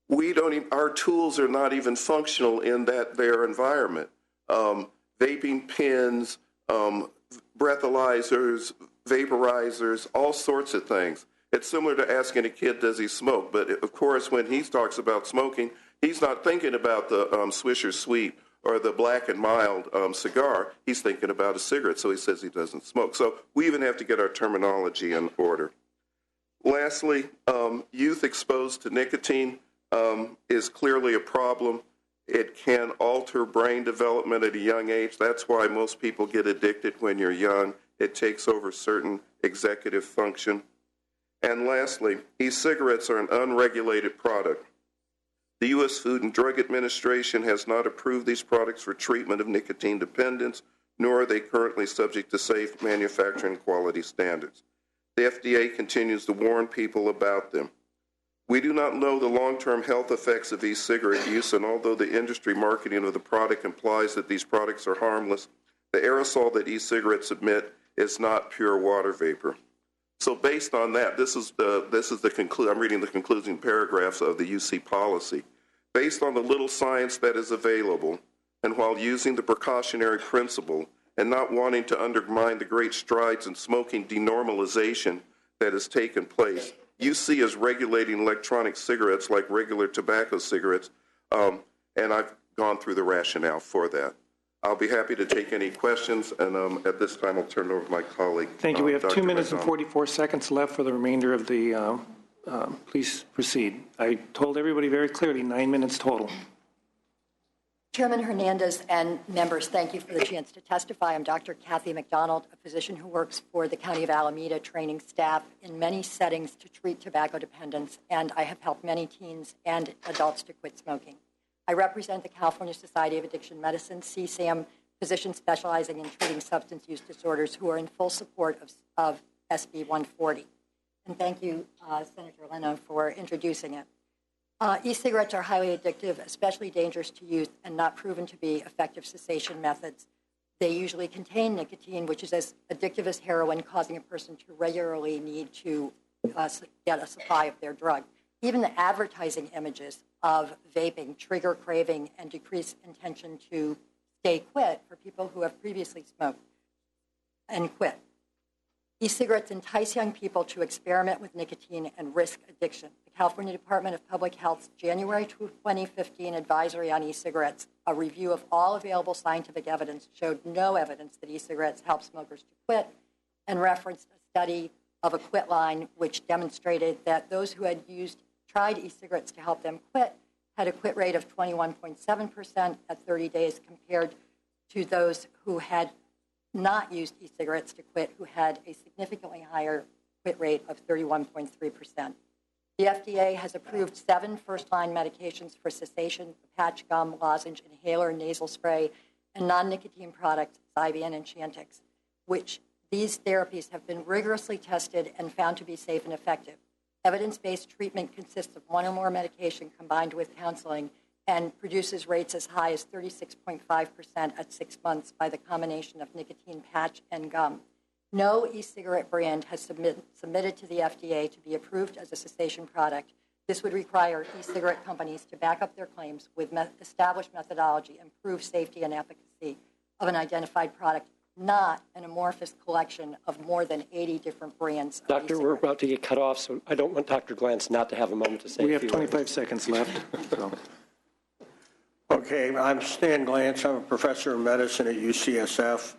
Our tools are not even functional in their environment. Vaping pens, breathalyzers, vaporizers, all sorts of things. It's similar to asking a kid, does he smoke? But of course, when he talks about smoking, he's not thinking about the Swisher Sweet or the Black and Mild cigar. He's thinking about a cigarette, so he says he doesn't smoke. So we even have to get our terminology in order. Lastly, youth exposed to nicotine is clearly a problem. It can alter brain development at a young age. That's why most people get addicted when you're young. It takes over certain executive function. And lastly, e-cigarettes are an unregulated product. The U.S. Food and Drug Administration has not approved these products for treatment of nicotine dependence, nor are they currently subject to safe manufacturing quality standards. The FDA continues to warn people about them. We do not know the long-term health effects of e-cigarette use, and although the industry marketing of the product implies that these products are harmless, the aerosol that e-cigarettes emit is not pure water vapor. So based on that, I'm reading the concluding paragraphs of the UC policy. Based on the little science that is available, and while using the precautionary principle and not wanting to undermine the great strides in smoking denormalization that has taken place, UC is regulating electronic cigarettes like regular tobacco cigarettes, and I've gone through the rationale for that. I'll be happy to take any questions, and at this time I'll turn it over to my colleague. Thank you. We have Dr. 2 minutes and McDonald. 44 seconds left for the remainder of the, please proceed. I told everybody very clearly 9 minutes total. Chairman Hernandez and members, thank you for the chance to testify. I'm Dr. Kathy McDonald, a physician who works for the County of Alameda, training staff in many settings to treat tobacco dependence, and I have helped many teens and adults to quit smoking. I represent the California Society of Addiction Medicine, CSAM, physicians specializing in treating substance use disorders who are in full support of SB 140. And thank you, Senator Leno, for introducing it. E-cigarettes are highly addictive, especially dangerous to youth, and not proven to be effective cessation methods. They usually contain nicotine, which is as addictive as heroin, causing a person to regularly need to get a supply of their drug. Even the advertising images of vaping trigger craving and decrease intention to stay quit for people who have previously smoked and quit. E-cigarettes entice young people to experiment with nicotine and risk addiction. The California Department of Public Health's January 2015 advisory on e-cigarettes, a review of all available scientific evidence, showed no evidence that e-cigarettes help smokers to quit, and referenced a study of a quit line which demonstrated that those who had tried e-cigarettes to help them quit had a quit rate of 21.7% at 30 days compared to those who had not used e-cigarettes to quit, who had a significantly higher quit rate of 31.3%. The FDA has approved 7 first-line medications for cessation: patch, gum, lozenge, inhaler, nasal spray, and non-nicotine products, Zyvian and Chantix, which these therapies have been rigorously tested and found to be safe and effective. Evidence-based treatment consists of 1 or more medication combined with counseling and produces rates as high as 36.5% at 6 months by the combination of nicotine patch and gum. No e-cigarette brand has submitted to the FDA to be approved as a cessation product. This would require e-cigarette companies to back up their claims with established methodology and prove safety and efficacy of an identified product, not an amorphous collection of more than 80 different brands. Doctor, we're about to get cut off, so I don't want Dr. Glantz not to have a moment to say We a have few 25 words. seconds left. So. Okay, I'm Stan Glantz. I'm a professor of medicine at UCSF.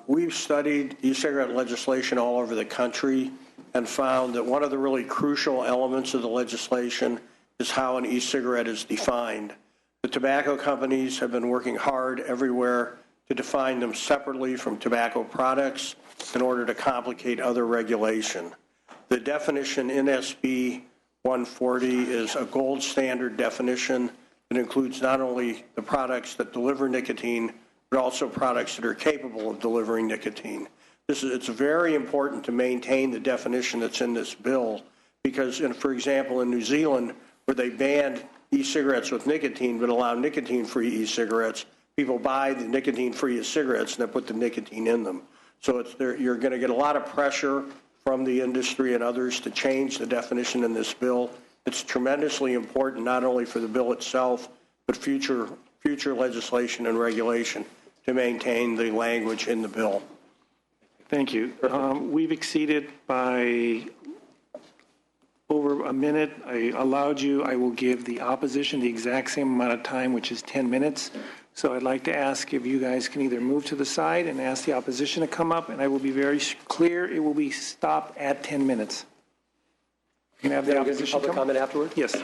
We've studied e-cigarette legislation all over the country and found that one of the really crucial elements of the legislation is how an e-cigarette is defined. The tobacco companies have been working hard everywhere to define them separately from tobacco products in order to complicate other regulation. The definition in SB 140 is a gold standard definition. It includes not only the products that deliver nicotine, but also products that are capable of delivering nicotine. It's very important to maintain the definition that's in this bill because, for example, in New Zealand, where they banned e-cigarettes with nicotine but allow nicotine-free e-cigarettes, people buy the nicotine-free cigarettes and they put the nicotine in them. So you're going to get a lot of pressure from the industry and others to change the definition in this bill. It's tremendously important not only for the bill itself, but future legislation and regulation to maintain the language in the bill. Thank you. We've exceeded by over a minute. I allowed you. I will give the opposition the exact same amount of time, which is 10 minutes. So I'd like to ask if you guys can either move to the side and ask the opposition to come up, and I will be very clear. It will be stopped at 10 minutes. Can I have the opposition public comment afterward? Yes.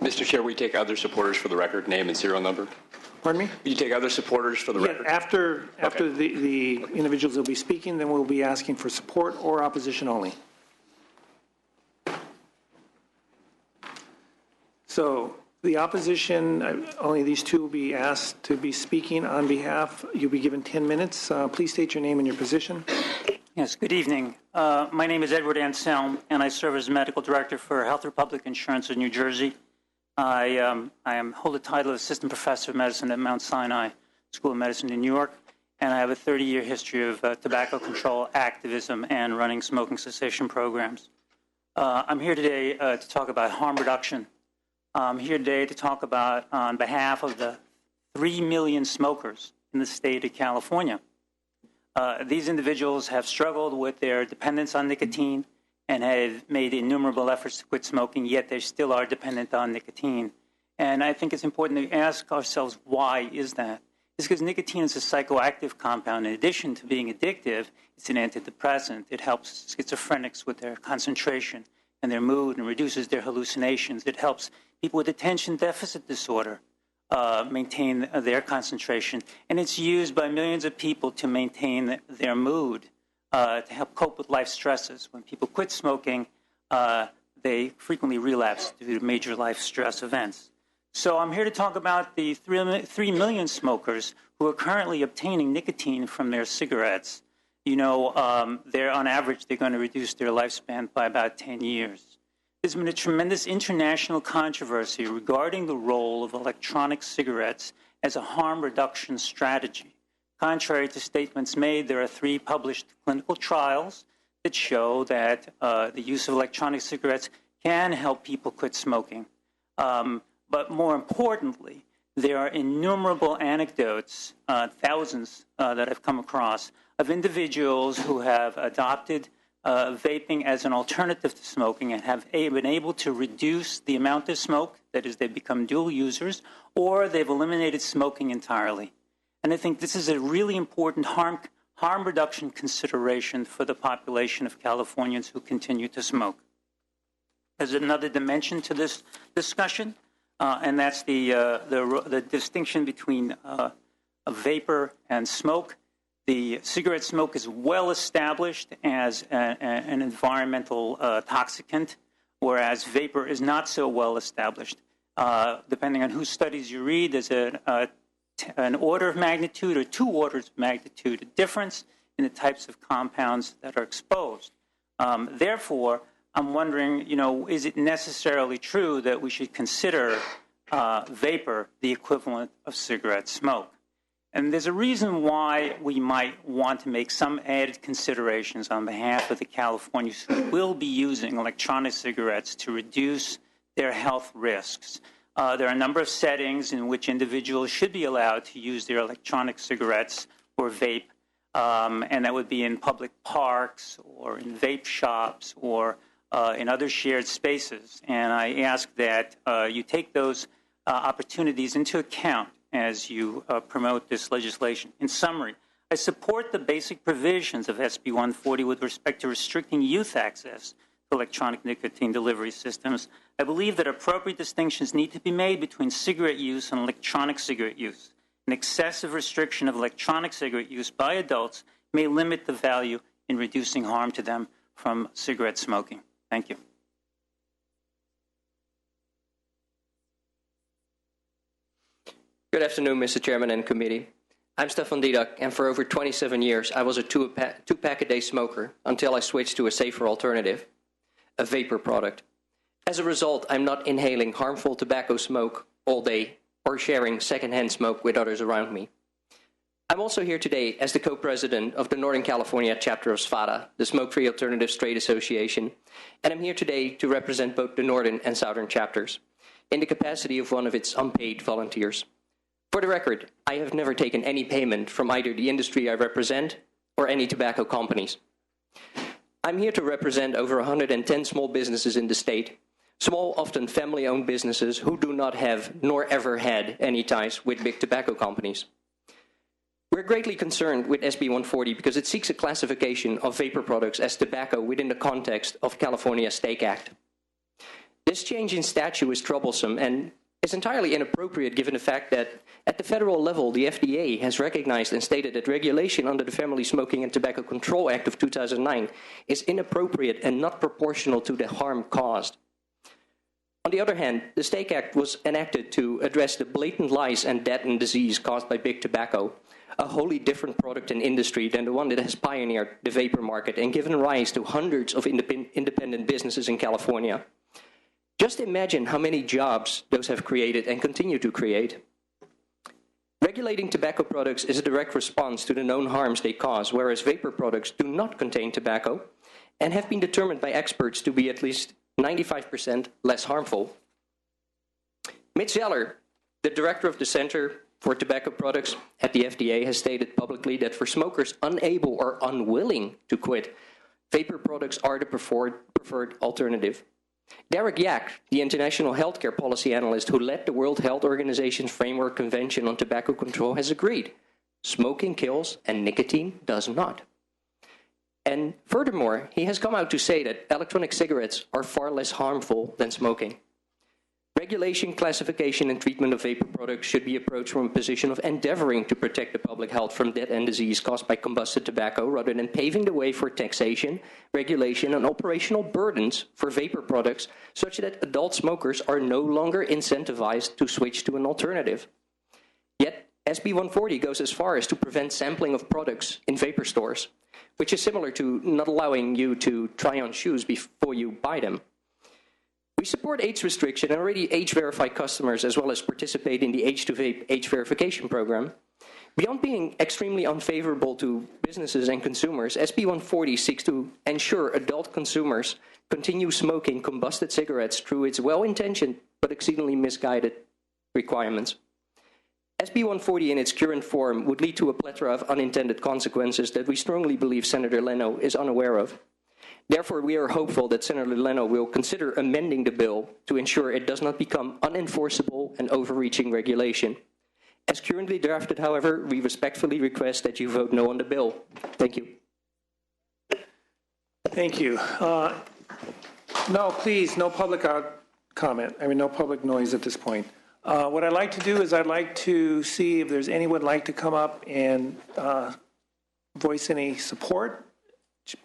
Mr. Chair, we take other supporters for the record, name and serial number. Pardon me? You take other supporters for the record? After the individuals will be speaking, then we'll be asking for support or opposition only. So the opposition, only these two will be asked to be speaking on behalf. You'll be given 10 minutes. Please state your name and your position. Yes, good evening. My name is Edward Anselm, and I serve as Medical Director for Health Republic Insurance in New Jersey. I hold the title of Assistant Professor of Medicine at Mount Sinai School of Medicine in New York, and I have a 30-year history of tobacco control activism and running smoking cessation programs. I'm here today to talk about harm reduction. I'm here today to talk about, on behalf of the 3 million smokers in the state of California. These individuals have struggled with their dependence on nicotine and have made innumerable efforts to quit smoking, yet they still are dependent on nicotine. And I think it's important to ask ourselves, why is that? It's because nicotine is a psychoactive compound. In addition to being addictive, it's an antidepressant. It helps schizophrenics with their concentration and their mood and reduces their hallucinations. It helps people with attention deficit disorder maintain their concentration. And it's used by millions of people to maintain their mood, to help cope with life stresses. When people quit smoking, they frequently relapse due to major life stress events. So I'm here to talk about the 3 million smokers who are currently obtaining nicotine from their cigarettes. You know, they're on average, they're going to reduce their lifespan by about 10 years. There's been a tremendous international controversy regarding the role of electronic cigarettes as a harm reduction strategy. Contrary to statements made, there are 3 published clinical trials that show that the use of electronic cigarettes can help people quit smoking. But more importantly, there are innumerable anecdotes, thousands that I've come across, of individuals who have adopted vaping as an alternative to smoking and have been able to reduce the amount of smoke, that is, they become dual users, or they've eliminated smoking entirely. And I think this is a really important harm reduction consideration for the population of Californians who continue to smoke. There's another dimension to this discussion, and that's the distinction between a vapor and smoke. The cigarette smoke is well established as an environmental toxicant, whereas vapor is not so well established. Depending on whose studies you read, there's an order of magnitude or 2 orders of magnitude difference in the types of compounds that are exposed. Therefore, I'm wondering, you know, is it necessarily true that we should consider vapor the equivalent of cigarette smoke? And there's a reason why we might want to make some added considerations on behalf of the Californians who will be using electronic cigarettes to reduce their health risks. There are a number of settings in which individuals should be allowed to use their electronic cigarettes or vape, and that would be in public parks or in vape shops or in other shared spaces. And I ask that you take those opportunities into account as you promote this legislation. In summary, I support the basic provisions of SB 140 with respect to restricting youth access to electronic nicotine delivery systems. I believe that appropriate distinctions need to be made between cigarette use and electronic cigarette use. An excessive restriction of electronic cigarette use by adults may limit the value in reducing harm to them from cigarette smoking. Thank you. Good afternoon, Mr. Chairman and committee. I'm Stefan Diedak, and for over 27 years, I was a two-pack-a-day smoker until I switched to a safer alternative, a vapor product. As a result, I'm not inhaling harmful tobacco smoke all day or sharing secondhand smoke with others around me. I'm also here today as the co-president of the Northern California chapter of SVADA, the Smoke-Free Alternatives Trade Association, and I'm here today to represent both the Northern and Southern chapters in the capacity of one of its unpaid volunteers. For the record, I have never taken any payment from either the industry I represent or any tobacco companies. I'm here to represent over 110 small businesses in the state, small, often family-owned businesses who do not have nor ever had any ties with big tobacco companies. We're greatly concerned with SB 140 because it seeks a classification of vapor products as tobacco within the context of California's Stake Act. This change in statute is troublesome and is entirely inappropriate given the fact that at the federal level, the FDA has recognized and stated that regulation under the Family Smoking and Tobacco Control Act of 2009 is inappropriate and not proportional to the harm caused. On the other hand, the Stake Act was enacted to address the blatant lies and death and disease caused by big tobacco, a wholly different product and industry than the one that has pioneered the vapor market and given rise to hundreds of independent businesses in California. Just imagine how many jobs those have created and continue to create. Regulating tobacco products is a direct response to the known harms they cause, whereas vapor products do not contain tobacco and have been determined by experts to be at least 95% less harmful. Mitch Zeller, the director of the Center for Tobacco Products at the FDA, has stated publicly that for smokers unable or unwilling to quit, vapor products are the preferred alternative. Derek Yak, the international healthcare policy analyst who led the World Health Organization's Framework Convention on Tobacco Control, has agreed. Smoking kills and nicotine does not. And furthermore, he has come out to say that electronic cigarettes are far less harmful than smoking. Regulation, classification, and treatment of vapor products should be approached from a position of endeavoring to protect the public health from death and disease caused by combusted tobacco, rather than paving the way for taxation, regulation, and operational burdens for vapor products, such that adult smokers are no longer incentivized to switch to an alternative. Yet, SB 140 goes as far as to prevent sampling of products in vapor stores, which is similar to not allowing you to try on shoes before you buy them. We support age restriction and already age-verify customers, as well as participate in the Age2Vape age verification program. Beyond being extremely unfavorable to businesses and consumers, SB 140 seeks to ensure adult consumers continue smoking combusted cigarettes through its well-intentioned but exceedingly misguided requirements. SB 140 in its current form would lead to a plethora of unintended consequences that we strongly believe Senator Leno is unaware of. Therefore, we are hopeful that Senator Leno will consider amending the bill to ensure it does not become unenforceable and overreaching regulation. As currently drafted, however, we respectfully request that you vote no on the bill. Thank you. Thank you. No, please, no public comment. No public noise at this point. What I'd like to do is I'd like to see if there's anyone like to come up and voice any support.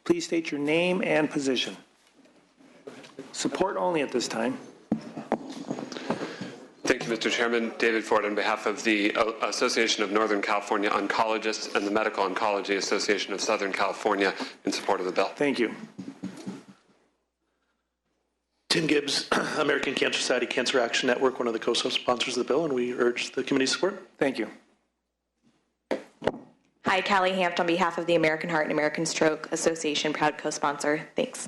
Please state your name and position. Support only at this time. Thank you, Mr. Chairman. David Ford on behalf of the Association of Northern California Oncologists and the Medical Oncology Association of Southern California in support of the bill. Thank you. Tim Gibbs, American Cancer Society Cancer Action Network, one of the co-sponsors of the bill, and we urge the committee's support. Thank you. Hi, Callie Hampt on behalf of the American Heart and American Stroke Association, proud co-sponsor. Thanks.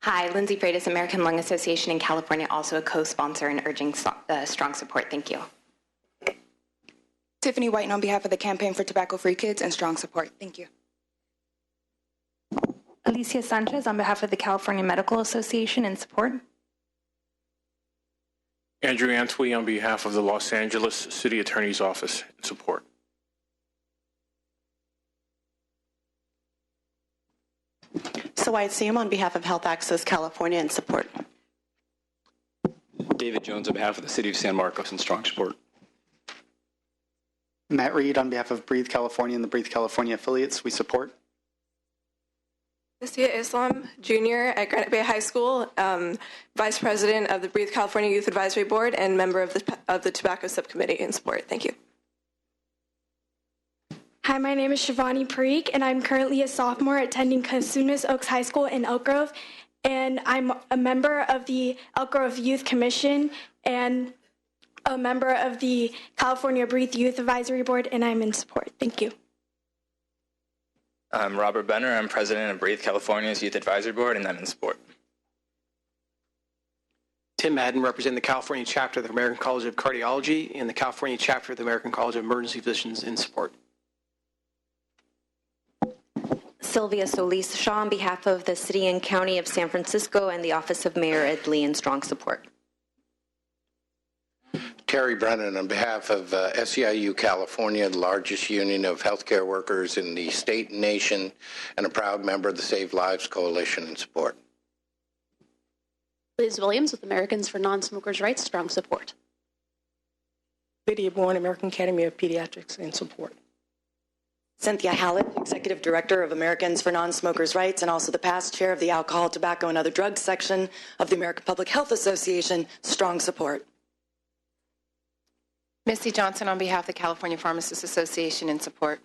Hi, Lindsay Freitas, American Lung Association in California, also a co-sponsor and urging strong support. Thank you. Tiffany Whiten on behalf of the Campaign for Tobacco-Free Kids and strong support. Thank you. Alicia Sanchez on behalf of the California Medical Association in support. Andrew Antwi on behalf of the Los Angeles City Attorney's Office in support. Sawayat Siem on behalf of Health Access California in support. David Jones on behalf of the City of San Marcos in strong support. Matt Reed on behalf of Breathe California and the Breathe California affiliates, we support. Nasia Islam, junior at Granite Bay High School, vice president of the Breathe California Youth Advisory Board and member of the Tobacco Subcommittee in support. Thank you. Hi, my name is Shivani Parikh, and I'm currently a sophomore attending Cosumnes Oaks High School in Elk Grove, and I'm a member of the Elk Grove Youth Commission and a member of the California Breathe Youth Advisory Board, and I'm in support. Thank you. I'm Robert Benner. I'm president of Breathe California's Youth Advisory Board, and I'm in support. Tim Madden, representing the California chapter of the American College of Cardiology and the California chapter of the American College of Emergency Physicians, in support. Sylvia Solis Shaw on behalf of the City and County of San Francisco and the Office of Mayor Ed Lee in strong support. Terry Brennan on behalf of SEIU California, the largest union of healthcare workers in the state and nation, and a proud member of the Save Lives Coalition in support. Liz Williams with Americans for Non-Smokers' Rights, strong support. Lydia Bourne, American Academy of Pediatrics, in support. Cynthia Hallett, Executive Director of Americans for Non-Smokers' Rights and also the past chair of the Alcohol, Tobacco, and Other Drugs section of the American Public Health Association, strong support. Misty Johnson on behalf of the California Pharmacists Association in support.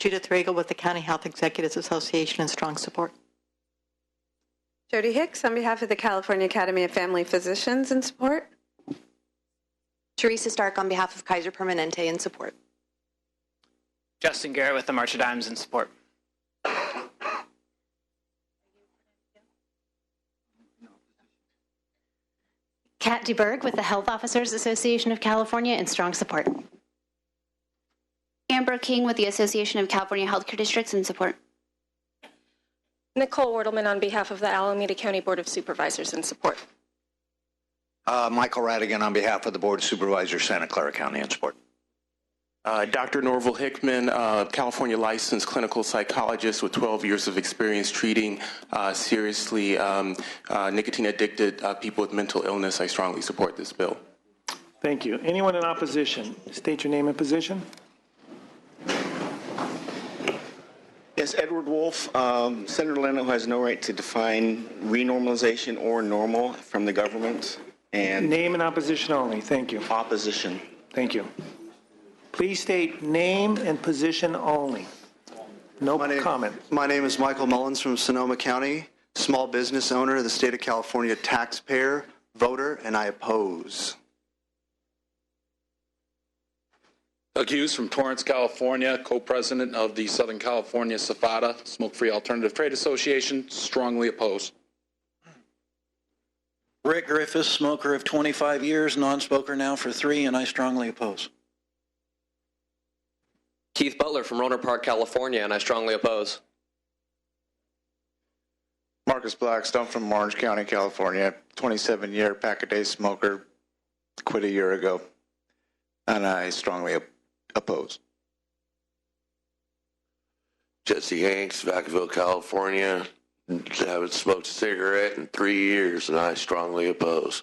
Judith Regal with the County Health Executives Association in strong support. Jody Hicks on behalf of the California Academy of Family Physicians in support. Teresa Stark on behalf of Kaiser Permanente in support. Justin Garrett with the March of Dimes in support. Kat DeBerg with the Health Officers Association of California in strong support. Amber King with the Association of California Healthcare Districts in support. Nicole Wertelman on behalf of the Alameda County Board of Supervisors in support. Michael Radigan on behalf of the Board of Supervisors, Santa Clara County in support. Dr. Norval Hickman, California licensed clinical psychologist with 12 years of experience treating seriously nicotine-addicted people with mental illness. I strongly support this bill. Thank you. Anyone in opposition? State your name and position. Yes, Edward Wolf. Senator Leno has no right to define renormalization or normal from the government. And name and opposition only. Thank you. Opposition. Thank you. Please state name and position only. No comment. My name is Michael Mullins from Sonoma County, small business owner of the state of California, taxpayer, voter, and I oppose. Doug Hughes from Torrance, California, co-president of the Southern California SFATA, Smoke-Free Alternative Trade Association, strongly opposed. Rick Griffiths, smoker of 25 years, non-smoker now for 3, and I strongly oppose. Keith Butler from Rohnert Park, California, and I strongly oppose. Marcus Blackstone from Orange County, California, 27-year pack-a-day smoker, quit a year ago, and I strongly oppose. Jesse Hanks, Vacaville, California, haven't smoked a cigarette in 3 years, and I strongly oppose.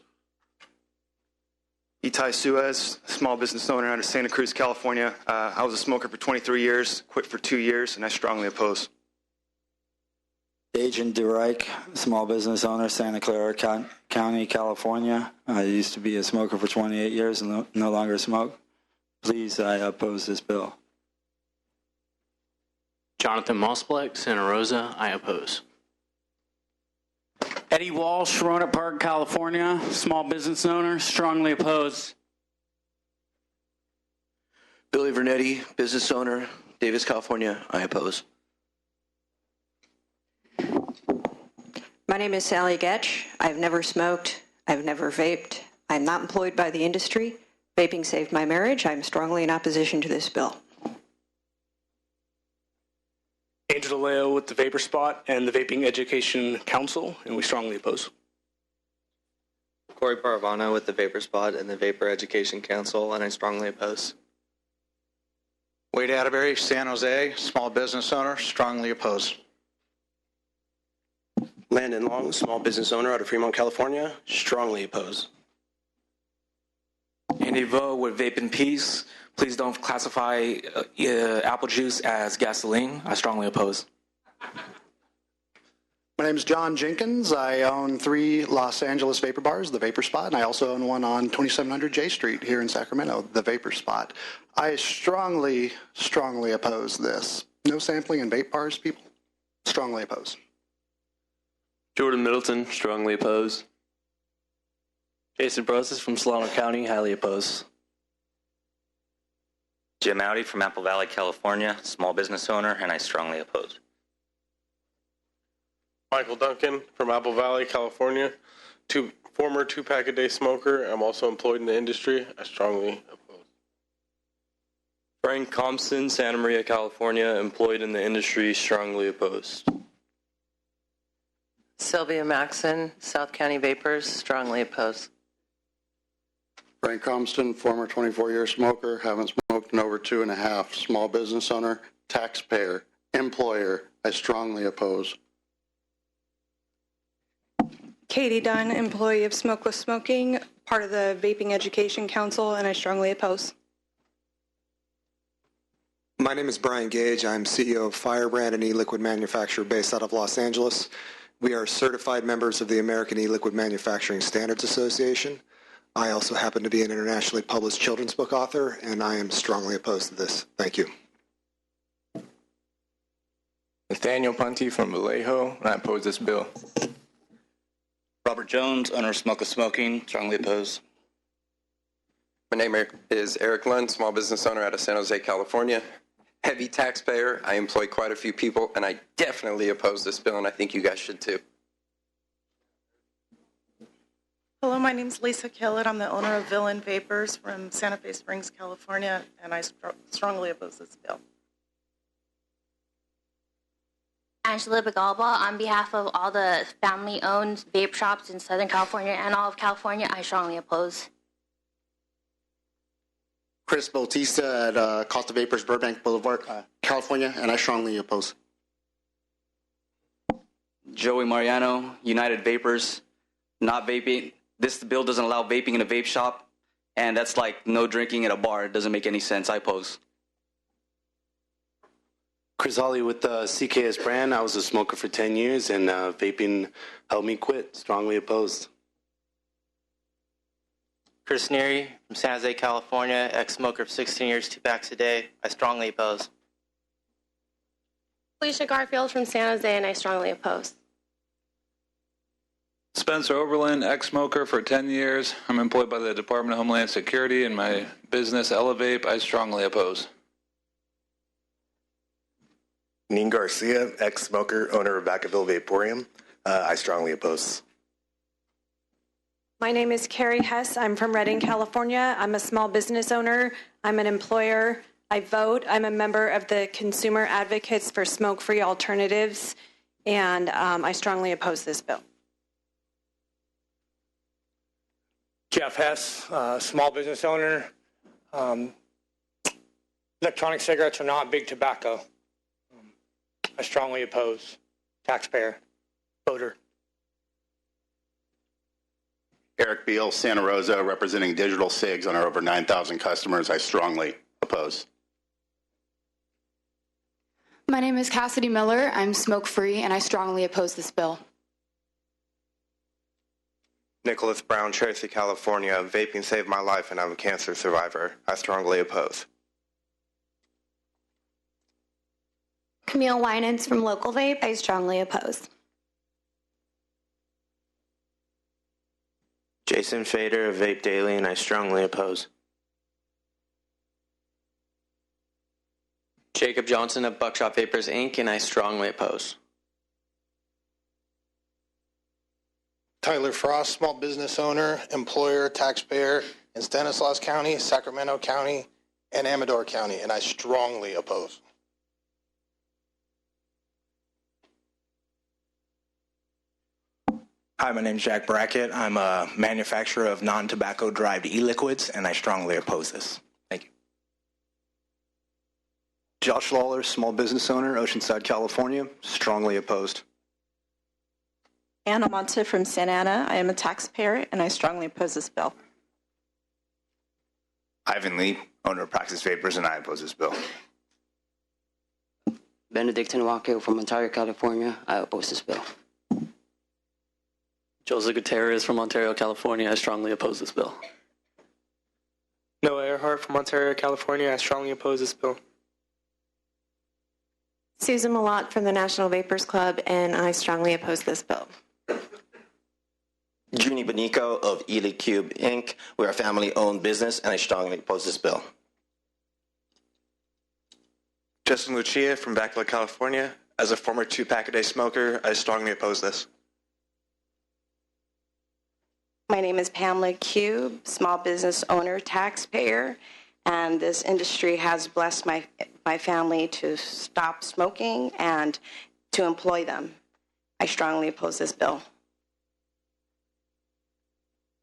Itai Suez, small business owner out of Santa Cruz, California. I was a smoker for 23 years, quit for 2 years, and I strongly oppose. Agent DeReich, small business owner, Santa Clara County, California. I used to be a smoker for 28 years and no longer smoke. Please, I oppose this bill. Jonathan Mospleck, Santa Rosa, I oppose. Eddie Walsh, Rohnert Park, California, small business owner, strongly oppose. Billy Vernetti, business owner, Davis, California, I oppose. My name is Sally Getch. I've never smoked. I've never vaped. I'm not employed by the industry. Vaping saved my marriage. I'm strongly in opposition to this bill. Angel DeLeo with the Vapor Spot and the Vaping Education Council, and we strongly oppose. Corey Paravano with the Vapor Spot and the Vapor Education Council, and I strongly oppose. Wade Atterbury, San Jose, small business owner, strongly oppose. Landon Long, small business owner out of Fremont, California, strongly oppose. Andy Vo with Vape in Peace. Please don't classify apple juice as gasoline. I strongly oppose. My name is John Jenkins. I own 3 Los Angeles vapor bars, the Vapor Spot, and I also own one on 2700 J Street here in Sacramento, the Vapor Spot. I strongly oppose this. No sampling in vape bars, people. Strongly oppose. Jordan Middleton, strongly oppose. Jason Broses from Solano County, highly oppose. Jim Audi from Apple Valley, California, small business owner, and I strongly oppose. Michael Duncan from Apple Valley, California, former 2-pack-a-day smoker. I'm also employed in the industry. I strongly oppose. Frank Compson, Santa Maria, California, employed in the industry, strongly opposed. Sylvia Maxon, South County Vapors, strongly opposed. Frank Comston, former 24-year smoker, haven't smoked in over 2.5, small business owner, taxpayer, employer, I strongly oppose. Katie Dunn, employee of Smokeless Smoking, part of the Vaping Education Council, and I strongly oppose. My name is Brian Gage. I'm CEO of Firebrand, an e-liquid manufacturer based out of Los Angeles. We are certified members of the American E-Liquid Manufacturing Standards Association. I also happen to be an internationally published children's book author, and I am strongly opposed to this. Thank you. Nathaniel Punty from Vallejo, and I oppose this bill. Robert Jones, owner of Smokeless Smoking, strongly opposed. My name is Eric Lund, small business owner out of San Jose, California. Heavy taxpayer. I employ quite a few people, and I definitely oppose this bill, and I think you guys should too. Hello, my name is Lisa Kellett. I'm the owner of Villain Vapors from Santa Fe Springs, California, and I strongly oppose this bill. Angela Bagalba, on behalf of all the family-owned vape shops in Southern California and all of California, I strongly oppose. Chris Bautista at Costa Vapors, Burbank Boulevard, California, and I strongly oppose. Joey Mariano, United Vapors, not vaping. This bill doesn't allow vaping in a vape shop, and that's like no drinking at a bar. It doesn't make any sense. I oppose. Chris Hawley with the CKS brand. I was a smoker for 10 years, and vaping helped me quit. Strongly opposed. Chris Neary from San Jose, California, ex-smoker for 16 years, 2 packs a day. I strongly oppose. Felicia Garfield from San Jose, and I strongly oppose. Spencer Oberlin, ex-smoker for 10 years. I'm employed by the Department of Homeland Security in my business, Elevate. I strongly oppose. Neen Garcia, ex-smoker, owner of Vacaville Vaporium. I strongly oppose. My name is Carrie Hess. I'm from Redding, California. I'm a small business owner. I'm an employer. I vote. I'm a member of the Consumer Advocates for Smoke-Free Alternatives, and I strongly oppose this bill. Jeff Hess, small business owner. Electronic cigarettes are not big tobacco. I strongly oppose. Taxpayer, voter. Eric Beal, Santa Rosa, representing Digital Cigs on our over 9,000 customers. I strongly oppose. My name is Cassidy Miller. I'm smoke-free, and I strongly oppose this bill. Nicholas Brown, Tracy, California. Vaping saved my life, and I'm a cancer survivor. I strongly oppose. Camille Winans from Local Vape. I strongly oppose. Jason Fader of Vape Daily, and I strongly oppose. Jacob Johnson of Buckshot Vapors, Inc., and I strongly oppose. Tyler Frost, small business owner, employer, taxpayer in Stanislaus County, Sacramento County, and Amador County, and I strongly oppose. Hi, my name is Jack Brackett. I'm a manufacturer of non-tobacco derived e-liquids, and I strongly oppose this. Thank you. Josh Lawler, small business owner, Oceanside, California, strongly opposed. Anna Monte from Santa Ana. I am a taxpayer, and I strongly oppose this bill. Ivan Lee, owner of Praxis Vapors, and I oppose this bill. Benedictine Wackeo from Ontario, California. I oppose this bill. Joseph Gutierrez from Ontario, California. I strongly oppose this bill. Noah Earhart from Ontario, California. I strongly oppose this bill. Susan Malott from the National Vapors Club, and I strongly oppose this bill. Junie Benico of Ely Cube, Inc. We're a family-owned business, and I strongly oppose this bill. Justin Lucia from Vacaville, California. As a former 2-pack-a-day smoker, I strongly oppose this. My name is Pamela Cube, small business owner, taxpayer, and this industry has blessed my family to stop smoking and to employ them. I strongly oppose this bill.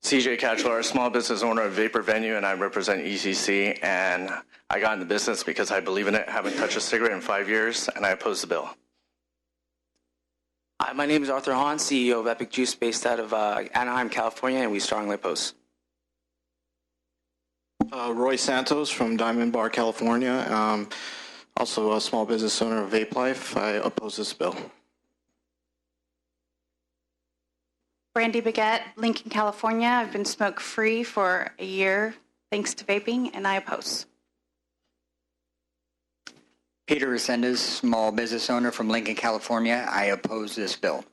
CJ Catchlar, small business owner of Vapor Venue, and I represent ECC, and I got in the business because I believe in it. Haven't touched a cigarette in 5 years, and I oppose the bill. Hi, my name is Arthur Hahn, CEO of Epic Juice, based out of Anaheim, California, and we strongly oppose. Roy Santos from Diamond Bar, California. Also a small business owner of Vape Life. I oppose this bill. Brandy Baguette, Lincoln, California. I've been smoke-free for a year thanks to vaping, and I oppose. Peter Resendez, small business owner from Lincoln, California. I oppose this bill.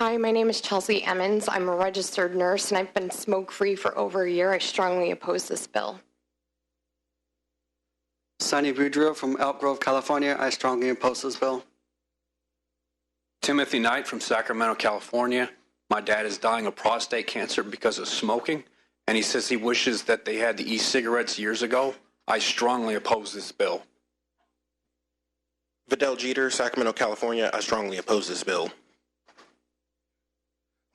Hi, my name is Chelsea Emmons. I'm a registered nurse, and I've been smoke-free for over a year. I strongly oppose this bill. Sonny Boudreau from Elk Grove, California. I strongly oppose this bill. Timothy Knight from Sacramento, California. My dad is dying of prostate cancer because of smoking, and he says he wishes that they had the e-cigarettes years ago. I strongly oppose this bill. Vidal Jeter, Sacramento, California. I strongly oppose this bill.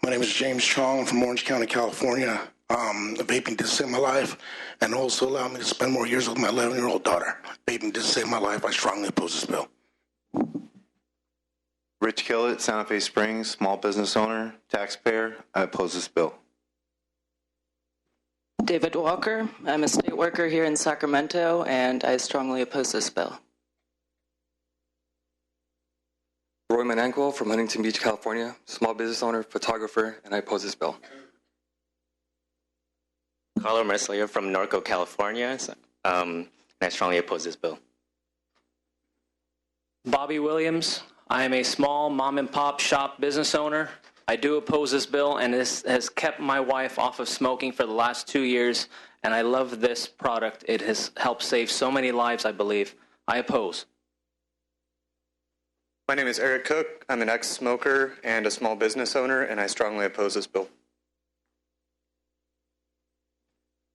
My name is James Chong from Orange County, California. Vaping did save my life and also allowed me to spend more years with my 11-year-old daughter. Vaping did save my life. I strongly oppose this bill. Rich Killett, Santa Fe Springs, small business owner, taxpayer. I oppose this bill. David Walker. I'm a state worker here in Sacramento, and I strongly oppose this bill. Roy Mananquil from Huntington Beach, California, small business owner, photographer, and I oppose this bill. Carlo Mercier from Norco, California, and I strongly oppose this bill. Bobby Williams. I am a small mom-and-pop shop business owner. I do oppose this bill, and this has kept my wife off of smoking for the last 2 years, and I love this product. It has helped save so many lives, I believe. I oppose. My name is Eric Cook. I'm an ex-smoker and a small business owner, and I strongly oppose this bill.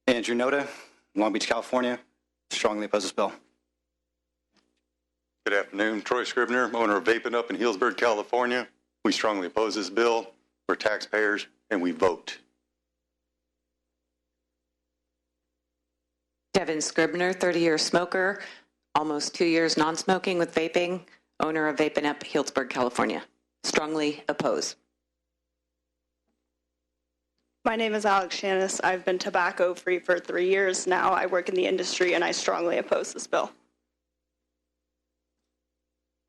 Andrew Noda, Long Beach, California. Strongly oppose this bill. Good afternoon. Troy Scribner, owner of Vaping Up in Healdsburg, California. We strongly oppose this bill. We're taxpayers, and we vote. Devin Scribner, 30-year smoker, almost 2 years non-smoking with vaping, owner of Vaping Up, Healdsburg, California. Strongly oppose. My name is Alex Shanis. I've been tobacco-free for 3 years now. I work in the industry, and I strongly oppose this bill.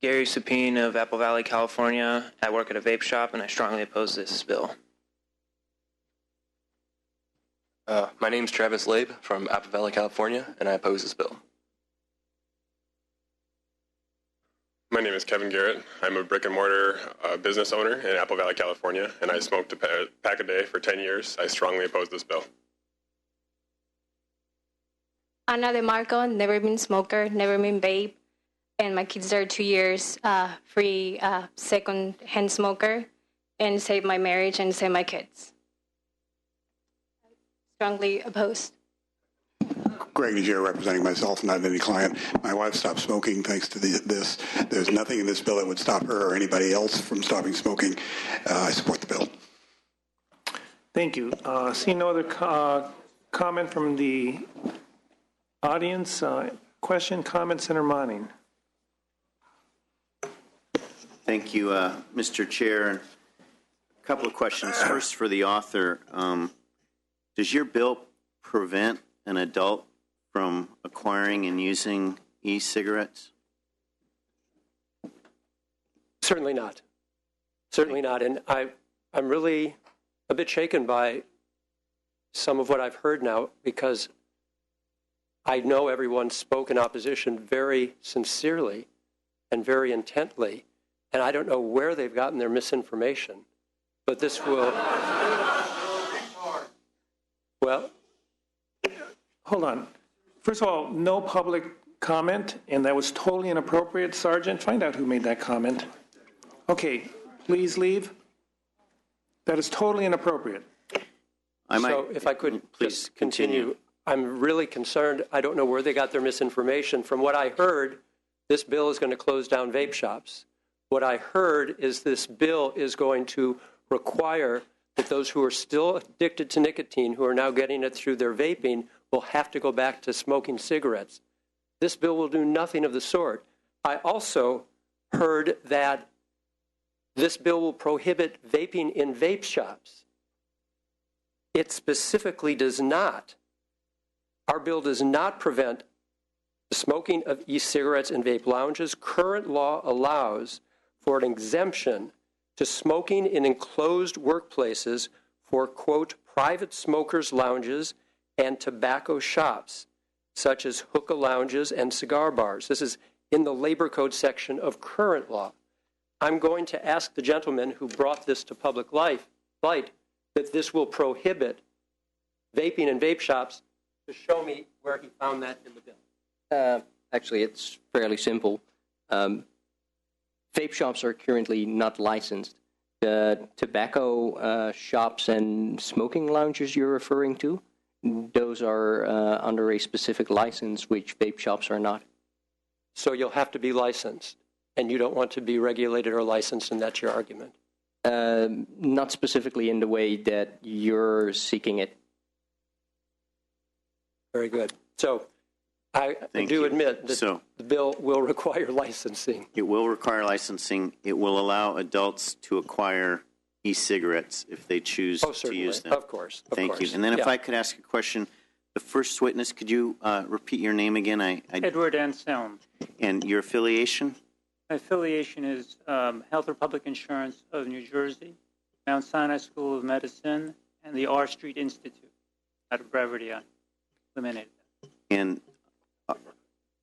Gary Supine of Apple Valley, California. I work at a vape shop, and I strongly oppose this bill. My name's Travis Labe from Apple Valley, California, and I oppose this bill. My name is Kevin Garrett. I'm a brick and mortar business owner in Apple Valley, California, and I smoked a pack a day for 10 years. I strongly oppose this bill. Ana DeMarco, never been smoker, never been vape, and my kids are 2 years free second-hand smoker, and save my marriage and save my kids. Strongly opposed. Greg DeGio representing myself, not any client. My wife stopped smoking thanks to this. There's nothing in this bill that would stop her or anybody else from stopping smoking. I support the bill. Thank you. Seeing no other comment from the audience, question, comment, Senator Monning. Thank you, Mr. Chair. A couple of questions. First, for the author, does your bill prevent an adult from acquiring and using e-cigarettes? Certainly not. Certainly not. And I'm really a bit shaken by some of what I've heard now, because I know everyone spoke in opposition very sincerely and very intently, and I don't know where they've gotten their misinformation. But this will... Well, hold on. First of all, no public comment, and that was totally inappropriate. Sergeant, find out who made that comment. Okay, please leave. That is totally inappropriate. So if I could please continue. I'm really concerned. I don't know where they got their misinformation. From what I heard, this bill is going to close down vape shops. What I heard is this bill is going to require that those who are still addicted to nicotine, who are now getting it through their vaping, will have to go back to smoking cigarettes. This bill will do nothing of the sort. I also heard that this bill will prohibit vaping in vape shops. It specifically does not. Our bill does not prevent the smoking of e-cigarettes in vape lounges. Current law allows for an exemption to smoking in enclosed workplaces for, quote, private smokers' lounges and tobacco shops, such as hookah lounges and cigar bars. This is in the Labor Code section of current law. I'm going to ask the gentleman who brought this to public light that this will prohibit vaping in vape shops to show me where he found that in the bill. Actually, it's fairly simple. Vape shops are currently not licensed. The tobacco shops and smoking lounges you're referring to, those are under a specific license, which vape shops are not. So you'll have to be licensed, and you don't want to be regulated or licensed, and that's your argument? Not specifically in the way that you're seeking it. Very good. So I do admit that the bill will require licensing. It will require licensing. It will allow adults to acquire e-cigarettes if they choose to use them. Of course. Thank you. And then if I could ask a question, the first witness, could you repeat your name again? Edward Anselm. And your affiliation? My affiliation is Health Republic Insurance of New Jersey, Mount Sinai School of Medicine, and the R Street Institute out of brevity. I eliminated that. And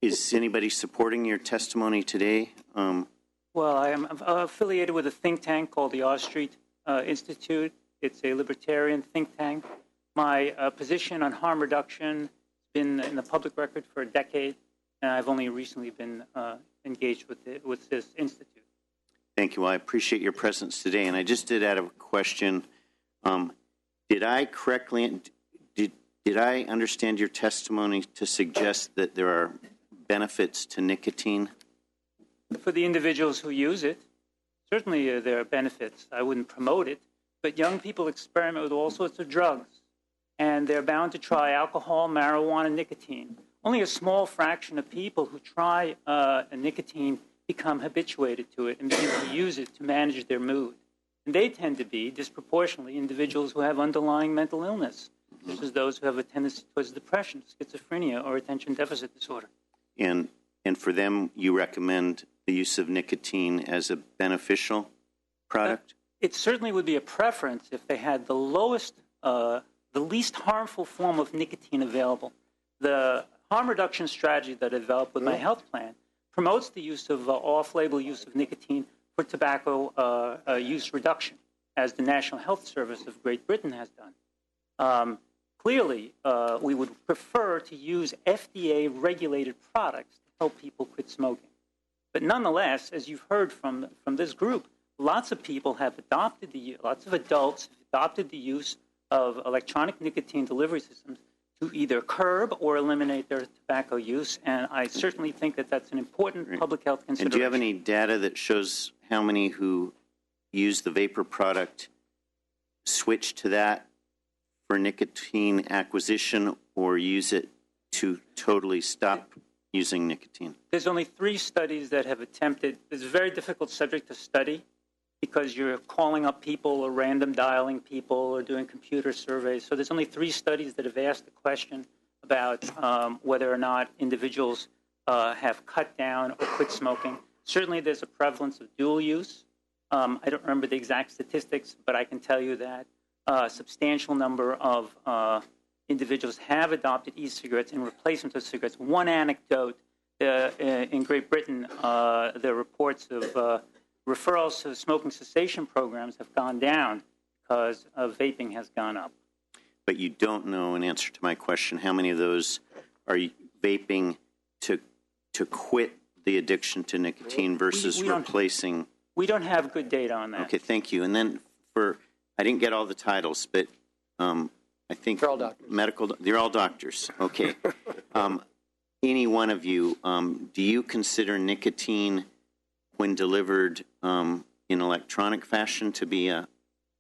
is anybody supporting your testimony today? Well, I am affiliated with a think tank called the R Street Institute. It's a libertarian think tank. My position on harm reduction has been in the public record for a decade, and I've only recently been engaged with this institute. Thank you. Well, I appreciate your presence today. And I just did add a question. Did I correctly, did I understand your testimony to suggest that there are benefits to nicotine? For the individuals who use it, certainly there are benefits. I wouldn't promote it, but young people experiment with all sorts of drugs, and they're bound to try alcohol, marijuana, nicotine. Only a small fraction of people who try nicotine become habituated to it and begin to use it to manage their mood. And they tend to be disproportionately individuals who have underlying mental illness, such as those who have a tendency towards depression, schizophrenia, or attention deficit disorder. And for them, you recommend the use of nicotine as a beneficial product? It certainly would be a preference if they had the least harmful form of nicotine available. The harm reduction strategy that I developed with my health plan promotes the use of off-label use of nicotine for tobacco use reduction, as the National Health Service of Great Britain has done. Clearly, we would prefer to use FDA-regulated products to help people quit smoking. But nonetheless, as you've heard from this group, lots of adults have adopted the use of electronic nicotine delivery systems to either curb or eliminate their tobacco use, and I certainly think that that's an important public health consideration. And do you have any data that shows how many who use the vapor product switch to that for nicotine acquisition or use it to totally stop using nicotine? There's only 3 studies that have attempted. It's a very difficult subject to study because you're calling up people or random dialing people or doing computer surveys. So there's only 3 studies that have asked the question about whether or not individuals have cut down or quit smoking. Certainly there's a prevalence of dual use. I don't remember the exact statistics, but I can tell you that a substantial number of individuals have adopted e-cigarettes in replacement of cigarettes. One anecdote, in Great Britain, the reports of referrals to smoking cessation programs have gone down because vaping has gone up. But you don't know, in answer to my question, how many of those are vaping to quit the addiction to nicotine versus replacing? We don't have good data on that. Okay, thank you. And then I didn't get all the titles, but I think they're all doctors. They're all doctors. Okay. Any one of you, do you consider nicotine, when delivered in electronic fashion, to be a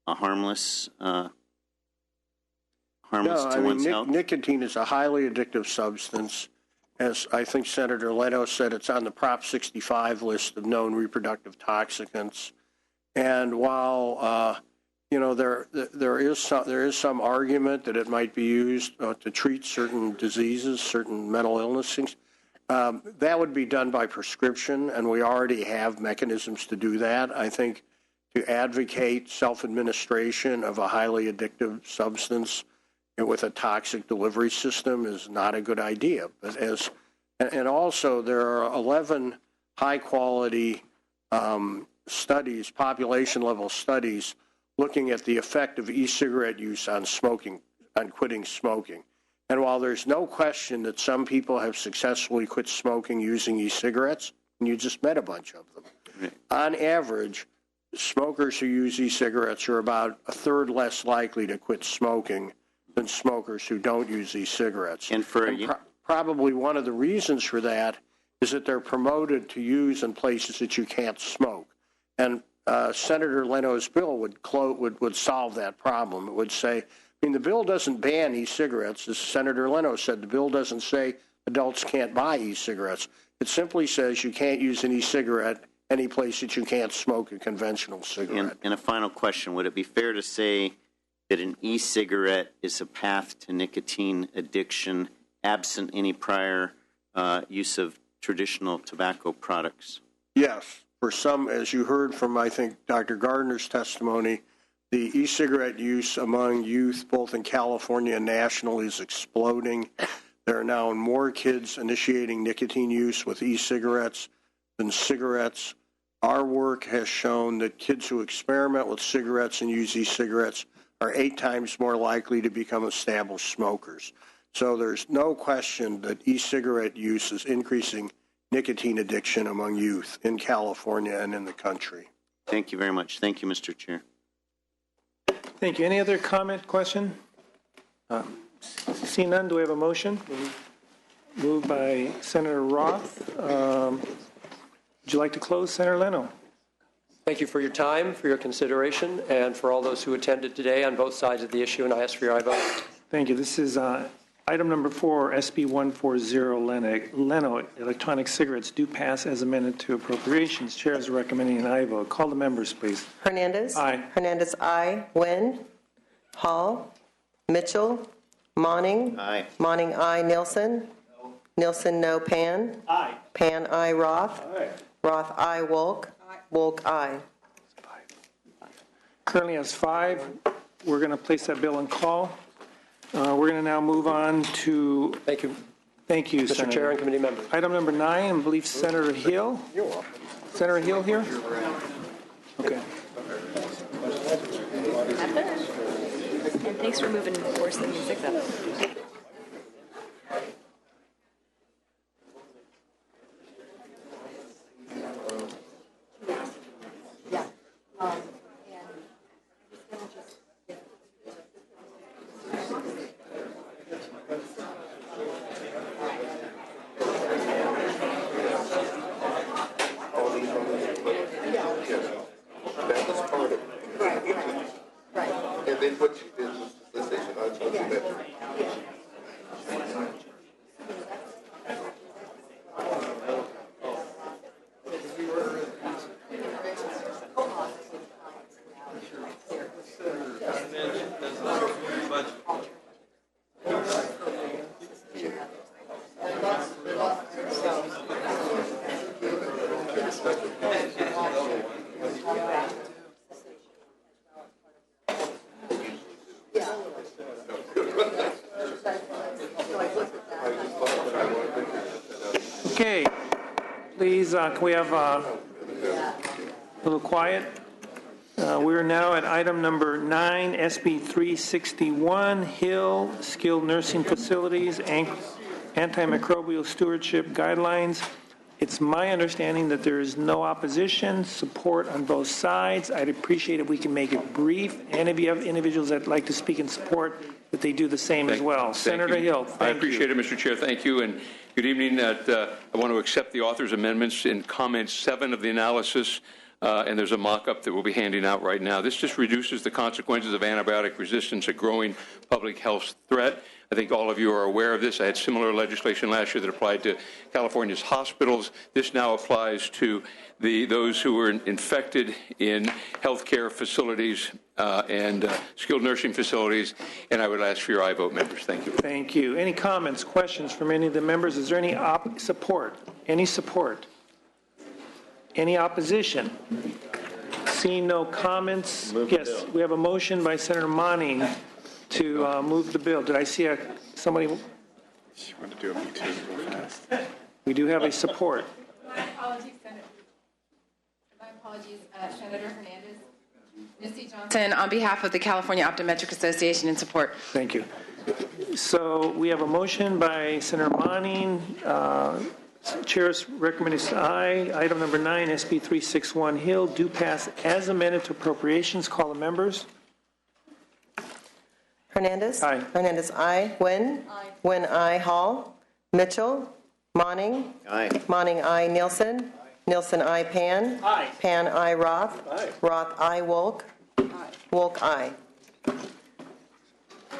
harmless to one's health? Nicotine is a highly addictive substance. As I think Senator Leno said, it's on the Prop 65 list of known reproductive toxicants. And while there is some argument that it might be used to treat certain diseases, certain mental illnesses, that would be done by prescription, and we already have mechanisms to do that. I think to advocate self-administration of a highly addictive substance with a toxic delivery system is not a good idea. But and also there are 11 high-quality studies, population-level studies, looking at the effect of e-cigarette use on smoking, on quitting smoking. And while there's no question that some people have successfully quit smoking using e-cigarettes, and you just met a bunch of them, on average, smokers who use e-cigarettes are about a third less likely to quit smoking than smokers who don't use e-cigarettes. And probably one of the reasons for that is that they're promoted to use in places that you can't smoke. And Senator Leno's bill would solve that problem. It would say, I mean, the bill doesn't ban e-cigarettes. As Senator Leno said, the bill doesn't say adults can't buy e-cigarettes. It simply says you can't use an e-cigarette any place that you can't smoke a conventional cigarette. And a final question, would it be fair to say that an e-cigarette is a path to nicotine addiction absent any prior use of traditional tobacco products? Yes. For some, as you heard from, I think, Dr. Gardner's testimony, the e-cigarette use among youth, both in California and nationally, is exploding. There are now more kids initiating nicotine use with e-cigarettes than cigarettes. Our work has shown that kids who experiment with cigarettes and use e-cigarettes are 8 times more likely to become established smokers. So there's no question that e-cigarette use is increasing nicotine addiction among youth in California and in the country. Thank you very much. Thank you, Mr. Chair. Thank you. Any other comment, question? See none, do we have a motion? Moved by Senator Roth. Would you like to close, Senator Leno? Thank you for your time, for your consideration, and for all those who attended today on both sides of the issue, and I ask for your aye vote. Thank you. This is item number 4, SB140 Leno. Electronic cigarettes do pass as amended to appropriations. Chair is recommending an aye vote. Call the members, please. Hernandez. Aye. Hernandez, aye. Nguyen. Hall. Mitchell. Monning. Aye. Monning, aye. Nielsen. No. Nielsen, no. Pan. Aye. Pan, aye. Roth. Aye. Roth, aye. Wolk. Wolk, aye. Currently has 5. We're going to place that bill on call. We're going to now move on to. Thank you. Thank you, Mr. Senator. Chair and committee members. Item number 9, I believe Senator Hill. You're welcome. Senator Hill here? Okay. And thanks for moving Force the Music up. Okay, please, can we have a little quiet? We're now at item number 9, SB 361, Hill Skilled Nursing Facilities, Antimicrobial Stewardship Guidelines. It's my understanding that there is no opposition, support on both sides. I'd appreciate if we can make it brief, and if you have individuals that like to speak in support, that they do the same as well. Senator Hill, thank you. I appreciate it, Mr. Chair. Thank you, and good evening. I want to accept the author's amendments in comment 7 of the analysis, and there's a mock-up that we'll be handing out right now. This just reduces the consequences of antibiotic resistance, a growing public health threat. I think all of you are aware of this. I had similar legislation last year that applied to California's hospitals. This now applies to those who were infected in healthcare facilities and skilled nursing facilities. And I would ask for your aye vote, members. Thank you. Thank you. Any comments, questions from any of the members? Is there any support? Any support? Any opposition? Seeing no comments, yes, we have a motion by Senator Manning to move the bill. Did I see somebody? She wanted to do a B2. We do have a support. My apologies, Senator Hernandez. Misty Johnson, on behalf of the California Optometric Association, in support. Thank you. So we have a motion by Senator Manning. Chair's recommendation aye. Item number 9, SB 361 Hill, do pass as amended to appropriations. Call the members. Hernandez? Aye. Hernandez, aye. Nguyen? Aye. Nguyen, aye. Hall? Mitchell? Manning? Aye. Manning, aye. Nielsen? Aye. Nielsen, aye. Pan? Aye. Pan, aye. Roth? Aye. Roth, aye. Wolk? Aye. Wolk, aye.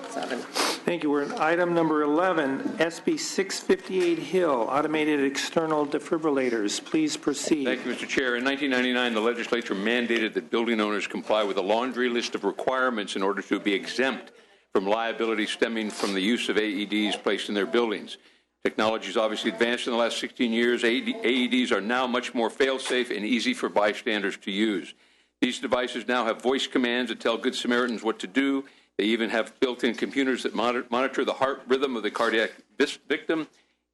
7. Thank you. We're at item number 11, SB 658 Hill, automated external defibrillators. Please proceed. Thank you, Mr. Chair. In 1999, the legislature mandated that building owners comply with a laundry list of requirements in order to be exempt from liability stemming from the use of AEDs placed in their buildings. Technology has obviously advanced in the last 16 years. AEDs are now much more fail-safe and easy for bystanders to use. These devices now have voice commands that tell Good Samaritans what to do. They even have built-in computers that monitor the heart rhythm of the cardiac victim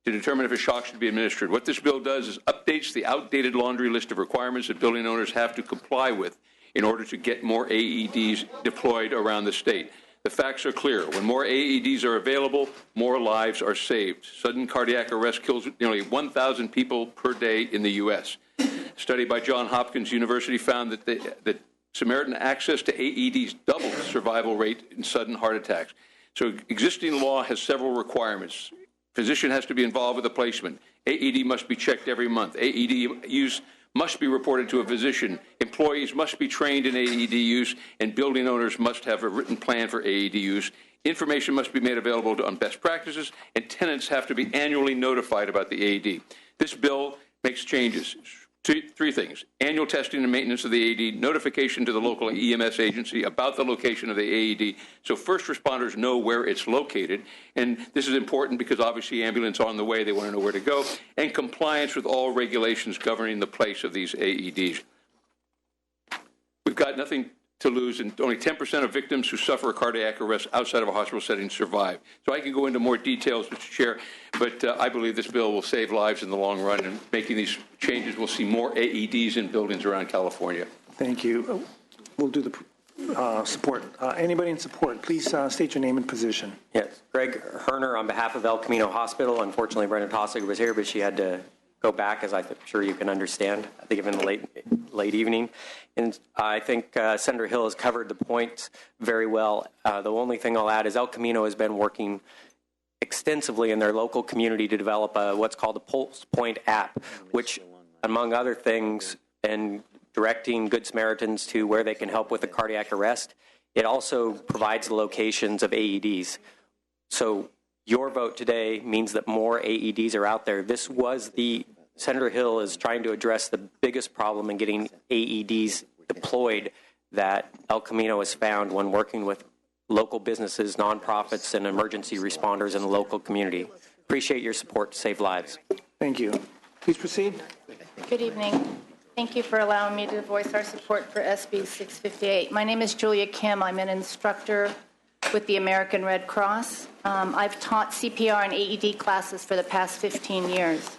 to determine if a shock should be administered. What this bill does is updates the outdated laundry list of requirements that building owners have to comply with in order to get more AEDs deployed around the state. The facts are clear. When more AEDs are available, more lives are saved. Sudden cardiac arrest kills nearly 1,000 people per day in the U.S. A study by Johns Hopkins University found that Samaritan access to AEDs doubles the survival rate in sudden heart attacks. So existing law has several requirements. Physician has to be involved with the placement. AED must be checked every month. AED use must be reported to a physician. Employees must be trained in AED use, and building owners must have a written plan for AED use. Information must be made available on best practices, and tenants have to be annually notified about the AED. This bill makes changes. Three things: annual testing and maintenance of the AED, notification to the local EMS agency about the location of the AED so first responders know where it's located. And this is important because obviously ambulance on the way, they want to know where to go, and compliance with all regulations governing the place of these AEDs. We've got nothing to lose, and only 10% of victims who suffer a cardiac arrest outside of a hospital setting survive. So I can go into more details, Mr. Chair, but I believe this bill will save lives in the long run, and making these changes, we'll see more AEDs in buildings around California. Thank you. We'll do the support. Anybody in support, please state your name and position. Yes, Greg Herner on behalf of El Camino Hospital. Unfortunately, Brenda Tossig was here, but she had to go back, as I'm sure you can understand, given the late evening. And I think Senator Hill has covered the point very well. The only thing I'll add is El Camino has been working extensively in their local community to develop what's called a Pulse Point app, which, among other things, and directing Good Samaritans to where they can help with a cardiac arrest, it also provides the locations of AEDs. So your vote today means that more AEDs are out there. This was Senator Hill is trying to address the biggest problem in getting AEDs deployed that El Camino has found when working with local businesses, nonprofits, and emergency responders in the local community. Appreciate your support to save lives. Thank you. Please proceed. Good evening. Thank you for allowing me to voice our support for SB 658. My name is Julia Kim. I'm an instructor with the American Red Cross. I've taught CPR and AED classes for the past 15 years.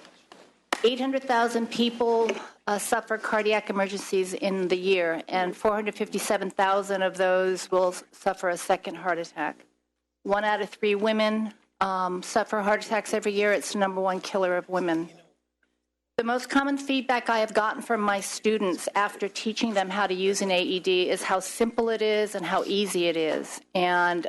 800,000 people suffer cardiac emergencies in the year, and 457,000 of those will suffer a second heart attack. 1 out of 3 women suffer heart attacks every year. It's the #1 killer of women. The most common feedback I have gotten from my students after teaching them how to use an AED is how simple it is and how easy it is, and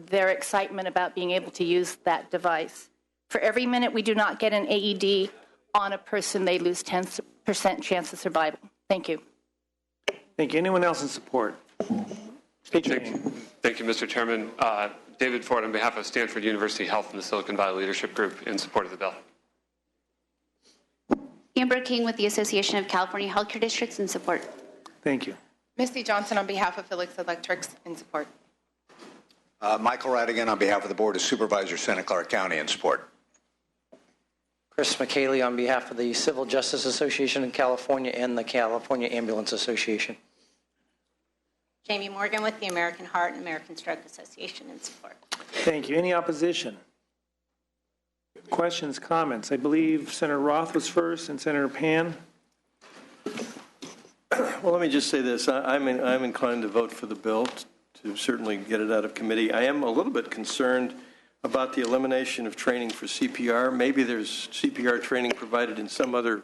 their excitement about being able to use that device. For every minute we do not get an AED on a person, they lose 10% chance of survival. Thank you. Thank you. Anyone else in support? State your name. Thank you, Mr. Chairman. David Ford on behalf of Stanford University Health and the Silicon Valley Leadership Group in support of the bill. Amber King with the Association of California Healthcare Districts in support. Thank you. Misty Johnson on behalf of Felix Electrics in support. Michael Radigan on behalf of the Board of Supervisors, Santa Clara County in support. Chris McKaylee on behalf of the Civil Justice Association in California and the California Ambulance Association. Jamie Morgan with the American Heart and American Stroke Association in support. Thank you. Any opposition? Questions, comments? I believe Senator Roth was first and Senator Pan. Well, let me just say this. I'm inclined to vote for the bill to certainly get it out of committee. I am a little bit concerned about the elimination of training for CPR. Maybe there's CPR training provided in some other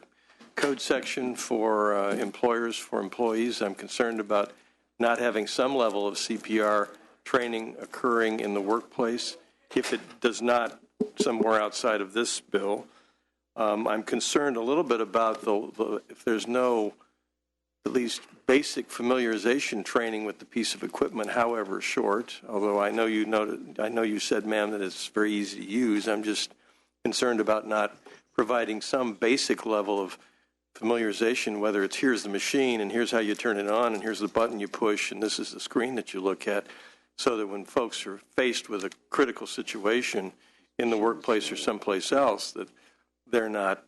code section for employers, for employees. I'm concerned about not having some level of CPR training occurring in the workplace. If it does not, somewhere outside of this bill, I'm concerned a little bit about if there's no at least basic familiarization training with the piece of equipment, however short. Although I know you said, ma'am, that it's very easy to use. I'm just concerned about not providing some basic level of familiarization, whether it's here's the machine and here's how you turn it on and here's the button you push and this is the screen that you look at, so that when folks are faced with a critical situation in the workplace or someplace else, that they're not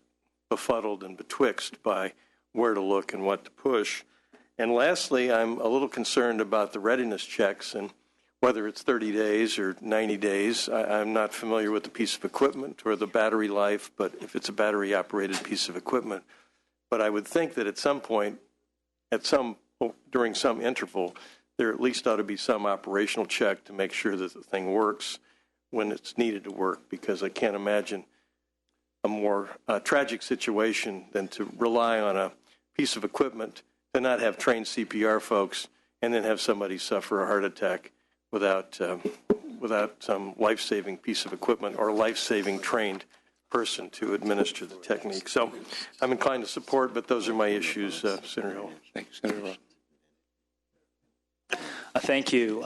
befuddled and betwixt by where to look and what to push. And lastly, I'm a little concerned about the readiness checks and whether it's 30 days or 90 days. I'm not familiar with the piece of equipment or the battery life, but if it's a battery-operated piece of equipment. But I would think that at some point, during some interval, there at least ought to be some operational check to make sure that the thing works when it's needed to work, because I can't imagine a more tragic situation than to rely on a piece of equipment to not have trained CPR folks and then have somebody suffer a heart attack without some life-saving piece of equipment or life-saving trained person to administer the technique. So I'm inclined to support, but those are my issues, Senator Hill. Thank you, Senator Roth. Thank you.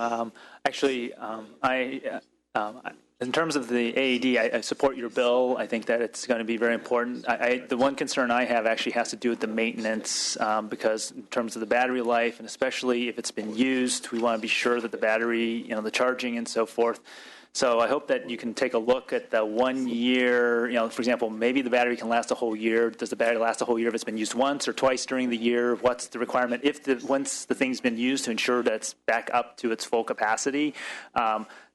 In terms of the AED, I support your bill. I think that it's going to be very important. The one concern I have actually has to do with the maintenance, because in terms of the battery life, and especially if it's been used, we want to be sure that the battery, the charging and so forth. So I hope that you can take a look at the 1 year, for example, maybe the battery can last a whole year. Does the battery last a whole year if it's been used once or twice during the year? What's the requirement once the thing's been used to ensure that it's back up to its full capacity?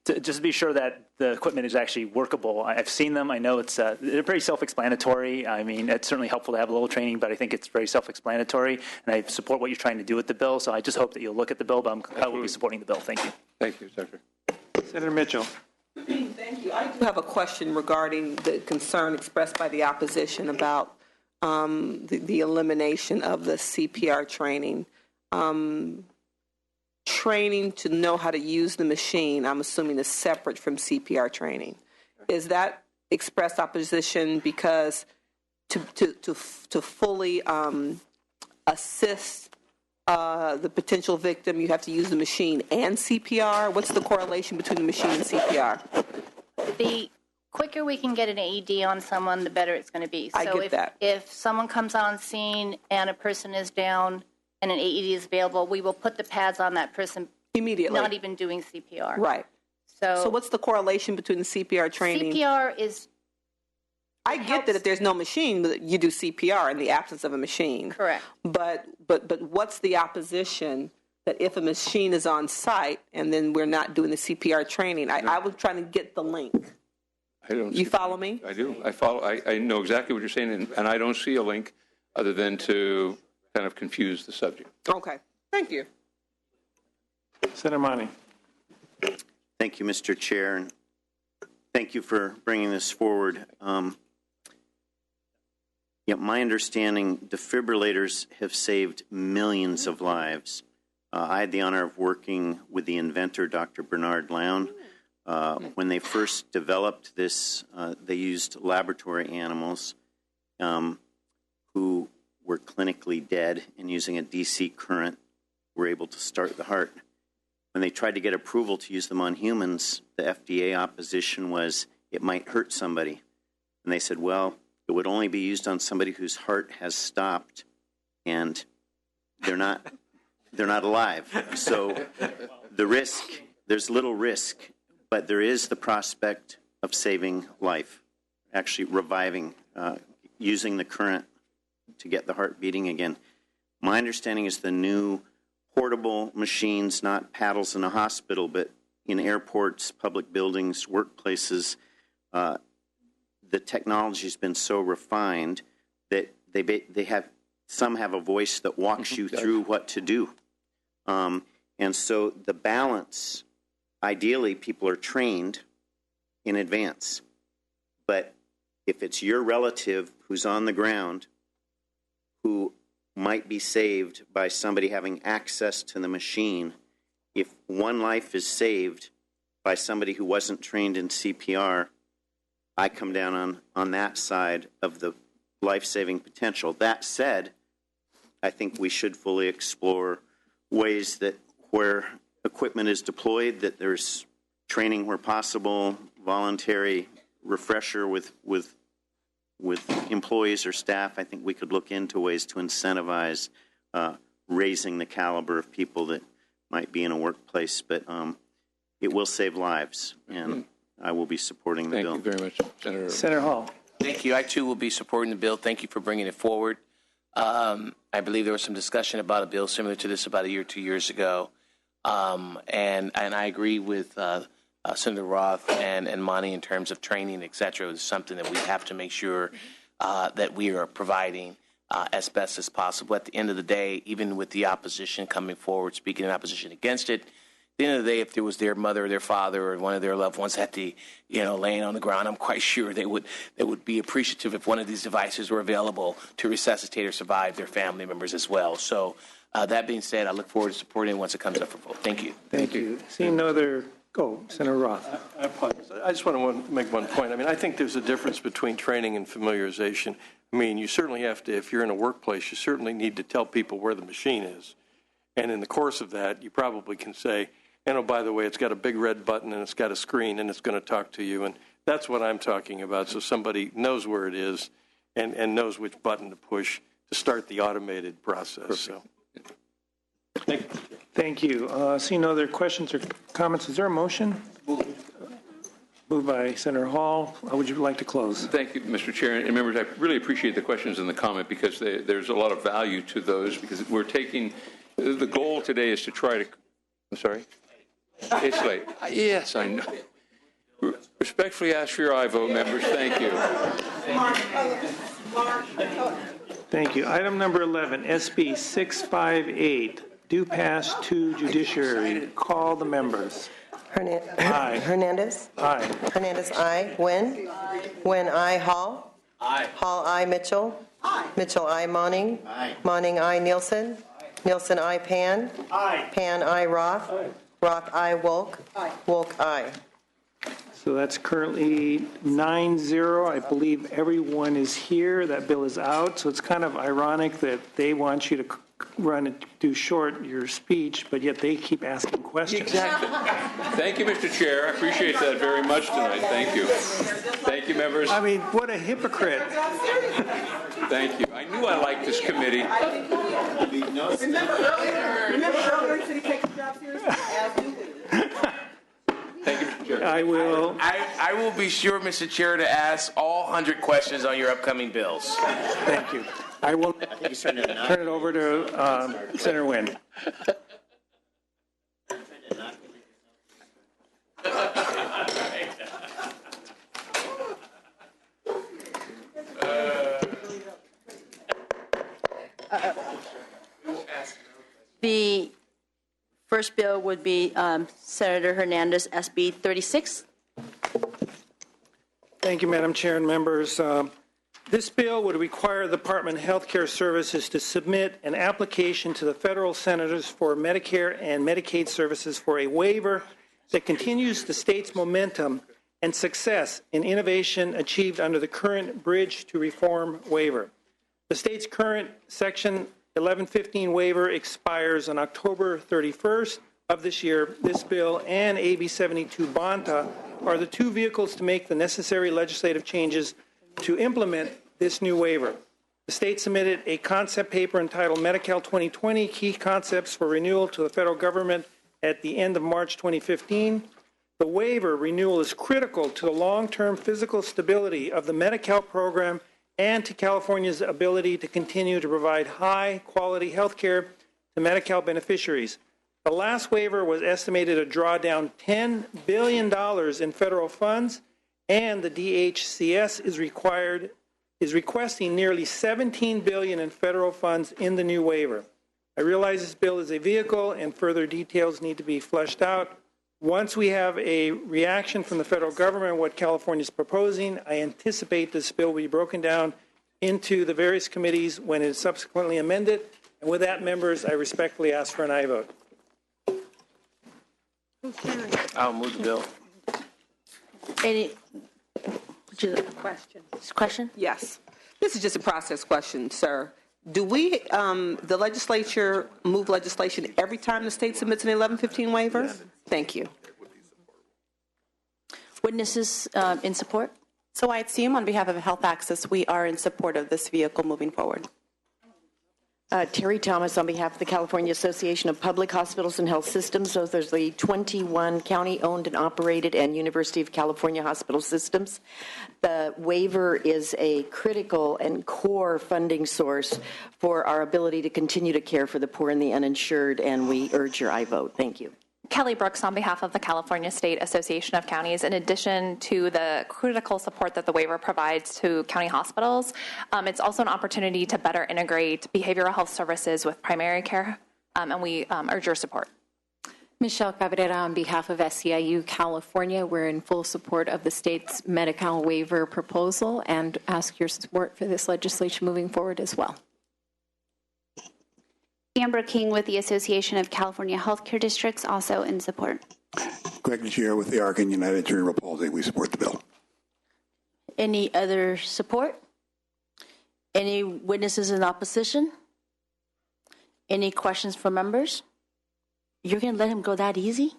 To just be sure that the equipment is actually workable. I've seen them. I know they're very self-explanatory. I mean, it's certainly helpful to have a little training, but I think it's very self-explanatory, and I support what you're trying to do with the bill. So I just hope that you'll look at the bill, but I will be supporting the bill. Thank you. Thank you, Senator. Senator Mitchell. Thank you. I do have a question regarding the concern expressed by the opposition about the elimination of the CPR training. Training to know how to use the machine, I'm assuming, is separate from CPR training. Is that expressed opposition because to fully assist the potential victim, you have to use the machine and CPR? What's the correlation between the machine and CPR? The quicker we can get an AED on someone, the better it's going to be. I get that. If someone comes on scene and a person is down and an AED is available, we will put the pads on that person immediately, not even doing CPR. Right. So what's the correlation between the CPR training? CPR is... I get that if there's no machine, you do CPR in the absence of a machine. Correct. But what's the opposition that if a machine is on site and then we're not doing the CPR training? I was trying to get the link. You follow me? I do. I follow. I know exactly what you're saying, and I don't see a link other than to kind of confuse the subject. Okay. Thank you. Senator Money. Thank you, Mr. Chair, and thank you for bringing this forward. My understanding, defibrillators have saved millions of lives. I had the honor of working with the inventor, Dr. Bernard Lown. When they first developed this, they used laboratory animals who were clinically dead, and using a DC current were able to start the heart. When they tried to get approval to use them on humans, the FDA opposition was it might hurt somebody. And they said, well, it would only be used on somebody whose heart has stopped and they're not alive. So the risk, there's little risk, but there is the prospect of saving life, actually reviving, using the current to get the heart beating again. My understanding is the new portable machines, not paddles in a hospital, but in airports, public buildings, workplaces. The technology has been so refined that some have a voice that walks you through what to do. And so the balance, ideally, people are trained in advance. But if it's your relative who's on the ground who might be saved by somebody having access to the machine, if one life is saved by somebody who wasn't trained in CPR, I come down on that side of the life-saving potential. That said, I think we should fully explore ways that where equipment is deployed, that there's training where possible, voluntary refresher with employees or staff. I think we could look into ways to incentivize raising the caliber of people that might be in a workplace, but it will save lives, and I will be supporting the bill. Thank you very much, Senator Hall. Thank you. I, too, will be supporting the bill. Thank you for bringing it forward. I believe there was some discussion about a bill similar to this about a year, 2 years ago. And I agree with Senator Roth and Monty in terms of training, et cetera. It's something that we have to make sure that we are providing as best as possible. At the end of the day, even with the opposition coming forward, speaking in opposition against it, at the end of the day, if there was their mother or their father or one of their loved ones at the, laying on the ground, I'm quite sure they would be appreciative if one of these devices were available to resuscitate or survive their family members as well. So that being said, I look forward to supporting it once it comes up for vote. Thank you. Thank you. Seeing no other, Senator Roth. I apologize. I just want to make one point. I mean, I think there's a difference between training and familiarization. I mean, you certainly have to, if you're in a workplace, you certainly need to tell people where the machine is. And in the course of that, you probably can say, and oh, by the way, it's got a big red button and it's got a screen and it's going to talk to you. And that's what I'm talking about. So somebody knows where it is and knows which button to push to start the automated process. So, thank you. Thank you. Seeing no other questions or comments, is there a motion? Moved by Senator Hall. Would you like to close? Thank you, Mr. Chair. And members, I really appreciate the questions and the comment because there's a lot of value to those because we're taking, the goal today is to try to, I'm sorry? It's late. Yes, I know. Respectfully ask for your aye vote, members. Thank you. Thank you. Item number 11, SB 658, due pass to judiciary. Call the members. Aye. Hernandez? Aye. Hernandez, aye. Nguyen? Nguyen, aye. Hall? Aye. Hall, aye. Mitchell? Aye. Mitchell, aye. Monning? Aye. Monning, aye. Nielsen? Nielsen, aye. Pan? Aye. Pan, aye. Roth? Aye. Roth, aye. Wolk? Aye. Wolk, aye. So that's currently 9-0. I believe everyone is here. That bill is out. So it's kind of ironic that they want you to run and do short your speech, but yet they keep asking questions. Exactly. Thank you, Mr. Chair. I appreciate that very much tonight. Thank you. Thank you, members. I mean, what a hypocrite. Thank you. I knew I liked this committee. Remember earlier, said he takes his job seriously, as you do. Thank you, Mr. Chair. I will. I will be sure, Mr. Chair, to ask all 100 questions on your upcoming bills. Thank you. I will turn it over to Senator Nguyen. The first bill would be Senator Hernandez, SB 36. Thank you, Madam Chair and members. This bill would require the Department of Health Care Services to submit an application to the federal Centers for Medicare and Medicaid Services for a waiver that continues the state's momentum and success in innovation achieved under the current Bridge to Reform waiver. The state's current Section 1115 waiver expires on October 31st of this year. This bill and AB 72 Bonta are the two vehicles to make the necessary legislative changes to implement this new waiver. The state submitted a concept paper entitled Medi-Cal 2020, Key Concepts for Renewal to the federal government at the end of March 2015. The waiver renewal is critical to the long-term physical stability of the Medi-Cal program and to California's ability to continue to provide high-quality health care to Medi-Cal beneficiaries. The last waiver was estimated to draw down $10 billion in federal funds, and the DHCS is requesting nearly $17 billion in federal funds in the new waiver. I realize this bill is a vehicle and further details need to be fleshed out. Once we have a reaction from the federal government on what California is proposing, I anticipate this bill will be broken down into the various committees when it is subsequently amended. And with that, members, I respectfully ask for an aye vote. I'll move the bill. Any question? Yes. This is just a process question, sir. Do we, the legislature, move legislation every time the state submits an 1115 waiver? Yes. Thank you. Witnesses in support? So I assume on behalf of Health Access, we are in support of this vehicle moving forward. Terry Thomas on behalf of the California Association of Public Hospitals and Health Systems. Those are the 21 county-owned and operated and University of California hospital systems. The waiver is a critical and core funding source for our ability to continue to care for the poor and the uninsured, and we urge your aye vote. Thank you. Kelly Brooks on behalf of the California State Association of Counties. In addition to the critical support that the waiver provides to county hospitals, it's also an opportunity to better integrate behavioral health services with primary care, and we urge your support. Michelle Cabrera on behalf of SEIU California. We're in full support of the state's Medi-Cal waiver proposal and ask your support for this legislation moving forward as well. Amber King with the Association of California Healthcare Districts, also in support. Greg Chair with the Arkin United Cerebral Palsy. We support the bill. Any other support? Any witnesses in opposition? Any questions from members? You're going to let him go that easy?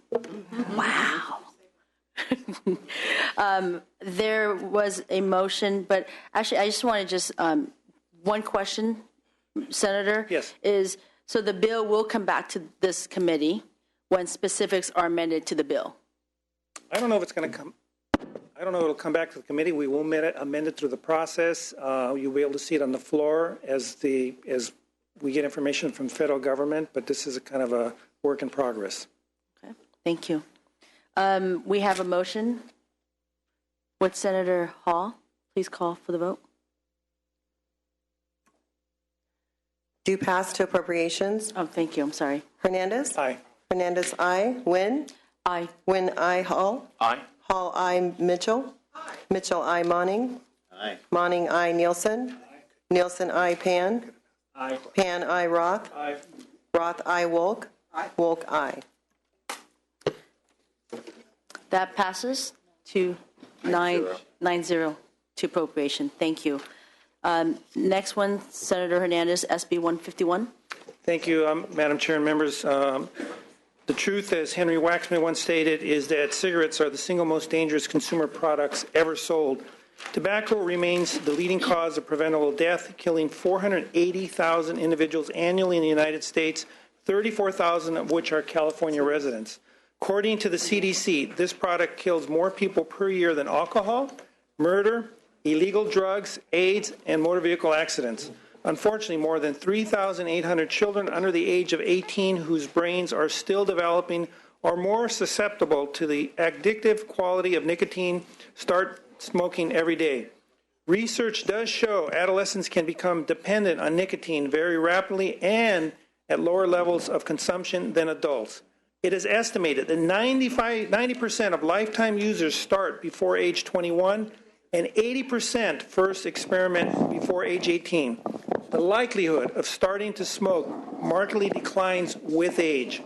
Wow. There was a motion, but actually I just want to one question, Senator. Yes. So the bill will come back to this committee when specifics are amended to the bill. I don't know if it's going to come. I don't know if it'll come back to the committee. We will amend it through the process. You'll be able to see it on the floor as we get information from the federal government. But this is a kind of a work in progress. Okay. Thank you. We have a motion. Would Senator Hall please call for the vote? Do pass to appropriations. Oh, thank you. I'm sorry. Hernandez? Aye. Hernandez, aye. Wynn? Aye. Wynn, aye. Hall? Aye. Hall, aye. Mitchell? Aye. Mitchell, aye. Monning? Aye. Monning, aye. Nielsen? Aye. Nielsen, aye. Pan? Aye. Pan, aye. Roth? Aye. Roth, aye. Wolk? Aye. Wolk, aye. That passes to 9-0 to appropriation. Thank you. Next one, Senator Hernandez, SB 151. Thank you, Madam Chair and members. The truth, as Henry Waxman once stated, is that cigarettes are the single most dangerous consumer products ever sold. Tobacco remains the leading cause of preventable death, killing 480,000 individuals annually in the United States, 34,000 of which are California residents. According to the CDC, this product kills more people per year than alcohol, murder, illegal drugs, AIDS, and motor vehicle accidents. Unfortunately, more than 3,800 children under the age of 18 whose brains are still developing are more susceptible to the addictive quality of nicotine start smoking every day. Research does show adolescents can become dependent on nicotine very rapidly and at lower levels of consumption than adults. It is estimated that 90% of lifetime users start before age 21, and 80% first experiment before age 18. The likelihood of starting to smoke markedly declines with age.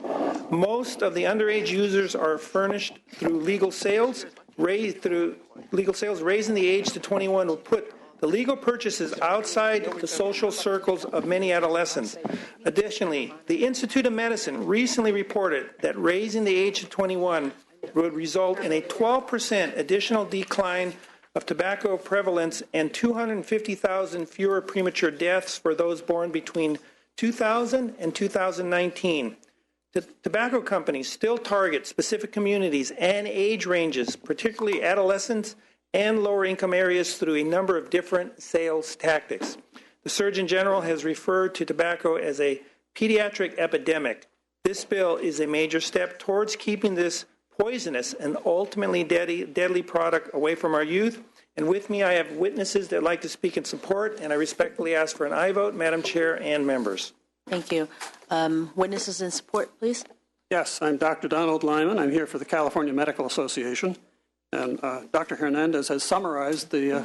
Most of the underage users are furnished through legal sales. Raising the age to 21 will put the legal purchases outside the social circles of many adolescents. Additionally, the Institute of Medicine recently reported that raising the age to 21 would result in a 12% additional decline of tobacco prevalence and 250,000 fewer premature deaths for those born between 2000 and 2019. The tobacco companies still target specific communities and age ranges, particularly adolescents and lower income areas, through a number of different sales tactics. The Surgeon General has referred to tobacco as a pediatric epidemic, this bill is a major step towards keeping this poisonous and ultimately deadly product away from our youth. And with me, I have witnesses that like to speak in support, and I respectfully ask for an aye vote, Madam Chair and members. Thank you. Witnesses in support, please. Yes, I'm Dr. Donald Lyman. I'm here for the California Medical Association. And Dr. Hernandez has summarized the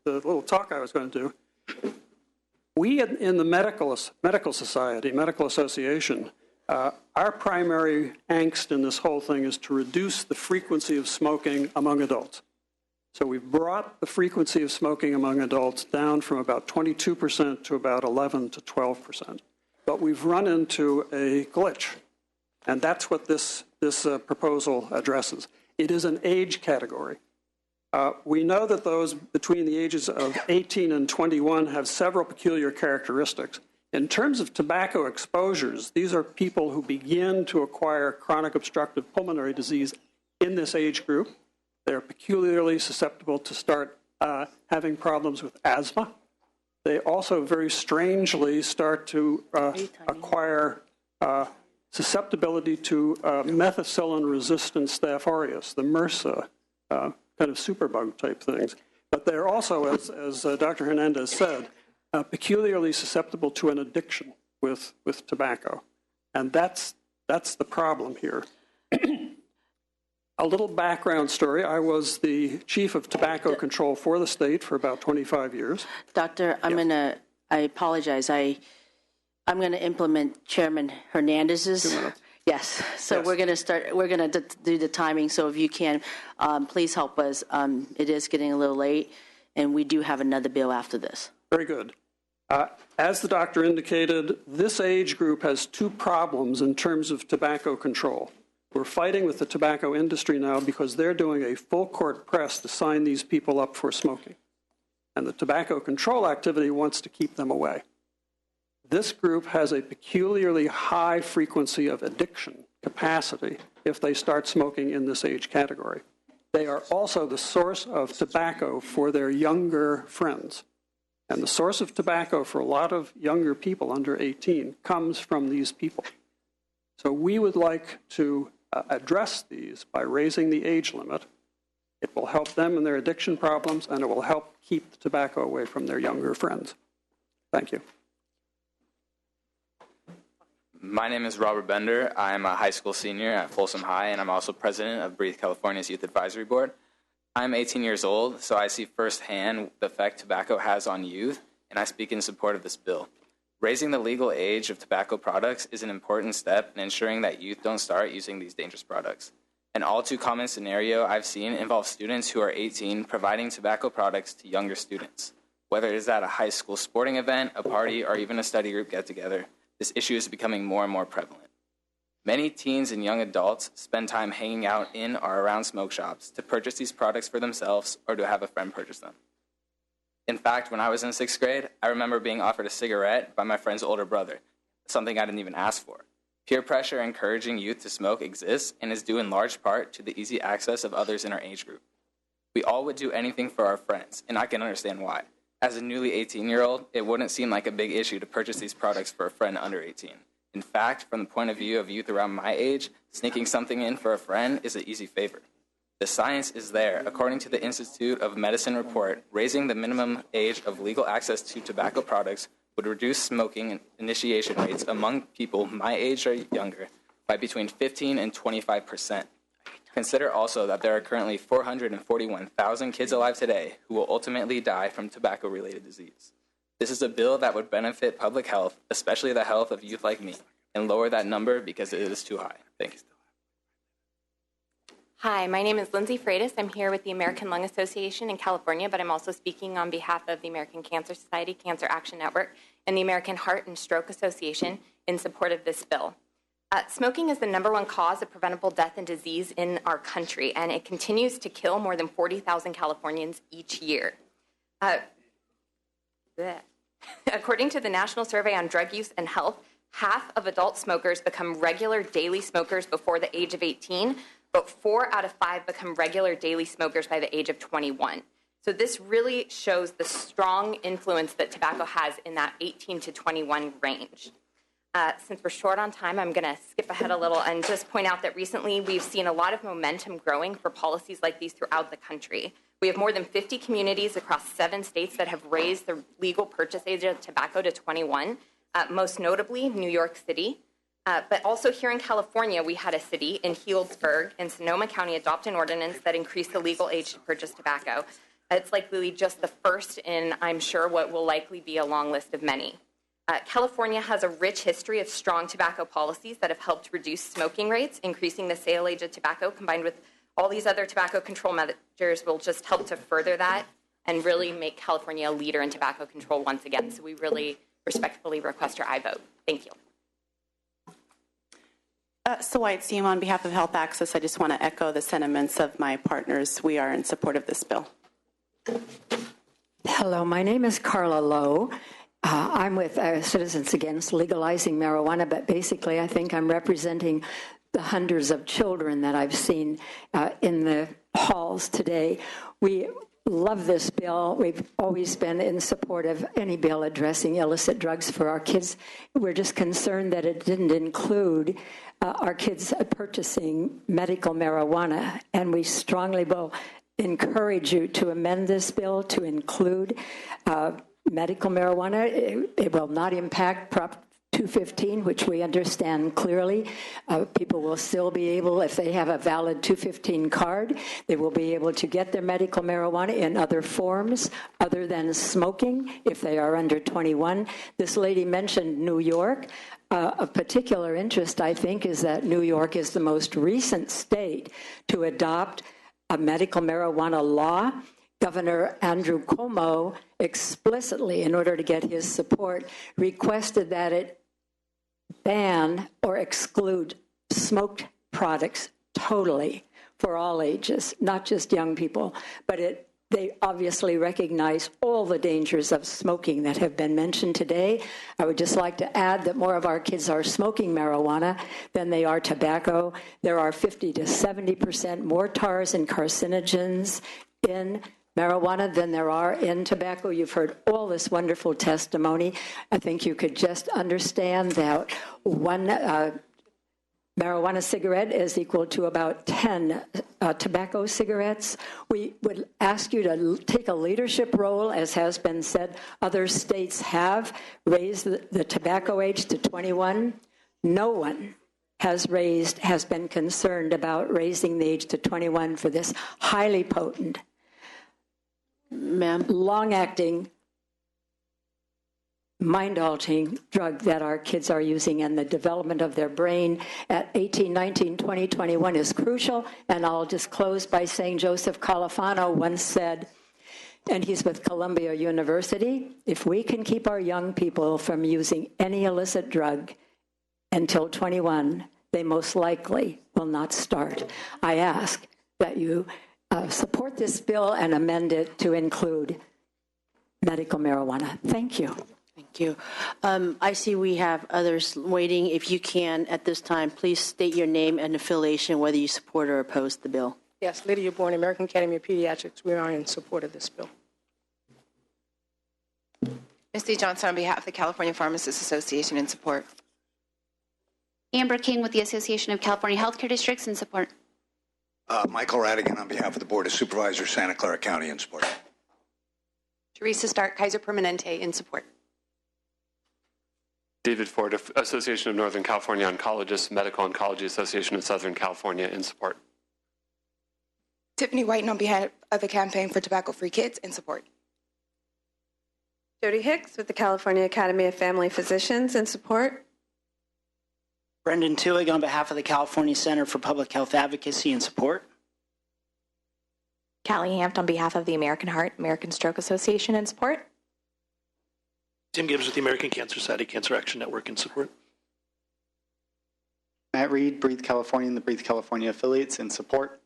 little talk I was going to do. We in the Medical Society, Medical Association, our primary angst in this whole thing is to reduce the frequency of smoking among adults. So we've brought the frequency of smoking among adults down from about 22% to about 11 to 12%. But we've run into a glitch, and that's what this proposal addresses. It is an age category. We know that those between the ages of 18 and 21 have several peculiar characteristics. In terms of tobacco exposures, these are people who begin to acquire chronic obstructive pulmonary disease in this age group. They're peculiarly susceptible to start having problems with asthma. They also very strangely start to acquire susceptibility to methicillin-resistant Staph aureus, the MRSA kind of superbug type things. But they're also, as Dr. Hernandez said, peculiarly susceptible to an addiction with tobacco. And that's the problem here. A little background story. I was the chief of tobacco control for the state for about 25 years. Doctor, I apologize. I'm going to implement Chairman Hernandez's. 2 minutes. Yes. So Yes. we're going to do the timing. So if you can, please help us. It is getting a little late, and we do have another bill after this. Very good. As the doctor indicated, this age group has two problems in terms of tobacco control. We're fighting with the tobacco industry now because they're doing a full court press to sign these people up for smoking. And the tobacco control activity wants to keep them away. This group has a peculiarly high frequency of addiction capacity if they start smoking in this age category. They are also the source of tobacco for their younger friends. And the source of tobacco for a lot of younger people under 18 comes from these people. So we would like to address these by raising the age limit. It will help them in their addiction problems, and it will help keep the tobacco away from their younger friends. Thank you. My name is Robert Bender. I'm a high school senior at Folsom High, and I'm also president of Breathe California's Youth Advisory Board. I'm 18 years old, so I see firsthand the effect tobacco has on youth, and I speak in support of this bill. Raising the legal age of tobacco products is an important step in ensuring that youth don't start using these dangerous products. An all too common scenario I've seen involves students who are 18 providing tobacco products to younger students. Whether it is at a high school sporting event, a party, or even a study group get-together, this issue is becoming more and more prevalent. Many teens and young adults spend time hanging out in or around smoke shops to purchase these products for themselves or to have a friend purchase them. In fact, when I was in 6th grade, I remember being offered a cigarette by my friend's older brother, something I didn't even ask for. Peer pressure encouraging youth to smoke exists and is due in large part to the easy access of others in our age group. We all would do anything for our friends, and I can understand why. As a newly 18-year-old, it wouldn't seem like a big issue to purchase these products for a friend under 18. In fact, from the point of view of youth around my age, sneaking something in for a friend is an easy favor. The science is there. According to the Institute of Medicine report, raising the minimum age of legal access to tobacco products would reduce smoking initiation rates among people my age or younger by between 15 and 25%. Consider also that there are currently 441,000 kids alive today who will ultimately die from tobacco-related disease. This is a bill that would benefit public health, especially the health of youth like me, and lower that number because it is too high. Thank you. Hi, my name is Lindsay Freitas. I'm here with the American Lung Association in California, but I'm also speaking on behalf of the American Cancer Society, Cancer Action Network, and the American Heart and Stroke Association in support of this bill. Smoking is the #1 cause of preventable death and disease in our country, and it continues to kill more than 40,000 Californians each year. According to the National Survey on Drug Use and Health, half of adult smokers become regular daily smokers before the age of 18, but 4 out of 5 become regular daily smokers by the age of 21. So this really shows the strong influence that tobacco has in that 18 to 21 range. Since we're short on time, I'm going to skip ahead a little and just point out that recently we've seen a lot of momentum growing for policies like these throughout the country. We have more than 50 communities across 7 states that have raised the legal purchase age of tobacco to 21, most notably New York City. But also here in California, we had a city in Healdsburg in Sonoma County adopt an ordinance that increased the legal age to purchase tobacco. It's likely just the first in, I'm sure, what will likely be a long list of many. California has a rich history of strong tobacco policies that have helped reduce smoking rates. Increasing the sale age of tobacco combined with all these other tobacco control measures will just help to further that and really make California a leader in tobacco control once again. So we really respectfully request your aye vote. Thank you. So White Seam, on behalf of Health Access, I just want to echo the sentiments of my partners. We are in support of this bill. Hello, my name is Carla Lowe. I'm with Citizens Against Legalizing Marijuana, but basically I think I'm representing the hundreds of children that I've seen in the halls today. We love this bill. We've always been in support of any bill addressing illicit drugs for our kids. We're just concerned that it didn't include our kids purchasing medical marijuana, and we strongly will encourage you to amend this bill to include medical marijuana. It will not impact Prop 215, which we understand clearly. People will still be able, if they have a valid 215 card, they will be able to get their medical marijuana in other forms other than smoking if they are under 21. This lady mentioned New York. Of particular interest, I think, is that New York is the most recent state to adopt a medical marijuana law. Governor Andrew Cuomo explicitly, in order to get his support, requested that it ban or exclude smoked products totally for all ages, not just young people. But they obviously recognize all the dangers of smoking that have been mentioned today. I would just like to add that more of our kids are smoking marijuana than they are tobacco. There are 50 to 70% more tars and carcinogens in marijuana than there are in tobacco. You've heard all this wonderful testimony. I think you could just understand that one marijuana cigarette is equal to about 10 tobacco cigarettes. We would ask you to take a leadership role, as has been said. Other states have raised the tobacco age to 21. No one has been concerned about raising the age to 21 for this highly potent, long-acting, mind-altering drug that our kids are using, and the development of their brain at 18, 19, 20, 21 is crucial. And I'll just close by saying Joseph Califano once said, and he's with Columbia University, if we can keep our young people from using any illicit drug until 21, they most likely will not start. I ask that you support this bill and amend it to include medical marijuana. Thank you. Thank you. I see we have others waiting. If you can, at this time, please state your name and affiliation, whether you support or oppose the bill. Yes, Lydia Bourne, American Academy of Pediatrics. We are in support of this bill. Misty Johnson on behalf of the California Pharmacists Association in support. Amber King with the Association of California Healthcare Districts in support. Michael Radigan on behalf of the Board of Supervisors, Santa Clara County, in support. Teresa Stark, Kaiser Permanente in support. David Ford, Association of Northern California Oncologists, Medical Oncology Association of Southern California, in support. Tiffany Whiten on behalf of the Campaign for Tobacco-Free Kids in support. Jody Hicks with the California Academy of Family Physicians in support. Brendan Tillig on behalf of the California Center for Public Health Advocacy in support. Callie Hampt on behalf of the American Heart, American Stroke Association in support. Tim Gibbs with the American Cancer Society Cancer Action Network in support. Matt Reed, Breathe California and the Breathe California affiliates in support.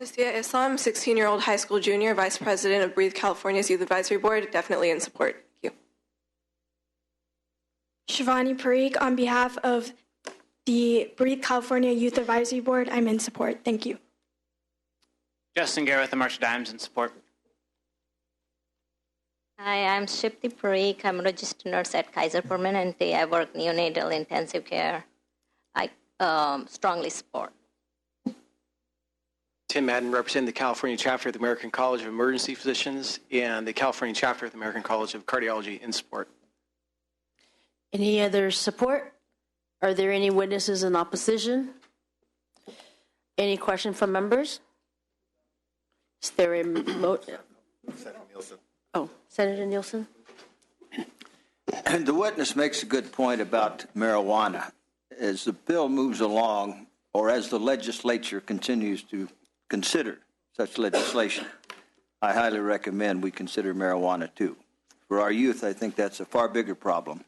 Mistia Islam, 16-year-old high school junior, Vice President of Breathe California's Youth Advisory Board, definitely in support. Thank you. Shivani Parikh, on behalf of the Breathe California Youth Advisory Board, I'm in support. Thank you. Justin Garrett with the Marshall Dimes in support. Hi, I'm Shipti Parikh. I'm a registered nurse at Kaiser Permanente. I work neonatal intensive care. I strongly support. Tim Madden, representing the California chapter of the American College of Emergency Physicians and the California chapter of the American College of Cardiology in support. Any other support? Are there any witnesses in opposition? Any question from members? Is there a Senator Nielsen. Oh, Senator Nielsen. The witness makes a good point about marijuana. As the bill moves along, or as the legislature continues to consider such legislation, I highly recommend we consider marijuana too. For our youth, I think that's a far bigger problem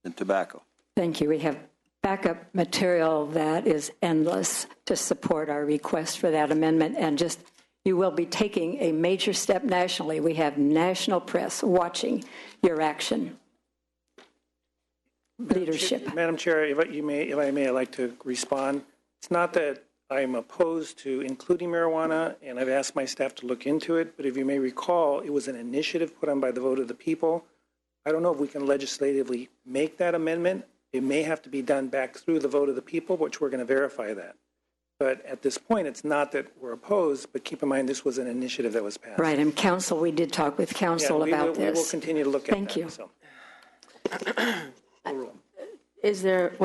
than tobacco. Thank you. We have backup material that is endless to support our request for that amendment, and just you will be taking a major step nationally. We have national press watching your action. Leadership. Madam Chair, if I may, I'd like to respond. It's not that I'm opposed to including marijuana, and I've asked my staff to look into it, but if you may recall, it was an initiative put on by the vote of the people. I don't know if we can legislatively make that amendment. It may have to be done back through the vote of the people, which we're going to verify that. But at this point, it's not that we're opposed, but keep in mind this was an initiative that was passed. Right, and council, we did talk with council about this. We will continue to look at that. Thank you. So. Was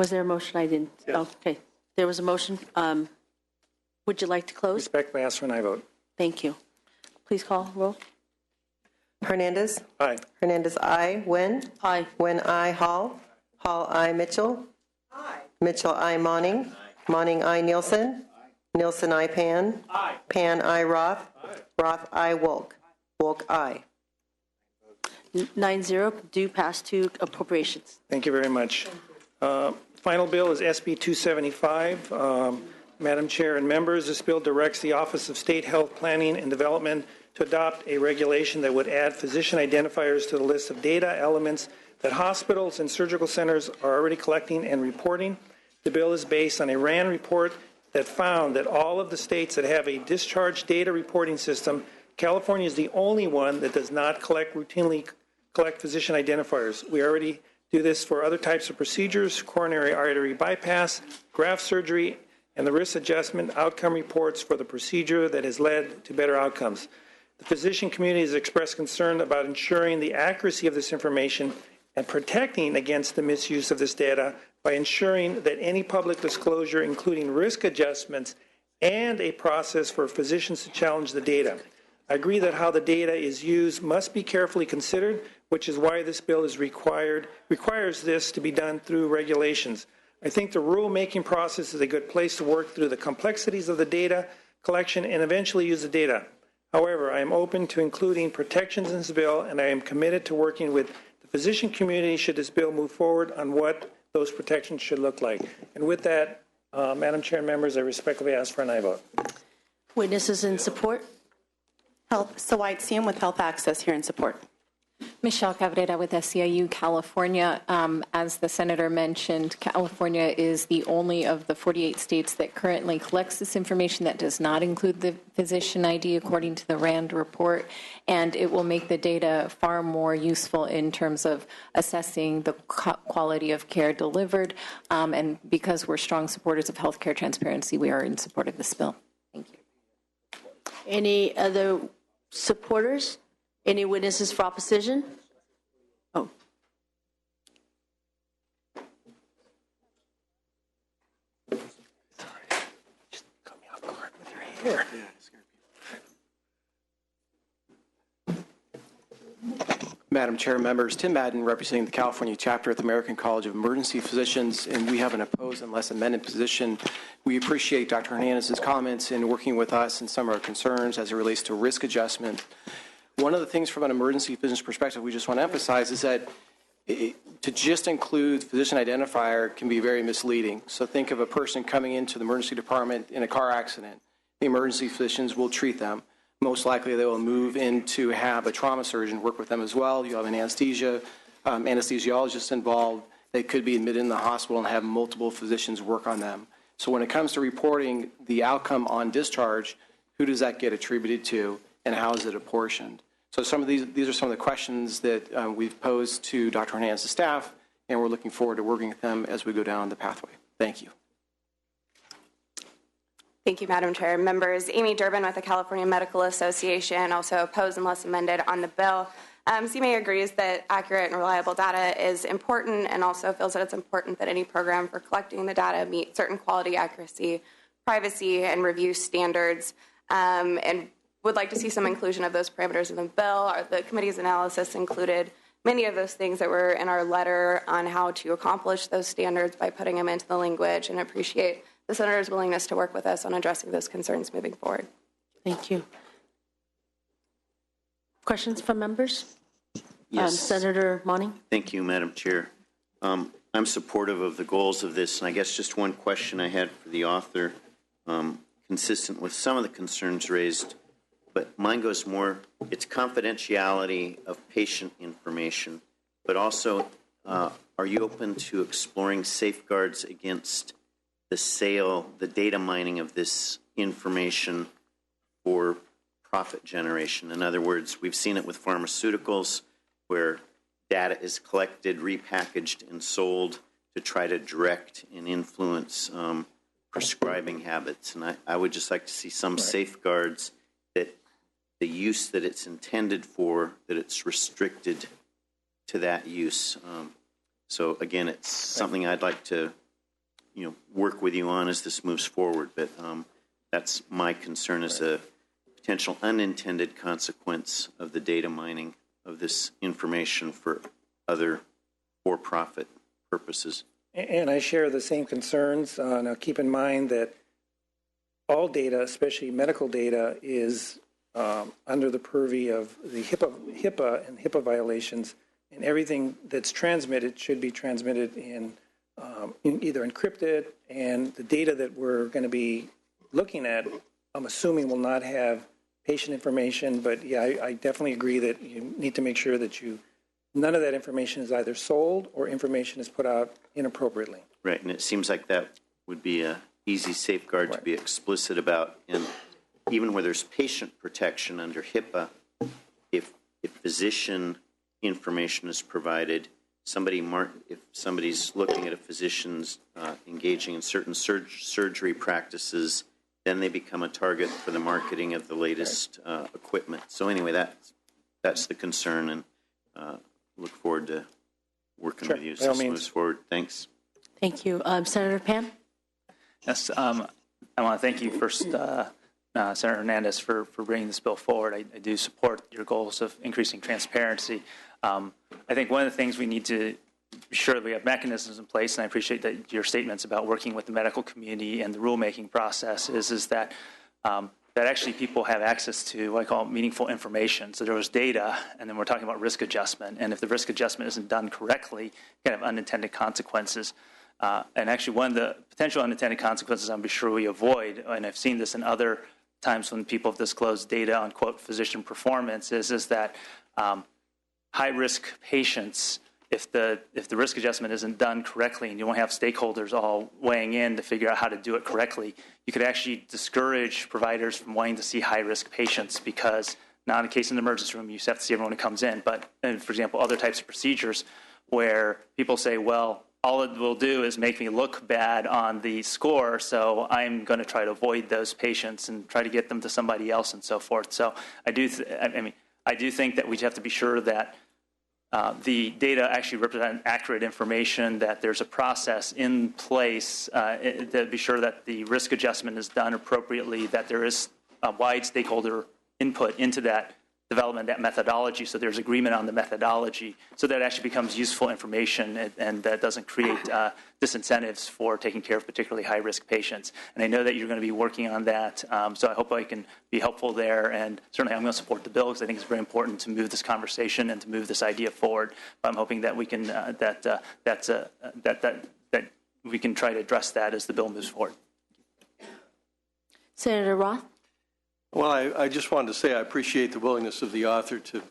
there a motion? I didn't. Yes. Oh, okay. There was a motion. Would you like to close? Respectfully ask for an aye vote. Thank you. Please call roll. Hernandez. Aye. Hernandez, aye. Wynn. Aye. Wynn, aye. Hall. Hall, aye. Mitchell. Aye. Mitchell, aye. Monning. Monning, aye. Nielsen. Nielsen, aye. Pan. Aye. Pan, aye. Roth. Roth, aye. Wolk. Wolk, aye. 9-0, due pass to appropriations. Thank you very much. Final bill is SB275. Madam Chair and members, this bill directs the Office of State Health Planning and Development to adopt a regulation that would add physician identifiers to the list of data elements that hospitals and surgical centers are already collecting and reporting. The bill is based on a RAND report that found that all of the states that have a discharge data reporting system, California is the only one that does not routinely collect physician identifiers. We already do this for other types of procedures, coronary artery bypass, graft surgery, and the risk adjustment outcome reports for the procedure that has led to better outcomes. The physician community has expressed concern about ensuring the accuracy of this information and protecting against the misuse of this data by ensuring that any public disclosure, including risk adjustments and a process for physicians to challenge the data. I agree that how the data is used must be carefully considered, which is why this bill is requires this to be done through regulations. I think the rulemaking process is a good place to work through the complexities of the data collection and eventually use the data. However, I am open to including protections in this bill, and I am committed to working with the physician community should this bill move forward on what those protections should look like. And with that, Madam Chair and members, I respectfully ask for an aye vote. Witnesses in support? Sawait with Health Access here in support. Michelle Cabrera with SEIU California. As the Senator mentioned, California is the only of the 48 states that currently collects this information that does not include the physician ID according to the RAND report, and it will make the data far more useful in terms of assessing the quality of care delivered, and because we're strong supporters of healthcare transparency, we are in support of this bill. Thank you. Any other supporters? Any witnesses for opposition? Oh. Sorry. Just caught me off guard with your hair. Madam Chair, members, Tim Madden, representing the California chapter at the American College of Emergency Physicians, and we have an opposed unless amended position. We appreciate Dr. Hernandez's comments in working with us and some of our concerns as it relates to risk adjustment. One of the things from an emergency physician's perspective we just want to emphasize is that to just include physician identifier can be very misleading. So think of a person coming into the emergency department in a car accident. The emergency physicians will treat them. Most likely they will move in to have a trauma surgeon work with them as well. You have an anesthesiologist involved. They could be admitted in the hospital and have multiple physicians work on them. So when it comes to reporting the outcome on discharge, who does that get attributed to and how is it apportioned? So these are some of the questions that we've posed to Dr. Hernandez's staff, and we're looking forward to working with them as we go down the pathway. Thank you. Thank you, Madam Chair. Members, Amy Durbin with the California Medical Association, also opposed unless amended on the bill. CMA agrees that accurate and reliable data is important and also feels that it's important that any program for collecting the data meet certain quality, accuracy, privacy, and review standards, and would like to see some inclusion of those parameters in the bill. The committee's analysis included many of those things that were in our letter on how to accomplish those standards by putting them into the language, and appreciate the Senator's willingness to work with us on addressing those concerns moving forward. Thank you. Questions from members? Yes. Senator Monning. Thank you, Madam Chair. I'm supportive of the goals of this, and I guess just one question I had for the author, consistent with some of the concerns raised, but mine goes more, it's confidentiality of patient information, but also are you open to exploring safeguards against the sale, the data mining of this information for profit generation? In other words, we've seen it with pharmaceuticals where data is collected, repackaged, and sold to try to direct and influence prescribing habits. And I would just like to see some safeguards that the use that it's intended for, that it's restricted to that use. So again, it's something I'd like to work with you on as this moves forward. But that's my concern as a potential unintended consequence of the data mining of this information for other for-profit purposes. And I share the same concerns. Now, keep in mind that all data, especially medical data, is under the purview of the HIPAA and HIPAA violations, and everything that's transmitted should be transmitted in either encrypted, and the data that we're going to be looking at, I'm assuming will not have patient information, but yeah, I definitely agree that you need to make sure that none of that information is either sold or information is put out inappropriately. Right, and it seems like that would be an easy safeguard to be explicit about. And even where there's patient protection under HIPAA, if physician information is provided, if somebody's looking at a physician's engaging in certain surgery practices, then they become a target for the marketing of the latest equipment. So anyway, that's the concern, and look forward to working with you as this moves forward. Thanks. Thank you. Senator Pan? Yes, I want to thank you first, Senator Hernandez, for bringing this bill forward. I do support your goals of increasing transparency. I think one of the things we need to be sure that we have mechanisms in place, and I appreciate that your statements about working with the medical community and the rulemaking process is that that actually people have access to what I call meaningful information. So there was data, and then we're talking about risk adjustment. And if the risk adjustment isn't done correctly, you can have unintended consequences. And actually one of the potential unintended consequences I'm sure we avoid, and I've seen this in other times when people have disclosed data on, quote, physician performance, is that high-risk patients, if the risk adjustment isn't done correctly and you don't have stakeholders all weighing in to figure out how to do it correctly, you could actually discourage providers from wanting to see high-risk patients, because not in a case in the emergency room, you just have to see everyone who comes in. But, for example, other types of procedures where people say, well, all it will do is make me look bad on the score, so I'm going to try to avoid those patients and try to get them to somebody else and so forth. So I do think that we have to be sure that the data actually represent accurate information, that there's a process in place to be sure that the risk adjustment is done appropriately, that there is a wide stakeholder input into that development, that methodology, so there's agreement on the methodology, so that it actually becomes useful information and that doesn't create disincentives for taking care of particularly high-risk patients. And I know that you're going to be working on that, so I hope I can be helpful there. And certainly I'm going to support the bill because I think it's very important to move this conversation and to move this idea forward. But I'm hoping that we can that we can try to address that as the bill moves forward. Senator Roth? Well, I just wanted to say I appreciate the willingness of the author to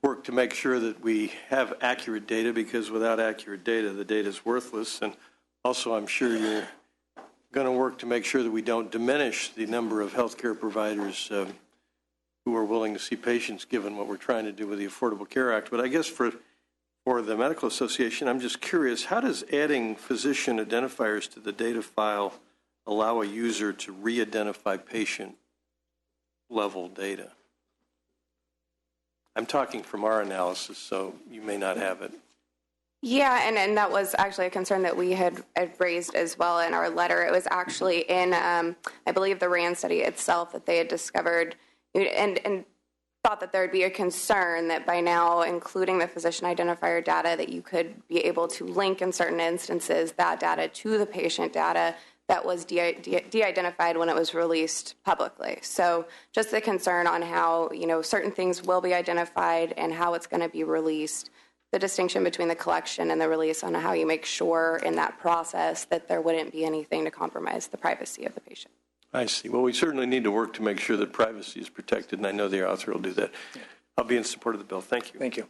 work to make sure that we have accurate data, because without accurate data, the data is worthless. And also, I'm sure you're going to work to make sure that we don't diminish the number of healthcare providers who are willing to see patients, given what we're trying to do with the Affordable Care Act. But I guess for the Medical Association, I'm just curious, how does adding physician identifiers to the data file allow a user to re-identify patient-level data? I'm talking from our analysis, so you may not have it. Yeah, and that was actually a concern that we had raised as well in our letter. It was actually in, I believe, the RAND study itself that they had discovered and thought that there would be a concern that by now, including the physician identifier data, that you could be able to link in certain instances that data to the patient data that was de-identified when it was released publicly. So just the concern on how, certain things will be identified and how it's going to be released, the distinction between the collection and the release on how you make sure in that process that there wouldn't be anything to compromise the privacy of the patient. I see. Well, we certainly need to work to make sure that privacy is protected, and I know the author will do that. I'll be in support of the bill. Thank you. Thank you.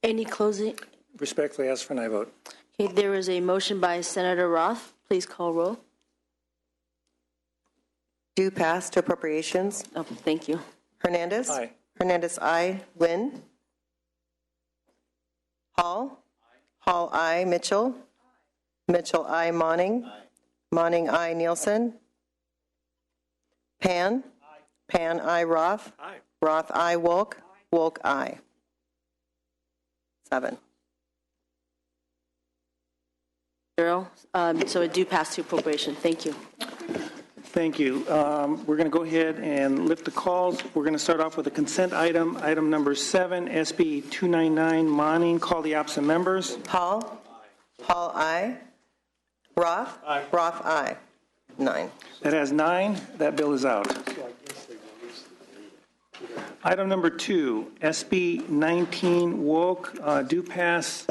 Any closing? Respectfully ask for an aye vote. Okay, there is a motion by Senator Roth. Please call roll. Do pass to appropriations. Oh, thank you. Hernandez. Aye. Hernandez, aye. Nguyen. Hall. Hall, aye. Mitchell. Mitchell, aye. Monning. Monning, aye. Nielsen. Pan. Pan, aye. Roth. Roth, aye. Wolk. Wolk, aye. 7. 0. So it do pass to appropriation. Thank you. Thank you. We're going to go ahead and lift the calls. We're going to start off with a consent item. Item number 7, SB 299, Monning. Call the absent members. Hall. Hall, aye. Roth. Roth, aye. 9. That has 9. That bill is out. Item number 2, SB 19, Woke, do pass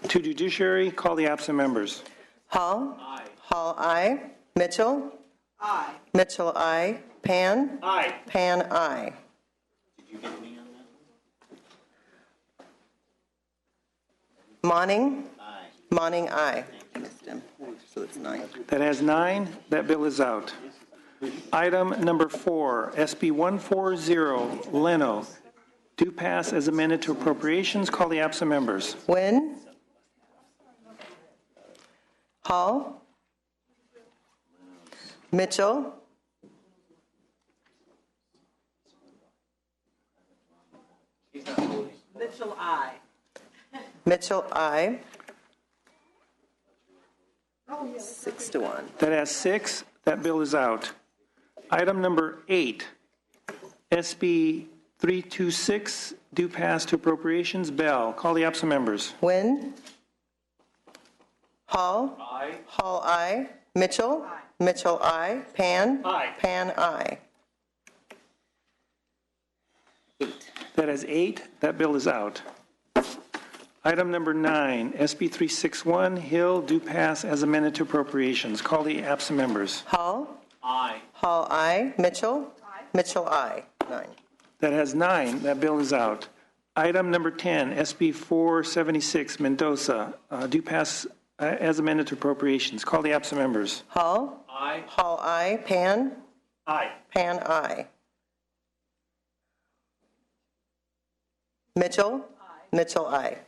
to judiciary. Call the absent members. Hall. Aye. Hall, aye. Mitchell. Aye. Mitchell, aye. Pan. Aye. Pan, aye. Did you get me on Monning. that? Aye. Monning, aye. So it's 9. That has 9. That bill is out. Item number 4, SB 140, Leno, do pass as amended to appropriations. Call the absent members. Nguyen. Hall. Mitchell. Mitchell, aye. Mitchell, aye. 6 to 1. That has 6. That bill is out. Item number 8, SB 326, do pass to appropriations. Bell. Call the absent members. Nguyen. Hall. Aye. Hall, aye. Mitchell. Aye. Mitchell, aye. Pan. Aye. Pan, aye. 8. That has 8. That bill is out. Item number 9, SB 361, Hill, do pass as amended to appropriations. Call the absent members. Hall. Aye. Hall, aye. Mitchell. Aye. Mitchell, aye. 9. That has 9. That bill is out. Item number 10, SB 476, Mendoza, do pass as amended to appropriations. Call the absent members. Hall. Aye. Hall, aye. Pan. Aye. Pan, aye. Mitchell. Aye. Mitchell, aye.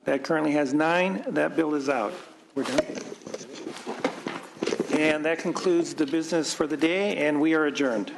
That currently has 9. That bill is out. We're done. And that concludes the business for the day, and we are adjourned.